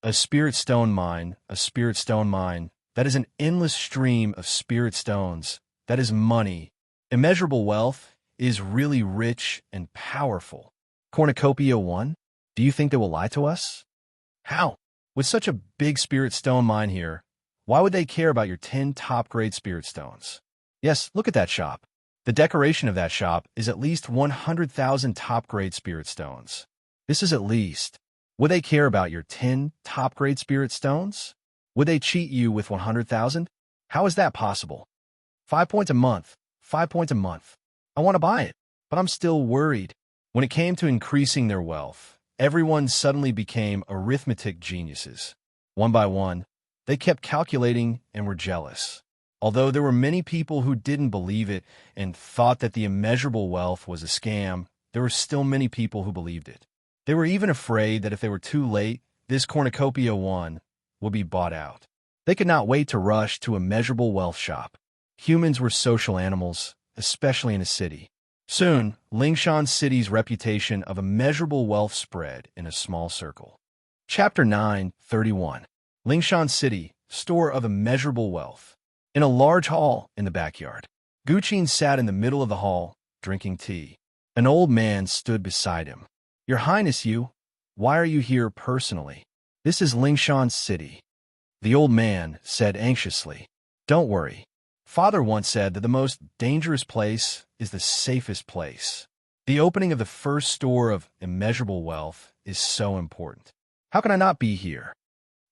A spirit stone mine, that is an endless stream of spirit stones, that is money. Immeasurable Wealth is really rich and powerful. Cornucopia 1? Do you think they will lie to us? How? With such a big spirit stone mine here, why would they care about your 10 top-grade spirit stones? Yes, look at that shop. The decoration of that shop is at least 100,000 top-grade spirit stones. This is at least. Would they care about your 10 top-grade spirit stones? Would they cheat you with 100,000? How is that possible? 5 points a month. 5 points a month. I want to buy it, but I'm still worried. When it came to increasing their wealth, everyone suddenly became arithmetic geniuses. One by one, they kept calculating and were jealous. Although there were many people who didn't believe it and thought that the immeasurable wealth was a scam, there were still many people who believed it. They were even afraid that if they were too late, this cornucopia one would be bought out. They could not wait to rush to immeasurable wealth shop. Humans were social animals, especially in a city. Soon, Lingshan City's reputation of immeasurable wealth spread in a small circle. Chapter 9:31. Lingshan City, store of immeasurable wealth. In a large hall in the backyard, Guqin sat in the middle of the hall, drinking tea. An old man stood beside him. Your Highness, why are you here personally? This is Lingshan City. The old man said anxiously. Don't worry. Father once said that the most dangerous place is the safest place. The opening of the first store of immeasurable wealth is so important. How can I not be here?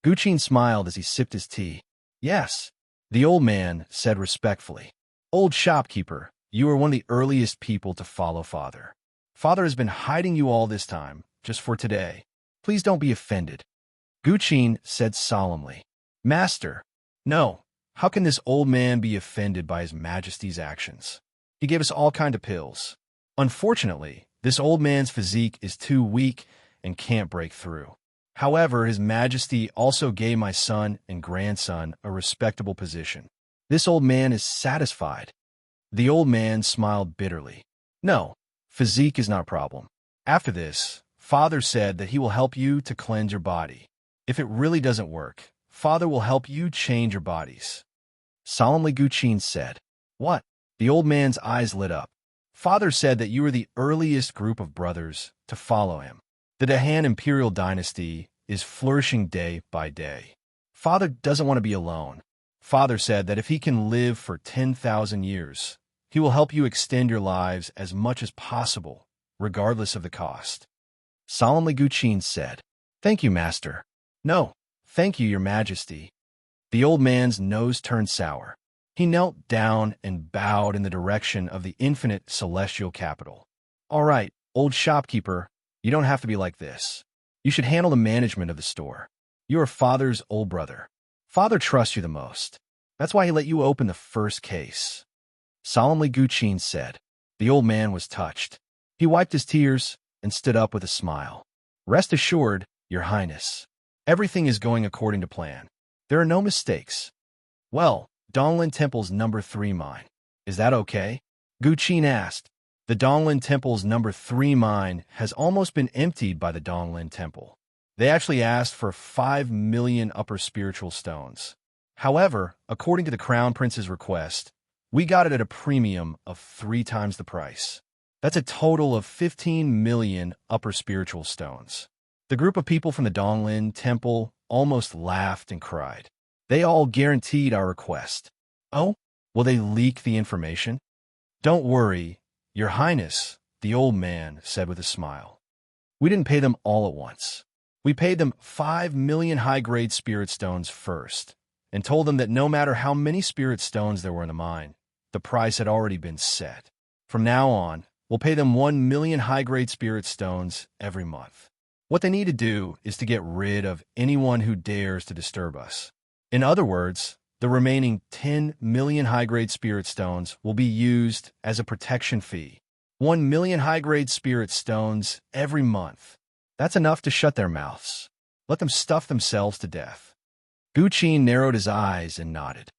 Guqin smiled as he sipped his tea. Yes, the old man said respectfully. Old shopkeeper, you are one of the earliest people to follow Father. Father has been hiding you all this time, just for today. Please don't be offended. Guqin said solemnly. Master, no. How can this old man be offended by His Majesty's actions? He gave us all kind of pills. Unfortunately, this old man's physique is too weak and can't break through. However, His Majesty also gave my son and grandson a respectable position. This old man is satisfied. The old man smiled bitterly. No, physique is not a problem. After this, Father said that he will help you to cleanse your body. If it really doesn't work, Father will help you change your bodies. Solemnly Guqin said. What? The old man's eyes lit up. Father said that you are the earliest group of brothers to follow him. The Dahan imperial dynasty is flourishing day by day. Father doesn't want to be alone. Father said that if he can live for 10,000 years, he will help you extend your lives as much as possible, regardless of the cost. Solemnly Guqin said. Thank you, Master. No, thank you, Your Majesty. The old man's nose turned sour. He knelt down and bowed in the direction of the infinite celestial capital. All right, old shopkeeper, you don't have to be like this. You should handle the management of the store. You are Father's old brother. Father trusts you the most. That's why he let you open the first case. Solemnly Guqin said. The old man was touched. He wiped his tears and stood up with a smile. Rest assured, Your Highness. Everything is going according to plan. There are no mistakes. Well, Donglin Temple's number 3 mine. Is that okay? Guqin asked. The Donglin Temple's number 3 mine has almost been emptied by the Donglin Temple. They actually asked for 5 million upper spiritual stones. However, according to the Crown Prince's request, we got it at a premium of 3 times the price. That's a total of 15 million upper spiritual stones. The group of people from the Donglin Temple almost laughed and cried. They all guaranteed our request. Oh, will they leak the information? Don't worry, Your Highness, the old man said with a smile. We didn't pay them all at once. We paid them 5 million high-grade spirit stones first, and told them that no matter how many spirit stones there were in the mine, the price had already been set. From now on, we'll pay them 1 million high-grade spirit stones every month. What they need to do is to get rid of anyone who dares to disturb us. In other words, the remaining 10 million high-grade spirit stones will be used as a protection fee. 1 million high-grade spirit stones every month. That's enough to shut their mouths. Let them stuff themselves to death. Guqin narrowed his eyes and nodded.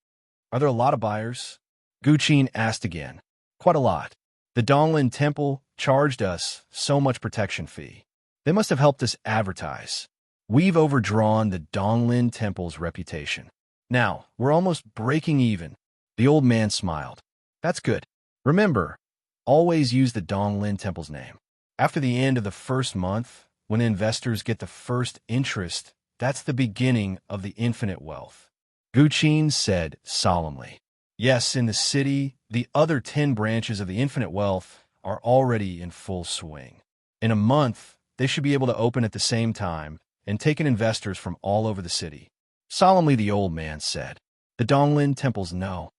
Are there a lot of buyers? Guqin asked again. Quite a lot. The Donglin Temple charged us so much protection fee. They must have helped us advertise. We've overdrawn the Donglin Temple's reputation. Now, we're almost breaking even. The old man smiled. That's good. Remember, always use the Donglin Temple's name. After the end of the first month, when investors get the first interest, that's the beginning of the infinite wealth. Guqin said solemnly. Yes, in the city, the other 10 branches of the infinite wealth are already in full swing. In a month, they should be able to open at the same time and take in investors from all over the city. Solemnly the old man said. The Donglin Temples know.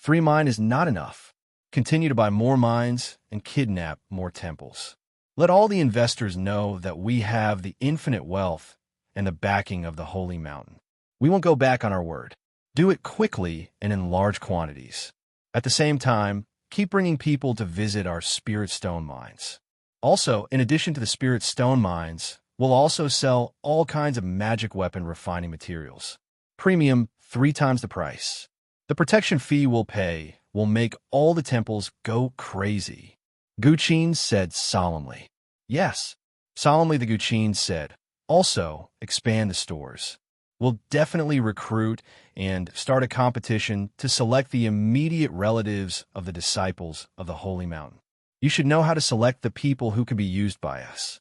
3 mine is not enough. Continue to buy more mines and kidnap more temples. Let all the investors know that we have the infinite wealth and the backing of the holy mountain. We won't go back on our word. Do it quickly and in large quantities. At the same time, keep bringing people to visit our spirit stone mines. Also, in addition to the spirit stone mines, we'll also sell all kinds of magic weapon refining materials. Premium 3 times the price. The protection fee we'll pay will make all the temples go crazy. Guqin said solemnly. Yes, solemnly the Guqin said. Also, expand the stores. We'll definitely recruit and start a competition to select the immediate relatives of the disciples of the Holy Mountain. You should know how to select the people who can be used by us.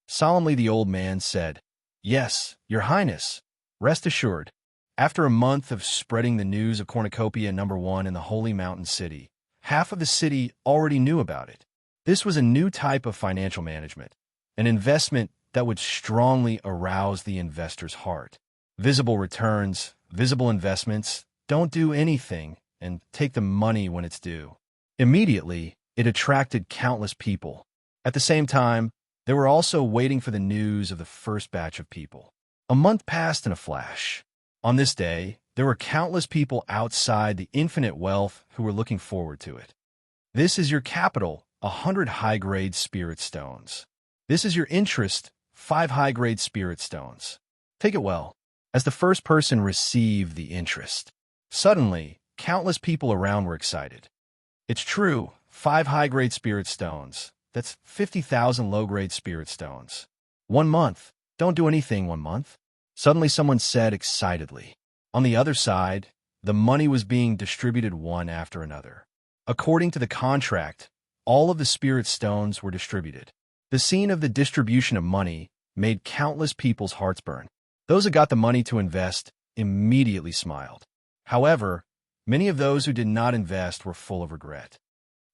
Solemnly the old man said, Yes, Your Highness. Rest assured, after a month of spreading the news of Cornucopia #1 in the Holy Mountain City, half of the city already knew about it. This was a new type of financial management, an investment that would strongly arouse the investor's heart. Visible returns, visible investments, don't do anything and take the money when it's due. Immediately, it attracted countless people. At the same time, they were also waiting for the news of the first batch of people. A month passed in a flash. On this day, there were countless people outside the infinite wealth who were looking forward to it. This is your capital, 100 high-grade spirit stones. This is your interest, 5 high-grade spirit stones. Take it well. As the first person received the interest, suddenly, countless people around were excited. It's true, 5 high-grade spirit stones. That's 50,000 low-grade spirit stones. 1 month. Don't do anything 1 month. Suddenly someone said excitedly. On the other side, the money was being distributed one after another. According to the contract, all of the spirit stones were distributed. The scene of the distribution of money made countless people's hearts burn. Those who got the money to invest immediately smiled. However, many of those who did not invest were full of regret.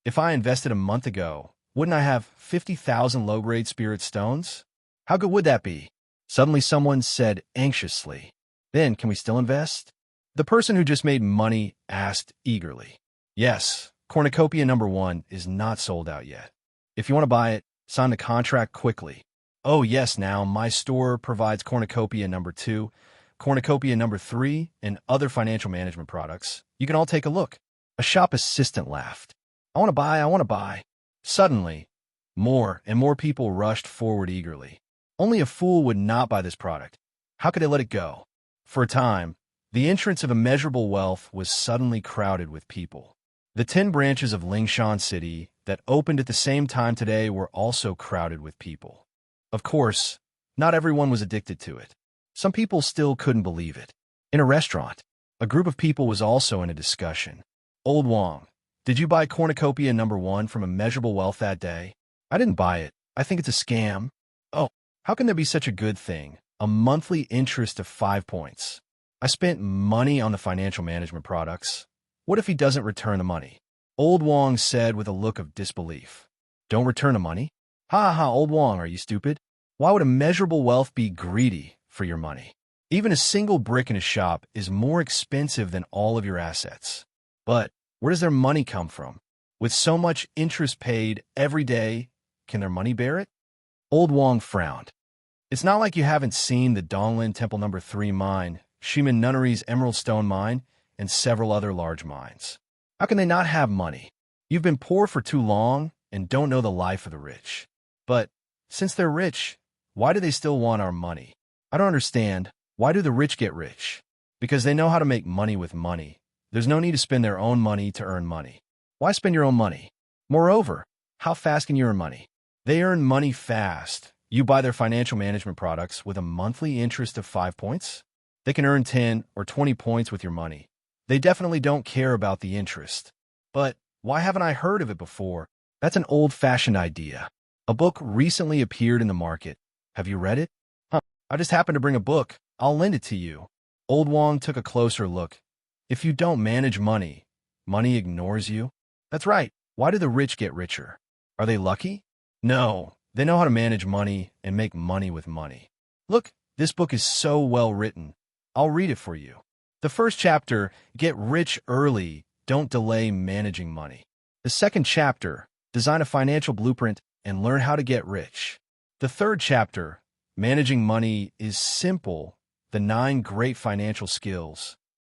If I invested a month ago, wouldn't I have 50,000 low-grade spirit stones? How good would that be? Suddenly someone said anxiously. Then, can we still invest? The person who just made money asked eagerly. Yes, Cornucopia #1 is not sold out yet. If you want to buy it, sign the contract quickly. Oh yes, now my store provides Cornucopia #2, Cornucopia #3, and other financial management products. You can all take a look. A shop assistant laughed. I want to buy. Suddenly, more and more people rushed forward eagerly. Only a fool would not buy this product. How could they let it go? For a time, the entrance of immeasurable wealth was suddenly crowded with people. The 10 branches of Lingshan City that opened at the same time today were also crowded with people. Of course, not everyone was addicted to it. Some people still couldn't believe it. In a restaurant, a group of people was also in a discussion. Old Wong, did you buy Cornucopia #1 from Immeasurable Wealth that day? I didn't buy it. I think it's a scam. Oh, how can there be such a good thing? A monthly interest of 5 points. I spent money on the financial management products. What if he doesn't return the money? Old Wong said with a look of disbelief. Don't return the money? Ha ha, Old Wong, are you stupid? Why would Immeasurable Wealth be greedy for your money? Even a single brick in a shop is more expensive than all of your assets. But where does their money come from? With so much interest paid every day, can their money bear it? Old Wong frowned. It's not like you haven't seen the Donglin Temple #3 mine, Shiman Nunnery's Emerald Stone mine, and several other large mines. How can they not have money? You've been poor for too long and don't know the life of the rich. But since they're rich, why do they still want our money? I don't understand. Why do the rich get rich? Because they know how to make money with money. There's no need to spend their own money to earn money. Why spend your own money? Moreover, how fast can you earn money? They earn money fast. You buy their financial management products with a monthly interest of 5 points? They can earn 10 or 20 points with your money. They definitely don't care about the interest. But why haven't I heard of it before? That's an old-fashioned idea. A book recently appeared in the market. Have you read it? I just happened to bring a book. I'll lend it to you. Old Wong took a closer look. If you don't manage money, money ignores you? That's right. Why do the rich get richer? Are they lucky? No, they know how to manage money and make money with money. Look, this book is so well written. I'll read it for you. The first chapter, Get Rich Early, Don't delay managing money. The second chapter, design a financial blueprint and learn how to get rich. The third chapter, managing money is simple, the 9 great financial skills.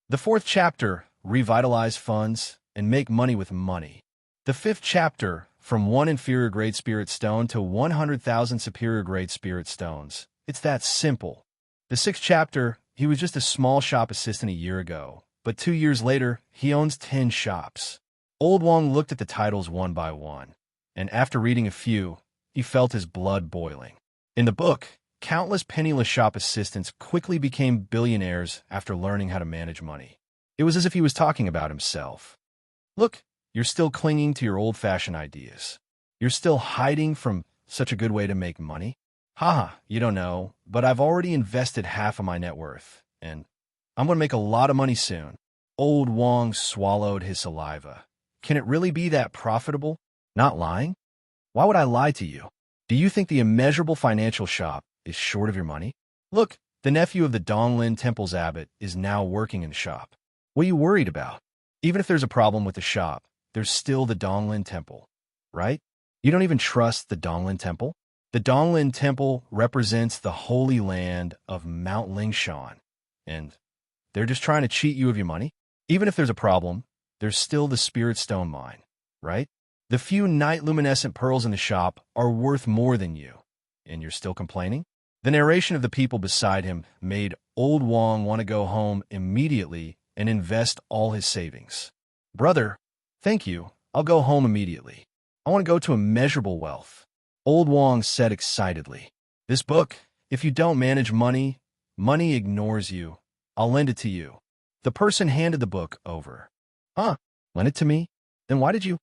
The fourth chapter, revitalize funds and make money with money. The fifth chapter, from 1 inferior grade spirit stone to 100,000 superior grade spirit stones. It's that simple. The sixth chapter, he was just a small shop assistant a year ago, but 2 years later, he owns 10 shops. Old Wong looked at the titles one by one, and after reading a few, he felt his blood boiling. In the book, countless penniless shop assistants quickly became billionaires after learning how to manage money. It was as if he was talking about himself. Look, you're still clinging to your old-fashioned ideas. You're still hiding from such a good way to make money? Haha, you don't know, but I've already invested half of my net worth, and I'm going to make a lot of money soon. Old Wong swallowed his saliva. Can it really be that profitable? Not lying? Why would I lie to you? Do you think the immeasurable financial shop is short of your money? Look, the nephew of the Donglin Temple's abbot is now working in the shop. What are you worried about? Even if there's a problem with the shop, there's still the Donglin Temple, right? You don't even trust the Donglin Temple? The Donglin Temple represents the holy land of Mount Lingshan, and they're just trying to cheat you of your money? Even if there's a problem, there's still the Spirit Stone mine, right? The few night-luminescent pearls in the shop are worth more than you, and you're still complaining? The narration of the people beside him made Old Wong want to go home immediately and invest all his savings. Brother, thank you. I'll go home immediately. I want to go to immeasurable wealth. Old Wong said excitedly. This book, if you don't manage money, money ignores you. I'll lend it to you. The person handed the book over. Huh? Lend it to me? Then why did you?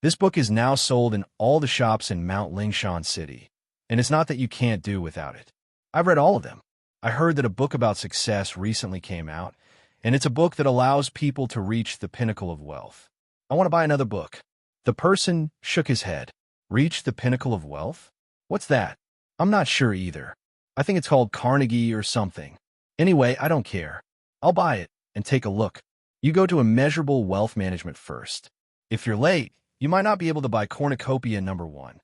This book is now sold in all the shops in Mount Lingshan City, and it's not that you can't do without it. I've read all of them. I heard that a book about success recently came out, and it's a book that allows people to reach the pinnacle of wealth. I want to buy another book. The person shook his head. Reach the pinnacle of wealth? What's that? I'm not sure either. I think it's called Carnegie or something. Anyway, I don't care. I'll buy it and take a look. You go to immeasurable wealth management first. If you're late, you might not be able to buy Cornucopia #1.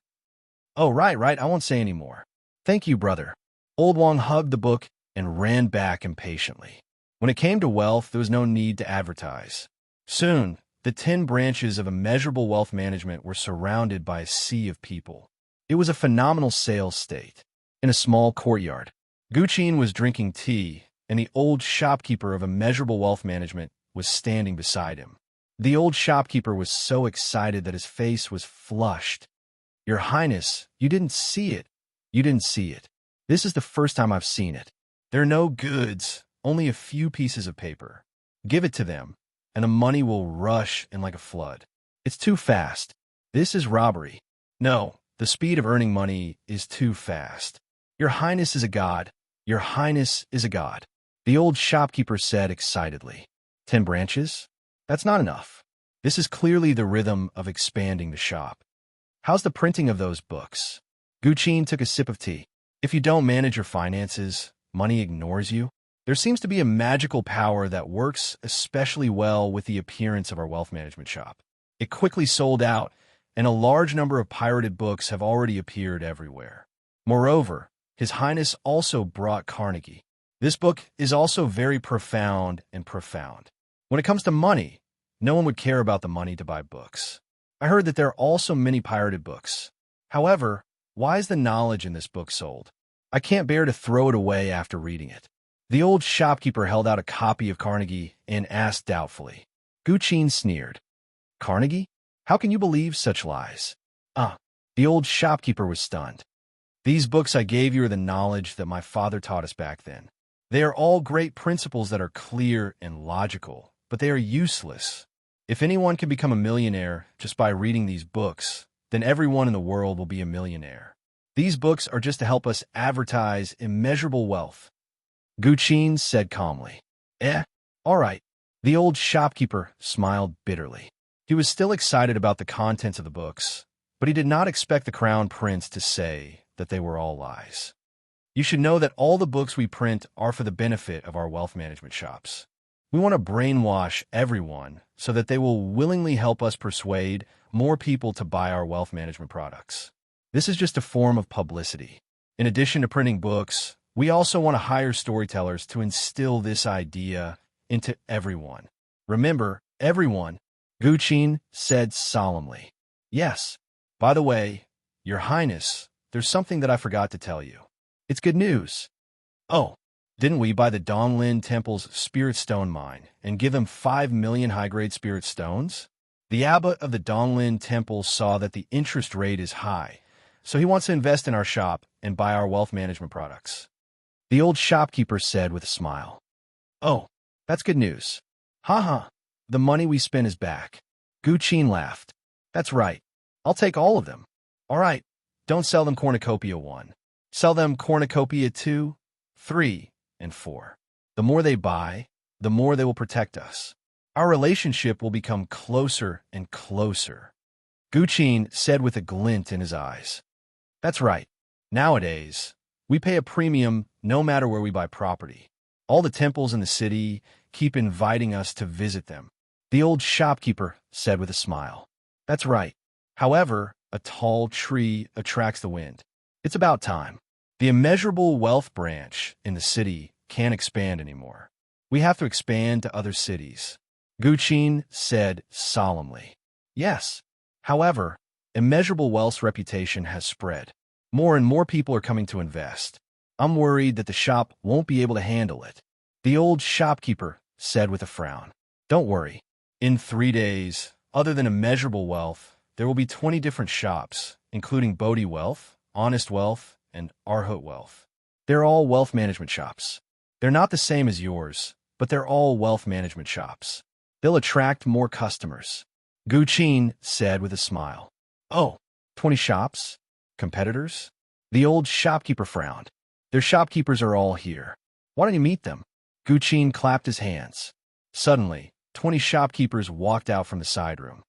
Oh, right, I won't say any more. Thank you, brother. Old Wong hugged the book and ran back impatiently. When it came to wealth, there was no need to advertise. Soon, the 10 branches of immeasurable wealth management were surrounded by a sea of people. It was a phenomenal sales state. In a small courtyard, Guqin was drinking tea, and the old shopkeeper of immeasurable wealth management was standing beside him. The old shopkeeper was so excited that his face was flushed. Your Highness, you didn't see it. You didn't see it. This is the first time I've seen it. There are no goods, only a few pieces of paper. Give it to them, and the money will rush in like a flood. It's too fast. This is robbery. No, the speed of earning money is too fast. Your Highness is a god. Your Highness is a god. The old shopkeeper said excitedly. 10 branches? That's not enough. This is clearly the rhythm of expanding the shop. How's the printing of those books? Guqin took a sip of tea. If you don't manage your finances, money ignores you. There seems to be a magical power that works especially well with the appearance of our wealth management shop. It quickly sold out, and a large number of pirated books have already appeared everywhere. Moreover, His Highness also brought Carnegie. This book is also very profound and profound. When it comes to money, no one would care about the money to buy books. I heard that there are also many pirated books. However, why is the knowledge in this book sold? I can't bear to throw it away after reading it. The old shopkeeper held out a copy of Carnegie and asked doubtfully. Guqin sneered. Carnegie? How can you believe such lies? The old shopkeeper was stunned. These books I gave you are the knowledge that my father taught us back then. They are all great principles that are clear and logical, but they are useless. If anyone can become a millionaire just by reading these books, then everyone in the world will be a millionaire. These books are just to help us advertise immeasurable wealth. Guqin said calmly. All right. The old shopkeeper smiled bitterly. He was still excited about the contents of the books, but he did not expect the crown prince to say that they were all lies. You should know that all the books we print are for the benefit of our wealth management shops. We want to brainwash everyone so that they will willingly help us persuade more people to buy our wealth management products. This is just a form of publicity. In addition to printing books, we also want to hire storytellers to instill this idea into everyone. Remember, everyone, Guqin said solemnly. Yes. By the way, Your Highness, there's something that I forgot to tell you. It's good news. Oh, didn't we buy the Donglin Temple's spirit stone mine and give them 5 million high-grade spirit stones? The abbot of the Donglin Temple saw that the interest rate is high, so he wants to invest in our shop and buy our wealth management products. The old shopkeeper said with a smile. Oh, that's good news. Ha. The money we spent is back. Guqin laughed. That's right. I'll take all of them. All right, don't sell them cornucopia 1. Sell them cornucopia 2, 3, and 4. The more they buy, the more they will protect us. Our relationship will become closer and closer. Guqin said with a glint in his eyes. That's right. Nowadays, we pay a premium no matter where we buy property. All the temples in the city keep inviting us to visit them. The old shopkeeper said with a smile. That's right. However, a tall tree attracts the wind. It's about time. The immeasurable wealth branch in the city can't expand anymore. We have to expand to other cities. Guqin said solemnly. Yes. However, immeasurable wealth's reputation has spread. More and more people are coming to invest. I'm worried that the shop won't be able to handle it. The old shopkeeper said with a frown. Don't worry. In 3 days, other than immeasurable wealth, there will be 20 different shops, including Bodhi Wealth, Honest Wealth, and Arhut Wealth. They're all wealth management shops. They're not the same as yours, but they're all wealth management shops. They'll attract more customers. Guqin said with a smile. Oh, 20 shops? Competitors? The old shopkeeper frowned. Their shopkeepers are all here. Why don't you meet them? Guqin clapped his hands. Suddenly, 20 shopkeepers walked out from the side room.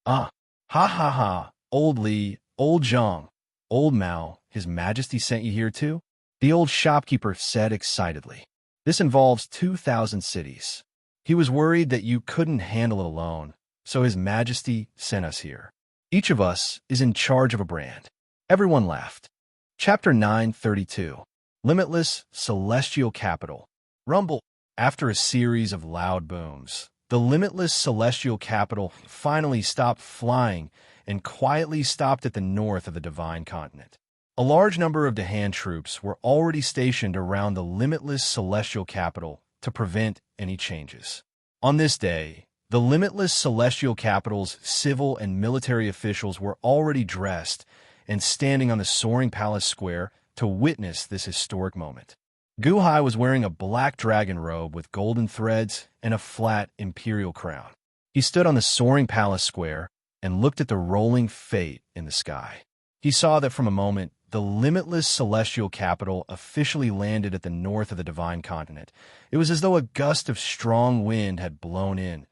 Ha. Old Li, Old Zhang, Old Mao, His Majesty sent you here too? The old shopkeeper said excitedly. This involves 2,000 cities. He was worried that you couldn't handle it alone, so His Majesty sent us here. Each of us is in charge of a brand. Everyone laughed. Chapter 932. Limitless Celestial Capital. Rumble. After a series of loud booms, the limitless celestial capital finally stopped flying and quietly stopped at the north of the divine continent. A large number of Dahan troops were already stationed around the limitless celestial capital to prevent any changes. On this day, the limitless celestial capital's civil and military officials were already dressed and standing on the soaring palace square to witness this historic moment. Guhai was wearing a black dragon robe with golden threads and a flat imperial crown. He stood on the soaring palace square and looked at the rolling fate in the sky. He saw that from a moment, the limitless celestial capital officially landed at the north of the divine continent. It was as though a gust of strong wind had blown in,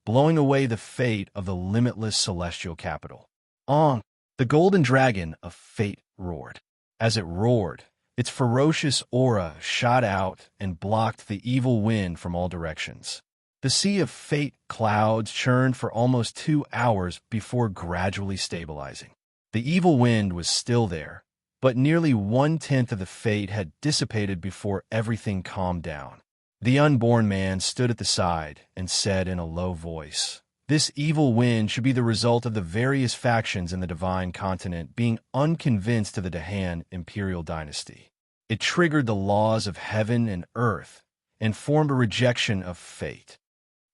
blowing away the fate of the limitless celestial capital. On, the golden dragon of fate roared. As it roared, its ferocious aura shot out and blocked the evil wind from all directions. The sea of fate clouds churned for almost 2 hours before gradually stabilizing. The evil wind was still there, but nearly 1/10 of the fate had dissipated before everything calmed down. The unborn man stood at the side and said in a low voice, "This evil wind should be the result of the various factions in the divine continent being unconvinced of the Dahan imperial dynasty. It triggered the laws of heaven and earth and formed a rejection of fate."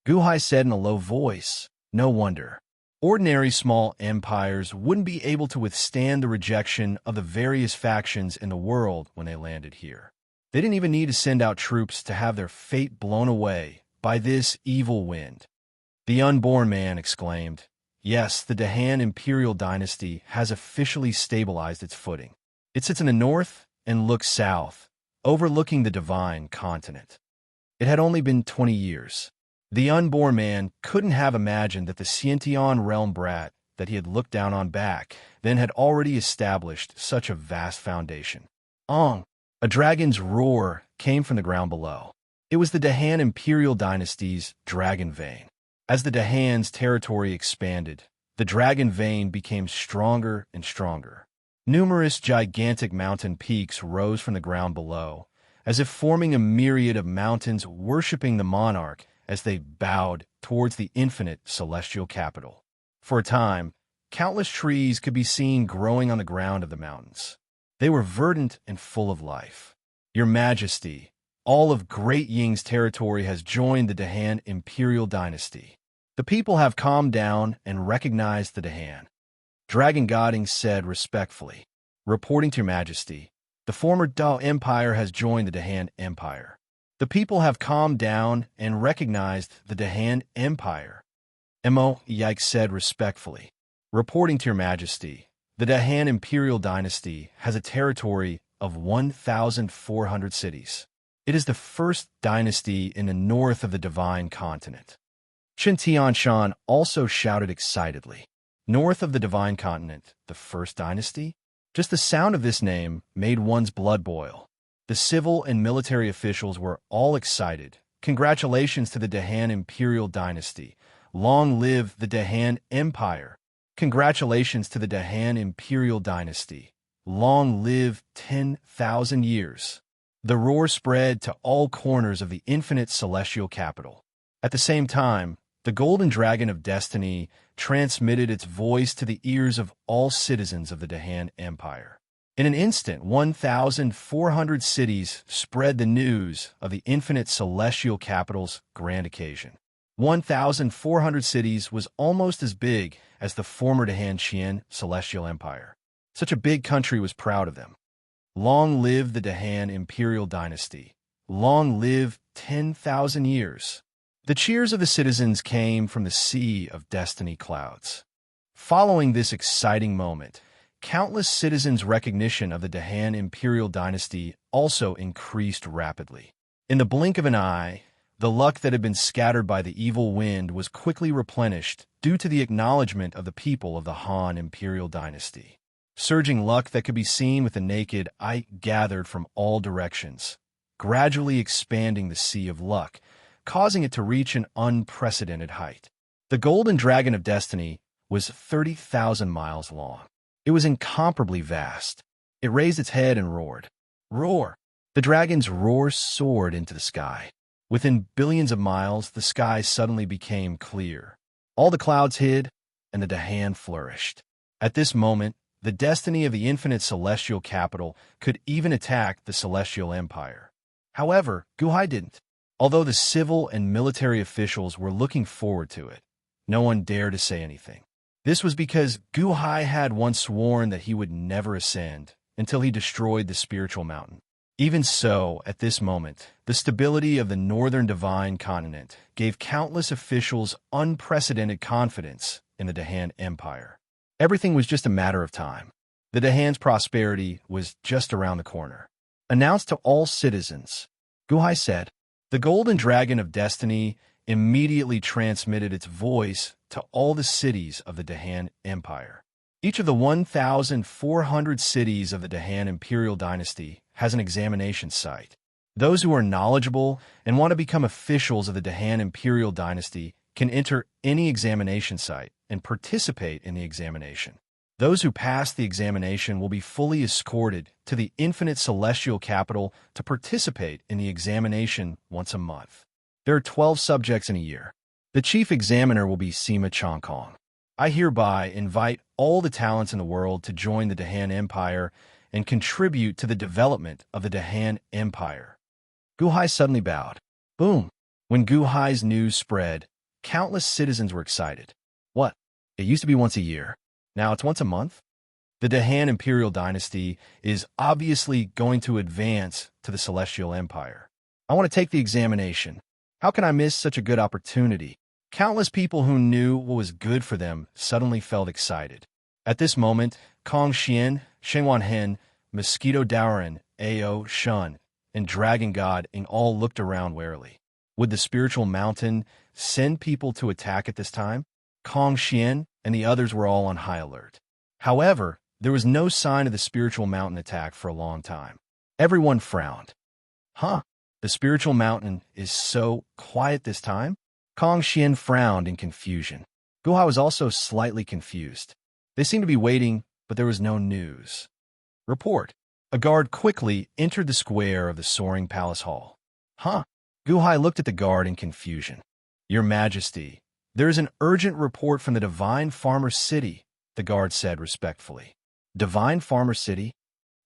Guhai said in a low voice, "No wonder. Ordinary small empires wouldn't be able to withstand the rejection of the various factions in the world when they landed here. They didn't even need to send out troops to have their fate blown away by this evil wind." The unborn man exclaimed, "Yes, the Dahan imperial dynasty has officially stabilized its footing. It sits in the north and looks south, overlooking the divine continent." It had only been 20 years. The unborn man couldn't have imagined that the Xiantian realm brat that he had looked down on back then had already established such a vast foundation. Ong! A dragon's roar came from the ground below. It was the Dahan imperial dynasty's dragon vein. As the Dahan's territory expanded, the dragon vein became stronger and stronger. Numerous gigantic mountain peaks rose from the ground below, as if forming a myriad of mountains worshipping the monarch as they bowed towards the infinite celestial capital. For a time, countless trees could be seen growing on the ground of the mountains. They were verdant and full of life. Your Majesty, all of Great Ying's territory has joined the Dahan imperial dynasty. The people have calmed down and recognized the Dahan. Dragon Godding said respectfully, reporting to Your Majesty, the former Dao Empire has joined the Dahan Empire. The people have calmed down and recognized the Dahan Empire. Mo Yike said respectfully, reporting to Your Majesty, the Dahan Imperial Dynasty has a territory of 1,400 cities. It is the first dynasty in the north of the Divine Continent. Chen Tianshan also shouted excitedly, north of the Divine Continent, the first dynasty? Just the sound of this name made one's blood boil. The civil and military officials were all excited. Congratulations to the Dahan Imperial Dynasty. Long live the Dahan Empire. Congratulations to the Dahan Imperial Dynasty. Long live 10,000 years. The roar spread to all corners of the infinite celestial capital. At the same time, the golden dragon of destiny transmitted its voice to the ears of all citizens of the Dahan Empire. In an instant, 1,400 cities spread the news of the infinite celestial capital's grand occasion. 1,400 cities was almost as big as the former Dahan Qian celestial empire. Such a big country was proud of them. Long live the Dahan imperial dynasty. Long live 10,000 years. The cheers of the citizens came from the sea of destiny clouds. Following this exciting moment, countless citizens' recognition of the Dahan imperial dynasty also increased rapidly. In the blink of an eye, the luck that had been scattered by the evil wind was quickly replenished due to the acknowledgement of the people of the Han imperial dynasty. Surging luck that could be seen with the naked eye gathered from all directions, gradually expanding the sea of luck, causing it to reach an unprecedented height. The golden dragon of destiny was 30,000 miles long. It was incomparably vast. It raised its head and roared. Roar! The dragon's roar soared into the sky. Within billions of miles, the sky suddenly became clear. All the clouds hid, and the Dahan flourished. At this moment, the destiny of the infinite celestial capital could even attack the celestial empire. However, Guhai didn't. Although the civil and military officials were looking forward to it, no one dared to say anything. This was because Guhai had once sworn that he would never ascend until he destroyed the spiritual mountain. Even so, at this moment, the stability of the northern divine continent gave countless officials unprecedented confidence in the Dahan Empire. Everything was just a matter of time. The Dahan's prosperity was just around the corner. Announced to all citizens, Guhai said, the golden dragon of destiny immediately transmitted its voice to all the cities of the Dahan Empire. Each of the 1,400 cities of the Dahan Imperial Dynasty has an examination site. Those who are knowledgeable and want to become officials of the Dahan Imperial Dynasty can enter any examination site and participate in the examination. Those who pass the examination will be fully escorted to the infinite celestial capital to participate in the examination once a month. There are 12 subjects in a year. The chief examiner will be Sima Chongkong. I hereby invite all the talents in the world to join the Dahan Empire and contribute to the development of the Dahan Empire. Guhai suddenly bowed. Boom! When Guhai's news spread, countless citizens were excited. What? It used to be once a year. Now it's once a month? The Dahan Imperial Dynasty is obviously going to advance to the Celestial Empire. I want to take the examination. How can I miss such a good opportunity? Countless people who knew what was good for them suddenly felt excited. At this moment, Kong Xian, Shengwan Hen, Mosquito Daoran, Ao Shun, and Dragon God Ing all looked around warily. Would the spiritual mountain send people to attack at this time? Kong Xian and the others were all on high alert. However, there was no sign of the spiritual mountain attack for a long time. Everyone frowned. Huh? The spiritual mountain is so quiet this time? Kong Xian frowned in confusion. Guhai was also slightly confused. They seemed to be waiting, but there was no news. Report. A guard quickly entered the square of the soaring palace hall. Huh? Guhai looked at the guard in confusion. Your Majesty, there is an urgent report from the Divine Farmer City, the guard said respectfully. Divine Farmer City?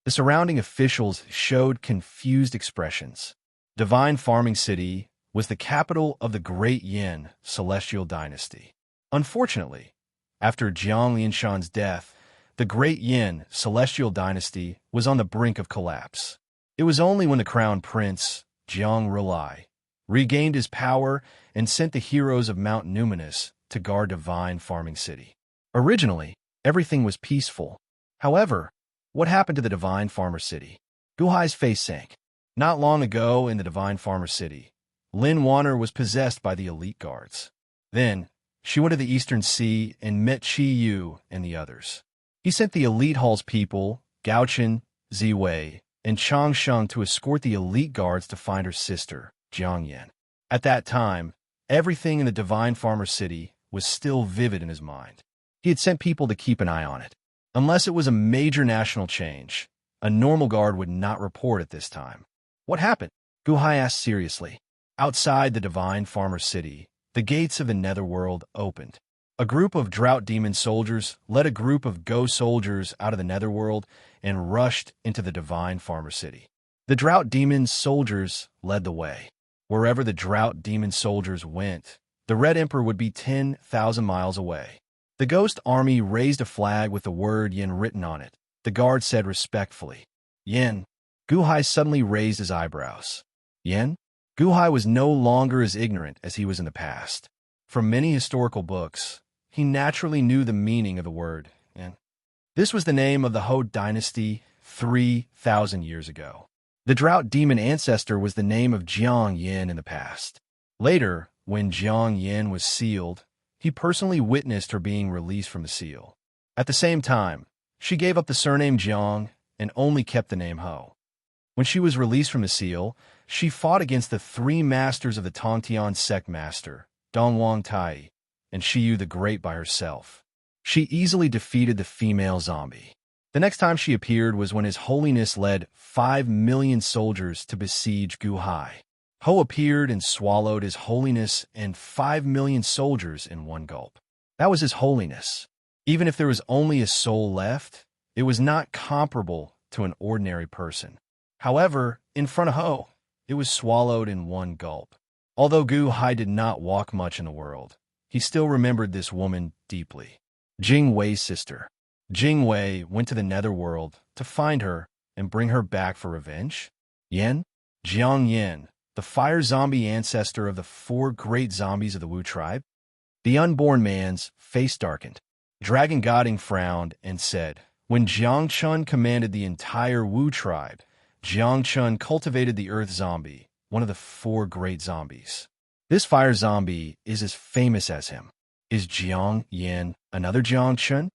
The surrounding officials showed confused expressions. Divine Farming City was the capital of the Great Yin Celestial Dynasty. Unfortunately, after Jiang Lianshan's death, the Great Yin Celestial Dynasty was on the brink of collapse. It was only when the Crown Prince, Jiang Rilai, regained his power and sent the heroes of Mount Numinous to guard Divine Farming City. Originally, everything was peaceful. However, what happened to the Divine Farmer City? Guhai's face sank. Not long ago in the Divine Farmer City, Lin Wanner was possessed by the elite guards. Then, she went to the Eastern Sea and met Qi Yu and the others. He sent the elite hall's people, Gao Chen, Ziwei, and Chang Sheng to escort the elite guards to find her sister, Jiang Yan. At that time, everything in the Divine Farmer City was still vivid in his mind. He had sent people to keep an eye on it. Unless it was a major national change, a normal guard would not report at this time. What happened? Guhai asked seriously. Outside the Divine Farmer City, the gates of the Netherworld opened. A group of Drought Demon soldiers led a group of Go soldiers out of the Netherworld and rushed into the Divine Farmer City. The Drought Demon soldiers led the way. Wherever the Drought Demon soldiers went, the Red Emperor would be 10,000 miles away. The Ghost Army raised a flag with the word Yin written on it. The guard said respectfully, Yin. Guhai suddenly raised his eyebrows. Yin? Guhai was no longer as ignorant as he was in the past. From many historical books, he naturally knew the meaning of the word Yin. This was the name of the Ho dynasty 3,000 years ago. The Drought Demon ancestor was the name of Jiang Yin in the past. Later, when Jiang Yin was sealed, he personally witnessed her being released from the seal. At the same time, she gave up the surname Jiang and only kept the name Ho. When she was released from the seal, she fought against the three masters of the Tongtian sect master, Dongwang Tai, and Shiyu the Great by herself. She easily defeated the female zombie. The next time she appeared was when His Holiness led 5 million soldiers to besiege Guhai. Ho appeared and swallowed His Holiness and 5 million soldiers in one gulp. That was His Holiness. Even if there was only a soul left, it was not comparable to an ordinary person. However, in front of Ho, it was swallowed in one gulp. Although Guhai did not walk much in the world, he still remembered this woman deeply. Jing Wei's sister. Jing Wei went to the Netherworld to find her and bring her back for revenge? Yin? Jiang Yin, the fire zombie ancestor of the 4 great zombies of the Wu tribe? The unborn man's face darkened. Dragon Godding frowned and said, When Jiang Chun commanded the entire Wu tribe, Jiang Chun cultivated the earth zombie, one of the 4 great zombies. This fire zombie is as famous as him. Is Jiang Yin another Jiang Chun?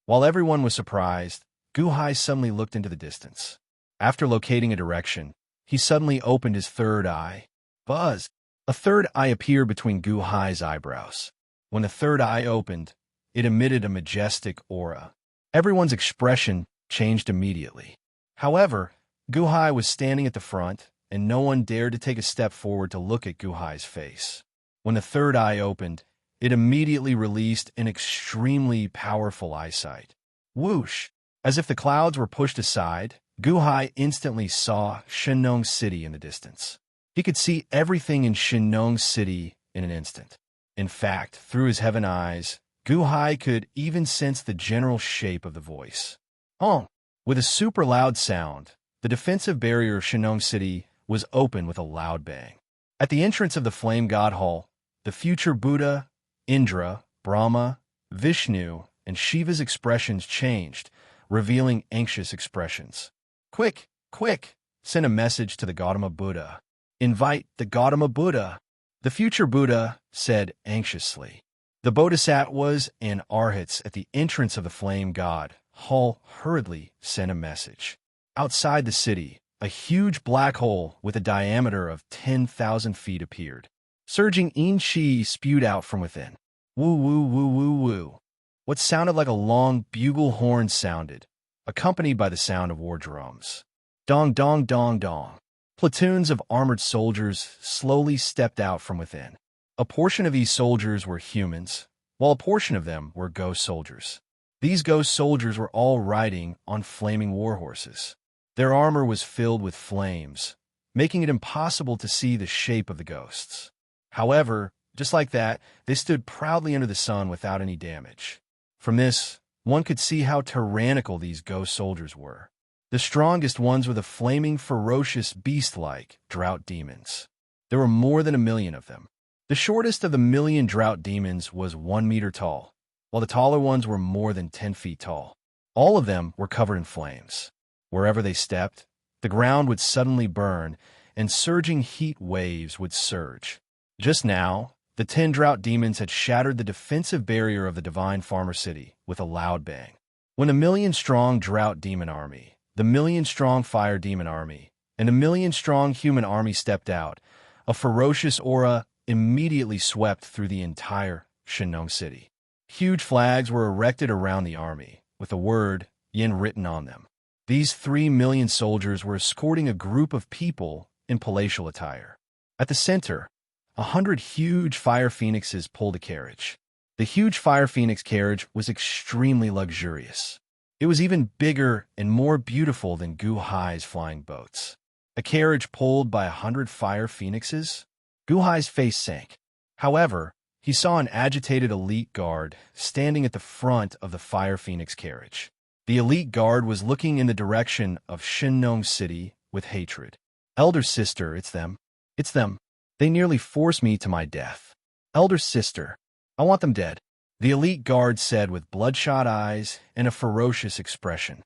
While everyone was surprised, Guhai suddenly looked into the distance. After locating a direction, he suddenly opened his third eye. Buzz! A third eye appeared between Guhai's eyebrows. When the third eye opened, it emitted a majestic aura. Everyone's expression changed immediately. However, Guhai was standing at the front, and no one dared to take a step forward to look at Guhai's face. When the third eye opened, it immediately released an extremely powerful eyesight. Whoosh! As if the clouds were pushed aside, Guhai instantly saw Shenong City in the distance. He could see everything in Shenong City in an instant. In fact, through his heaven eyes, Guhai could even sense the general shape of the voice. Honk! With a super loud sound, the defensive barrier of Shenong City was open with a loud bang. At the entrance of the Flame God Hall, the future Buddha, Indra, Brahma, Vishnu, and Shiva's expressions changed, revealing anxious expressions. Quick, quick, send a message to the Gautama Buddha. Invite the Gautama Buddha. The future Buddha said anxiously. The Bodhisattvas and Arhats at the entrance of the Flame God Hall hurriedly sent a message. Outside the city, a huge black hole with a diameter of 10,000 feet appeared. Surging in-chi spewed out from within. Woo woo woo woo woo. What sounded like a long bugle horn sounded, accompanied by the sound of war drums. Dong dong dong dong. Platoons of armored soldiers slowly stepped out from within. A portion of these soldiers were humans, while a portion of them were ghost soldiers. These ghost soldiers were all riding on flaming war horses. Their armor was filled with flames, making it impossible to see the shape of the ghosts. However, just like that, they stood proudly under the sun without any damage. From this, one could see how tyrannical these ghost soldiers were. The strongest ones were the flaming, ferocious, beast-like drought demons. There were more than 1,000,000 of them. The shortest of the 1,000,000 drought demons was 1 meter tall, while the taller ones were more than 10 feet tall. All of them were covered in flames. Wherever they stepped, the ground would suddenly burn, and surging heat waves would surge. Just now, the 10 drought demons had shattered the defensive barrier of the divine farmer city with a loud bang. When 1,000,000-strong drought demon army, the 1,000,000-strong fire demon army, and 1,000,000-strong human army stepped out, a ferocious aura immediately swept through the entire Shinong city. Huge flags were erected around the army, with the word Yin written on them. These 3,000,000 soldiers were escorting a group of people in palatial attire. At the center, 100 huge fire phoenixes pulled a carriage. The huge fire phoenix carriage was extremely luxurious. It was even bigger and more beautiful than Gu Hai's flying boats. A carriage pulled by 100 fire phoenixes? Gu Hai's face sank. However, he saw an agitated elite guard standing at the front of the fire phoenix carriage. The elite guard was looking in the direction of Shinong City with hatred. Elder sister, it's them. It's them. They nearly forced me to my death. Elder sister, I want them dead. The elite guard said with bloodshot eyes and a ferocious expression.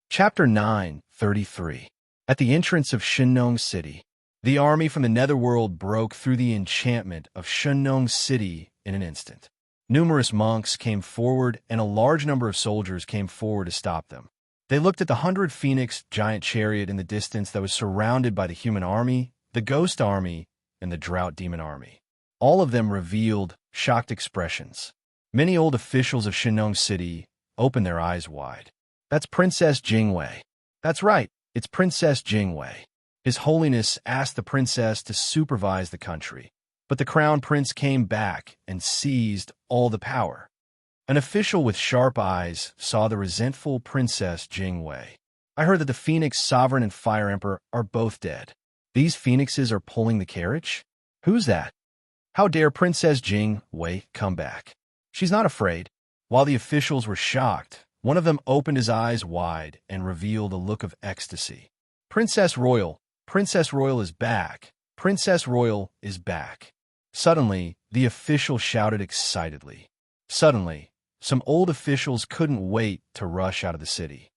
Chapter 9:33. At the entrance of Shinong City, the army from the netherworld broke through the enchantment of Shinong City in an instant. Numerous monks came forward, and a large number of soldiers came forward to stop them. They looked at the 100 phoenix giant chariot in the distance that was surrounded by the human army, the ghost army, and the drought demon army. All of them revealed shocked expressions. Many old officials of Shinong City opened their eyes wide. That's Princess Jingwei. That's right, it's Princess Jingwei. His Holiness asked the princess to supervise the country, but the crown prince came back and seized all the power. An official with sharp eyes saw the resentful Princess Jingwei. I heard that the Phoenix Sovereign and Fire Emperor are both dead. These phoenixes are pulling the carriage? Who's that? How dare Princess Jingwei come back? She's not afraid. While the officials were shocked, one of them opened his eyes wide and revealed a look of ecstasy. Princess Royal is back. Princess Royal is back. Suddenly, the official shouted excitedly. Suddenly, some old officials couldn't wait to rush out of the city.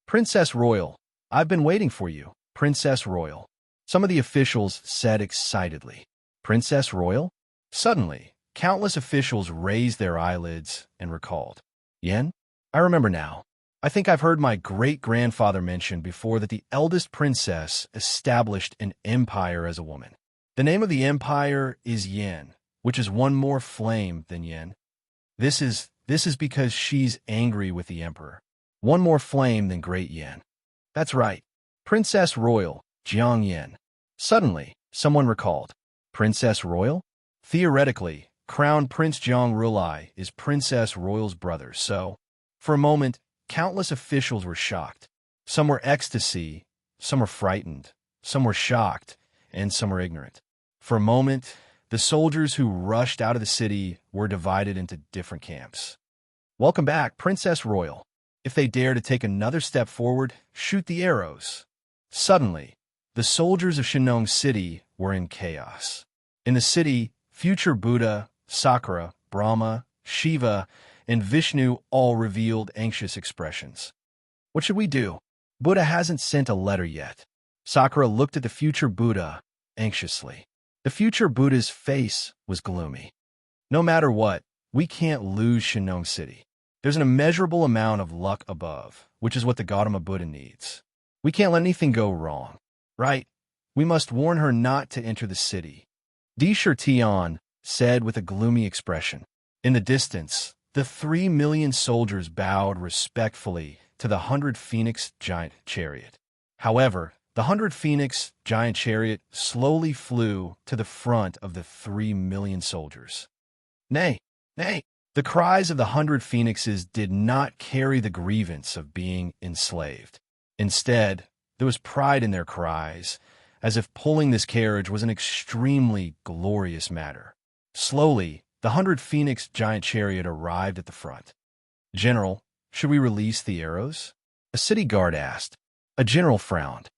Princess Royal, I've been waiting for you, Princess Royal. Some of the officials said excitedly. Princess Royal? Suddenly, countless officials raised their eyelids and recalled. Yen? I remember now. I think I've heard my great-grandfather mention before that the eldest princess established an empire as a woman. The name of the empire is Yen, which is one more flame than Yen. This is because she's angry with the emperor. One more flame than Great Yen. That's right. Princess Royal, Jiang Yen. Suddenly, someone recalled. Princess Royal? Theoretically, Crown Prince Jiang Rulai is Princess Royal's brother, so... For a moment, countless officials were shocked. Some were ecstasy, some were frightened, some were shocked, and some were ignorant. For a moment, the soldiers who rushed out of the city were divided into different camps. Welcome back, Princess Royal. If they dare to take another step forward, shoot the arrows. Suddenly, the soldiers of Shinong City were in chaos. In the city, future Buddha, Sakura, Brahma, Shiva, and Vishnu all revealed anxious expressions. What should we do? Buddha hasn't sent a letter yet. Sakura looked at the future Buddha anxiously. The future Buddha's face was gloomy. No matter what, we can't lose Shinong City. There's an immeasurable amount of luck above, which is what the Gautama Buddha needs. We can't let anything go wrong. Right. We must warn her not to enter the city. Di said with a gloomy expression. In the distance, the 3,000,000 soldiers bowed respectfully to the 100 Phoenix giant chariot. However, the 100 Phoenix giant chariot slowly flew to the front of the 3,000,000 soldiers. Nay, nay! The cries of the 100 Phoenixes did not carry the grievance of being enslaved. Instead, there was pride in their cries, as if pulling this carriage was an extremely glorious matter. Slowly, the 100 Phoenix giant chariot arrived at the front. General, should we release the arrows? A city guard asked. A general frowned.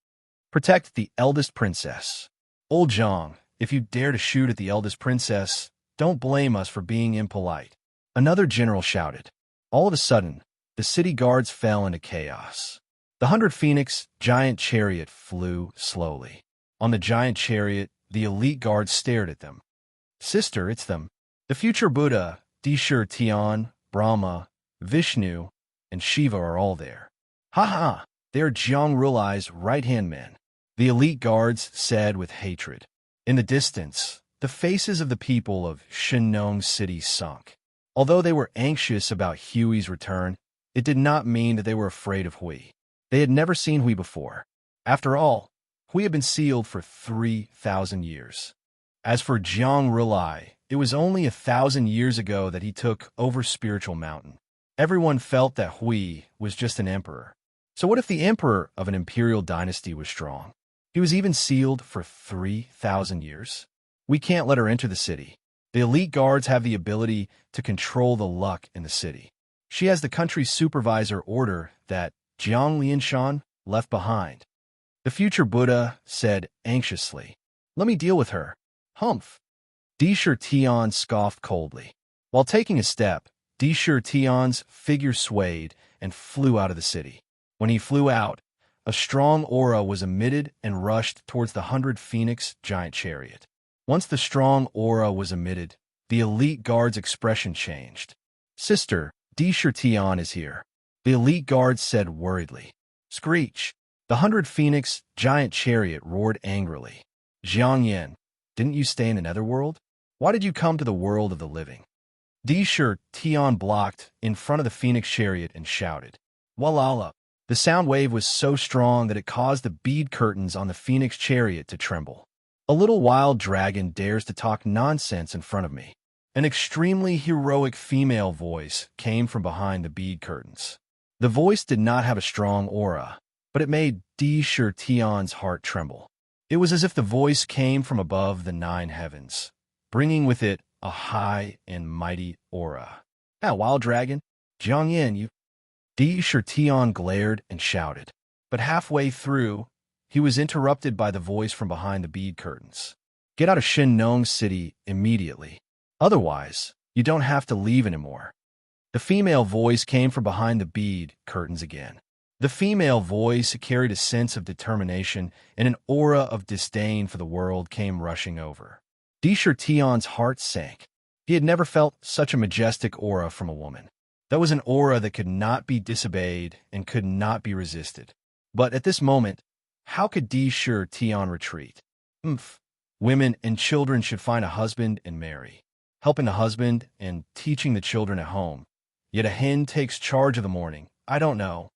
Protect the eldest princess. Old Zhang, if you dare to shoot at the eldest princess, don't blame us for being impolite. Another general shouted. All of a sudden, the city guards fell into chaos. The 100 Phoenix giant chariot flew slowly. On the giant chariot, the elite guards stared at them. Sister, it's them. The future Buddha, Tian, Brahma, Vishnu, and Shiva are all there. Ha ha! They are Jiang Rulai's right-hand men, the elite guards said with hatred. In the distance, the faces of the people of Shenong City sunk. Although they were anxious about Hui's return, it did not mean that they were afraid of Hui. They had never seen Hui before. After all, Hui had been sealed for 3,000 years. As for Jiang Rulai, it was only 1,000 years ago that he took over Spiritual Mountain. Everyone felt that Hui was just an emperor. So what if the emperor of an imperial dynasty was strong? He was even sealed for 3,000 years. We can't let her enter the city. The elite guards have the ability to control the luck in the city. She has the country's supervisor order that Jiang Lianshan left behind. The future Buddha said anxiously, "Let me deal with her." Humph. Tian scoffed coldly. While taking a step, Tian's figure swayed and flew out of the city. When he flew out, a strong aura was emitted and rushed towards the 100 Phoenix giant chariot. Once the strong aura was emitted, the elite guard's expression changed. Sister, Tian is here. The elite guard said worriedly. Screech. The 100 Phoenix giant chariot roared angrily. Jiang Yin, didn't you stay in the netherworld? Why did you come to the world of the living? Tian blocked in front of the Phoenix chariot and shouted. Walala. The sound wave was so strong that it caused the bead curtains on the Phoenix chariot to tremble. A little wild dragon dares to talk nonsense in front of me. An extremely heroic female voice came from behind the bead curtains. The voice did not have a strong aura, but it made Tian's heart tremble. It was as if the voice came from above the 9 heavens, bringing with it a high and mighty aura. Ah, wild dragon, Jiang Yin, you... Tian glared and shouted, but halfway through, he was interrupted by the voice from behind the bead curtains. Get out of Shenong City immediately. Otherwise, you don't have to leave anymore. The female voice came from behind the bead curtains again. The female voice carried a sense of determination, and an aura of disdain for the world came rushing over. Tian's heart sank. He had never felt such a majestic aura from a woman. That was an aura that could not be disobeyed and could not be resisted. But at this moment, how could Tian retreat? Women and children should find a husband and marry, helping the husband and teaching the children at home. Yet a hen takes charge of the morning. I don't know.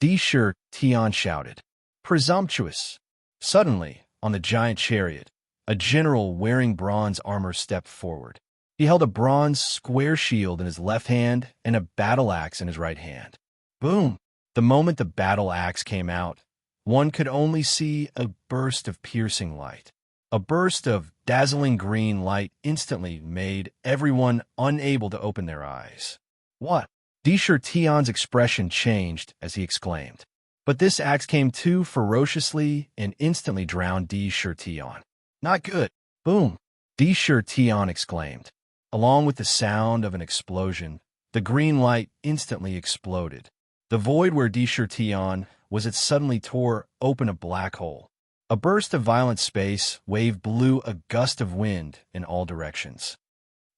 Tian shouted. Presumptuous. Suddenly, on the giant chariot, a general wearing bronze armor stepped forward. He held a bronze square shield in his left hand and a battle axe in his right hand. Boom! The moment the battle axe came out, one could only see a burst of piercing light. A burst of dazzling green light instantly made everyone unable to open their eyes. What? Tian's expression changed as he exclaimed. But this axe came too ferociously and instantly drowned Tian. Not good. Boom! Tian exclaimed. Along with the sound of an explosion, the green light instantly exploded. The void where Tian was, it suddenly tore open a black hole. A burst of violent space wave blew a gust of wind in all directions.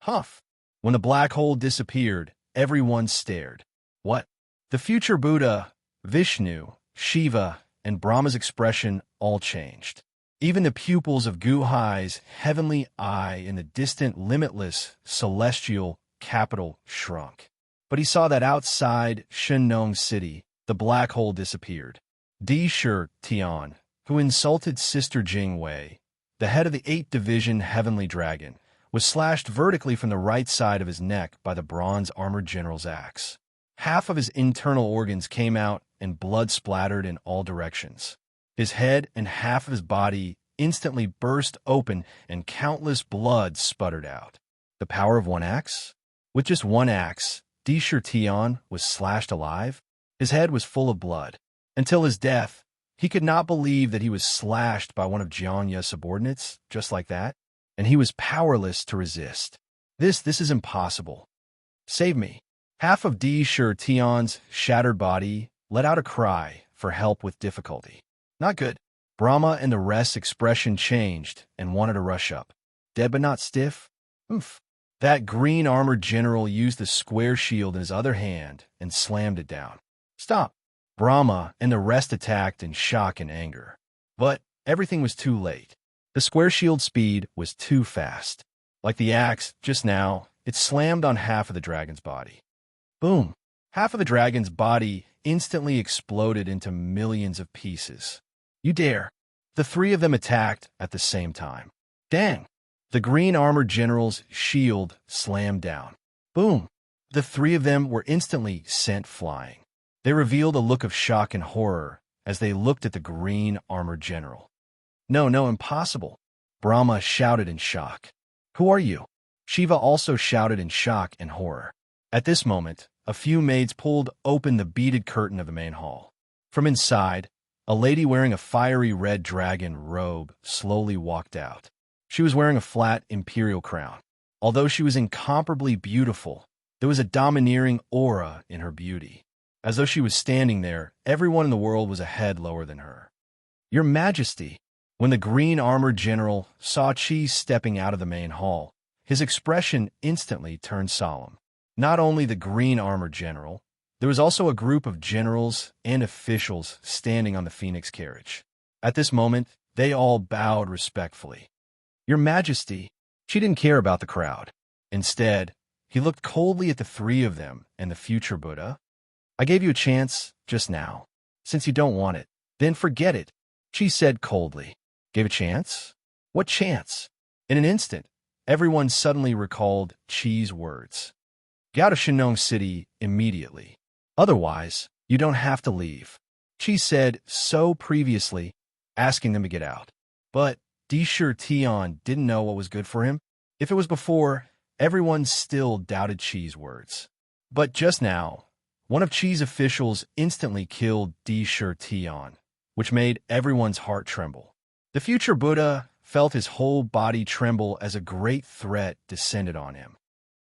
Huff! When the black hole disappeared, everyone stared. What? The future Buddha, Vishnu, Shiva, and Brahma's expression all changed. Even the pupils of Guhai's heavenly eye in the distant, limitless, celestial capital shrunk. But he saw that outside Shenong City, the black hole disappeared. Di Shi Tian, who insulted Sister Jing Wei, the head of the 8th Division Heavenly Dragon, was slashed vertically from the right side of his neck by the bronze-armored general's axe. Half of his internal organs came out and blood splattered in all directions. His head and half of his body instantly burst open and countless blood sputtered out. The power of one axe? With just one axe, Di Shi Tian was slashed alive. His head was full of blood. Until his death, he could not believe that he was slashed by one of Jiang Ye's subordinates, just like that, and he was powerless to resist. This is impossible. Save me. Half of Di Shi Tian's shattered body let out a cry for help with difficulty. Not good. Brahma and the rest's expression changed and wanted to rush up. Dead but not stiff? Oof. That green-armored general used the square shield in his other hand and slammed it down. Stop. Brahma and the rest attacked in shock and anger. But everything was too late. The square shield's speed was too fast. Like the axe, just now, it slammed on half of the dragon's body. Boom! Half of the dragon's body instantly exploded into millions of pieces. You dare! The three of them attacked at the same time. Dang! The green-armored general's shield slammed down. Boom! The three of them were instantly sent flying. They revealed a look of shock and horror as they looked at the green-armored general. No, impossible! Brahma shouted in shock. Who are you? Shiva also shouted in shock and horror. At this moment, a few maids pulled open the beaded curtain of the main hall. From inside, a lady wearing a fiery red dragon robe slowly walked out. She was wearing a flat imperial crown. Although she was incomparably beautiful, there was a domineering aura in her beauty. As though she was standing there, everyone in the world was a head lower than her. Your Majesty! When the green-armored general saw Chi stepping out of the main hall, his expression instantly turned solemn. Not only the green-armored general, there was also a group of generals and officials standing on the Phoenix carriage. At this moment, they all bowed respectfully. Your Majesty! She didn't care about the crowd. Instead, he looked coldly at the three of them and the future Buddha. I gave you a chance just now. Since you don't want it, then forget it, she said coldly. Gave a chance? What chance? In an instant, everyone suddenly recalled Chi's words. Get out of Shenong City immediately. Otherwise, you don't have to leave. Chi said so previously, asking them to get out. But Di Shi Tian didn't know what was good for him. If it was before, everyone still doubted Chi's words. But just now, one of Chi's officials instantly killed Di Shi Tian, which made everyone's heart tremble. The future Buddha felt his whole body tremble as a great threat descended on him.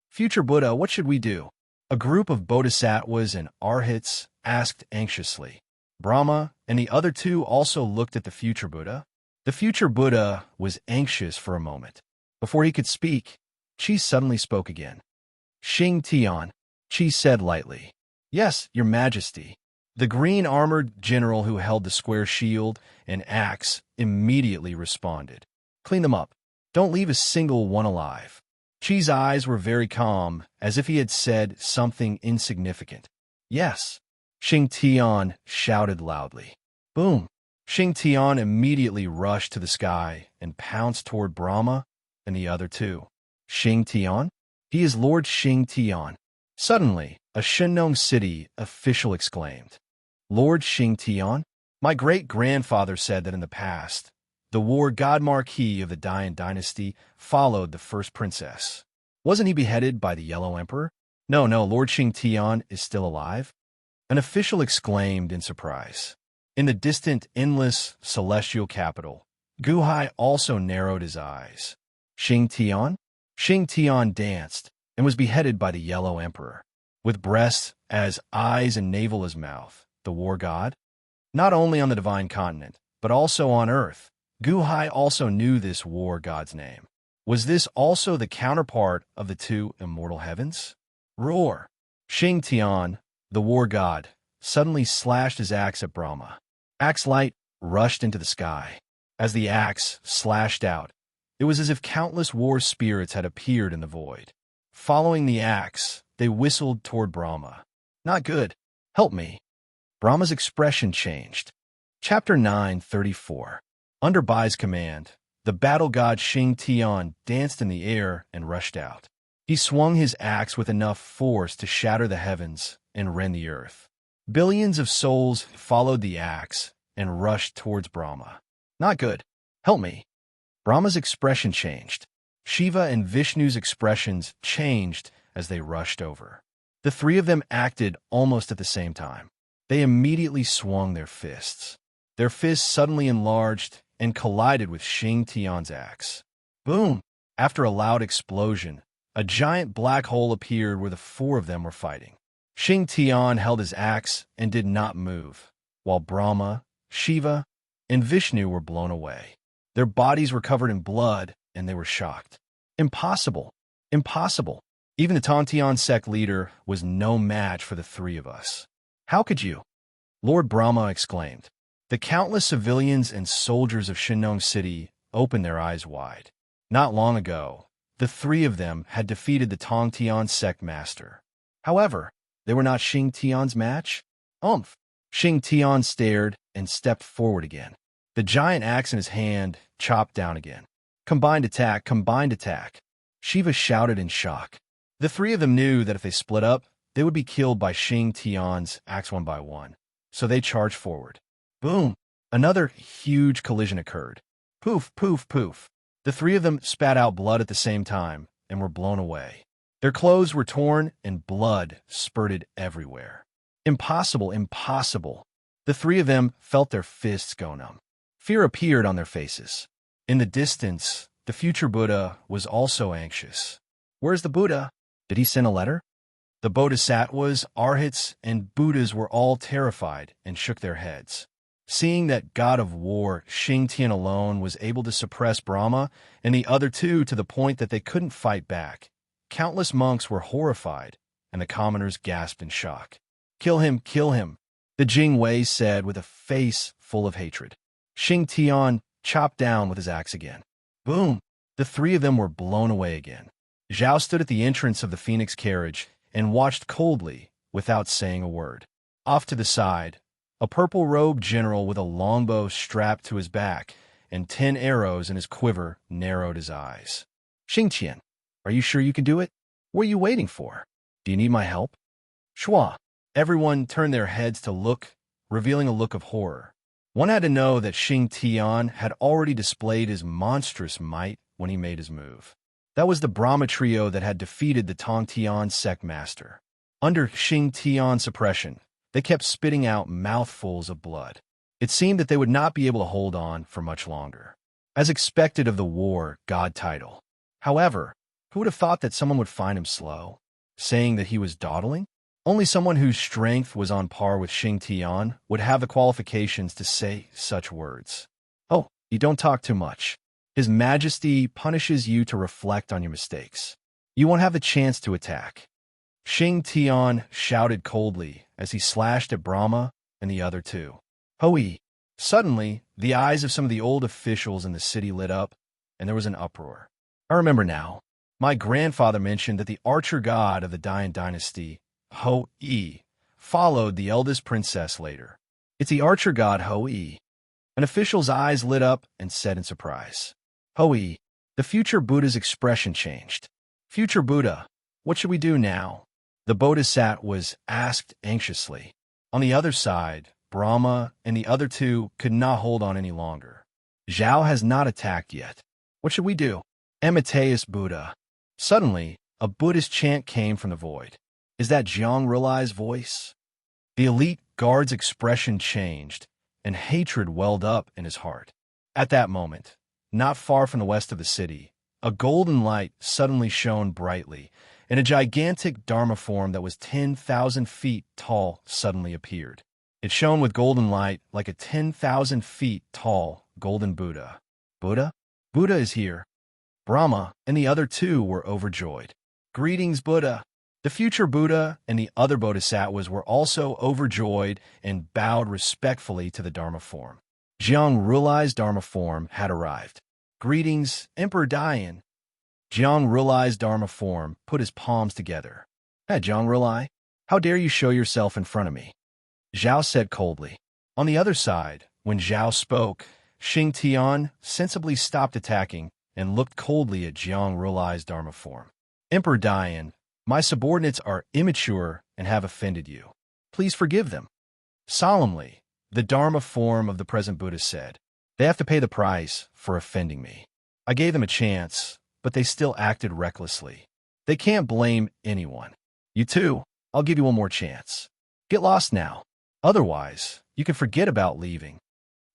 Future Buddha, what should we do? A group of bodhisattvas and arhats asked anxiously. Brahma and the other two also looked at the future Buddha. The future Buddha was anxious for a moment. Before he could speak, Chi suddenly spoke again. Xing Tian, Chi said lightly. Yes, Your Majesty. The green-armored general who held the square shield and axe immediately responded. Clean them up. Don't leave a single one alive. Chi's eyes were very calm, as if he had said something insignificant. Yes. Xing Tian shouted loudly. Boom. Xing Tian immediately rushed to the sky and pounced toward Brahma and the other two. Xing Tian? He is Lord Xing Tian. Suddenly, a Shenong City official exclaimed. Lord Xing Tian? My great-grandfather said that in the past, the war god Marquis of the Dian dynasty followed the first princess. Wasn't he beheaded by the Yellow Emperor? No, Lord Xing Tian is still alive? An official exclaimed in surprise. In the distant, endless, celestial capital, Guhai also narrowed his eyes. Xing Tian? Xing Tian danced and was beheaded by the Yellow Emperor. With breasts as eyes and navel as mouth, the war god? Not only on the divine continent, but also on earth. Guhai also knew this war god's name. Was this also the counterpart of the two immortal heavens? Roar! Xing Tian, the war god, suddenly slashed his axe at Brahma. Axe light rushed into the sky. As the axe slashed out, it was as if countless war spirits had appeared in the void. Following the axe, they whistled toward Brahma. Not good. Help me. Brahma's expression changed. Chapter 9:34. Under Bai's command, the battle god Xing Tian danced in the air and rushed out. He swung his axe with enough force to shatter the heavens and rend the earth. Billions of souls followed the axe and rushed towards Brahma. Not good. Help me. Brahma's expression changed. Shiva and Vishnu's expressions changed as they rushed over. The three of them acted almost at the same time. They immediately swung their fists. Their fists suddenly enlarged and collided with Xing Tian's axe. Boom! After a loud explosion, a giant black hole appeared where the four of them were fighting. Xing Tian held his axe and did not move, while Brahma, Shiva, and Vishnu were blown away. Their bodies were covered in blood, and they were shocked. Impossible! Impossible! Even the Tantian sect leader was no match for the three of us. How could you? Lord Brahma exclaimed. The countless civilians and soldiers of Shinnong City opened their eyes wide. Not long ago, the three of them had defeated the Tongtian sect master. However, they were not Xing Tian's match. Umph! Xing Tian stared and stepped forward again. The giant axe in his hand chopped down again. Combined attack, combined attack. Shiva shouted in shock. The three of them knew that if they split up, they would be killed by Xing Tian's axe one by one. So they charged forward. Boom! Another huge collision occurred. Poof, poof, poof. The three of them spat out blood at the same time and were blown away. Their clothes were torn and blood spurted everywhere. Impossible, impossible. The three of them felt their fists go numb. Fear appeared on their faces. In the distance, the future Buddha was also anxious. Where's the Buddha? Did he send a letter? The Bodhisattvas, Arhats, and Buddhas were all terrified and shook their heads. Seeing that god of war, Xing Tian alone, was able to suppress Brahma and the other two to the point that they couldn't fight back, countless monks were horrified, and the commoners gasped in shock. Kill him, the Jing Wei said with a face full of hatred. Xing Tian chopped down with his axe again. Boom! The three of them were blown away again. Zhao stood at the entrance of the Phoenix carriage and watched coldly without saying a word. Off to the side, a purple-robed general with a longbow strapped to his back and 10 arrows in his quiver narrowed his eyes. Xing Tian, are you sure you can do it? What are you waiting for? Do you need my help? Shua. Everyone turned their heads to look, revealing a look of horror. One had to know that Xing Tian had already displayed his monstrous might when he made his move. That was the Brahma trio that had defeated the Tongtian sect master. Under Xing Tian's suppression, they kept spitting out mouthfuls of blood. It seemed that they would not be able to hold on for much longer. As expected of the war god title. However, who would have thought that someone would find him slow? Saying that he was dawdling? Only someone whose strength was on par with Xing Tian would have the qualifications to say such words. Oh, you don't talk too much. His Majesty punishes you to reflect on your mistakes. You won't have the chance to attack. Xing Tian shouted coldly as he slashed at Brahma and the other two. Hoi! Suddenly, the eyes of some of the old officials in the city lit up, and there was an uproar. I remember now. My grandfather mentioned that the archer god of the Dian dynasty, Hoi, followed the eldest princess later. It's the archer god Hoi. An official's eyes lit up and said in surprise. Hoi, the future Buddha's expression changed. Future Buddha, what should we do now? The Bodhisattva asked anxiously. On the other side, Brahma and the other two could not hold on any longer. Zhao has not attacked yet. What should we do? Amateus Buddha. Suddenly, a Buddhist chant came from the void. Is that Jiang Rilai's voice? The elite guard's expression changed, and hatred welled up in his heart. At that moment, not far from the west of the city, a golden light suddenly shone brightly, and a gigantic Dharma form that was 10,000 feet tall suddenly appeared. It shone with golden light like a 10,000 feet tall golden Buddha. Buddha? Buddha is here. Brahma and the other two were overjoyed. Greetings, Buddha. The future Buddha and the other bodhisattvas were also overjoyed and bowed respectfully to the Dharma form. Jiang Rulai's Dharma form had arrived. Greetings, Emperor Dian. Jiang Rulai's Dharma form put his palms together. Hey, Jiang Rulai, how dare you show yourself in front of me? Zhao said coldly. On the other side, when Zhao spoke, Xing Tian sensibly stopped attacking and looked coldly at Jiang Rulai's Dharma form. Emperor Dian, my subordinates are immature and have offended you. Please forgive them. Solemnly, the Dharma form of the present Buddha said, they have to pay the price for offending me. I gave them a chance, but they still acted recklessly. They can't blame anyone. You too, I'll give you one more chance. Get lost now. Otherwise, you can forget about leaving.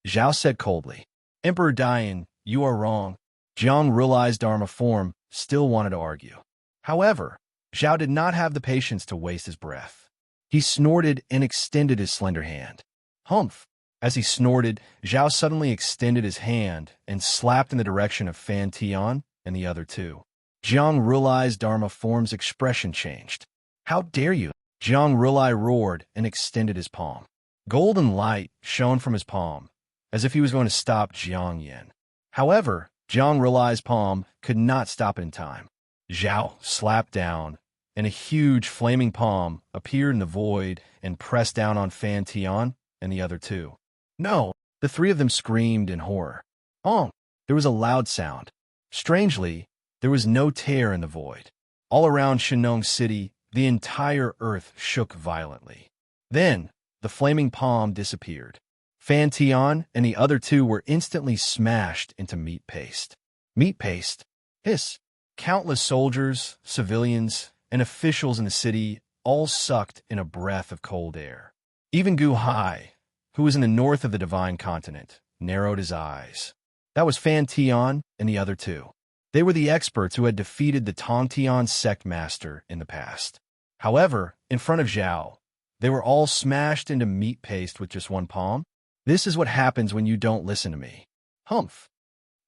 Zhao said coldly. Emperor Dian, you are wrong. Jiang Rulai's Dharma form still wanted to argue. However, Zhao did not have the patience to waste his breath. He snorted and extended his slender hand. Humph! As he snorted, Zhao suddenly extended his hand and slapped in the direction of Fan Tian and the other two. Jiang Rulai's Dharma form's expression changed. How dare you? Jiang Rulai roared and extended his palm. Golden light shone from his palm, as if he was going to stop Jiang Yin. However, Jiang Rulai's palm could not stop it in time. Zhao slapped down, and a huge flaming palm appeared in the void and pressed down on Fan Tian and the other two. No! The three of them screamed in horror. Oh! There was a loud sound. Strangely, there was no tear in the void. All around Shenong City, the entire earth shook violently. Then, the flaming palm disappeared. Fan Tian and the other two were instantly smashed into meat paste. Meat paste? Hiss! Countless soldiers, civilians, and officials in the city all sucked in a breath of cold air. Even Gu Hai, who was in the north of the divine continent, narrowed his eyes. That was Fan Tian and the other two. They were the experts who had defeated the Tongtian sect master in the past. However, in front of Zhao, they were all smashed into meat paste with just one palm. This is what happens when you don't listen to me. Humph!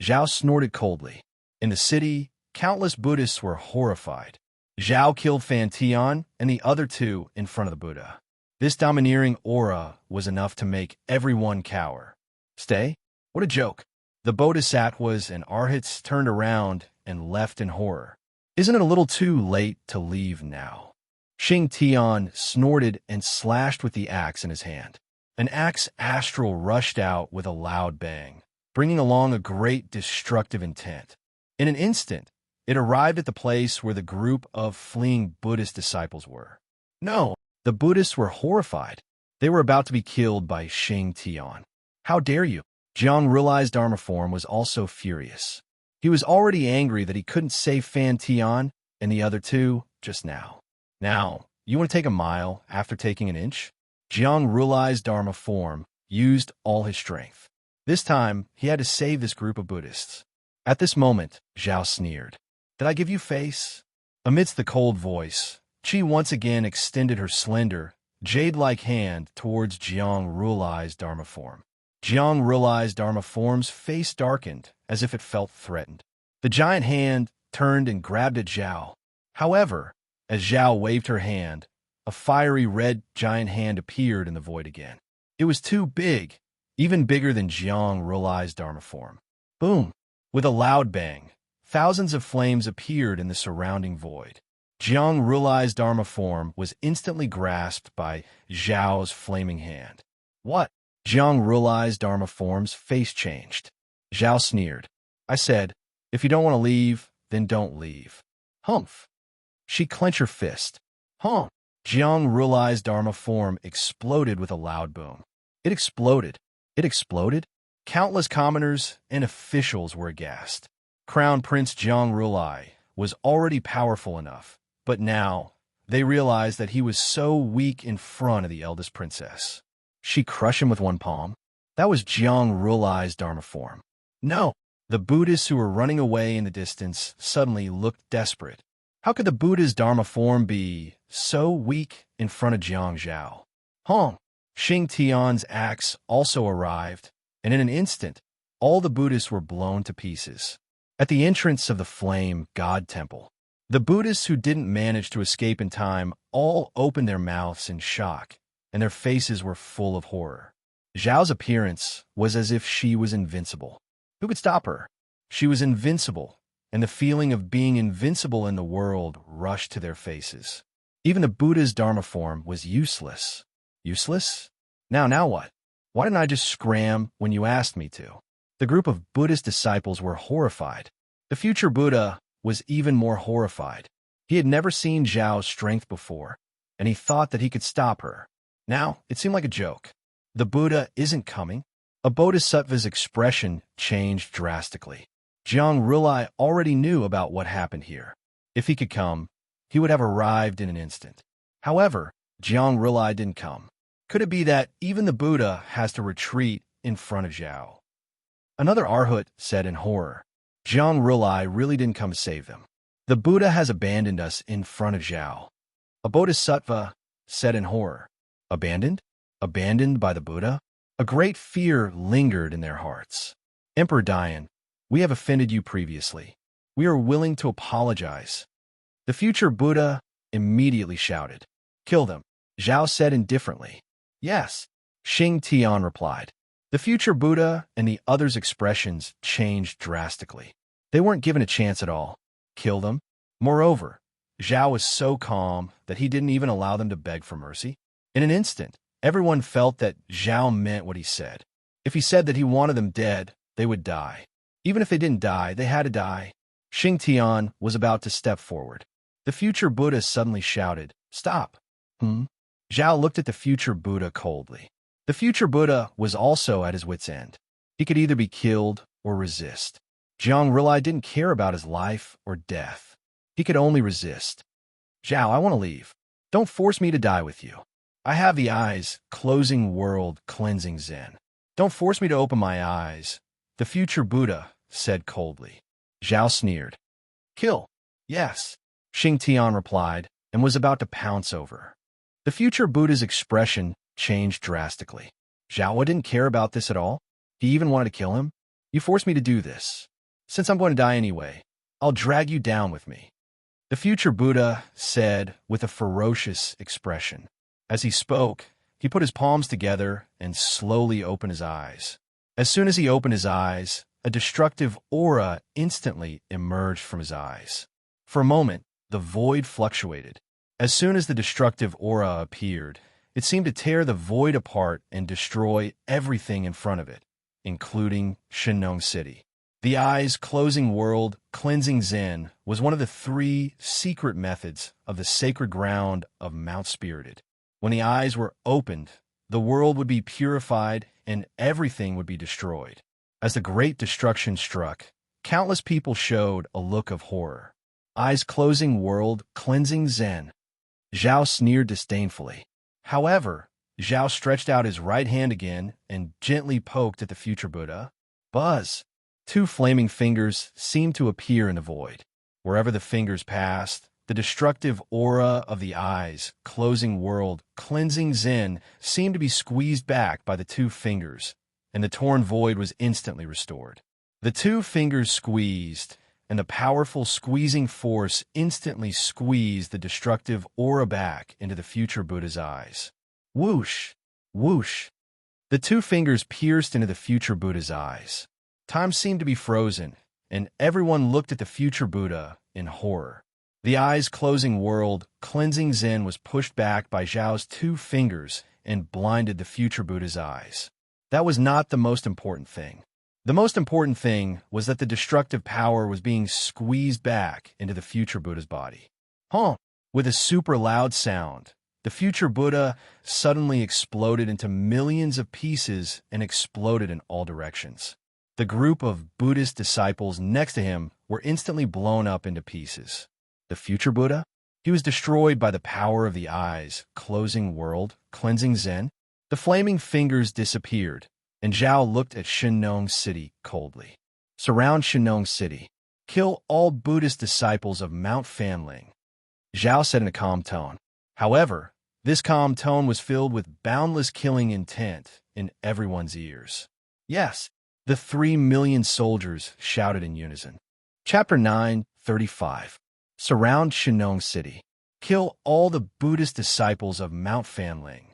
Zhao snorted coldly. In the city, countless Buddhists were horrified. Zhao killed Fan Tian and the other two in front of the Buddha. This domineering aura was enough to make everyone cower. Stay? What a joke. The bodhisattvas and arhats turned around and left in horror. Isn't it a little too late to leave now? Xing Tian snorted and slashed with the axe in his hand. An axe astral rushed out with a loud bang, bringing along a great destructive intent. In an instant, it arrived at the place where the group of fleeing Buddhist disciples were. No, the Buddhists were horrified. They were about to be killed by Xing Tian. How dare you? Jiang Rulai's Dharma form was also furious. He was already angry that he couldn't save Fan Tian and the other two just now. Now, you want to take a mile after taking an inch? Jiang Rulai's Dharma form used all his strength. This time, he had to save this group of Buddhists. At this moment, Zhao sneered. Did I give you face? Amidst the cold voice, Qi once again extended her slender, jade-like hand towards Jiang Rulai's Dharma form. Jiang Rulai's Dharma form's face darkened as if it felt threatened. The giant hand turned and grabbed at Zhao. However, as Zhao waved her hand, a fiery red giant hand appeared in the void again. It was too big, even bigger than Jiang Rulai's Dharma form. Boom! With a loud bang, thousands of flames appeared in the surrounding void. Jiang Rulai's Dharma form was instantly grasped by Zhao's flaming hand. What? Jiang Rulai's Dharma form's face changed. Zhao sneered. I said, if you don't want to leave, then don't leave. Humph! She clenched her fist. Humph! Jiang Rulai's Dharma form exploded with a loud boom. It exploded. It exploded? Countless commoners and officials were aghast. Crown Prince Jiang Rulai was already powerful enough, but now they realized that he was so weak in front of the eldest princess. She crushed him with one palm? That was Jiang Rulai's Dharma form. No! The Buddhists who were running away in the distance suddenly looked desperate. How could the Buddha's Dharma form be so weak in front of Jiang Zhao? Xing Tian's axe also arrived, and in an instant, all the Buddhists were blown to pieces. At the entrance of the Flame God Temple, The Buddhists who didn't manage to escape in time all opened their mouths in shock, and their faces were full of horror. Zhao's appearance was as if she was invincible. Who could stop her? She was invincible, and the feeling of being invincible in the world rushed to their faces. Even the Buddha's Dharma form was useless. Useless? Now what? Why didn't I just scram when you asked me to? The group of Buddhist disciples were horrified. The future Buddha was even more horrified. He had never seen Zhao's strength before, and he thought that he could stop her. Now, it seemed like a joke. The Buddha isn't coming. A bodhisattva's expression changed drastically. Jiang Rilai already knew about what happened here. If he could come, he would have arrived in an instant. However, Jiang Rilai didn't come. Could it be that even the Buddha has to retreat in front of Zhao? Another Arhat said in horror. Jiang Rilai really didn't come to save them. The Buddha has abandoned us in front of Zhao. A bodhisattva said in horror. Abandoned? Abandoned by the Buddha? A great fear lingered in their hearts. Emperor Dian, we have offended you previously. We are willing to apologize. The future Buddha immediately shouted. Kill them, Zhao said indifferently. Yes, Xing Tian replied. The future Buddha and the others' expressions changed drastically. They weren't given a chance at all. Kill them? Moreover, Zhao was so calm that he didn't even allow them to beg for mercy. In an instant, everyone felt that Zhao meant what he said. If he said that he wanted them dead, they would die. Even if they didn't die, they had to die. Xing Tian was about to step forward. The future Buddha suddenly shouted, Stop! Zhao looked at the future Buddha coldly. The future Buddha was also at his wit's end. He could either be killed or resist. Jiang Rilai didn't care about his life or death. He could only resist. Zhao, I want to leave. Don't force me to die with you. I have the eyes, closing world, cleansing Zen. Don't force me to open my eyes, the future Buddha said coldly. Zhao sneered. Kill. Yes, Xing Tian replied, and was about to pounce over her. The future Buddha's expression changed drastically. Zhao didn't care about this at all. He even wanted to kill him. You forced me to do this. Since I'm going to die anyway, I'll drag you down with me. The future Buddha said with a ferocious expression. As he spoke, he put his palms together and slowly opened his eyes. As soon as he opened his eyes, a destructive aura instantly emerged from his eyes. For a moment, the void fluctuated. As soon as the destructive aura appeared, it seemed to tear the void apart and destroy everything in front of it, including Shenong City. The eyes closing world, cleansing Zen was one of the 3 secret methods of the sacred ground of Mount Spirited. When the eyes were opened, the world would be purified and everything would be destroyed. As the great destruction struck, countless people showed a look of horror. Eyes closing world, cleansing Zen. Zhao sneered disdainfully. However, Zhao stretched out his right hand again and gently poked at the future Buddha. Buzz! 2 flaming fingers seemed to appear in the void. Wherever the fingers passed, the destructive aura of the eyes, closing world, cleansing Zen, seemed to be squeezed back by the 2 fingers, and the torn void was instantly restored. The 2 fingers squeezed, and the powerful squeezing force instantly squeezed the destructive aura back into the future Buddha's eyes. Whoosh! Whoosh! The 2 fingers pierced into the future Buddha's eyes. Time seemed to be frozen, and everyone looked at the future Buddha in horror. The eyes closing world, cleansing Zen was pushed back by Zhao's 2 fingers and blinded the future Buddha's eyes. That was not the most important thing. The most important thing was that the destructive power was being squeezed back into the future Buddha's body. With a super loud sound, the future Buddha suddenly exploded into millions of pieces and exploded in all directions. The group of Buddhist disciples next to him were instantly blown up into pieces. The future Buddha? He was destroyed by the power of the eyes, closing world, cleansing Zen. The flaming fingers disappeared, and Zhao looked at Shenong City coldly. Surround Shenong City. Kill all Buddhist disciples of Mount Fanling. Zhao said in a calm tone. However, this calm tone was filled with boundless killing intent in everyone's ears. Yes, the 3 million soldiers shouted in unison. Chapter 9:35. Surround Shenong City. Kill all the Buddhist disciples of Mount Fanling,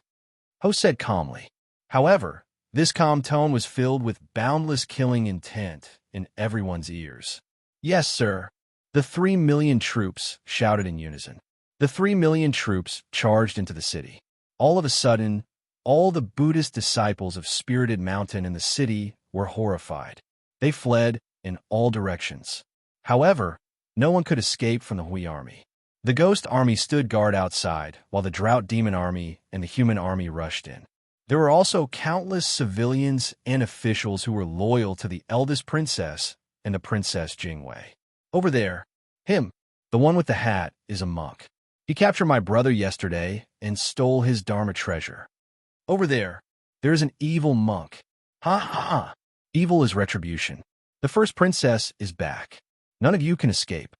Ho said calmly. However, this calm tone was filled with boundless killing intent in everyone's ears. Yes, sir. The 3 million troops shouted in unison. The 3 million troops charged into the city. All of a sudden, all the Buddhist disciples of Spirited Mountain in the city were horrified. They fled in all directions. However, no one could escape from the Hui army. The ghost army stood guard outside, while the drought demon army and the human army rushed in. There were also countless civilians and officials who were loyal to the eldest princess and the Princess Jingwei. Over there, him, the one with the hat, is a monk. He captured my brother yesterday and stole his Dharma treasure. Over there is an evil monk. Ha ha ha. Evil is retribution. The first princess is back. None of you can escape.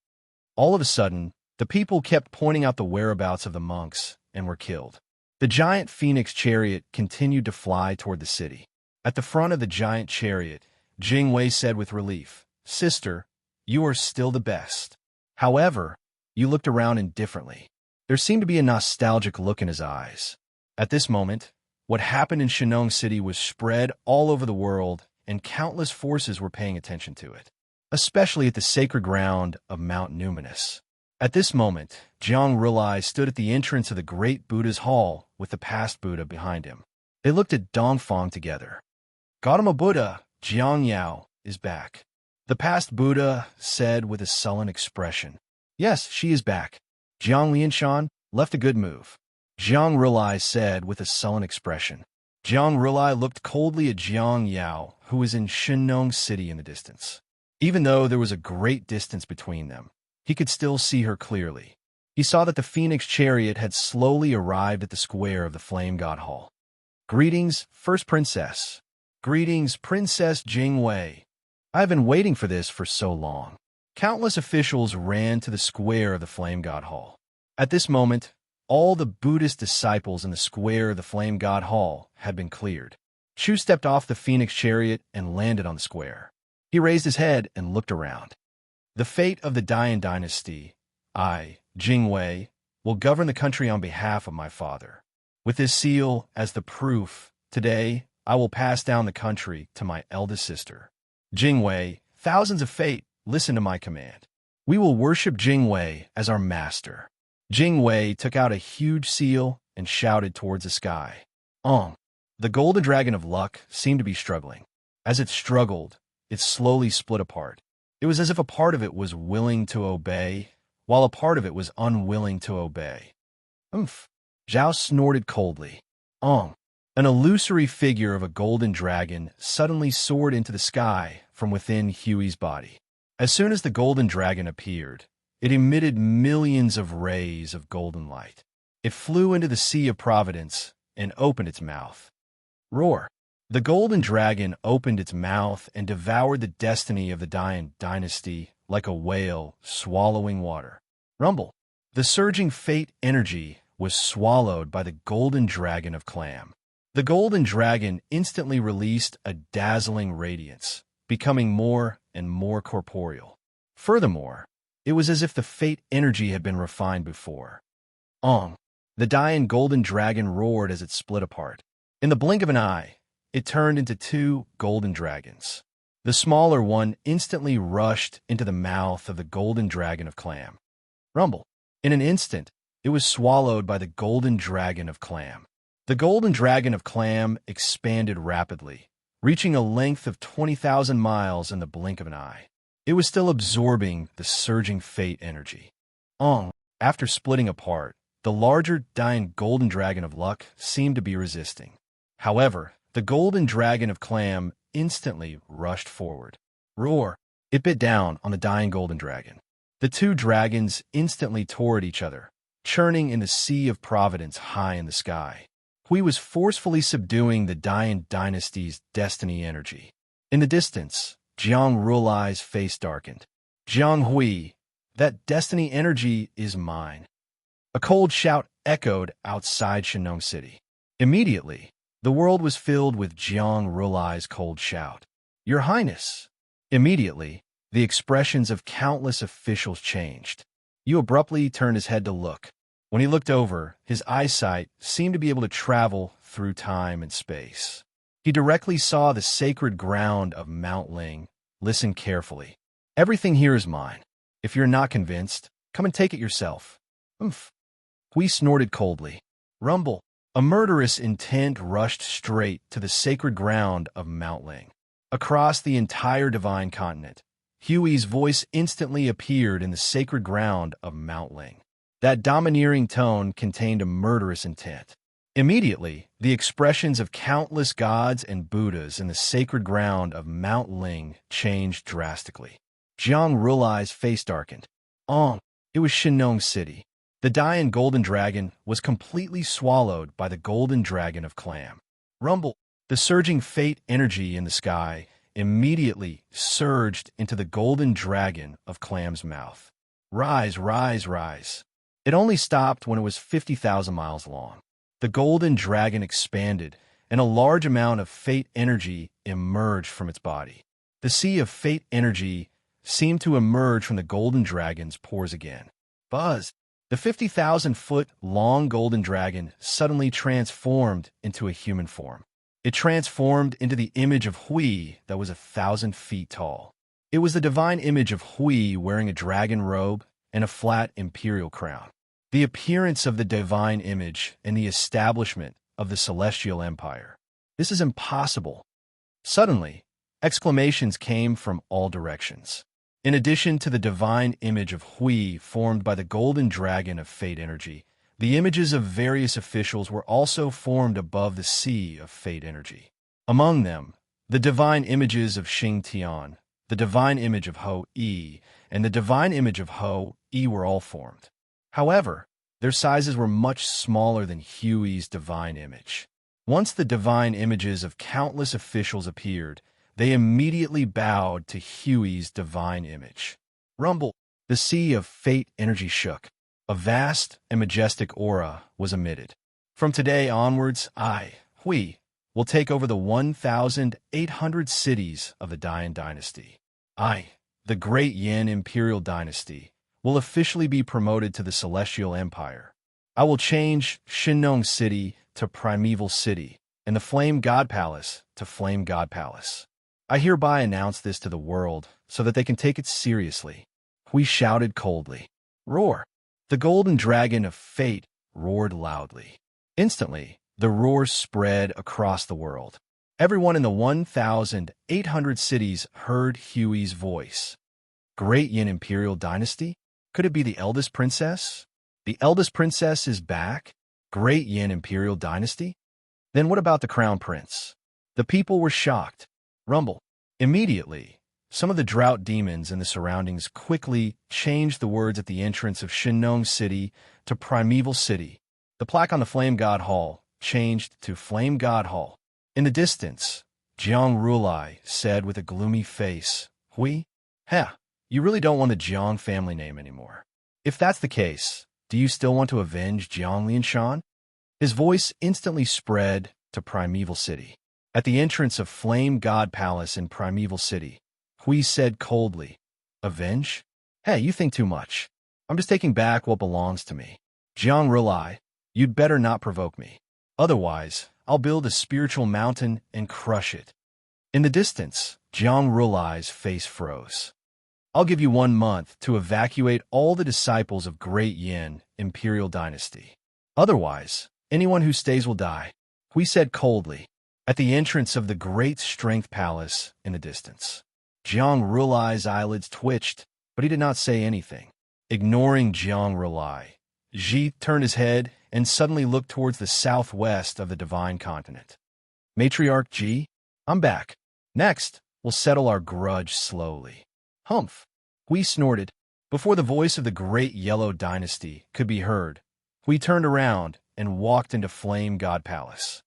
All of a sudden, the people kept pointing out the whereabouts of the monks and were killed. The giant phoenix chariot continued to fly toward the city. At the front of the giant chariot, Jingwei said with relief, "Sister, you are still the best." However, you looked around indifferently. There seemed to be a nostalgic look in his eyes. At this moment, what happened in Shenong City was spread all over the world, and countless forces were paying attention to it, especially at the sacred ground of Mount Numinous. At this moment, Jiang Rilai stood at the entrance of the great Buddha's hall with the past Buddha behind him. They looked at Dongfang together. Gautama Buddha, Jiang Yao, is back. The past Buddha said with a sullen expression. Yes, she is back. Jiang Lianshan left a good move. Jiang Rilai said with a sullen expression. Jiang Rilai looked coldly at Jiang Yao, who was in Shenong City in the distance. Even though there was a great distance between them, he could still see her clearly. He saw that the Phoenix chariot had slowly arrived at the square of the Flame God Hall. Greetings, First Princess. Greetings, Princess Jingwei. I have been waiting for this for so long. Countless officials ran to the square of the Flame God Hall. At this moment, all the Buddhist disciples in the square of the Flame God Hall had been cleared. Chu stepped off the Phoenix chariot and landed on the square. He raised his head and looked around. The fate of the Dian dynasty, I, Jingwei, will govern the country on behalf of my father. With this seal as the proof, today I will pass down the country to my eldest sister. Jingwei, thousands of fate, listen to my command. We will worship Jingwei as our master. Jingwei took out a huge seal and shouted towards the sky. The golden dragon of luck seemed to be struggling. As it struggled, it slowly split apart. It was as if a part of it was willing to obey, while a part of it was unwilling to obey. Zhao snorted coldly. An illusory figure of a golden dragon suddenly soared into the sky from within Huey's body. As soon as the golden dragon appeared, it emitted millions of rays of golden light. It flew into the Sea of Providence and opened its mouth. Roar! The golden dragon opened its mouth and devoured the destiny of the Dian dynasty like a whale swallowing water. Rumble! The surging fate energy was swallowed by the golden dragon of Clam. The golden dragon instantly released a dazzling radiance, becoming more and more corporeal. Furthermore, it was as if the fate energy had been refined before. The Dian golden dragon roared as it split apart. In the blink of an eye, it turned into 2 golden dragons. The smaller one instantly rushed into the mouth of the golden dragon of Clam. Rumble! In an instant, it was swallowed by the golden dragon of Clam. The golden dragon of Clam expanded rapidly, reaching a length of 20,000 miles in the blink of an eye. It was still absorbing the surging fate energy. After splitting apart, the larger Dian golden dragon of luck seemed to be resisting. However, the golden dragon of Clam instantly rushed forward. Roar! It bit down on the Dian golden dragon. The 2 dragons instantly tore at each other, churning in the Sea of Providence high in the sky. Hui was forcefully subduing the Dian dynasty's destiny energy. In the distance, Jiang Rulai's face darkened. Jiang Hui, that destiny energy is mine. A cold shout echoed outside Shenong City. Immediately, the world was filled with Jiang Rulai's cold shout. Your Highness! Immediately, the expressions of countless officials changed. Yu abruptly turned his head to look. When he looked over, his eyesight seemed to be able to travel through time and space. He directly saw the sacred ground of Mount Ling. Listen carefully. Everything here is mine. If you're not convinced, come and take it yourself. Umph. Hui snorted coldly. Rumble. A murderous intent rushed straight to the sacred ground of Mount Ling. Across the entire divine continent, Huey's voice instantly appeared in the sacred ground of Mount Ling. That domineering tone contained a murderous intent. Immediately, the expressions of countless gods and Buddhas in the sacred ground of Mount Ling changed drastically. Jiang Rulai's face darkened. It was Shinong City. The Dian Golden Dragon was completely swallowed by the Golden Dragon of Clam. Rumble. The surging fate energy in the sky immediately surged into the Golden Dragon of Clam's mouth. Rise, rise, rise. It only stopped when it was 50,000 miles long. The Golden Dragon expanded, and a large amount of fate energy emerged from its body. The sea of fate energy seemed to emerge from the Golden Dragon's pores again. Buzz! The 50,000-foot-long Golden Dragon suddenly transformed into a human form. It transformed into the image of Hui that was 1,000 feet tall. It was the divine image of Hui wearing a dragon robe and a flat imperial crown. The appearance of the divine image and the establishment of the celestial empire. This is impossible. Suddenly, exclamations came from all directions. In addition to the divine image of Hui formed by the Golden Dragon of Fate Energy, the images of various officials were also formed above the sea of Fate Energy. Among them, the divine images of Xing Tian, the divine image of Ho Yi, and the divine image of Ho Yi were all formed. However, their sizes were much smaller than Hui's divine image. Once the divine images of countless officials appeared, they immediately bowed to Hui's divine image. Rumble. The sea of fate energy shook. A vast and majestic aura was emitted. From today onwards, I, Hui, will take over the 1,800 cities of the Dian dynasty. I, the Great Yin Imperial Dynasty, will officially be promoted to the Celestial Empire. I will change Shinong City to Primeval City, and the Flame God Palace to Flame God Palace. I hereby announce this to the world so that they can take it seriously. Hui shouted coldly. Roar! The Golden Dragon of Fate roared loudly. Instantly, the roar spread across the world. Everyone in the 1,800 cities heard Hui's voice. Great Yin Imperial Dynasty? Could it be the eldest princess? The eldest princess is back? Great Yin Imperial Dynasty? Then what about the crown prince? The people were shocked. Rumble. Immediately, some of the drought demons in the surroundings quickly changed the words at the entrance of Shinong City to Primeval City. The plaque on the Flame God Hall changed to Flame God Hall. In the distance, Jiang Rulai said with a gloomy face, Hui? You really don't want the Jiang family name anymore. If that's the case, do you still want to avenge Jiang Lianshan? His voice instantly spread to Primeval City. At the entrance of Flame God Palace in Primeval City, Hui said coldly, Avenge? You think too much. I'm just taking back what belongs to me. Jiang Rulai, you'd better not provoke me. Otherwise, I'll build a spiritual mountain and crush it. In the distance, Jiang Rulai's face froze. I'll give you 1 month to evacuate all the disciples of Great Yin Imperial Dynasty. Otherwise, anyone who stays will die. Hui said coldly. At the entrance of the Great Strength Palace in the distance, Jiang Rulai's eyelids twitched, but he did not say anything. Ignoring Jiang Rulai, Ji turned his head and suddenly looked towards the southwest of the divine continent. Matriarch Ji, I'm back. Next, we'll settle our grudge slowly. Humph. Hui snorted. Before the voice of the Great Yellow Dynasty could be heard, Hui turned around and walked into Flame God Palace.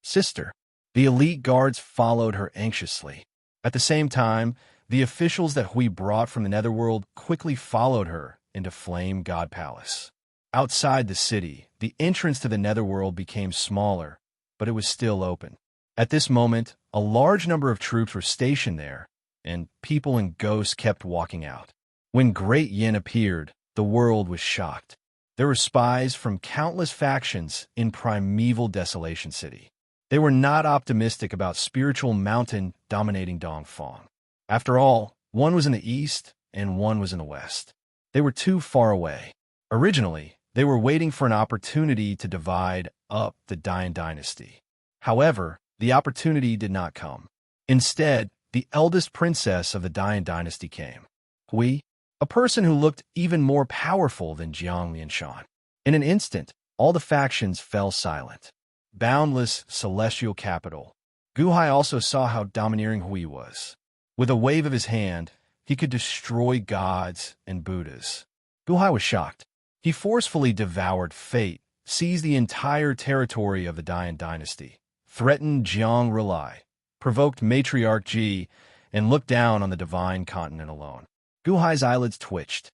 Sister. The elite guards followed her anxiously. At the same time, the officials that Hui brought from the Netherworld quickly followed her into Flame God Palace. Outside the city, the entrance to the Netherworld became smaller, but it was still open. At this moment, a large number of troops were stationed there, and people and ghosts kept walking out. When Great Yin appeared, The world was shocked. There were spies from countless factions in primeval Desolation City. They were not optimistic about spiritual mountain dominating Dongfang. After all, one was in the east and one was in the west. They were too far away. Originally, they were waiting for an opportunity to divide up the Dian dynasty. However, the opportunity did not come. Instead, the eldest princess of the Dian dynasty came. Hui, a person who looked even more powerful than Jiang Lianshan. In an instant, all the factions fell silent. Boundless celestial capital. Guhai also saw how domineering Hui was. With a wave of his hand, he could destroy gods and Buddhas. Guhai was shocked. He forcefully devoured fate, seized the entire territory of the Dian dynasty, threatened Jiang Rilai, provoked Matriarch Ji, and looked down on the divine continent alone. Guhai's eyelids twitched.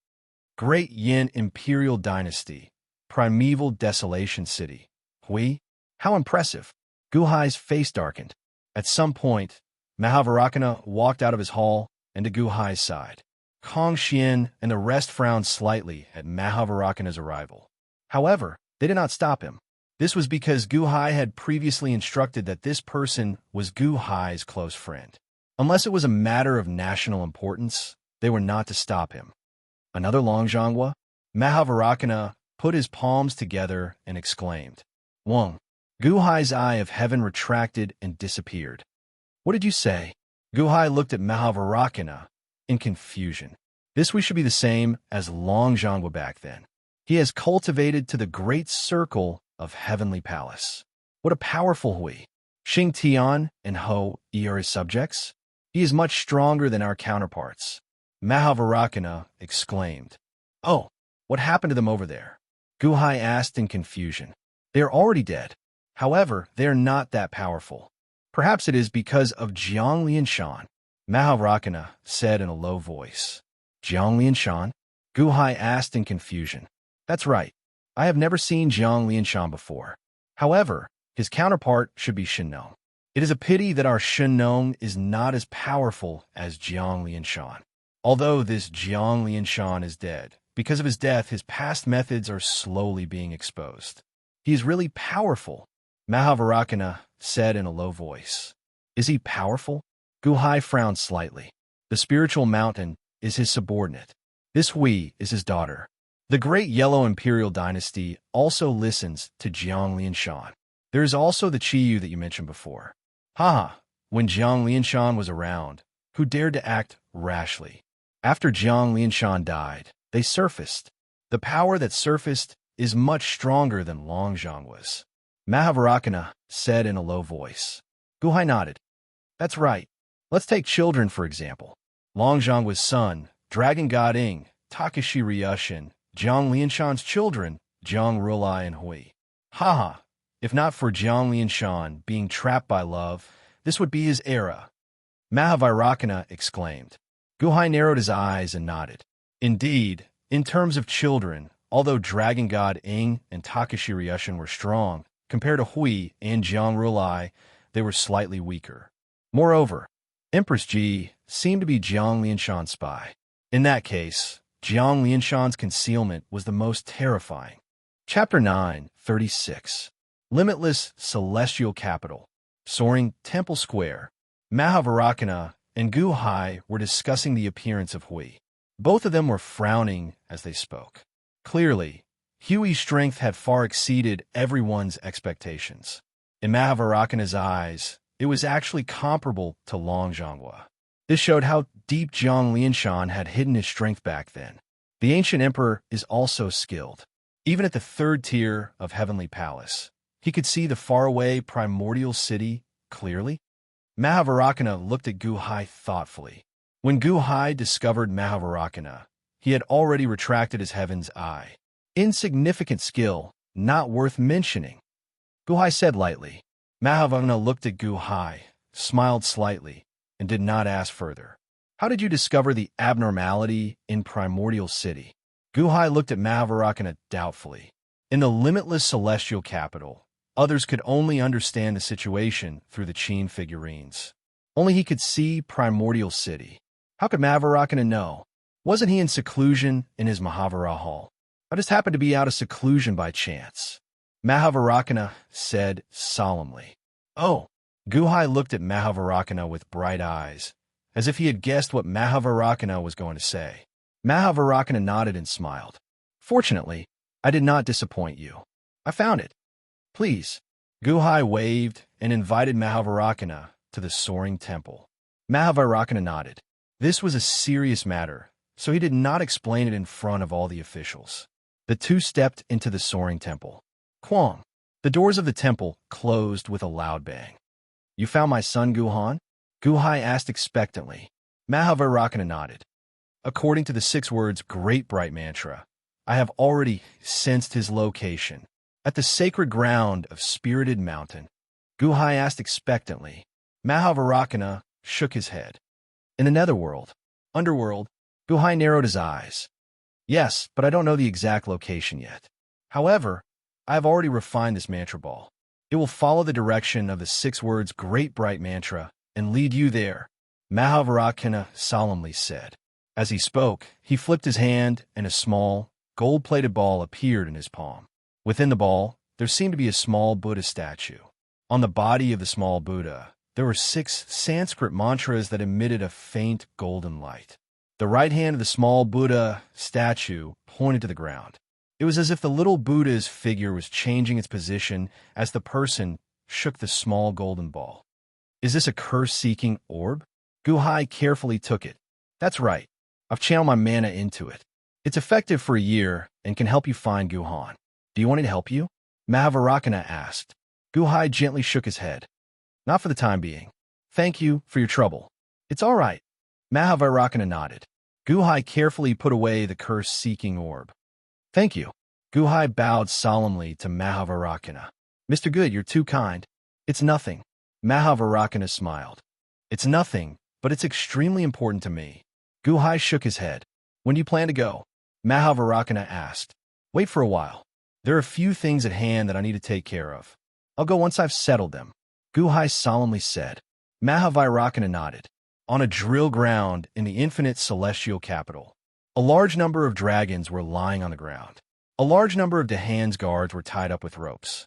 Great Yin Imperial Dynasty, Primeval Desolation City. Hui? How impressive. Guhai's face darkened. At some point, Mahavarakana walked out of his hall and to Guhai's side. Kong Xian and the rest frowned slightly at Mahavarakana's arrival. However, they did not stop him. This was because Guhai had previously instructed that this person was Guhai's close friend. Unless it was a matter of national importance, they were not to stop him. Another long Zhangwa? Mahavarakana put his palms together and exclaimed. Wong. Guhai's eye of heaven retracted and disappeared. What did you say? Guhai looked at Mahavarakana in confusion. This we should be the same as Long Zhangwa back then. He has cultivated to the great circle of heavenly palace. What a powerful Hui. Xing Tian and Ho Yi are his subjects. He is much stronger than our counterparts. Mahavarakana exclaimed. Oh, what happened to them over there? Guhai asked in confusion. They are already dead. However, they are not that powerful. Perhaps it is because of Jiang Lianshan, Mahavarakana said in a low voice. Jiang Lianshan? Guhai asked in confusion. That's right. I have never seen Jiang Lianshan before. However, his counterpart should be Shinnong. It is a pity that our Shinnong is not as powerful as Jiang Lianshan. Although this Jiang Lianshan is dead, because of his death, his past methods are slowly being exposed. He is really powerful, Mahavarakana said in a low voice. Is he powerful? Guhai frowned slightly. The spiritual mountain is his subordinate. This Hui is his daughter. The great Yellow Imperial Dynasty also listens to Jiang Lianshan. There is also the Qiyu that you mentioned before. Haha, when Jiang Lianshan was around, who dared to act rashly? After Jiang Lianshan died, they surfaced. The power that surfaced is much stronger than Long Zhangwa's. Mahavarakana said in a low voice. Guhai nodded. That's right. Let's take children, for example. Long Zhangwa's son, Dragon God Ing, Takashi Ryushin, Jiang Lianshan's children, Jiang Rilai and Hui. Haha, if not for Jiang Lianshan being trapped by love, this would be his era. Mahavarakana exclaimed. Guhai narrowed his eyes and nodded. Indeed, in terms of children, although Dragon God Ing and Takashi Ryushin were strong, compared to Hui and Jiang Rilai, they were slightly weaker. Moreover, Empress Ji seemed to be Jiang Lianshan's spy. In that case, Jiang Lianshan's concealment was the most terrifying. Chapter 9:36. Limitless Celestial Capital. Soaring Temple Square. Mahavarakana and Guhai were discussing the appearance of Hui. Both of them were frowning as they spoke. Clearly, Hui's strength had far exceeded everyone's expectations. In Mahavarakana's eyes, it was actually comparable to Long Zhangwa. This showed how deep Jiang Lianshan had hidden his strength back then. The ancient emperor is also skilled. Even at the third tier of Heavenly Palace, he could see the faraway primordial city clearly. Mahavarakana looked at Guhai thoughtfully. When Guhai discovered Mahavarakana, he had already retracted his heaven's eye. Insignificant skill, not worth mentioning. Guhai said lightly. Mahavarakana looked at Guhai, smiled slightly, and did not ask further. How did you discover the abnormality in Primordial City? Guhai looked at Mahavarakana doubtfully. In the limitless celestial capital, others could only understand the situation through the Qin figurines. Only he could see Primordial City. How could Mahavarakana know? Wasn't he in seclusion in his Mahavira hall? I just happened to be out of seclusion by chance, Mahavarakana said solemnly. Oh, Guhai looked at Mahavarakana with bright eyes, as if he had guessed what Mahavarakana was going to say. Mahavarakana nodded and smiled. Fortunately, I did not disappoint you. I found it. Please. Guhai waved and invited Mahavarakana to the soaring temple. Mahavarakana nodded. This was a serious matter, so he did not explain it in front of all the officials. The two stepped into the soaring temple. Quang. The doors of the temple closed with a loud bang. You found my son, Guhan? Guhai asked expectantly. Mahavarakana nodded. According to the 6 words Great Bright Mantra, I have already sensed his location. At the sacred ground of Spirited Mountain. Guhai asked expectantly. Mahavarakana shook his head. In the netherworld, underworld, Guhai narrowed his eyes. Yes, but I don't know the exact location yet. However, I have already refined this mantra ball. It will follow the direction of the 6 words Great Bright Mantra and lead you there, Mahavarakana solemnly said. As he spoke, he flipped his hand and a small, gold-plated ball appeared in his palm. Within the ball, there seemed to be a small Buddha statue. On the body of the small Buddha, there were 6 Sanskrit mantras that emitted a faint golden light. The right hand of the small Buddha statue pointed to the ground. It was as if the little Buddha's figure was changing its position as the person shook the small golden ball. Is this a curse-seeking orb? Guhai carefully took it. That's right. I've channeled my mana into it. It's effective for a year and can help you find Guhan. Do you want me to help you? Mahavarakana asked. Guhai gently shook his head. Not for the time being. Thank you for your trouble. It's all right. Mahavarakana nodded. Guhai carefully put away the curse-seeking orb. Thank you. Guhai bowed solemnly to Mahavarakana. Mr. Good, you're too kind. It's nothing. Mahavarakana smiled. It's nothing, but it's extremely important to me. Guhai shook his head. When do you plan to go? Mahavarakana asked. Wait for a while. There are a few things at hand that I need to take care of. I'll go once I've settled them. Guhai solemnly said. Mahavarakana nodded. On a drill ground in the infinite celestial capital, a large number of dragons were lying on the ground. A large number of Dahan's guards were tied up with ropes.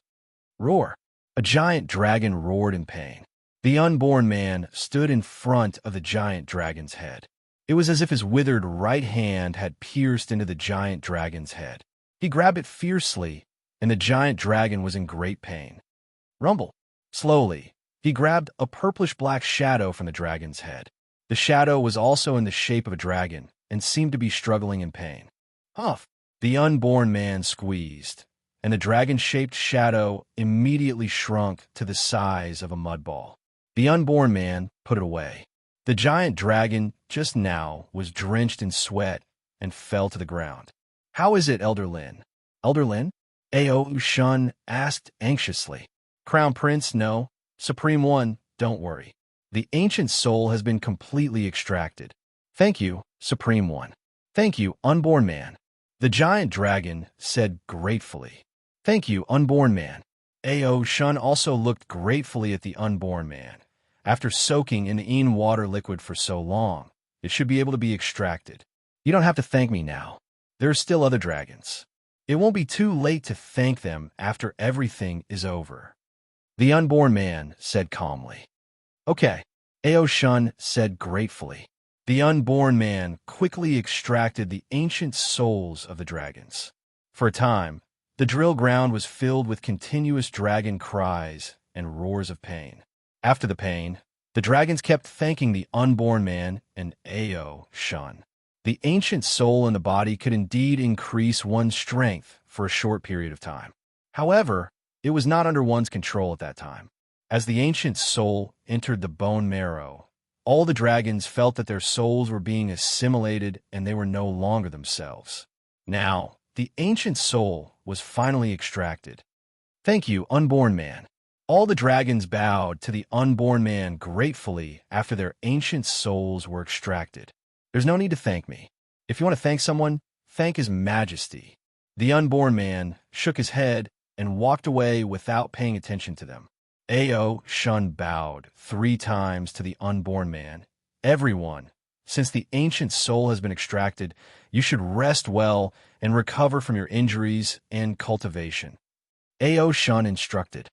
Roar! A giant dragon roared in pain. The unborn man stood in front of the giant dragon's head. It was as if his withered right hand had pierced into the giant dragon's head. He grabbed it fiercely, and the giant dragon was in great pain. Rumble! Slowly, he grabbed a purplish-black shadow from the dragon's head. The shadow was also in the shape of a dragon and seemed to be struggling in pain. Huff! The unborn man squeezed, and the dragon-shaped shadow immediately shrunk to the size of a mud ball. The unborn man put it away. The giant dragon just now was drenched in sweat and fell to the ground. How is it, Elder Lin? Elder Lin? Ao Shun asked anxiously. Crown Prince, no. Supreme One, don't worry. The ancient soul has been completely extracted. Thank you, Supreme One. Thank you, unborn man. The giant dragon said gratefully. Thank you, unborn man. Ao Shun also looked gratefully at the unborn man. After soaking in the Een water liquid for so long, it should be able to be extracted. You don't have to thank me now. There are still other dragons. It won't be too late to thank them after everything is over. The unborn man said calmly. Okay, Ao Shun said gratefully. The unborn man quickly extracted the ancient souls of the dragons. For a time, the drill ground was filled with continuous dragon cries and roars of pain. After the pain, the dragons kept thanking the unborn man and Ao Shun. The ancient soul in the body could indeed increase one's strength for a short period of time. However, it was not under one's control at that time. As the ancient soul entered the bone marrow, all the dragons felt that their souls were being assimilated and they were no longer themselves. Now, the ancient soul was finally extracted. Thank you, unborn man. All the dragons bowed to the unborn man gratefully after their ancient souls were extracted. There's no need to thank me. If you want to thank someone, thank His Majesty. The unborn man shook his head and walked away without paying attention to them. Ao Shun bowed 3 times to the unborn man. Everyone, Since the ancient soul has been extracted, you should rest well and recover from your injuries and cultivation. Ao Shun instructed.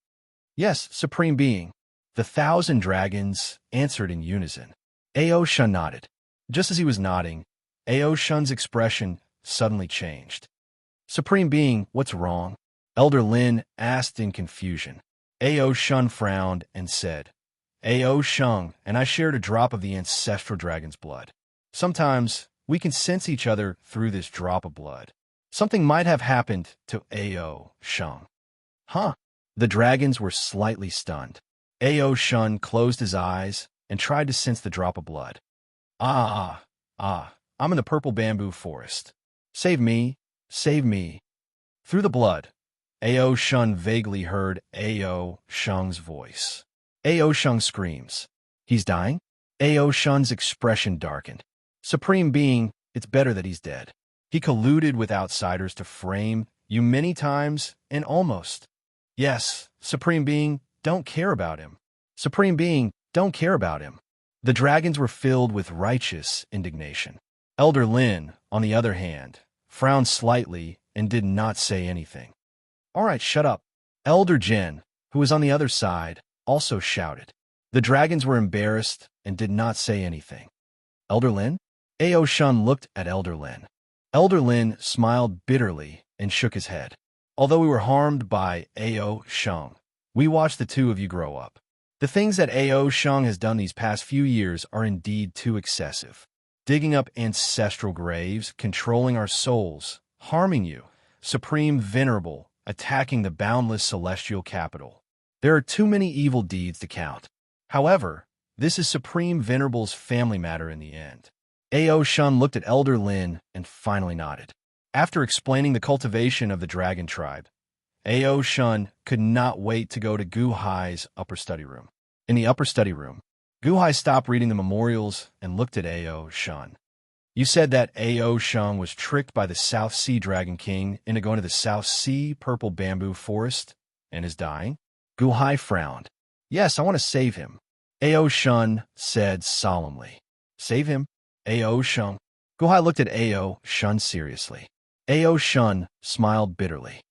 Yes, Supreme Being. The 1,000 dragons answered in unison. Ao Shun nodded. Just as he was nodding, Ao Shun's expression suddenly changed. Supreme Being, what's wrong? Elder Lin asked in confusion. Ao Shun frowned and said, Ao Shung and I shared a drop of the ancestral dragon's blood. Sometimes we can sense each other through this drop of blood. Something might have happened to Ao Shung. Huh? The dragons were slightly stunned. Ao Shun closed his eyes and tried to sense the drop of blood. I'm in the purple bamboo forest. Save me, save me. Through the blood, Ao Shun vaguely heard Ao Shung's voice. Ao Shung screams. He's dying? Ao Shun's expression darkened. Supreme Being, it's better that he's dead. He colluded with outsiders to frame you many times and almost. Yes, Supreme Being, don't care about him. Supreme Being, don't care about him. The dragons were filled with righteous indignation. Elder Lin, on the other hand, frowned slightly and did not say anything. All right, shut up. Elder Jin, who was on the other side, also shouted. The dragons were embarrassed and did not say anything. Elder Lin? Ao Shun looked at Elder Lin. Elder Lin smiled bitterly and shook his head. Although we were harmed by Ao Shung, we watched the two of you grow up. The things that Ao Shung has done these past few years are indeed too excessive. Digging up ancestral graves, controlling our souls, harming you, Supreme Venerable, attacking the boundless celestial capital. There are too many evil deeds to count. However, this is Supreme Venerable's family matter in the end. Ao Shun looked at Elder Lin and finally nodded. After explaining the cultivation of the dragon tribe, Ao Shun could not wait to go to Gu Hai's upper study room. In the upper study room, Gu Hai stopped reading the memorials and looked at Ao Shun. You said that Ao Shun was tricked by the South Sea Dragon King into going to the South Sea Purple Bamboo Forest and is dying? Gu Hai frowned. Yes, I want to save him. Ao Shun said solemnly. Save him? Ao Shun. Gu Hai looked at Ao Shun seriously. Ao Shun smiled bitterly.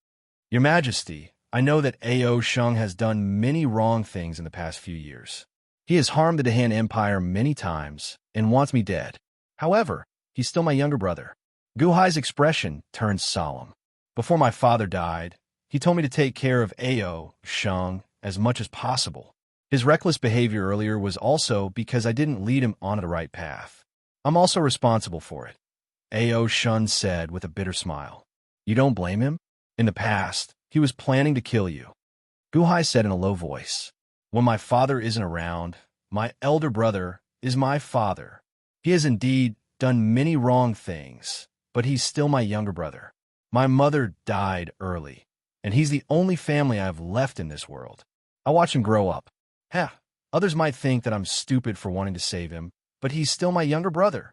Your Majesty, I know that Ao Shun has done many wrong things in the past few years. He has harmed the Dahan Empire many times and wants me dead. However, he's still my younger brother. Gu Hai's expression turned solemn. Before my father died, he told me to take care of Ao Shun as much as possible. His reckless behavior earlier was also because I didn't lead him on the right path. I'm also responsible for it. Ao Shun said with a bitter smile. You don't blame him? In the past, he was planning to kill you. Gu Hai said in a low voice. When my father isn't around, my elder brother is my father. He has indeed done many wrong things, but he's still my younger brother. My mother died early, and he's the only family I have left in this world. I watch him grow up. Others might think that I'm stupid for wanting to save him, but he's still my younger brother.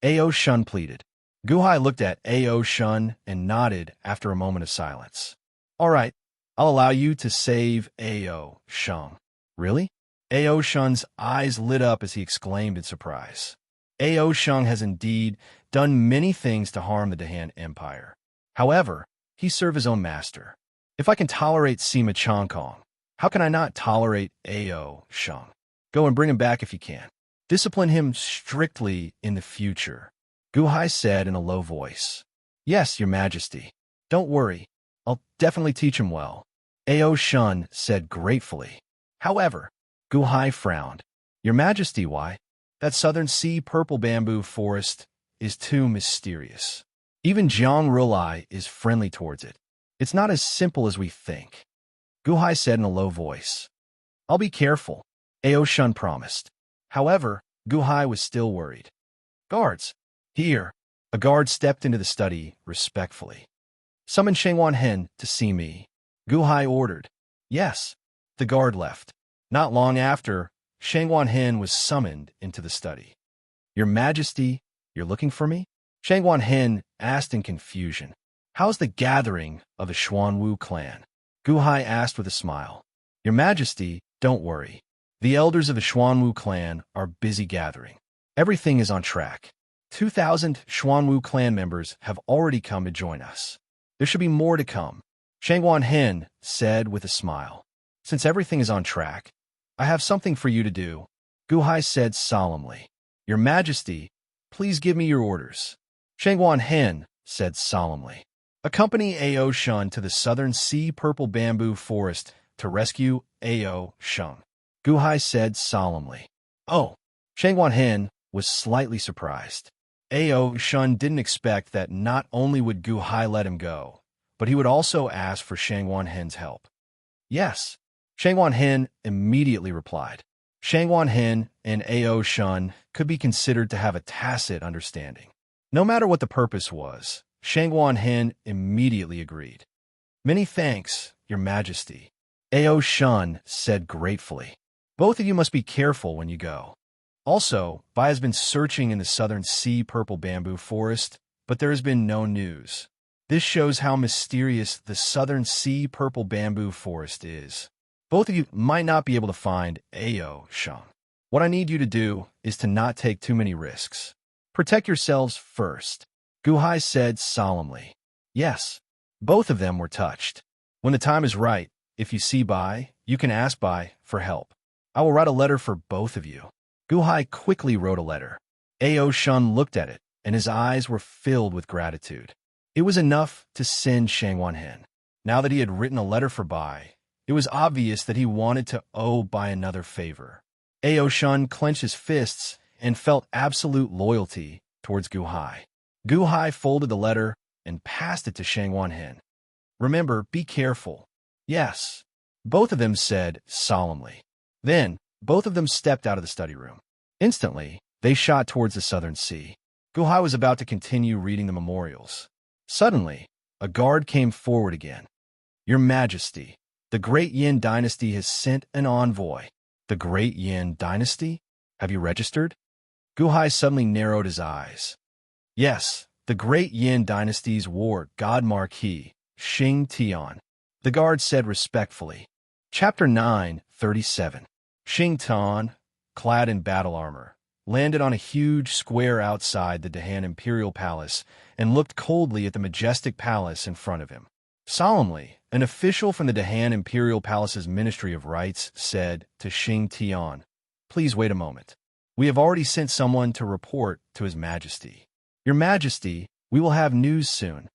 Ao Shun pleaded. Gu Hai looked at Ao Shun and nodded after a moment of silence. All right, I'll allow you to save Ao Shun. Really? Ao Shun's eyes lit up as he exclaimed in surprise. Ao Shun has indeed done many things to harm the Dahan Empire. However, he served his own master. If I can tolerate Sima Changkong, how can I not tolerate Ao Shun? Go and bring him back if you can. Discipline him strictly in the future. Gu Hai said in a low voice. Yes, Your Majesty. Don't worry. I'll definitely teach him well. Ao Shun said gratefully. However, Gu Hai frowned. Your Majesty, why? That southern sea purple bamboo forest is too mysterious. Even Jiang Rulai is friendly towards it. It's not as simple as we think. Gu Hai said in a low voice. I'll be careful, Ao Shun promised. However, Gu Hai was still worried. Guards, here. A guard stepped into the study respectfully. Summon Shengwan Hen to see me. Gu Hai ordered. Yes. The guard left. Not long after, Shengwan Hen was summoned into the study. Your Majesty, you're looking for me? Shengwan Hen asked in confusion. How's the gathering of the Xuanwu clan? Gu Hai asked with a smile. Your Majesty, don't worry. The elders of the Xuanwu clan are busy gathering. Everything is on track. 2,000 Xuanwu clan members have already come to join us. There should be more to come, Shangguan Hen said with a smile. Since everything is on track, I have something for you to do, Gu Hai said solemnly. Your Majesty, please give me your orders. Shangguan Hen said solemnly. Accompany Ao Shun to the southern sea purple bamboo forest to rescue Ao Shun, Gu Hai said solemnly. Oh, Shangguan Hen was slightly surprised. Ao Shun didn't expect that not only would Gu Hai let him go, but he would also ask for Shangguan Hen's help. Yes, Shangguan Hen immediately replied. Shangguan Hen and Ao Shun could be considered to have a tacit understanding. No matter what the purpose was, Shangguan Hen immediately agreed. Many thanks, Your Majesty, Ao Shun said gratefully. Both of you must be careful when you go. Also, Bai has been searching in the southern sea purple bamboo forest, but there has been no news. This shows how mysterious the southern sea purple bamboo forest is. Both of you might not be able to find Ao Shun. What I need you to do is to not take too many risks. Protect yourselves first, Gu Hai said solemnly. Yes, both of them were touched. When the time is right, if you see Bai, you can ask Bai for help. I will write a letter for both of you. Gu Hai quickly wrote a letter. Ao Shun looked at it, and his eyes were filled with gratitude. It was enough to send Shangguan Hen. Now that he had written a letter for Bai, it was obvious that he wanted to owe Bai another favor. Ao Shun clenched his fists and felt absolute loyalty towards Gu Hai. Gu Hai folded the letter and passed it to Shangguan Hen. Remember, be careful. Yes, both of them said solemnly. Then, both of them stepped out of the study room. Instantly, they shot towards the southern sea. Gu Hai was about to continue reading the memorials. Suddenly, a guard came forward again. Your Majesty, the Great Yin Dynasty has sent an envoy. The Great Yin Dynasty? Have you registered? Gu Hai suddenly narrowed his eyes. Yes, the Great Yin Dynasty's war god Marquis, Xing Tian, the guard said respectfully. Chapter 9:37. Xing Tian, clad in battle armor, landed on a huge square outside the Dahan Imperial Palace and looked coldly at the majestic palace in front of him. Solemnly, an official from the Dahan Imperial Palace's Ministry of Rites said to Xing Tian, "Please wait a moment. We have already sent someone to report to His Majesty. Your Majesty, we will have news soon."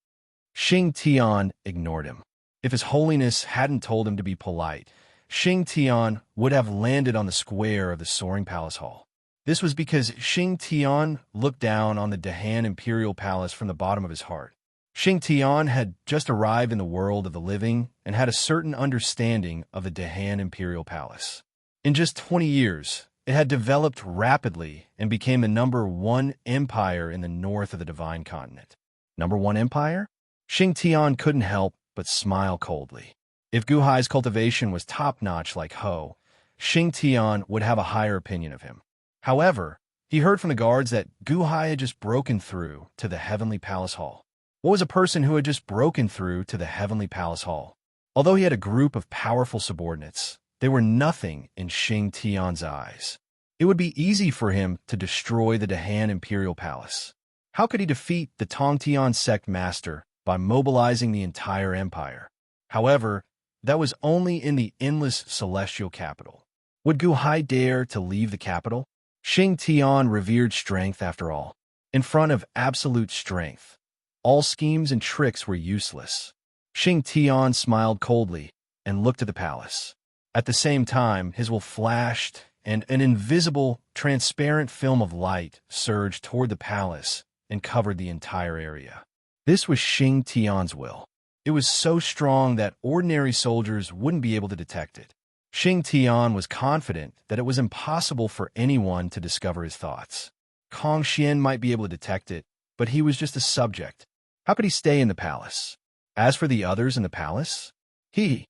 Xing Tian ignored him. If His Holiness hadn't told him to be polite, Xing Tian would have landed on the square of the soaring palace hall. This was because Xing Tian looked down on the Dahan Imperial Palace from the bottom of his heart. Xing Tian had just arrived in the world of the living and had a certain understanding of the Dahan Imperial Palace. In just 20 years, it had developed rapidly and became the #1 empire in the north of the Divine Continent. #1 empire? Xing Tian couldn't help but smile coldly. If Gu Hai's cultivation was top-notch like Ho, Xing Tian would have a higher opinion of him. However, he heard from the guards that Gu Hai had just broken through to the Heavenly Palace Hall. What was a person who had just broken through to the Heavenly Palace Hall? Although he had a group of powerful subordinates, they were nothing in Xing Tian's eyes. It would be easy for him to destroy the Dahan Imperial Palace. How could he defeat the Tongtian sect master by mobilizing the entire empire? However, that was only in the endless celestial capital. Would Gu Hai dare to leave the capital? Xing Tian revered strength after all. In front of absolute strength, all schemes and tricks were useless. Xing Tian smiled coldly and looked at the palace. At the same time, his will flashed, and an invisible, transparent film of light surged toward the palace and covered the entire area. This was Xing Tian's will. It was so strong that ordinary soldiers wouldn't be able to detect it. Xing Tian was confident that it was impossible for anyone to discover his thoughts. Kong Xian might be able to detect it, but he was just a subject. How could he stay in the palace? As for the others in the palace, his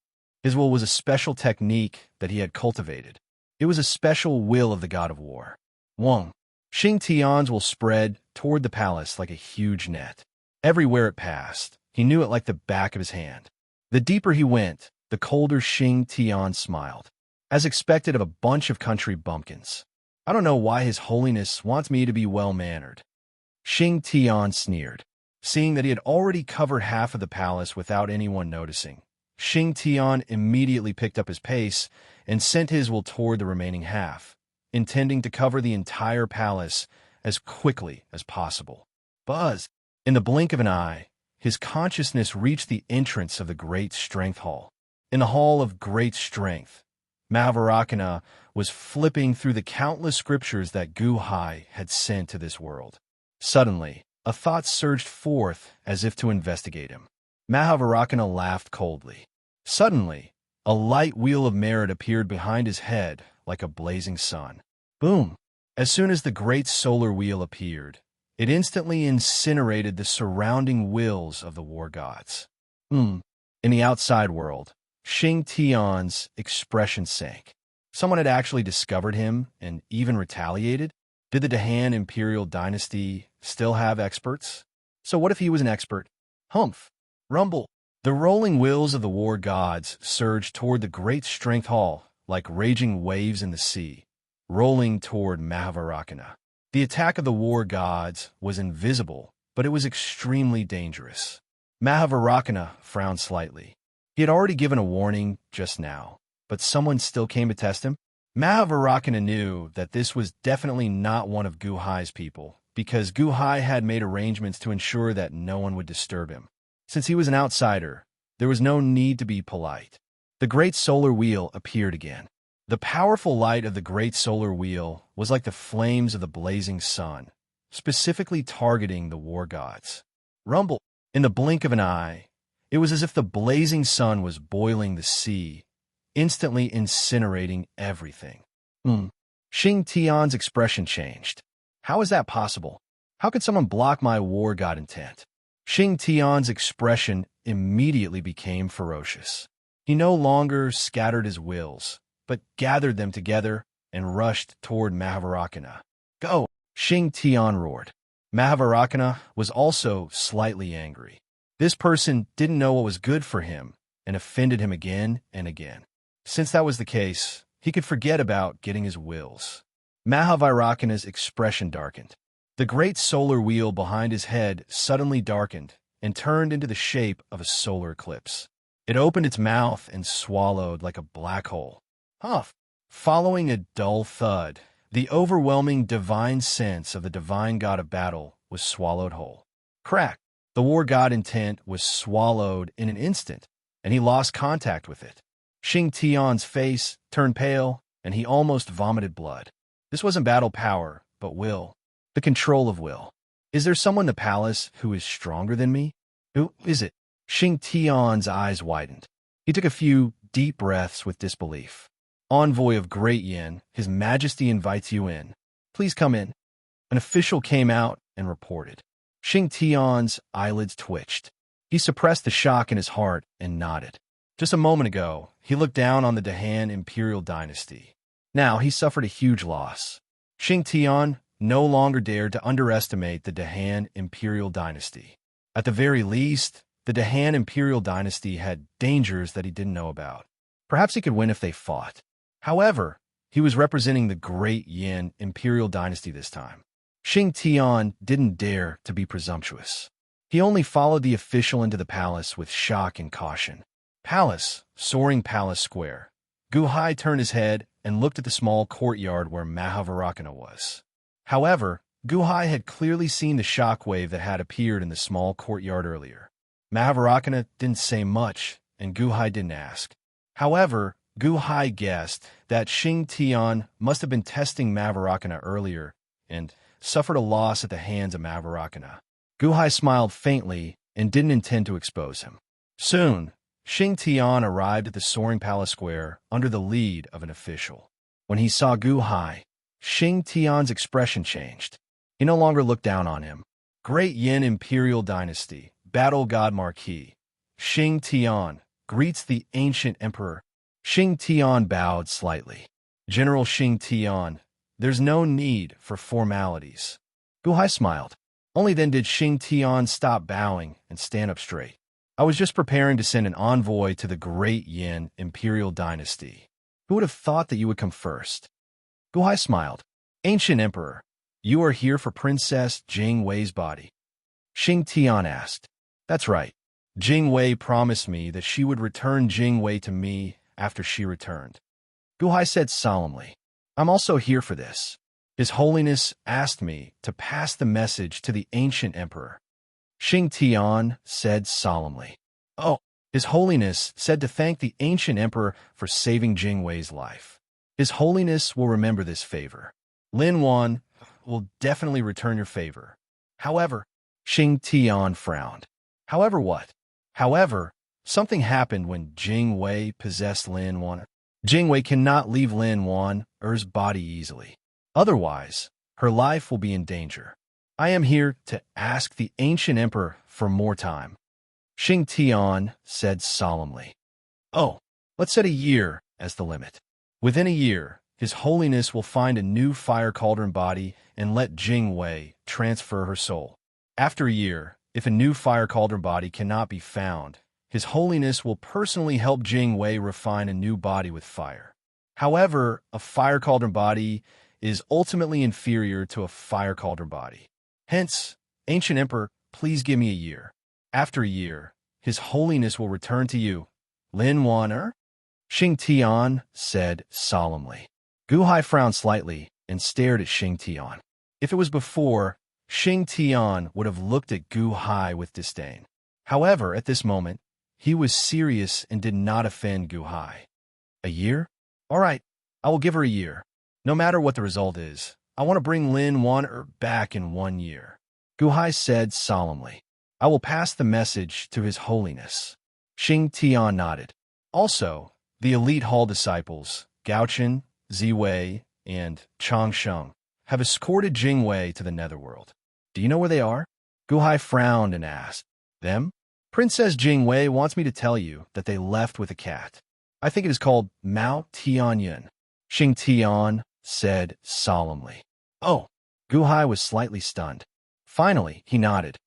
will was a special technique that he had cultivated. It was a special will of the god of war. Wong. Xing Tian's will spread toward the palace like a huge net. Everywhere it passed, he knew it like the back of his hand. The deeper he went, the colder Xing Tian smiled. As expected of a bunch of country bumpkins. I don't know why His Holiness wants me to be well-mannered. Xing Tian sneered. Seeing that he had already covered half of the palace without anyone noticing, Xing Tian immediately picked up his pace and sent his will toward the remaining half, intending to cover the entire palace as quickly as possible. Buzz! In the blink of an eye, his consciousness reached the entrance of the Great Strength Hall. In the Hall of Great Strength, Mahavarakana was flipping through the countless scriptures that Gu Hai had sent to this world. Suddenly, a thought surged forth as if to investigate him. Mahavarakana laughed coldly. Suddenly, a light wheel of merit appeared behind his head like a blazing sun. Boom! As soon as the great solar wheel appeared, it instantly incinerated the surrounding wills of the war gods. In the outside world, Xing Tian's expression sank. Someone had actually discovered him and even retaliated? Did the Dahan imperial dynasty still have experts? So what if he was an expert? Humph! Rumble! The rolling wheels of the war gods surged toward the Great Strength Hall like raging waves in the sea, rolling toward Mahavarakana. The attack of the war gods was invisible, but it was extremely dangerous. Mahavarakana frowned slightly. He had already given a warning just now, but someone still came to test him? Mahavarakana knew that this was definitely not one of Gu Hai's people, because Gu Hai had made arrangements to ensure that no one would disturb him. Since he was an outsider, there was no need to be polite. The great solar wheel appeared again. The powerful light of the great solar wheel was like the flames of the blazing sun, specifically targeting the war gods. Rumble! In the blink of an eye, it was as if the blazing sun was boiling the sea, instantly incinerating everything. Xing Tian's expression changed. How is that possible? How could someone block my war god intent? Xing Tian's expression immediately became ferocious. He no longer scattered his wills, but gathered them together and rushed toward Mahavarakana. Go! Xing Tian roared. Mahavarakana was also slightly angry. This person didn't know what was good for him and offended him again and again. Since that was the case, he could forget about getting his wills. Mahavarakana's expression darkened. The great solar wheel behind his head suddenly darkened and turned into the shape of a solar eclipse. It opened its mouth and swallowed like a black hole. Huff! Following a dull thud, the overwhelming divine sense of the divine god of battle was swallowed whole. Crack! The war god intent was swallowed in an instant, and he lost contact with it. Xing Tian's face turned pale, and he almost vomited blood. This wasn't battle power, but will. The control of will. Is there someone in the palace who is stronger than me? Who is it? Xing Tian's eyes widened. He took a few deep breaths with disbelief. Envoy of Great Yin, His Majesty invites you in. Please come in. An official came out and reported. Xing Tian's eyelids twitched. He suppressed the shock in his heart and nodded. Just a moment ago, he looked down on the Dahan imperial dynasty. Now he suffered a huge loss. Xing Tian no longer dared to underestimate the Dahan imperial dynasty. At the very least, the Dahan imperial dynasty had dangers that he didn't know about. Perhaps he could win if they fought. However, he was representing the Great Yin imperial dynasty this time. Xing Tian didn't dare to be presumptuous. He only followed the official into the palace with shock and caution. Palace, soaring palace square. Gu Hai turned his head and looked at the small courtyard where Mahavarakana was. However, Gu Hai had clearly seen the shockwave that had appeared in the small courtyard earlier. Mahavarakana didn't say much, and Gu Hai didn't ask. However, Gu Hai guessed that Xing Tian must have been testing Mahavarakana earlier and suffered a loss at the hands of Mahavarakana. Gu Hai smiled faintly and didn't intend to expose him. Soon, Xing Tian arrived at the soaring palace square under the lead of an official. When he saw Gu Hai, Xing Tian's expression changed. He no longer looked down on him. Great Yin Imperial Dynasty, Battle God Marquis. Xing Tian greets the ancient emperor. Xing Tian bowed slightly. General Xing Tian, there's no need for formalities. Gu Hai smiled. Only then did Xing Tian stop bowing and stand up straight. I was just preparing to send an envoy to the Great Yin Imperial Dynasty. Who would have thought that you would come first? Gu Hai smiled. Ancient Emperor, you are here for Princess Jing Wei's body. Xing Tian asked. That's right. Jing Wei promised me that she would return Jing Wei to me after she returned. Gu Hai said solemnly. I'm also here for this. His Holiness asked me to pass the message to the Ancient Emperor. Xing Tian said solemnly. Oh, His Holiness said to thank the Ancient Emperor for saving Jing Wei's life. His Holiness will remember this favor. Lin Wan will definitely return your favor. However, Xing Tian frowned. However what? However, something happened when Jing Wei possessed Lin Wan. Jing Wei cannot leave Lin Wan's body easily. Otherwise, her life will be in danger. I am here to ask the Ancient Emperor for more time. Xing Tian said solemnly. Oh, let's set a year as the limit. Within a year, His Holiness will find a new fire cauldron body and let Jing Wei transfer her soul. After a year, if a new fire cauldron body cannot be found, His Holiness will personally help Jing Wei refine a new body with fire. However, a fire cauldron body is ultimately inferior to a fire cauldron body. Hence, Ancient Emperor, please give me a year. After a year, His Holiness will return to you. Lin Wan. Xing Tian said solemnly. Gu Hai frowned slightly and stared at Xing Tian. If it was before, Xing Tian would have looked at Gu Hai with disdain. However, at this moment, he was serious and did not offend Gu Hai. A year? All right, I will give her a year. No matter what the result is, I want to bring Lin Wan back in 1 year. Gu Hai said solemnly. I will pass the message to His Holiness. Xing Tian nodded. Also, the elite hall disciples, Gaochen, Ziwei, and Changsheng, have escorted Jing Wei to the netherworld. Do you know where they are? Gu Hai frowned and asked. Them? Princess Jing Wei wants me to tell you that they left with a cat. I think it is called Mao Tianyun. Xing Tian said solemnly. Oh, Gu Hai was slightly stunned. Finally, he nodded.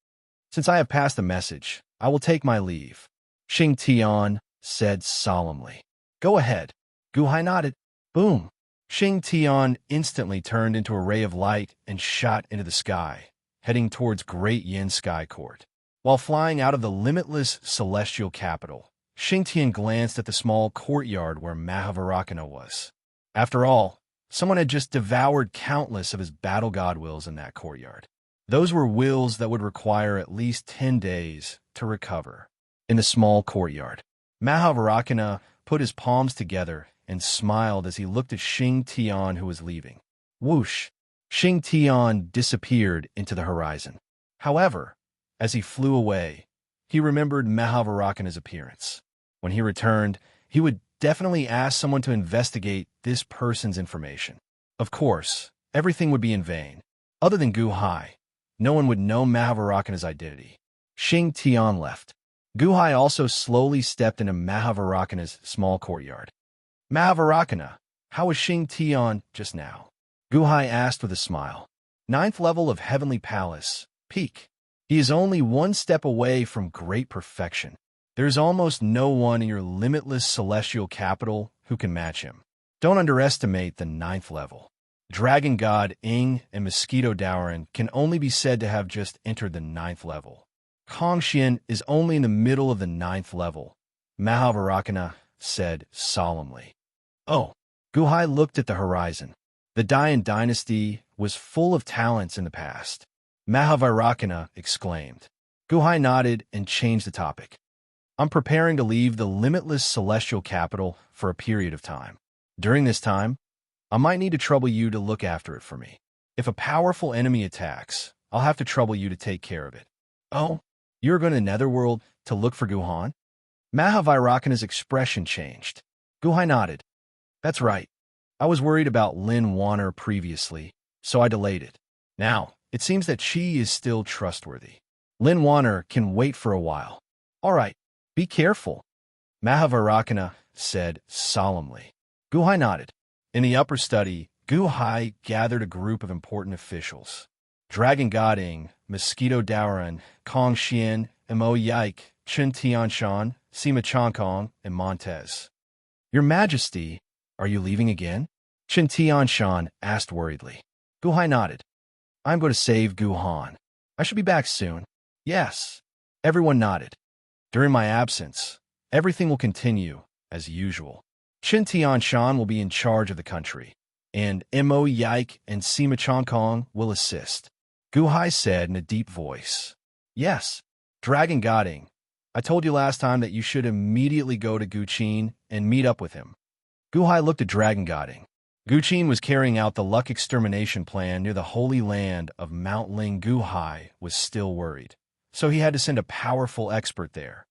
Since I have passed the message, I will take my leave. Xing Tian said solemnly. Go ahead. Gu Hai nodded. Boom. Xing Tian instantly turned into a ray of light and shot into the sky, heading towards Great Yin Sky Court. While flying out of the limitless celestial capital, Xing Tian glanced at the small courtyard where Mahavarakana was. After all, someone had just devoured countless of his battle god wills in that courtyard. Those were wills that would require at least 10 days to recover. In the small courtyard, Mahavarakana put his palms together and smiled as he looked at Xing Tian, who was leaving. Whoosh! Xing Tian disappeared into the horizon. However, as he flew away, he remembered Mahavarakana's appearance. When he returned, he would definitely ask someone to investigate this person's information. Of course, everything would be in vain. Other than Gu Hai, no one would know Mahavarakana's identity. Xing Tian left. Gu Hai also slowly stepped into Mahavarakana's small courtyard. Mahavarakana, how was Xing Tian just now? Gu Hai asked with a smile. 9th level of Heavenly Palace, peak. He is only 1 step away from great perfection. There is almost no one in your limitless celestial capital who can match him. Don't underestimate the 9th level. Dragon God Ing and Mosquito Dowren can only be said to have just entered the 9th level. Kong Xian is only in the middle of the 9th level, Mahavarakana said solemnly. Oh, Gu Hai looked at the horizon. The Dayan dynasty was full of talents in the past. Mahavarakana exclaimed. Gu Hai nodded and changed the topic. I'm preparing to leave the limitless celestial capital for a period of time. During this time, I might need to trouble you to look after it for me. If a powerful enemy attacks, I'll have to trouble you to take care of it. Oh, you're going to the netherworld to look for Gu Han? Mahavarakana's expression changed. Gu Hai nodded. That's right. I was worried about Lin Wan previously, so I delayed it. Now, it seems that she is still trustworthy. Lin Wan can wait for a while. All right, be careful, Mahavarakana said solemnly. Gu Hai nodded. In the upper study, Gu Hai gathered a group of important officials. Dragon God Ing, Mosquito Dowren, Kong Xian, Mo Yike, Chen Tianshan, Sima Changkong, and Montez. Your Majesty, are you leaving again? Chen Tianshan asked worriedly. Guhai nodded. I'm going to save Guhan. I should be back soon. Yes. Everyone nodded. During my absence, everything will continue as usual. Chin Tian Shan will be in charge of the country, and Mo Yike and Sima Chongkong will assist. Guhai said in a deep voice. Yes, Dragon Godding. I told you last time that you should immediately go to Guqin and meet up with him. Guhai looked at Dragon Godding. Guqin was carrying out the luck extermination plan near the holy land of Mount Ling. Guhai was still worried, so he had to send a powerful expert there.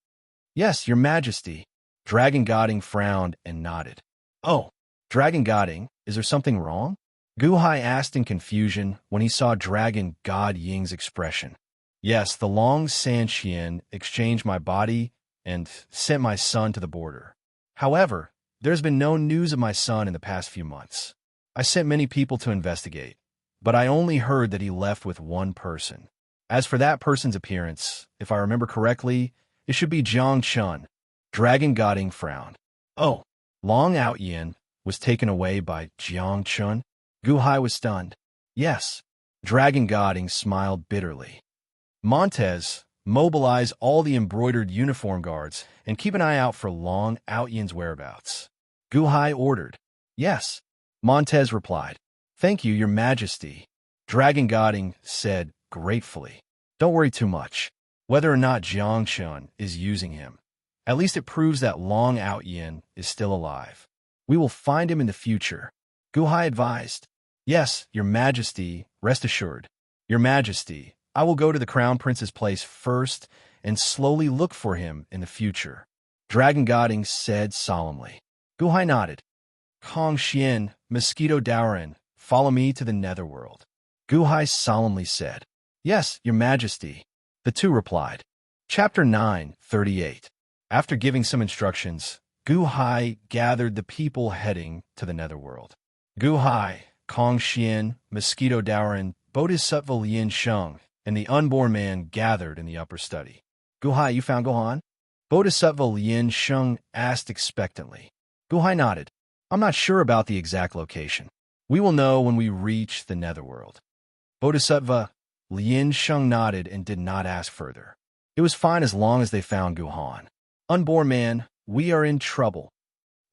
Yes, Your Majesty. Dragon Godding frowned and nodded. Oh, Dragon Godding, is there something wrong? Guhai asked in confusion when he saw Dragon God Ying's expression. Yes, the Long Sanxian exchanged my body and sent my son to the border. However, there's been no news of my son in the past few months. I sent many people to investigate, but I only heard that he left with one person. As for that person's appearance, if I remember correctly, it should be Jiang Chun. Dragon Godding frowned. Oh, Long Outyin was taken away by Jiang Chun? Guhai was stunned. Yes. Dragon Godding smiled bitterly. Montez, mobilize all the embroidered uniform guards and keep an eye out for Long Outyin's whereabouts. Guhai ordered. Yes. Montez replied. Thank you, Your Majesty. Dragon Godding said gratefully. Don't worry too much. Whether or not Jiang Chun is using him, at least it proves that Long Outyin is still alive. We will find him in the future. Guhai advised. Yes, Your Majesty, rest assured. Your Majesty, I will go to the Crown Prince's place first and slowly look for him in the future. Dragon Godding said solemnly. Guhai nodded. Kong Xian, Mosquito Dowrin, follow me to the Netherworld. Guhai solemnly said. Yes, Your Majesty. The two replied. Chapter 9:38. After giving some instructions, Guhai gathered the people heading to the Netherworld. Guhai, Kong Xian, Mosquito Dowrin, Bodhisattva Lien Sheng, and the unborn man gathered in the upper study. Guhai, you found Gohan? Bodhisattva Lien Sheng asked expectantly. Guhai nodded. I'm not sure about the exact location. We will know when we reach the Netherworld. Bodhisattva Lien Sheng nodded and did not ask further. It was fine as long as they found Guhan. Unborn man, we are in trouble.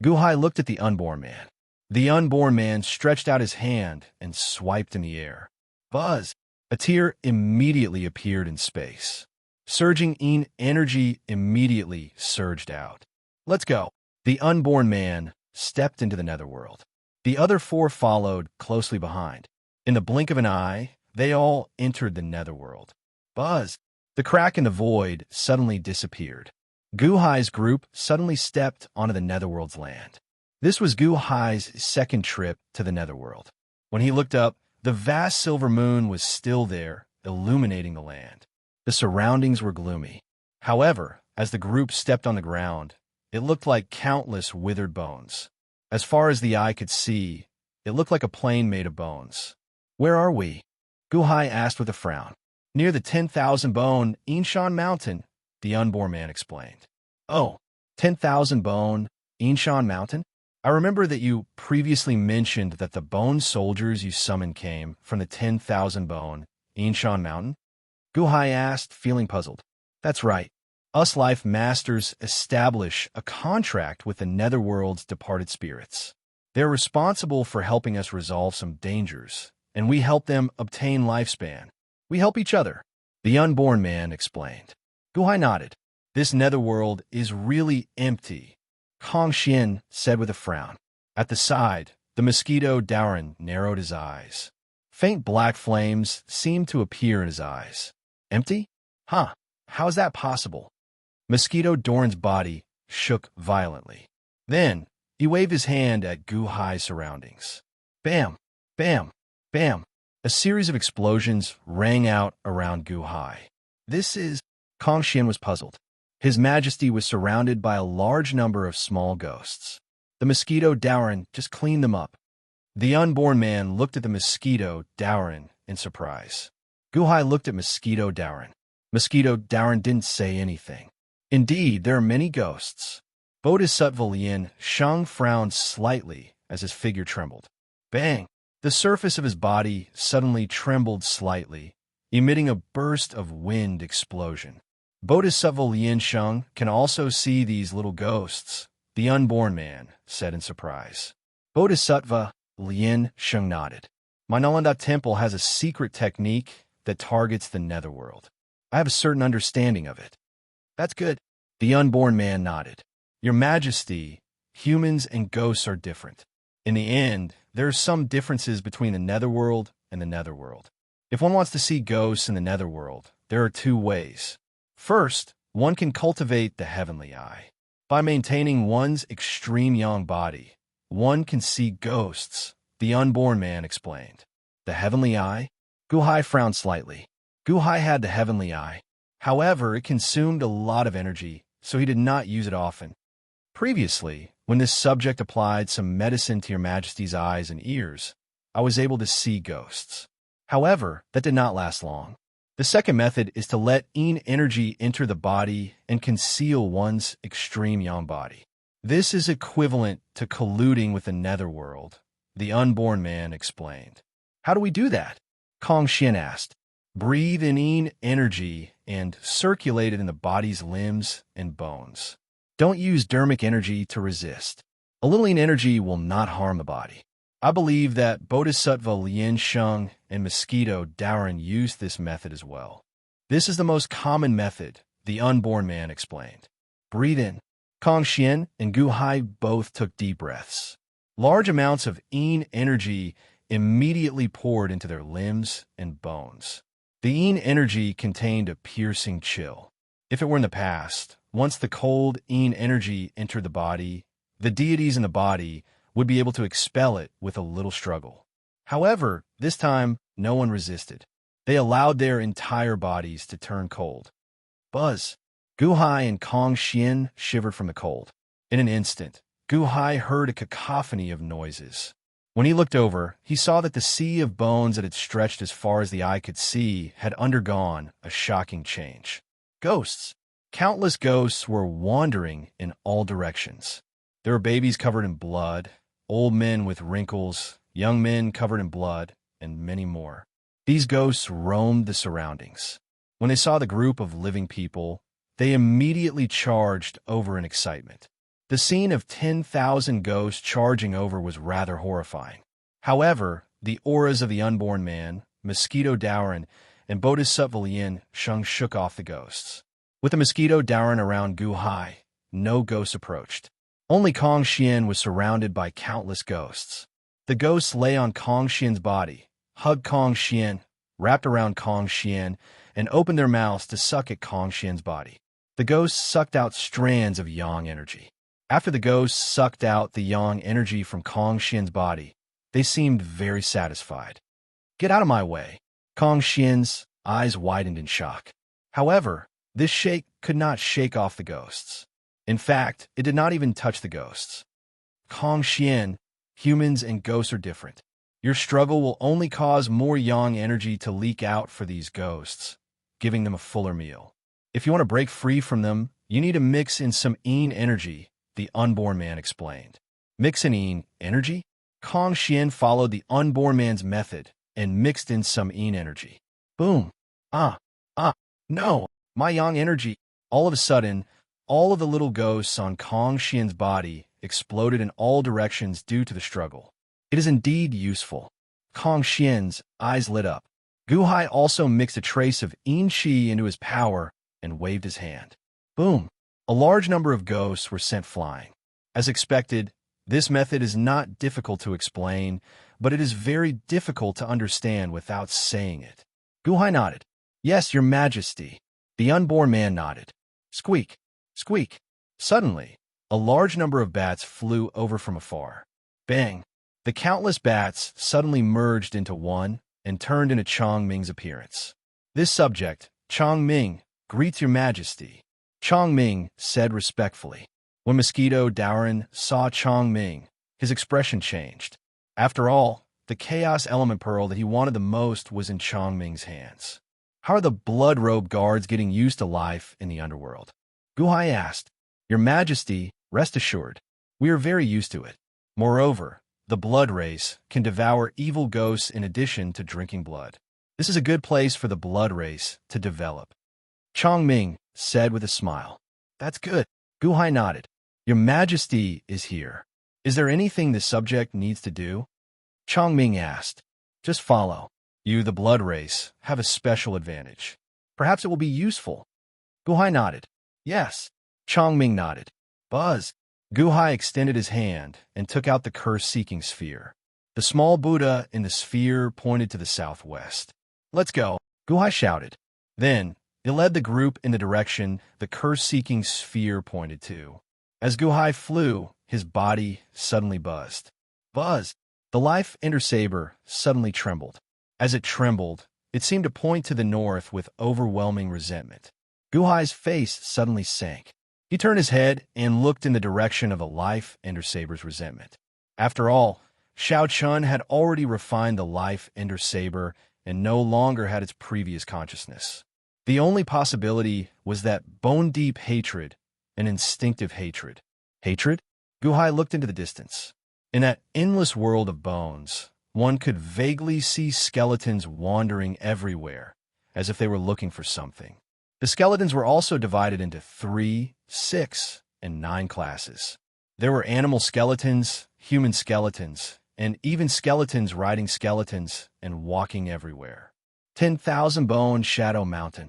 Guhai looked at the unborn man. The unborn man stretched out his hand and swiped in the air. Buzz! A tear immediately appeared in space. Surging energy immediately surged out. Let's go. The unborn man stepped into the Netherworld. The other four followed closely behind. In the blink of an eye, they all entered the Netherworld. Buzz! The crack in the void suddenly disappeared. Guhai's group suddenly stepped onto the Netherworld's land. This was Guhai's second trip to the Netherworld. When he looked up, the vast silver moon was still there, illuminating the land. The surroundings were gloomy. However, as the group stepped on the ground, it looked like countless withered bones. As far as the eye could see, it looked like a plain made of bones. Where are we? Guhai asked with a frown. Near the 10,000 bone Inshan Mountain, the unborn man explained. Oh, 10,000 bone Inshan Mountain? I remember that you previously mentioned that the bone soldiers you summoned came from the 10,000 bone Inshan Mountain? Guhai asked, feeling puzzled. That's right. Us life masters establish a contract with the Netherworld's departed spirits. They're responsible for helping us resolve some dangers, and we help them obtain lifespan. We help each other, the unborn man explained. Guhai nodded. This Netherworld is really empty, Kong Xian said with a frown. At the side, the mosquito Dowrin narrowed his eyes. Faint black flames seemed to appear in his eyes. Empty? Huh, how is that possible? Mosquito Doran's body shook violently. Then, he waved his hand at Guhai's surroundings. Bam! Bam! Bam! A series of explosions rang out around Guhai. This is... Kong Xian was puzzled. His Majesty was surrounded by a large number of small ghosts. The mosquito Dowrin just cleaned them up. The unborn man looked at the mosquito Dowrin in surprise. Guhai looked at mosquito Dowrin. Mosquito Dowrin didn't say anything. Indeed, there are many ghosts. Bodhisattva Lien Sheng frowned slightly as his figure trembled. Bang! The surface of his body suddenly trembled slightly, emitting a burst of wind explosion. Bodhisattva Lien Sheng can also see these little ghosts, the unborn man said in surprise. Bodhisattva Lien Sheng nodded. My Nalanda temple has a secret technique that targets the netherworld. I have a certain understanding of it. That's good. The unborn man nodded. Your Majesty, humans and ghosts are different. In the end, there are some differences between the netherworld and the netherworld. If one wants to see ghosts in the netherworld, there are two ways. First, one can cultivate the heavenly eye. By maintaining one's extreme yang body, one can see ghosts, the unborn man explained. The heavenly eye? Guhai frowned slightly. Guhai had the heavenly eye. However, it consumed a lot of energy, so he did not use it often. Previously, when this subject applied some medicine to your Majesty's eyes and ears, I was able to see ghosts. However, that did not last long. The second method is to let yin energy enter the body and conceal one's extreme yang body. This is equivalent to colluding with the netherworld, the unborn man explained. How do we do that? Kong Xian asked. Breathe in yin energy and circulate it in the body's limbs and bones. Don't use dermic energy to resist. A little yin energy will not harm the body. I believe that Bodhisattva Lien Sheng and Mosquito Daoran used this method as well. This is the most common method, the unborn man explained. Breathe in. Kong Xian and Gu Hai both took deep breaths. Large amounts of yin energy immediately poured into their limbs and bones. The yin energy contained a piercing chill. If it were in the past, once the cold yin energy entered the body, the deities in the body would be able to expel it with a little struggle. However, this time, no one resisted. They allowed their entire bodies to turn cold. Buzz! Gu Hai and Kong Xian shivered from the cold. In an instant, Gu Hai heard a cacophony of noises. When he looked over, he saw that the sea of bones that had stretched as far as the eye could see had undergone a shocking change. Ghosts! Countless ghosts were wandering in all directions. There were babies covered in blood, old men with wrinkles, young men covered in blood, and many more. These ghosts roamed the surroundings. When they saw the group of living people, they immediately charged over in excitement. The scene of 10,000 ghosts charging over was rather horrifying. However, the auras of the unborn man, Mosquito Daoran, and Bodhisattva Lien Sheng shook off the ghosts. With the Mosquito Daoran around Gu Hai, no ghosts approached. Only Kong Xian was surrounded by countless ghosts. The ghosts lay on Kong Xian's body, hugged Kong Xian, wrapped around Kong Xian, and opened their mouths to suck at Kong Xian's body. The ghosts sucked out strands of yang energy. After the ghosts sucked out the yang energy from Kong Xian's body, they seemed very satisfied. Get out of my way. Kong Xian's eyes widened in shock. However, this shake could not shake off the ghosts. In fact, it did not even touch the ghosts. Kong Xian, humans and ghosts are different. Your struggle will only cause more yang energy to leak out for these ghosts, giving them a fuller meal. If you want to break free from them, you need to mix in some yin energy, the unborn man explained. Mix in yin energy? Kong Xian followed the unborn man's method and mixed in some yin energy. Boom! No! My yang energy! All of a sudden, all of the little ghosts on Kong Xian's body exploded in all directions due to the struggle. It is indeed useful. Kong Xian's eyes lit up. Gu Hai also mixed a trace of yin qi into his power and waved his hand. Boom! A large number of ghosts were sent flying. As expected, this method is not difficult to explain, but it is very difficult to understand without saying it. Gu Hai nodded. Yes, Your Majesty. The unborn man nodded. Squeak! Squeak! Suddenly, a large number of bats flew over from afar. Bang! The countless bats suddenly merged into one and turned into Chong Ming's appearance. This subject, Chong Ming, greets Your Majesty. Chong Ming said respectfully. When Mosquito Daoran saw Chong Ming, his expression changed. After all, the Chaos Element Pearl that he wanted the most was in Chong Ming's hands. How are the Blood Robe guards getting used to life in the underworld? Gu Hai asked. Your Majesty, rest assured, we are very used to it. Moreover, The blood race can devour evil ghosts in addition to drinking blood. This is a good place for the blood race to develop. Chongming said with a smile. That's good. Guhai nodded. Your Majesty is here. Is there anything the subject needs to do? Chongming asked. Just follow. You, the blood race, have a special advantage. Perhaps it will be useful. Guhai nodded. Yes. Chongming nodded. Buzz. Guhai extended his hand and took out the curse-seeking sphere. The small Buddha in the sphere pointed to the southwest. Let's go, Guhai shouted. Then, it led the group in the direction the curse-seeking sphere pointed to. As Guhai flew, his body suddenly buzzed. Buzz! The life ender saber suddenly trembled. As it trembled, it seemed to point to the north with overwhelming resentment. Guhai's face suddenly sank. He turned his head and looked in the direction of the life ender saber's resentment. After all, Xiao Chun had already refined the life ender saber and no longer had its previous consciousness. The only possibility was that bone-deep hatred, an instinctive hatred. Hatred? Guhai looked into the distance. In that endless world of bones, one could vaguely see skeletons wandering everywhere, as if they were looking for something. The skeletons were also divided into 3, 6, and 9 classes. There were animal skeletons, human skeletons, and even skeletons riding skeletons and walking everywhere. 10,000 Bone Shadow Mountain.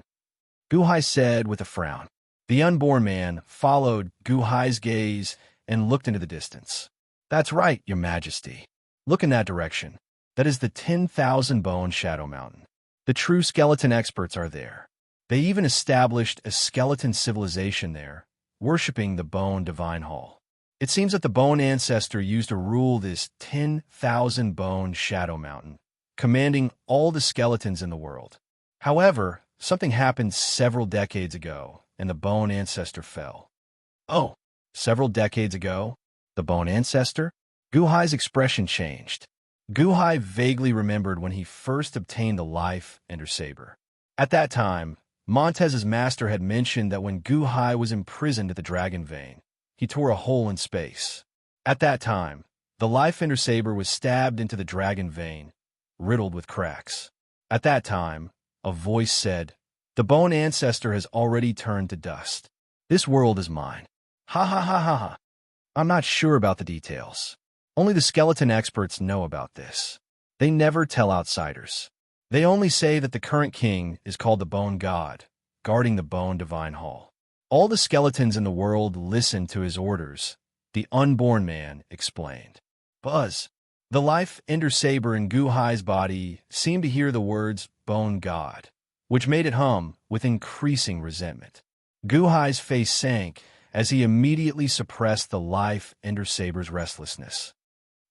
Guhai said with a frown. The unborn man followed Guhai's gaze and looked into the distance. That's right, Your Majesty. Look in that direction. That is the 10,000 Bone Shadow Mountain. The true skeleton experts are there. They even established a skeleton civilization there, worshipping the Bone Divine Hall. It seems that the Bone Ancestor used to rule this 10,000 Bone Shadow Mountain, commanding all the skeletons in the world. However, something happened several decades ago, and the Bone Ancestor fell. Oh, several decades ago? The Bone Ancestor? Guhai's expression changed. Guhai vaguely remembered when he first obtained the life ender saber. At that time, Montez's master had mentioned that when Guhai was imprisoned at the Dragon Vein, he tore a hole in space. At that time, the life ender saber was stabbed into the Dragon Vein, riddled with cracks. At that time, a voice said, "The Bone Ancestor has already turned to dust. This world is mine." Ha ha ha ha ha. I'm not sure about the details. Only the skeleton experts know about this. They never tell outsiders. They only say that the current king is called the Bone God, guarding the Bone Divine Hall. All the skeletons in the world listen to his orders, the unborn man explained. Buzz. The life ender saber in Guhai's body seemed to hear the words Bone God, which made it hum with increasing resentment. Guhai's face sank as he immediately suppressed the life ender saber's restlessness.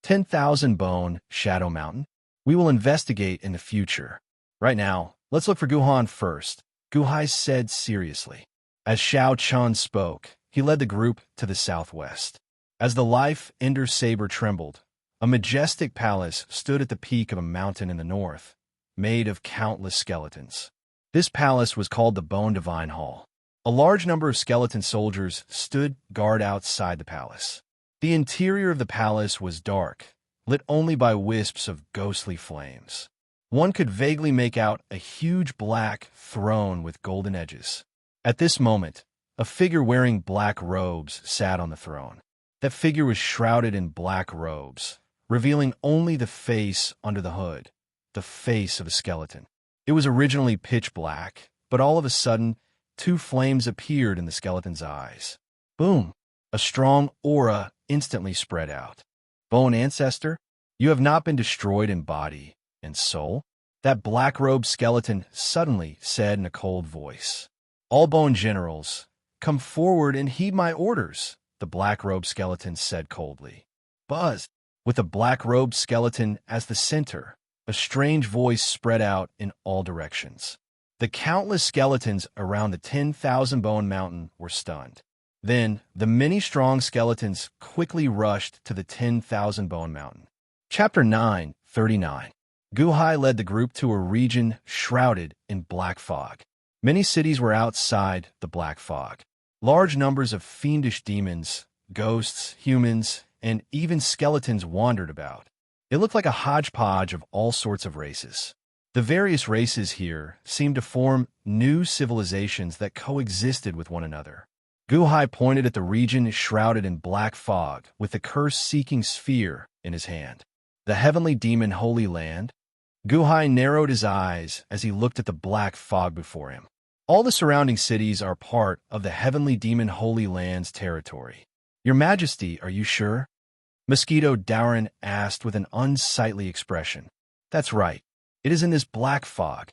10,000 Bone Shadow Mountain? We will investigate in the future. Right now, let's look for Guhan first, Guhai said seriously. As Xiao Chun spoke, he led the group to the southwest. As the life ender saber trembled, a majestic palace stood at the peak of a mountain in the north, made of countless skeletons. This palace was called the Bone Divine Hall. A large number of skeleton soldiers stood guard outside the palace. The interior of the palace was dark, lit only by wisps of ghostly flames. One could vaguely make out a huge black throne with golden edges. At this moment, a figure wearing black robes sat on the throne. That figure was shrouded in black robes, revealing only the face under the hood, the face of a skeleton. It was originally pitch black, but all of a sudden, 2 flames appeared in the skeleton's eyes. Boom! A strong aura instantly spread out. Bone Ancestor, you have not been destroyed in body and soul? That black-robed skeleton suddenly said in a cold voice. All Bone Generals, come forward and heed my orders, the black-robed skeleton said coldly. Buzz, with the black-robed skeleton as the center, a strange voice spread out in all directions. The countless skeletons around the 10,000 Bone Mountain were stunned. Then, the many strong skeletons quickly rushed to the 10,000 Bone Mountain. Chapter 9:39. Guhai led the group to a region shrouded in black fog. Many cities were outside the black fog. Large numbers of fiendish demons, ghosts, humans, and even skeletons wandered about. It looked like a hodgepodge of all sorts of races. The various races here seemed to form new civilizations that coexisted with one another. Guhai pointed at the region shrouded in black fog with the curse-seeking sphere in his hand. The heavenly demon Holy Land? Guhai narrowed his eyes as he looked at the black fog before him. All the surrounding cities are part of the heavenly demon Holy Land's territory. Your Majesty, are you sure? Mosquito Dowrin asked with an unsightly expression. That's right. It is in this black fog.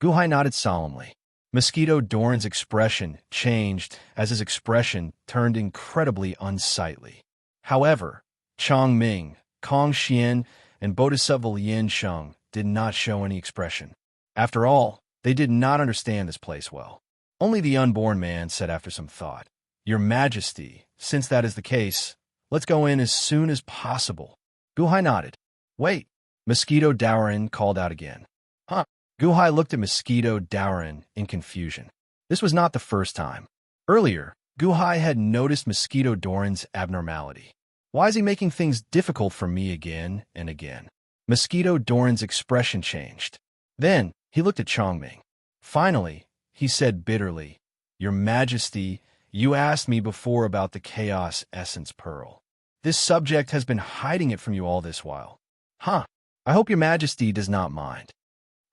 Guhai nodded solemnly. Mosquito Doran's expression changed as his expression turned incredibly unsightly. However, Chong Ming, Kong Xian, and Bodhisattva Yin Sheng did not show any expression. After all, they did not understand this place well. Only the unborn man said after some thought, Your Majesty, since that is the case, let's go in as soon as possible. Guhai nodded. Wait. Mosquito Dowrin called out again. Huh? Guhai looked at Mosquito Dowrin in confusion. This was not the first time. Earlier, Guhai had noticed Mosquito Doran's abnormality. Why is he making things difficult for me again and again? Mosquito Doran's expression changed. Then, he looked at Chongming. Finally, he said bitterly, Your Majesty, you asked me before about the Chaos Essence Pearl. This subject has been hiding it from you all this while. Huh? I hope Your Majesty does not mind.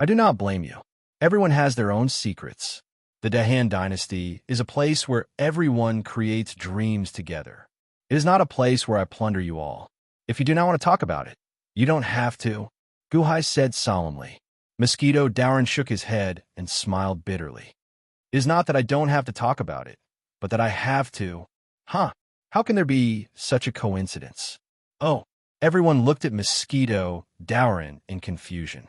I do not blame you. Everyone has their own secrets. The Dahan dynasty is a place where everyone creates dreams together. It is not a place where I plunder you all. If you do not want to talk about it, you don't have to, Guhai said solemnly. Mosquito Dowrin shook his head and smiled bitterly. It is not that I don't have to talk about it, but that I have to. Huh? How can there be such a coincidence? Oh, everyone looked at Mosquito Dowrin in confusion.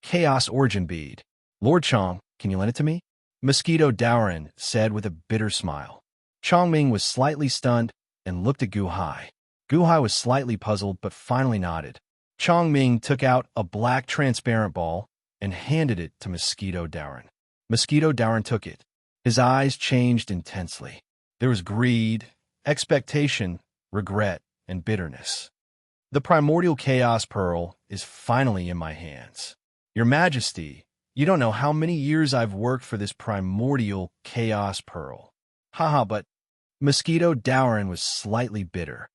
Chaos Origin Bead. Lord Chong, can you lend it to me? Mosquito Dowrin said with a bitter smile. Chongming was slightly stunned and looked at Guhai. Guhai was slightly puzzled but finally nodded. Chongming took out a black transparent ball and handed it to Mosquito Dowrin. Mosquito Dowrin took it. His eyes changed intensely. There was greed, expectation, regret, and bitterness. The primordial chaos pearl is finally in my hands. Your Majesty, you don't know how many years I've worked for this primordial chaos pearl. Haha, but Mosquito Dowrin was slightly bitter.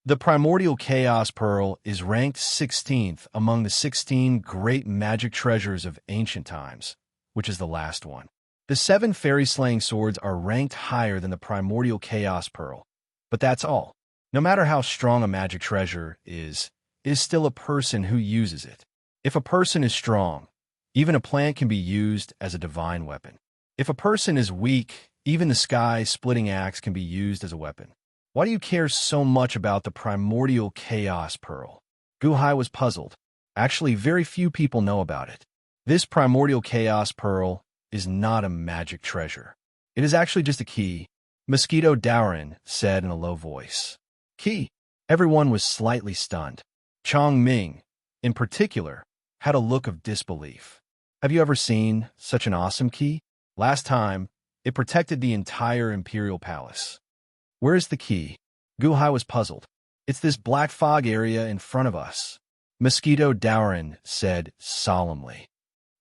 The primordial chaos pearl is ranked 16th among the 16 great magic treasures of ancient times, which is the last one. The 7 fairy-slaying swords are ranked higher than the primordial chaos pearl, but that's all. No matter how strong a magic treasure is, it is still a person who uses it. If a person is strong, even a plant can be used as a divine weapon. If a person is weak, even the sky-splitting axe can be used as a weapon. Why do you care so much about the primordial chaos pearl? Guhai was puzzled. Actually, very few people know about it. This primordial chaos pearl is not a magic treasure. It is actually just a key, Mosquito Dowrin said in a low voice. Key? Everyone was slightly stunned. Chong Ming, in particular, had a look of disbelief. Have you ever seen such an awesome key? Last time, it protected the entire imperial palace. Where is the key? Guhai was puzzled. It's this black fog area in front of us, Mosquito Dowrin said solemnly.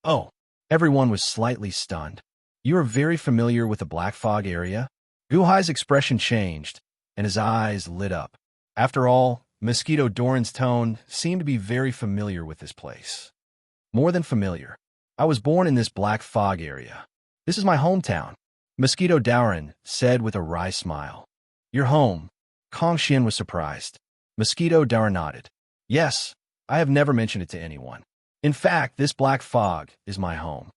Oh, everyone was slightly stunned. You are very familiar with the black fog area? Guhai's expression changed, and his eyes lit up. After all, Mosquito Doran's tone seemed to be very familiar with this place. More than familiar. I was born in this black fog area. This is my hometown, Mosquito Dowrin said with a wry smile. Your home? Kong Xian was surprised. Mosquito Dowrin nodded. Yes, I have never mentioned it to anyone. In fact, this black fog is my home.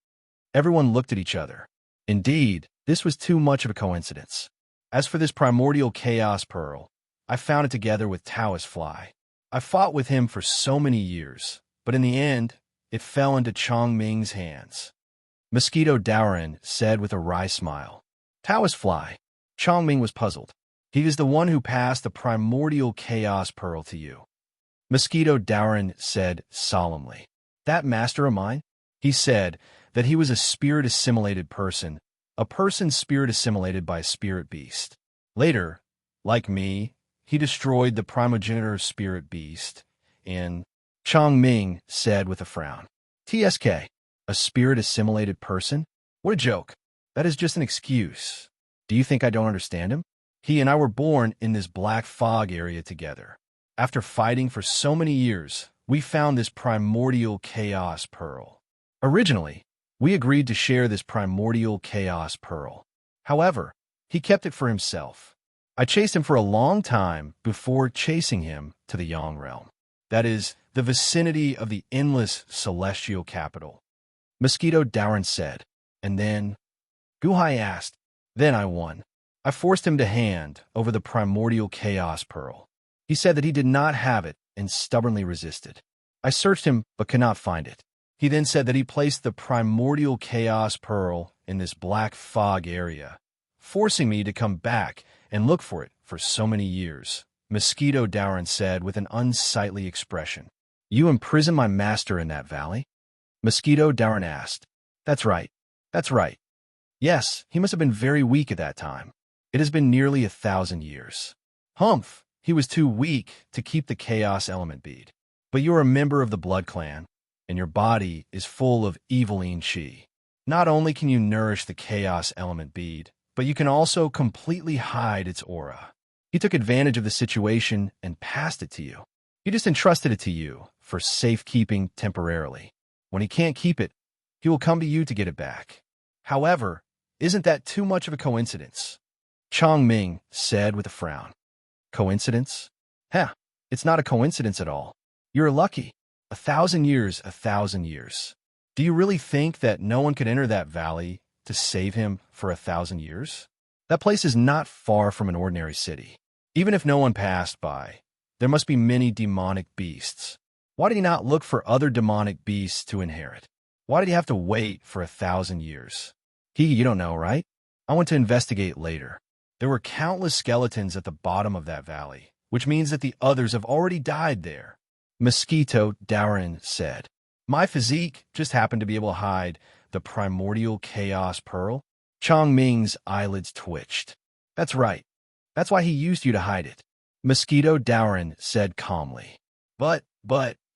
Everyone looked at each other. Indeed, this was too much of a coincidence. As for this primordial chaos pearl, I found it together with Taoist Fly. I fought with him for so many years, but in the end, it fell into Chong Ming's hands. Mosquito Dowrin said with a wry smile. Taoist Fly. Chong Ming was puzzled. He is the one who passed the primordial chaos pearl to you. Mosquito Dowrin said solemnly. That master of mine? He said that he was a spirit-assimilated person, a person spirit-assimilated by a spirit beast. Later, like me, he destroyed the primogenitor spirit beast, and Chang Ming said with a frown. TSK, a spirit-assimilated person? What a joke. That is just an excuse. Do you think I don't understand him? He and I were born in this black fog area together. After fighting for so many years, we found this primordial chaos pearl. Originally, we agreed to share this primordial chaos pearl. However, he kept it for himself. I chased him for a long time before chasing him to the Yang realm. That is, the vicinity of the endless celestial capital. Mosquito Dowrin said, and then, Guhai asked, then I won. I forced him to hand over the primordial chaos pearl. He said that he did not have it and stubbornly resisted. I searched him but could not find it. He then said that he placed the primordial chaos pearl in this black fog area, forcing me to come back and look for it for so many years. Mosquito Dowrin said with an unsightly expression. You imprisoned my master in that valley? Mosquito Dowrin asked. That's right. That's right. Yes, he must have been very weak at that time. It has been nearly 1,000 years. Humph, he was too weak to keep the chaos element bead. But you are a member of the blood clan, and your body is full of eviline chi. Not only can you nourish the chaos element bead, but you can also completely hide its aura. He took advantage of the situation and passed it to you. He just entrusted it to you for safekeeping temporarily. When he can't keep it, he will come to you to get it back. However, isn't that too much of a coincidence? Chang Ming said with a frown. Coincidence? Heh, it's not a coincidence at all. You're lucky. 1,000 years, 1,000 years. Do you really think that no one could enter that valley to save him for 1,000 years? That place is not far from an ordinary city. Even if no one passed by, there must be many demonic beasts. Why did he not look for other demonic beasts to inherit? Why did he have to wait for 1,000 years? You don't know, right? I went to investigate later. There were countless skeletons at the bottom of that valley, which means that the others have already died there. Mosquito Dowrin said. My physique just happened to be able to hide the primordial chaos pearl. Chang Ming's eyelids twitched. That's right. That's why he used you to hide it. Mosquito Dowrin said calmly. But,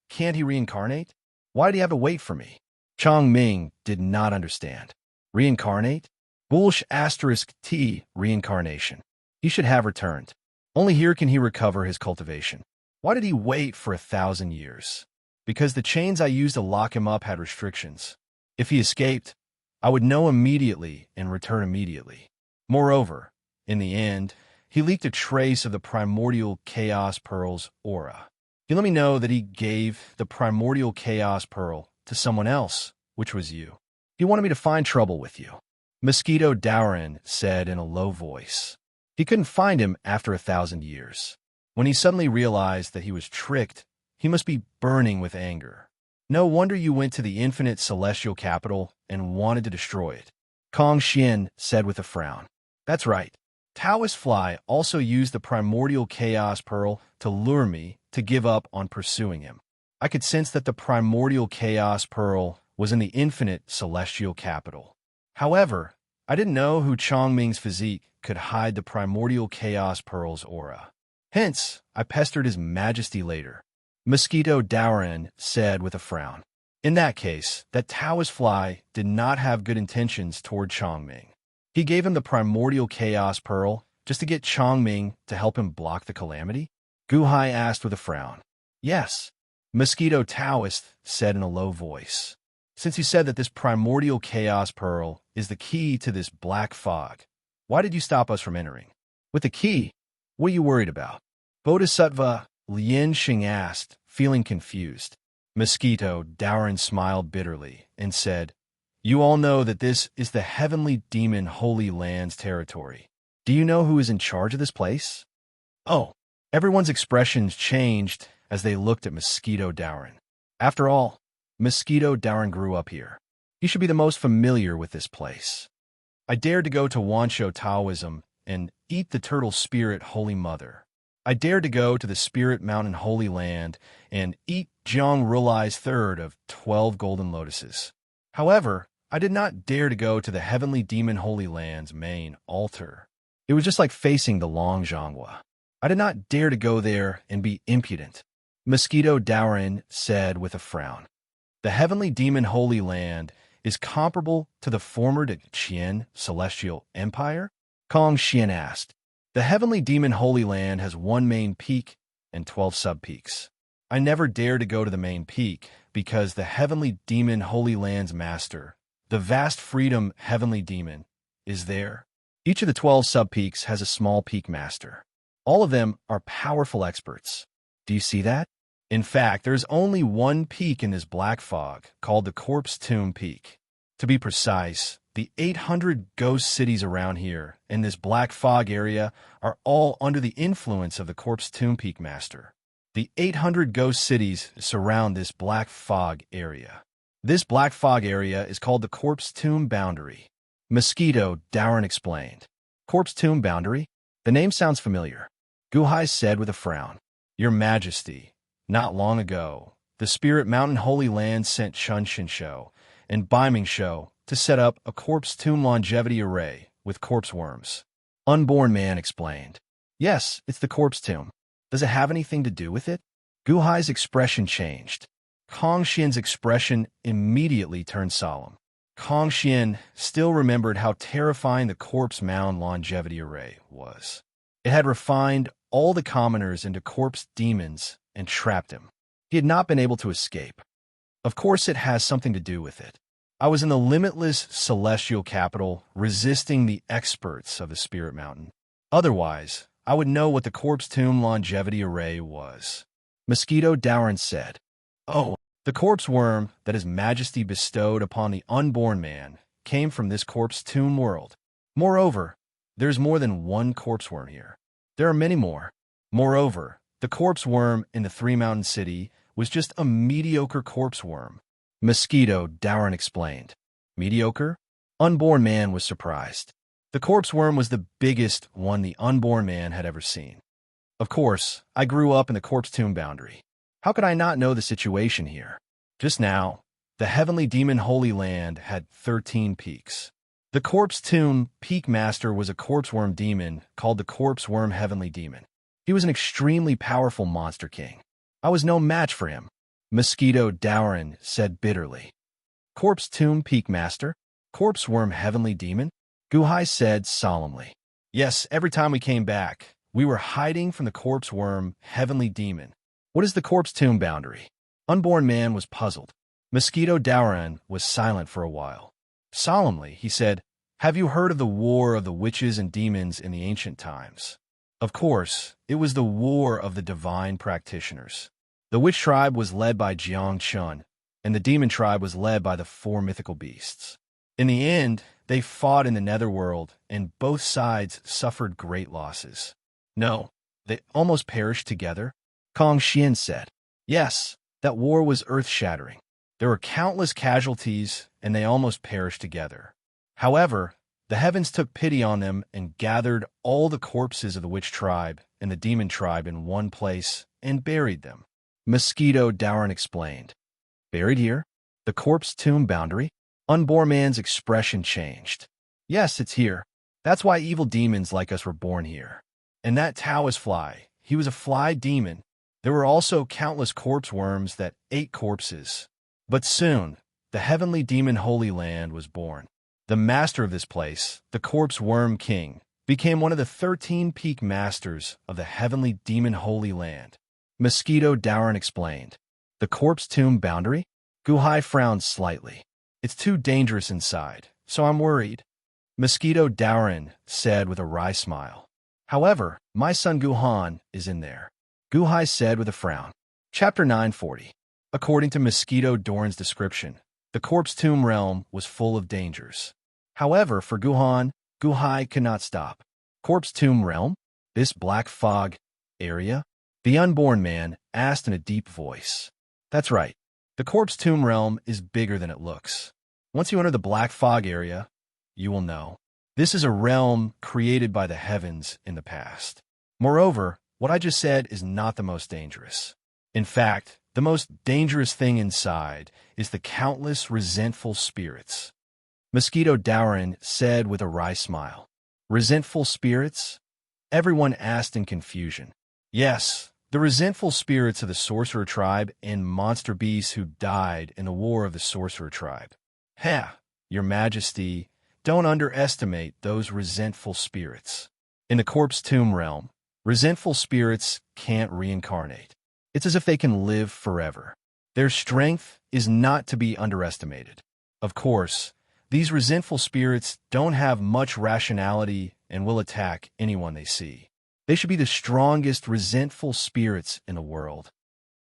can't he reincarnate? Why did he have to wait for me? Chang Ming did not understand. Reincarnate? Bullsh asterisk T reincarnation. He should have returned. Only here can he recover his cultivation. Why did he wait for 1,000 years? Because the chains I used to lock him up had restrictions. If he escaped, I would know immediately and return immediately. Moreover, in the end, he leaked a trace of the primordial chaos pearl's aura. He let me know that he gave the primordial chaos pearl to someone else, which was you. He wanted me to find trouble with you. Mosquito Dowrin said in a low voice. He couldn't find him after 1,000 years. When he suddenly realized that he was tricked, he must be burning with anger. No wonder you went to the infinite celestial capital and wanted to destroy it. Kong Xian said with a frown. That's right. Taoist Fly also used the primordial chaos pearl to lure me to give up on pursuing him. I could sense that the primordial chaos pearl was in the infinite celestial capital. However, I didn't know who Chang Ming's physique could hide the primordial chaos pearl's aura. Hence, I pestered his majesty later. Mosquito Dowrin said with a frown. In that case, that Taoist Fly did not have good intentions toward Chang Ming. He gave him the primordial chaos pearl just to get Chang Ming to help him block the calamity? Guhai asked with a frown. Yes, Mosquito Taoist said in a low voice. Since you said that this primordial chaos pearl is the key to this black fog, why did you stop us from entering? With the key, what are you worried about? Bodhisattva Lien Xing asked, feeling confused. Mosquito Dowrin smiled bitterly and said, You all know that this is the heavenly demon Holy Land's territory. Do you know who is in charge of this place? Oh, everyone's expressions changed as they looked at Mosquito Dowrin. After all, Mosquito Dowrin grew up here. He should be the most familiar with this place. I dared to go to Wansho Taoism and eat the turtle spirit Holy Mother. I dared to go to the Spirit Mountain Holy Land and eat Jiang Rulai's third of 12 golden lotuses. However, I did not dare to go to the Heavenly Demon Holy Land's main altar. It was just like facing the Long Zhonghua. I did not dare to go there and be impudent. Mosquito Dowrin said with a frown. The heavenly demon Holy Land is comparable to the former Qian celestial empire? Kong Xian asked. The heavenly demon Holy Land has one main peak and 12 sub-peaks. I never dared to go to the main peak because the heavenly demon Holy Land's master, the vast freedom heavenly demon, is there. Each of the 12 sub-peaks has a small peak master. All of them are powerful experts. Do you see that? In fact, there's only one peak in this black fog, called the Corpse Tomb Peak. To be precise, the 800 ghost cities around here, in this black fog area, are all under the influence of the Corpse Tomb Peak Master. The 800 ghost cities surround this black fog area. This black fog area is called the Corpse Tomb Boundary. Mosquito Dowrin explained. Corpse Tomb Boundary? The name sounds familiar. Guhai said with a frown. Your Majesty, not long ago, the Spirit Mountain Holy Land sent Chun Shinsho and Biming to set up a corpse tomb longevity array with corpse worms. Unborn Man explained. Yes, it's the corpse tomb. Does it have anything to do with it? Guhai's expression changed. Kong Xian's expression immediately turned solemn. Kong Xian still remembered how terrifying the corpse mound longevity array was. It had refined all the commoners into corpse demons and trapped him. He had not been able to escape. Of course it has something to do with it. I was in the limitless celestial capital resisting the experts of the Spirit Mountain. Otherwise, I would know what the corpse tomb longevity array was. Mosquito Dowrin said. Oh, the corpse worm that His Majesty bestowed upon the unborn man came from this corpse tomb world. Moreover, there's more than one corpse worm here. There are many more. Moreover, the corpse worm in the Three Mountain City was just a mediocre corpse worm. Mosquito Dowrin explained. Mediocre? Unborn Man was surprised. The corpse worm was the biggest one the unborn man had ever seen. Of course, I grew up in the corpse tomb boundary. How could I not know the situation here? Just now, the heavenly demon Holy Land had 13 peaks. The corpse tomb peak master was a corpse worm demon called the corpse worm heavenly demon. He was an extremely powerful monster king. I was no match for him. Mosquito Dowrin said bitterly. Corpse tomb peak master? Corpse worm heavenly demon? Guhai said solemnly. Yes, every time we came back, we were hiding from the corpse worm heavenly demon. What is the corpse tomb boundary? Unborn Man was puzzled. Mosquito Dowrin was silent for a while. Solemnly, he said, Have you heard of the war of the witches and demons in the ancient times? Of course, it was the war of the divine practitioners. The witch tribe was led by Jiang Chun, and the demon tribe was led by the 4 mythical beasts. In the end, they fought in the netherworld, and both sides suffered great losses. No, they almost perished together, Kong Xian said. Yes, that war was earth-shattering. There were countless casualties, and they almost perished together. However, the heavens took pity on them and gathered all the corpses of the witch tribe and the demon tribe in one place and buried them. Mosquito Dowrin explained. Buried here? The corpse tomb boundary? Unborn Man's expression changed. Yes, it's here. That's why evil demons like us were born here. And that Taoist fly, he was a fly demon. There were also countless corpse worms that ate corpses. But soon, the heavenly demon Holy Land was born. The master of this place, the corpse worm king, became one of the 13 peak masters of the heavenly demon Holy Land. Mosquito Dowrin explained. The corpse tomb boundary? Guhai frowned slightly. It's too dangerous inside, so I'm worried. Mosquito Dowrin said with a wry smile. However, my son Guhan is in there. Guhai said with a frown. Chapter 940. According to Mosquito Dowrin's description, the corpse tomb realm was full of dangers. However, for Guhan, Guhai could not stop. Corpse tomb realm? This black fog area? The unborn man asked in a deep voice. That's right. The corpse tomb realm is bigger than it looks. Once you enter the black fog area, you will know. This is a realm created by the heavens in the past. Moreover, what I just said is not the most dangerous. In fact, the most dangerous thing inside is the countless resentful spirits. Mosquito Dowrin said with a wry smile. Resentful spirits? Everyone asked in confusion. Yes, the resentful spirits of the sorcerer tribe and monster beasts who died in the war of the sorcerer tribe. Heh, your majesty, don't underestimate those resentful spirits. In the corpse tomb realm, resentful spirits can't reincarnate. It's as if they can live forever. Their strength is not to be underestimated. Of course, these resentful spirits don't have much rationality and will attack anyone they see. They should be the strongest resentful spirits in the world.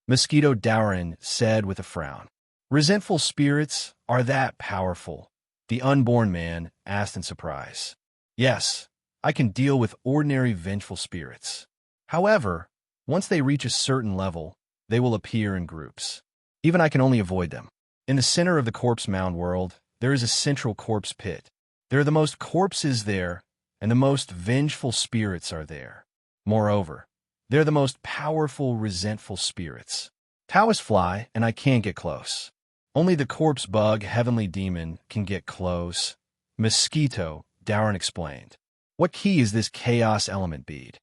Mosquito Dowrin said with a frown. Resentful spirits are that powerful? The unborn man asked in surprise. Yes, I can deal with ordinary vengeful spirits. However, once they reach a certain level, they will appear in groups. Even I can only avoid them. In the center of the corpse mound world, there is a central corpse pit. There are the most corpses there, and the most vengeful spirits are there. Moreover, they're the most powerful, resentful spirits. Taoists fly, and I can't get close. Only the corpse bug heavenly demon can get close. Mosquito, Darren explained. What key is this chaos element bead?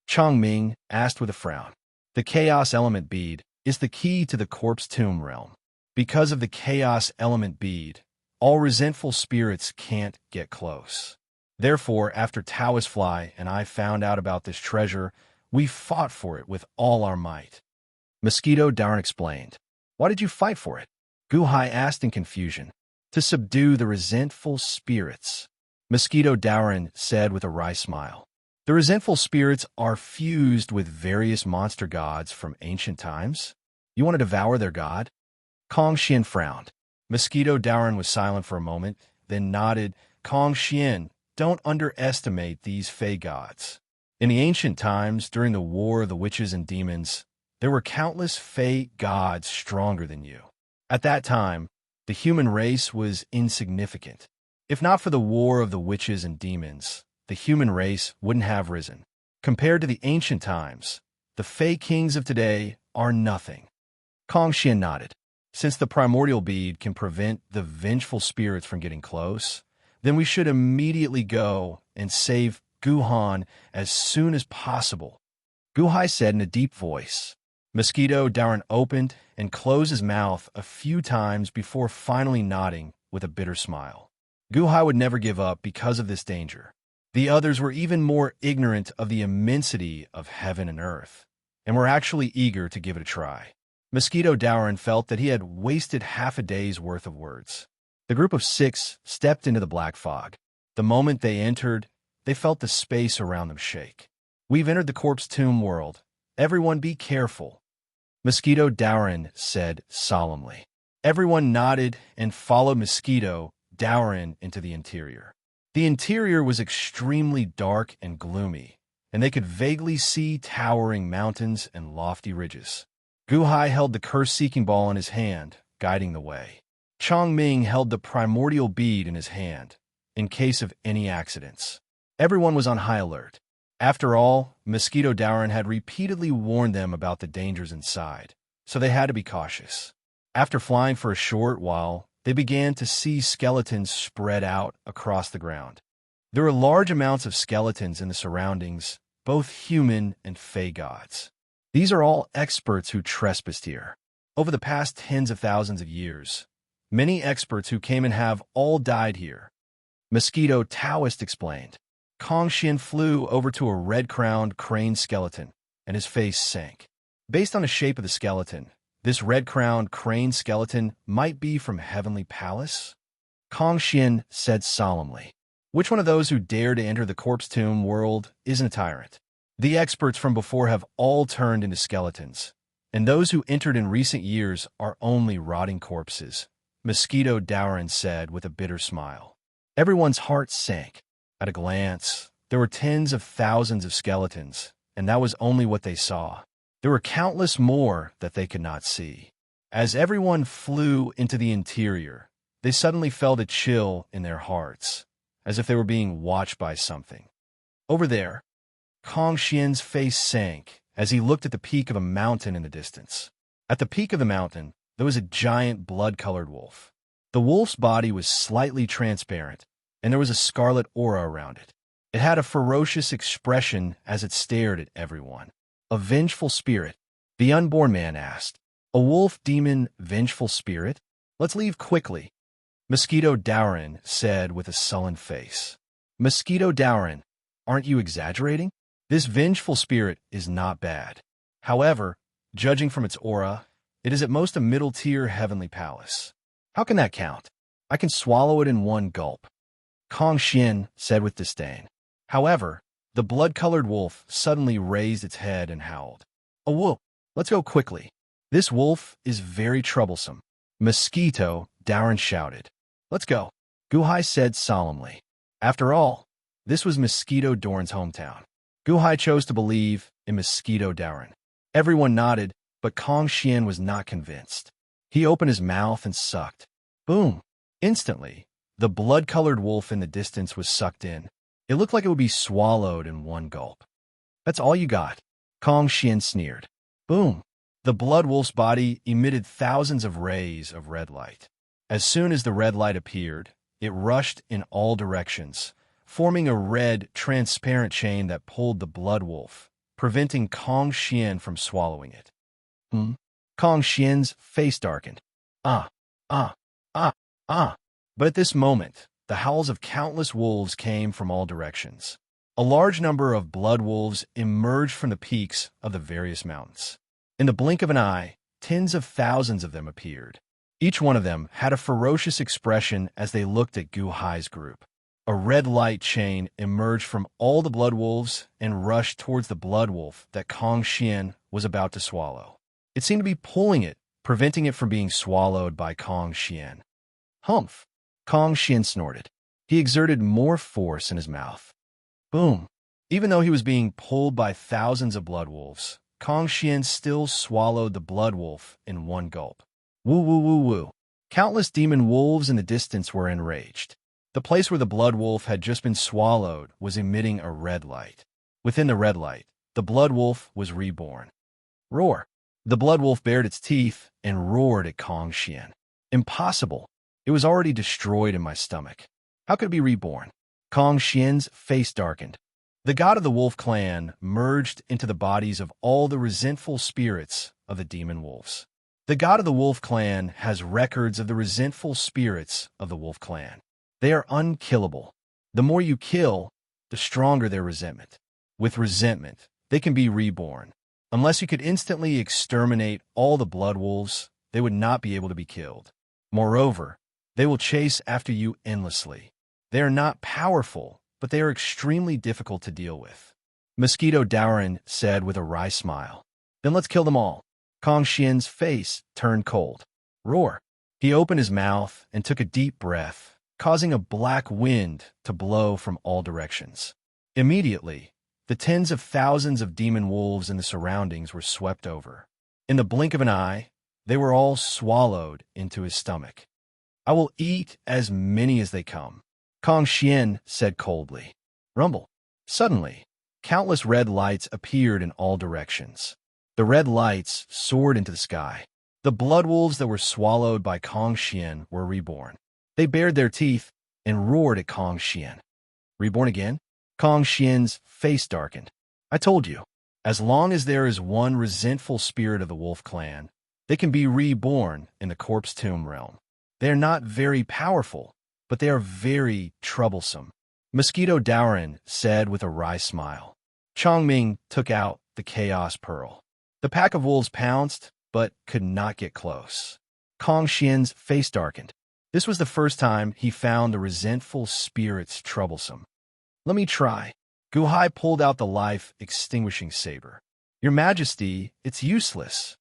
Chong Ming asked with a frown. The chaos element bead is the key to the corpse tomb realm. Because of the chaos element bead, all resentful spirits can't get close. Therefore, after Taoist Fly and I found out about this treasure, we fought for it with all our might. Mosquito Darren explained. Why did you fight for it? Guhai asked in confusion. To subdue the resentful spirits. Mosquito Darren said with a wry smile. The resentful spirits are fused with various monster gods from ancient times. You want to devour their god? Kong Xian frowned. Mosquito Darren was silent for a moment, then nodded. Kong Xian, don't underestimate these fey gods. In the ancient times, during the war of the witches and demons, there were countless fey gods stronger than you. At that time, the human race was insignificant. If not for the war of the witches and demons, the human race wouldn't have risen. Compared to the ancient times, the fey kings of today are nothing. Kong Xian nodded. Since the primordial bead can prevent the vengeful spirits from getting close, then we should immediately go and save Guhan as soon as possible. Guhai said in a deep voice. Mosquito Darren opened and closed his mouth a few times before finally nodding with a bitter smile. Guhai would never give up because of this danger. The others were even more ignorant of the immensity of heaven and earth, and were actually eager to give it a try. Mosquito Darren felt that he had wasted half a day's worth of words. The group of 6 stepped into the black fog. The moment they entered, they felt the space around them shake. We've entered the corpse tomb world. Everyone be careful. Mosquito Darren said solemnly. Everyone nodded and followed Mosquito Darren into the interior. The interior was extremely dark and gloomy, and they could vaguely see towering mountains and lofty ridges. Guhai held the curse-seeking ball in his hand, guiding the way. Chong Ming held the primordial bead in his hand, in case of any accidents. Everyone was on high alert. After all, Mosquito Darren had repeatedly warned them about the dangers inside, so they had to be cautious. After flying for a short while, they began to see skeletons spread out across the ground. There were large amounts of skeletons in the surroundings, both human and fey gods. These are all experts who trespassed here. Over the past tens of thousands of years, many experts who came and have all died here. Mosquito Taoist explained. Kong Xian flew over to a red-crowned crane skeleton, and his face sank. Based on the shape of the skeleton, this red-crowned crane skeleton might be from Heavenly Palace? Kong Xian said solemnly. Which one of those who dare to enter the corpse tomb world isn't a tyrant? The experts from before have all turned into skeletons, and those who entered in recent years are only rotting corpses, Mosquito Darren said with a bitter smile. Everyone's heart sank. At a glance, there were tens of thousands of skeletons, and that was only what they saw. There were countless more that they could not see. As everyone flew into the interior, they suddenly felt a chill in their hearts, as if they were being watched by something. Over there, Kong Xian's face sank as he looked at the peak of a mountain in the distance. At the peak of the mountain, there was a giant blood-colored wolf. The wolf's body was slightly transparent, and there was a scarlet aura around it. It had a ferocious expression as it stared at everyone. A vengeful spirit? The unborn man asked. A wolf demon vengeful spirit? Let's leave quickly, Mosquito Dowrin said with a sullen face. Mosquito Dowrin, aren't you exaggerating? This vengeful spirit is not bad. However, judging from its aura, it is at most a middle-tier heavenly palace. How can that count? I can swallow it in one gulp, Kong Xian said with disdain. However, the blood-colored wolf suddenly raised its head and howled. A wolf! Let's go quickly. This wolf is very troublesome, Mosquito Dowrin shouted. Let's go, Guhai said solemnly. After all, this was Mosquito Dowrin's hometown. Guhai chose to believe in Mosquito Dowrin. Everyone nodded, but Kong Xian was not convinced. He opened his mouth and sucked. Boom! Instantly, the blood-colored wolf in the distance was sucked in. It looked like it would be swallowed in one gulp. That's all you got, Kong Xian sneered. Boom! The blood wolf's body emitted thousands of rays of red light. As soon as the red light appeared, it rushed in all directions, forming a red, transparent chain that pulled the blood wolf, preventing Kong Xian from swallowing it. Kong Xian's face darkened. Ah, ah, ah, ah. But at this moment, the howls of countless wolves came from all directions. A large number of blood wolves emerged from the peaks of the various mountains. In the blink of an eye, tens of thousands of them appeared. Each one of them had a ferocious expression as they looked at Gu Hai's group. A red light chain emerged from all the blood wolves and rushed towards the blood wolf that Kong Xian was about to swallow. It seemed to be pulling it, preventing it from being swallowed by Kong Xian. Humph! Kong Xian snorted. He exerted more force in his mouth. Boom! Even though he was being pulled by thousands of blood wolves, Kong Xian still swallowed the blood wolf in one gulp. Woo woo woo woo. Countless demon wolves in the distance were enraged. The place where the blood wolf had just been swallowed was emitting a red light. Within the red light, the blood wolf was reborn. Roar! The blood wolf bared its teeth and roared at Kong Xian. Impossible! It was already destroyed in my stomach. How could it be reborn? Kong Xian's face darkened. The god of the wolf clan merged into the bodies of all the resentful spirits of the demon wolves. The god of the wolf clan has records of the resentful spirits of the wolf clan. They are unkillable. The more you kill, the stronger their resentment. With resentment, they can be reborn. Unless you could instantly exterminate all the blood wolves, they would not be able to be killed. Moreover, they will chase after you endlessly. They are not powerful, but they are extremely difficult to deal with, Mosquito Dowrin said with a wry smile. Then let's kill them all. Kong Xian's face turned cold. Roar! He opened his mouth and took a deep breath, causing a black wind to blow from all directions. Immediately, the tens of thousands of demon wolves in the surroundings were swept over. In the blink of an eye, they were all swallowed into his stomach. I will eat as many as they come, Kong Xian said coldly. Rumble! Suddenly, countless red lights appeared in all directions. The red lights soared into the sky. The blood wolves that were swallowed by Kong Xian were reborn. They bared their teeth and roared at Kong Xian. Reborn again? Kong Xian's face darkened. I told you, as long as there is one resentful spirit of the wolf clan, they can be reborn in the corpse tomb realm. They are not very powerful, but they are very troublesome, Mosquito Dowrin said with a wry smile. Chongming took out the Chaos Pearl. The pack of wolves pounced, but could not get close. Kong Xian's face darkened. This was the first time he found the resentful spirits troublesome. Let me try. Guhai pulled out the life-extinguishing saber. Your Majesty, it's useless.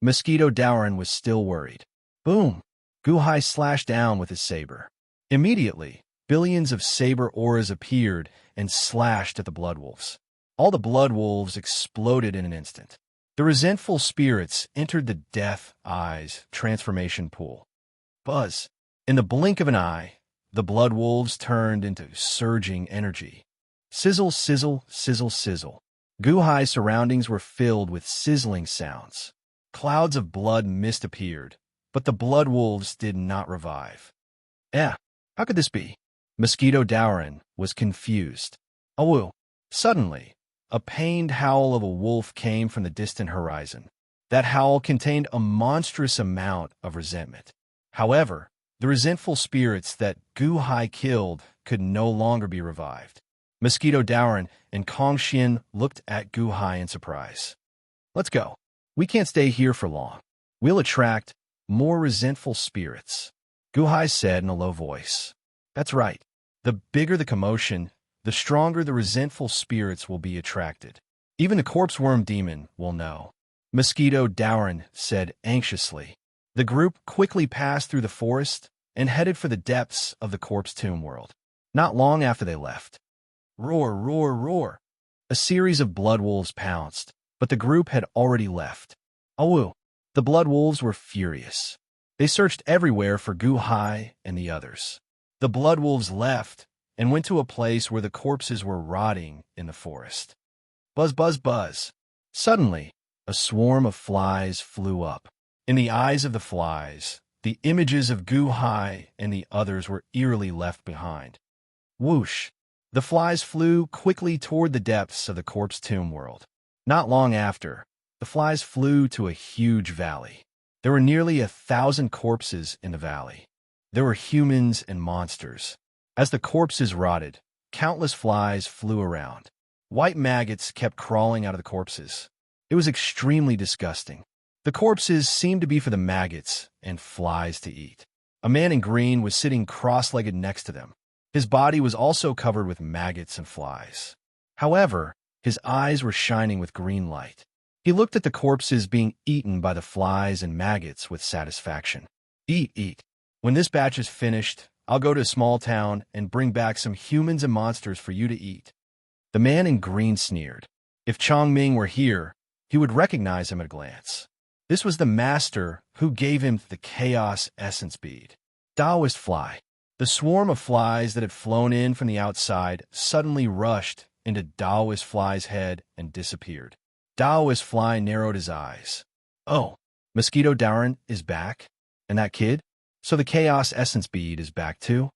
Mosquito Dowrin was still worried. Boom! Guhai slashed down with his saber. Immediately, billions of saber auras appeared and slashed at the blood wolves. All the blood wolves exploded in an instant. The resentful spirits entered the Death Eyes transformation pool. Buzz! In the blink of an eye, the blood wolves turned into surging energy. Sizzle, sizzle, sizzle, sizzle. Guhai's surroundings were filled with sizzling sounds. Clouds of blood mist appeared, but the blood wolves did not revive. How could this be? Mosquito Dowrin was confused. Awoo! Suddenly, a pained howl of a wolf came from the distant horizon. That howl contained a monstrous amount of resentment. However, the resentful spirits that Gu Hai killed could no longer be revived. Mosquito Daoran and Kong Xian looked at Gu Hai in surprise. Let's go. We can't stay here for long. We'll attract more resentful spirits, Gu Hai said in a low voice. That's right. The bigger the commotion, the stronger the resentful spirits will be attracted. Even the corpse worm demon will know. Mosquito Daoran said anxiously. The group quickly passed through the forest and headed for the depths of the corpse tomb world. Not long after they left. Roar, roar, roar. A series of blood wolves pounced, but the group had already left. Awoo! The blood wolves were furious. They searched everywhere for Gu Hai and the others. The blood wolves left and went to a place where the corpses were rotting in the forest. Buzz, buzz, buzz. Suddenly, a swarm of flies flew up. In the eyes of the flies, the images of Gu Hai and the others were eerily left behind. Whoosh! The flies flew quickly toward the depths of the corpse tomb world. Not long after, the flies flew to a huge valley. There were nearly 1,000 corpses in the valley. There were humans and monsters. As the corpses rotted, countless flies flew around. White maggots kept crawling out of the corpses. It was extremely disgusting. The corpses seemed to be for the maggots and flies to eat. A man in green was sitting cross-legged next to them. His body was also covered with maggots and flies. However, his eyes were shining with green light. He looked at the corpses being eaten by the flies and maggots with satisfaction. Eat, eat. When this batch is finished, I'll go to a small town and bring back some humans and monsters for you to eat. The man in green sneered. If Chongming were here, he would recognize him at a glance. This was the master who gave him the chaos essence bead. Taoist fly. The swarm of flies that had flown in from the outside suddenly rushed into Taoist fly's head and disappeared. Taoist fly narrowed his eyes. Oh, Mosquito Daoran is back? And that kid? So the chaos essence bead is back too?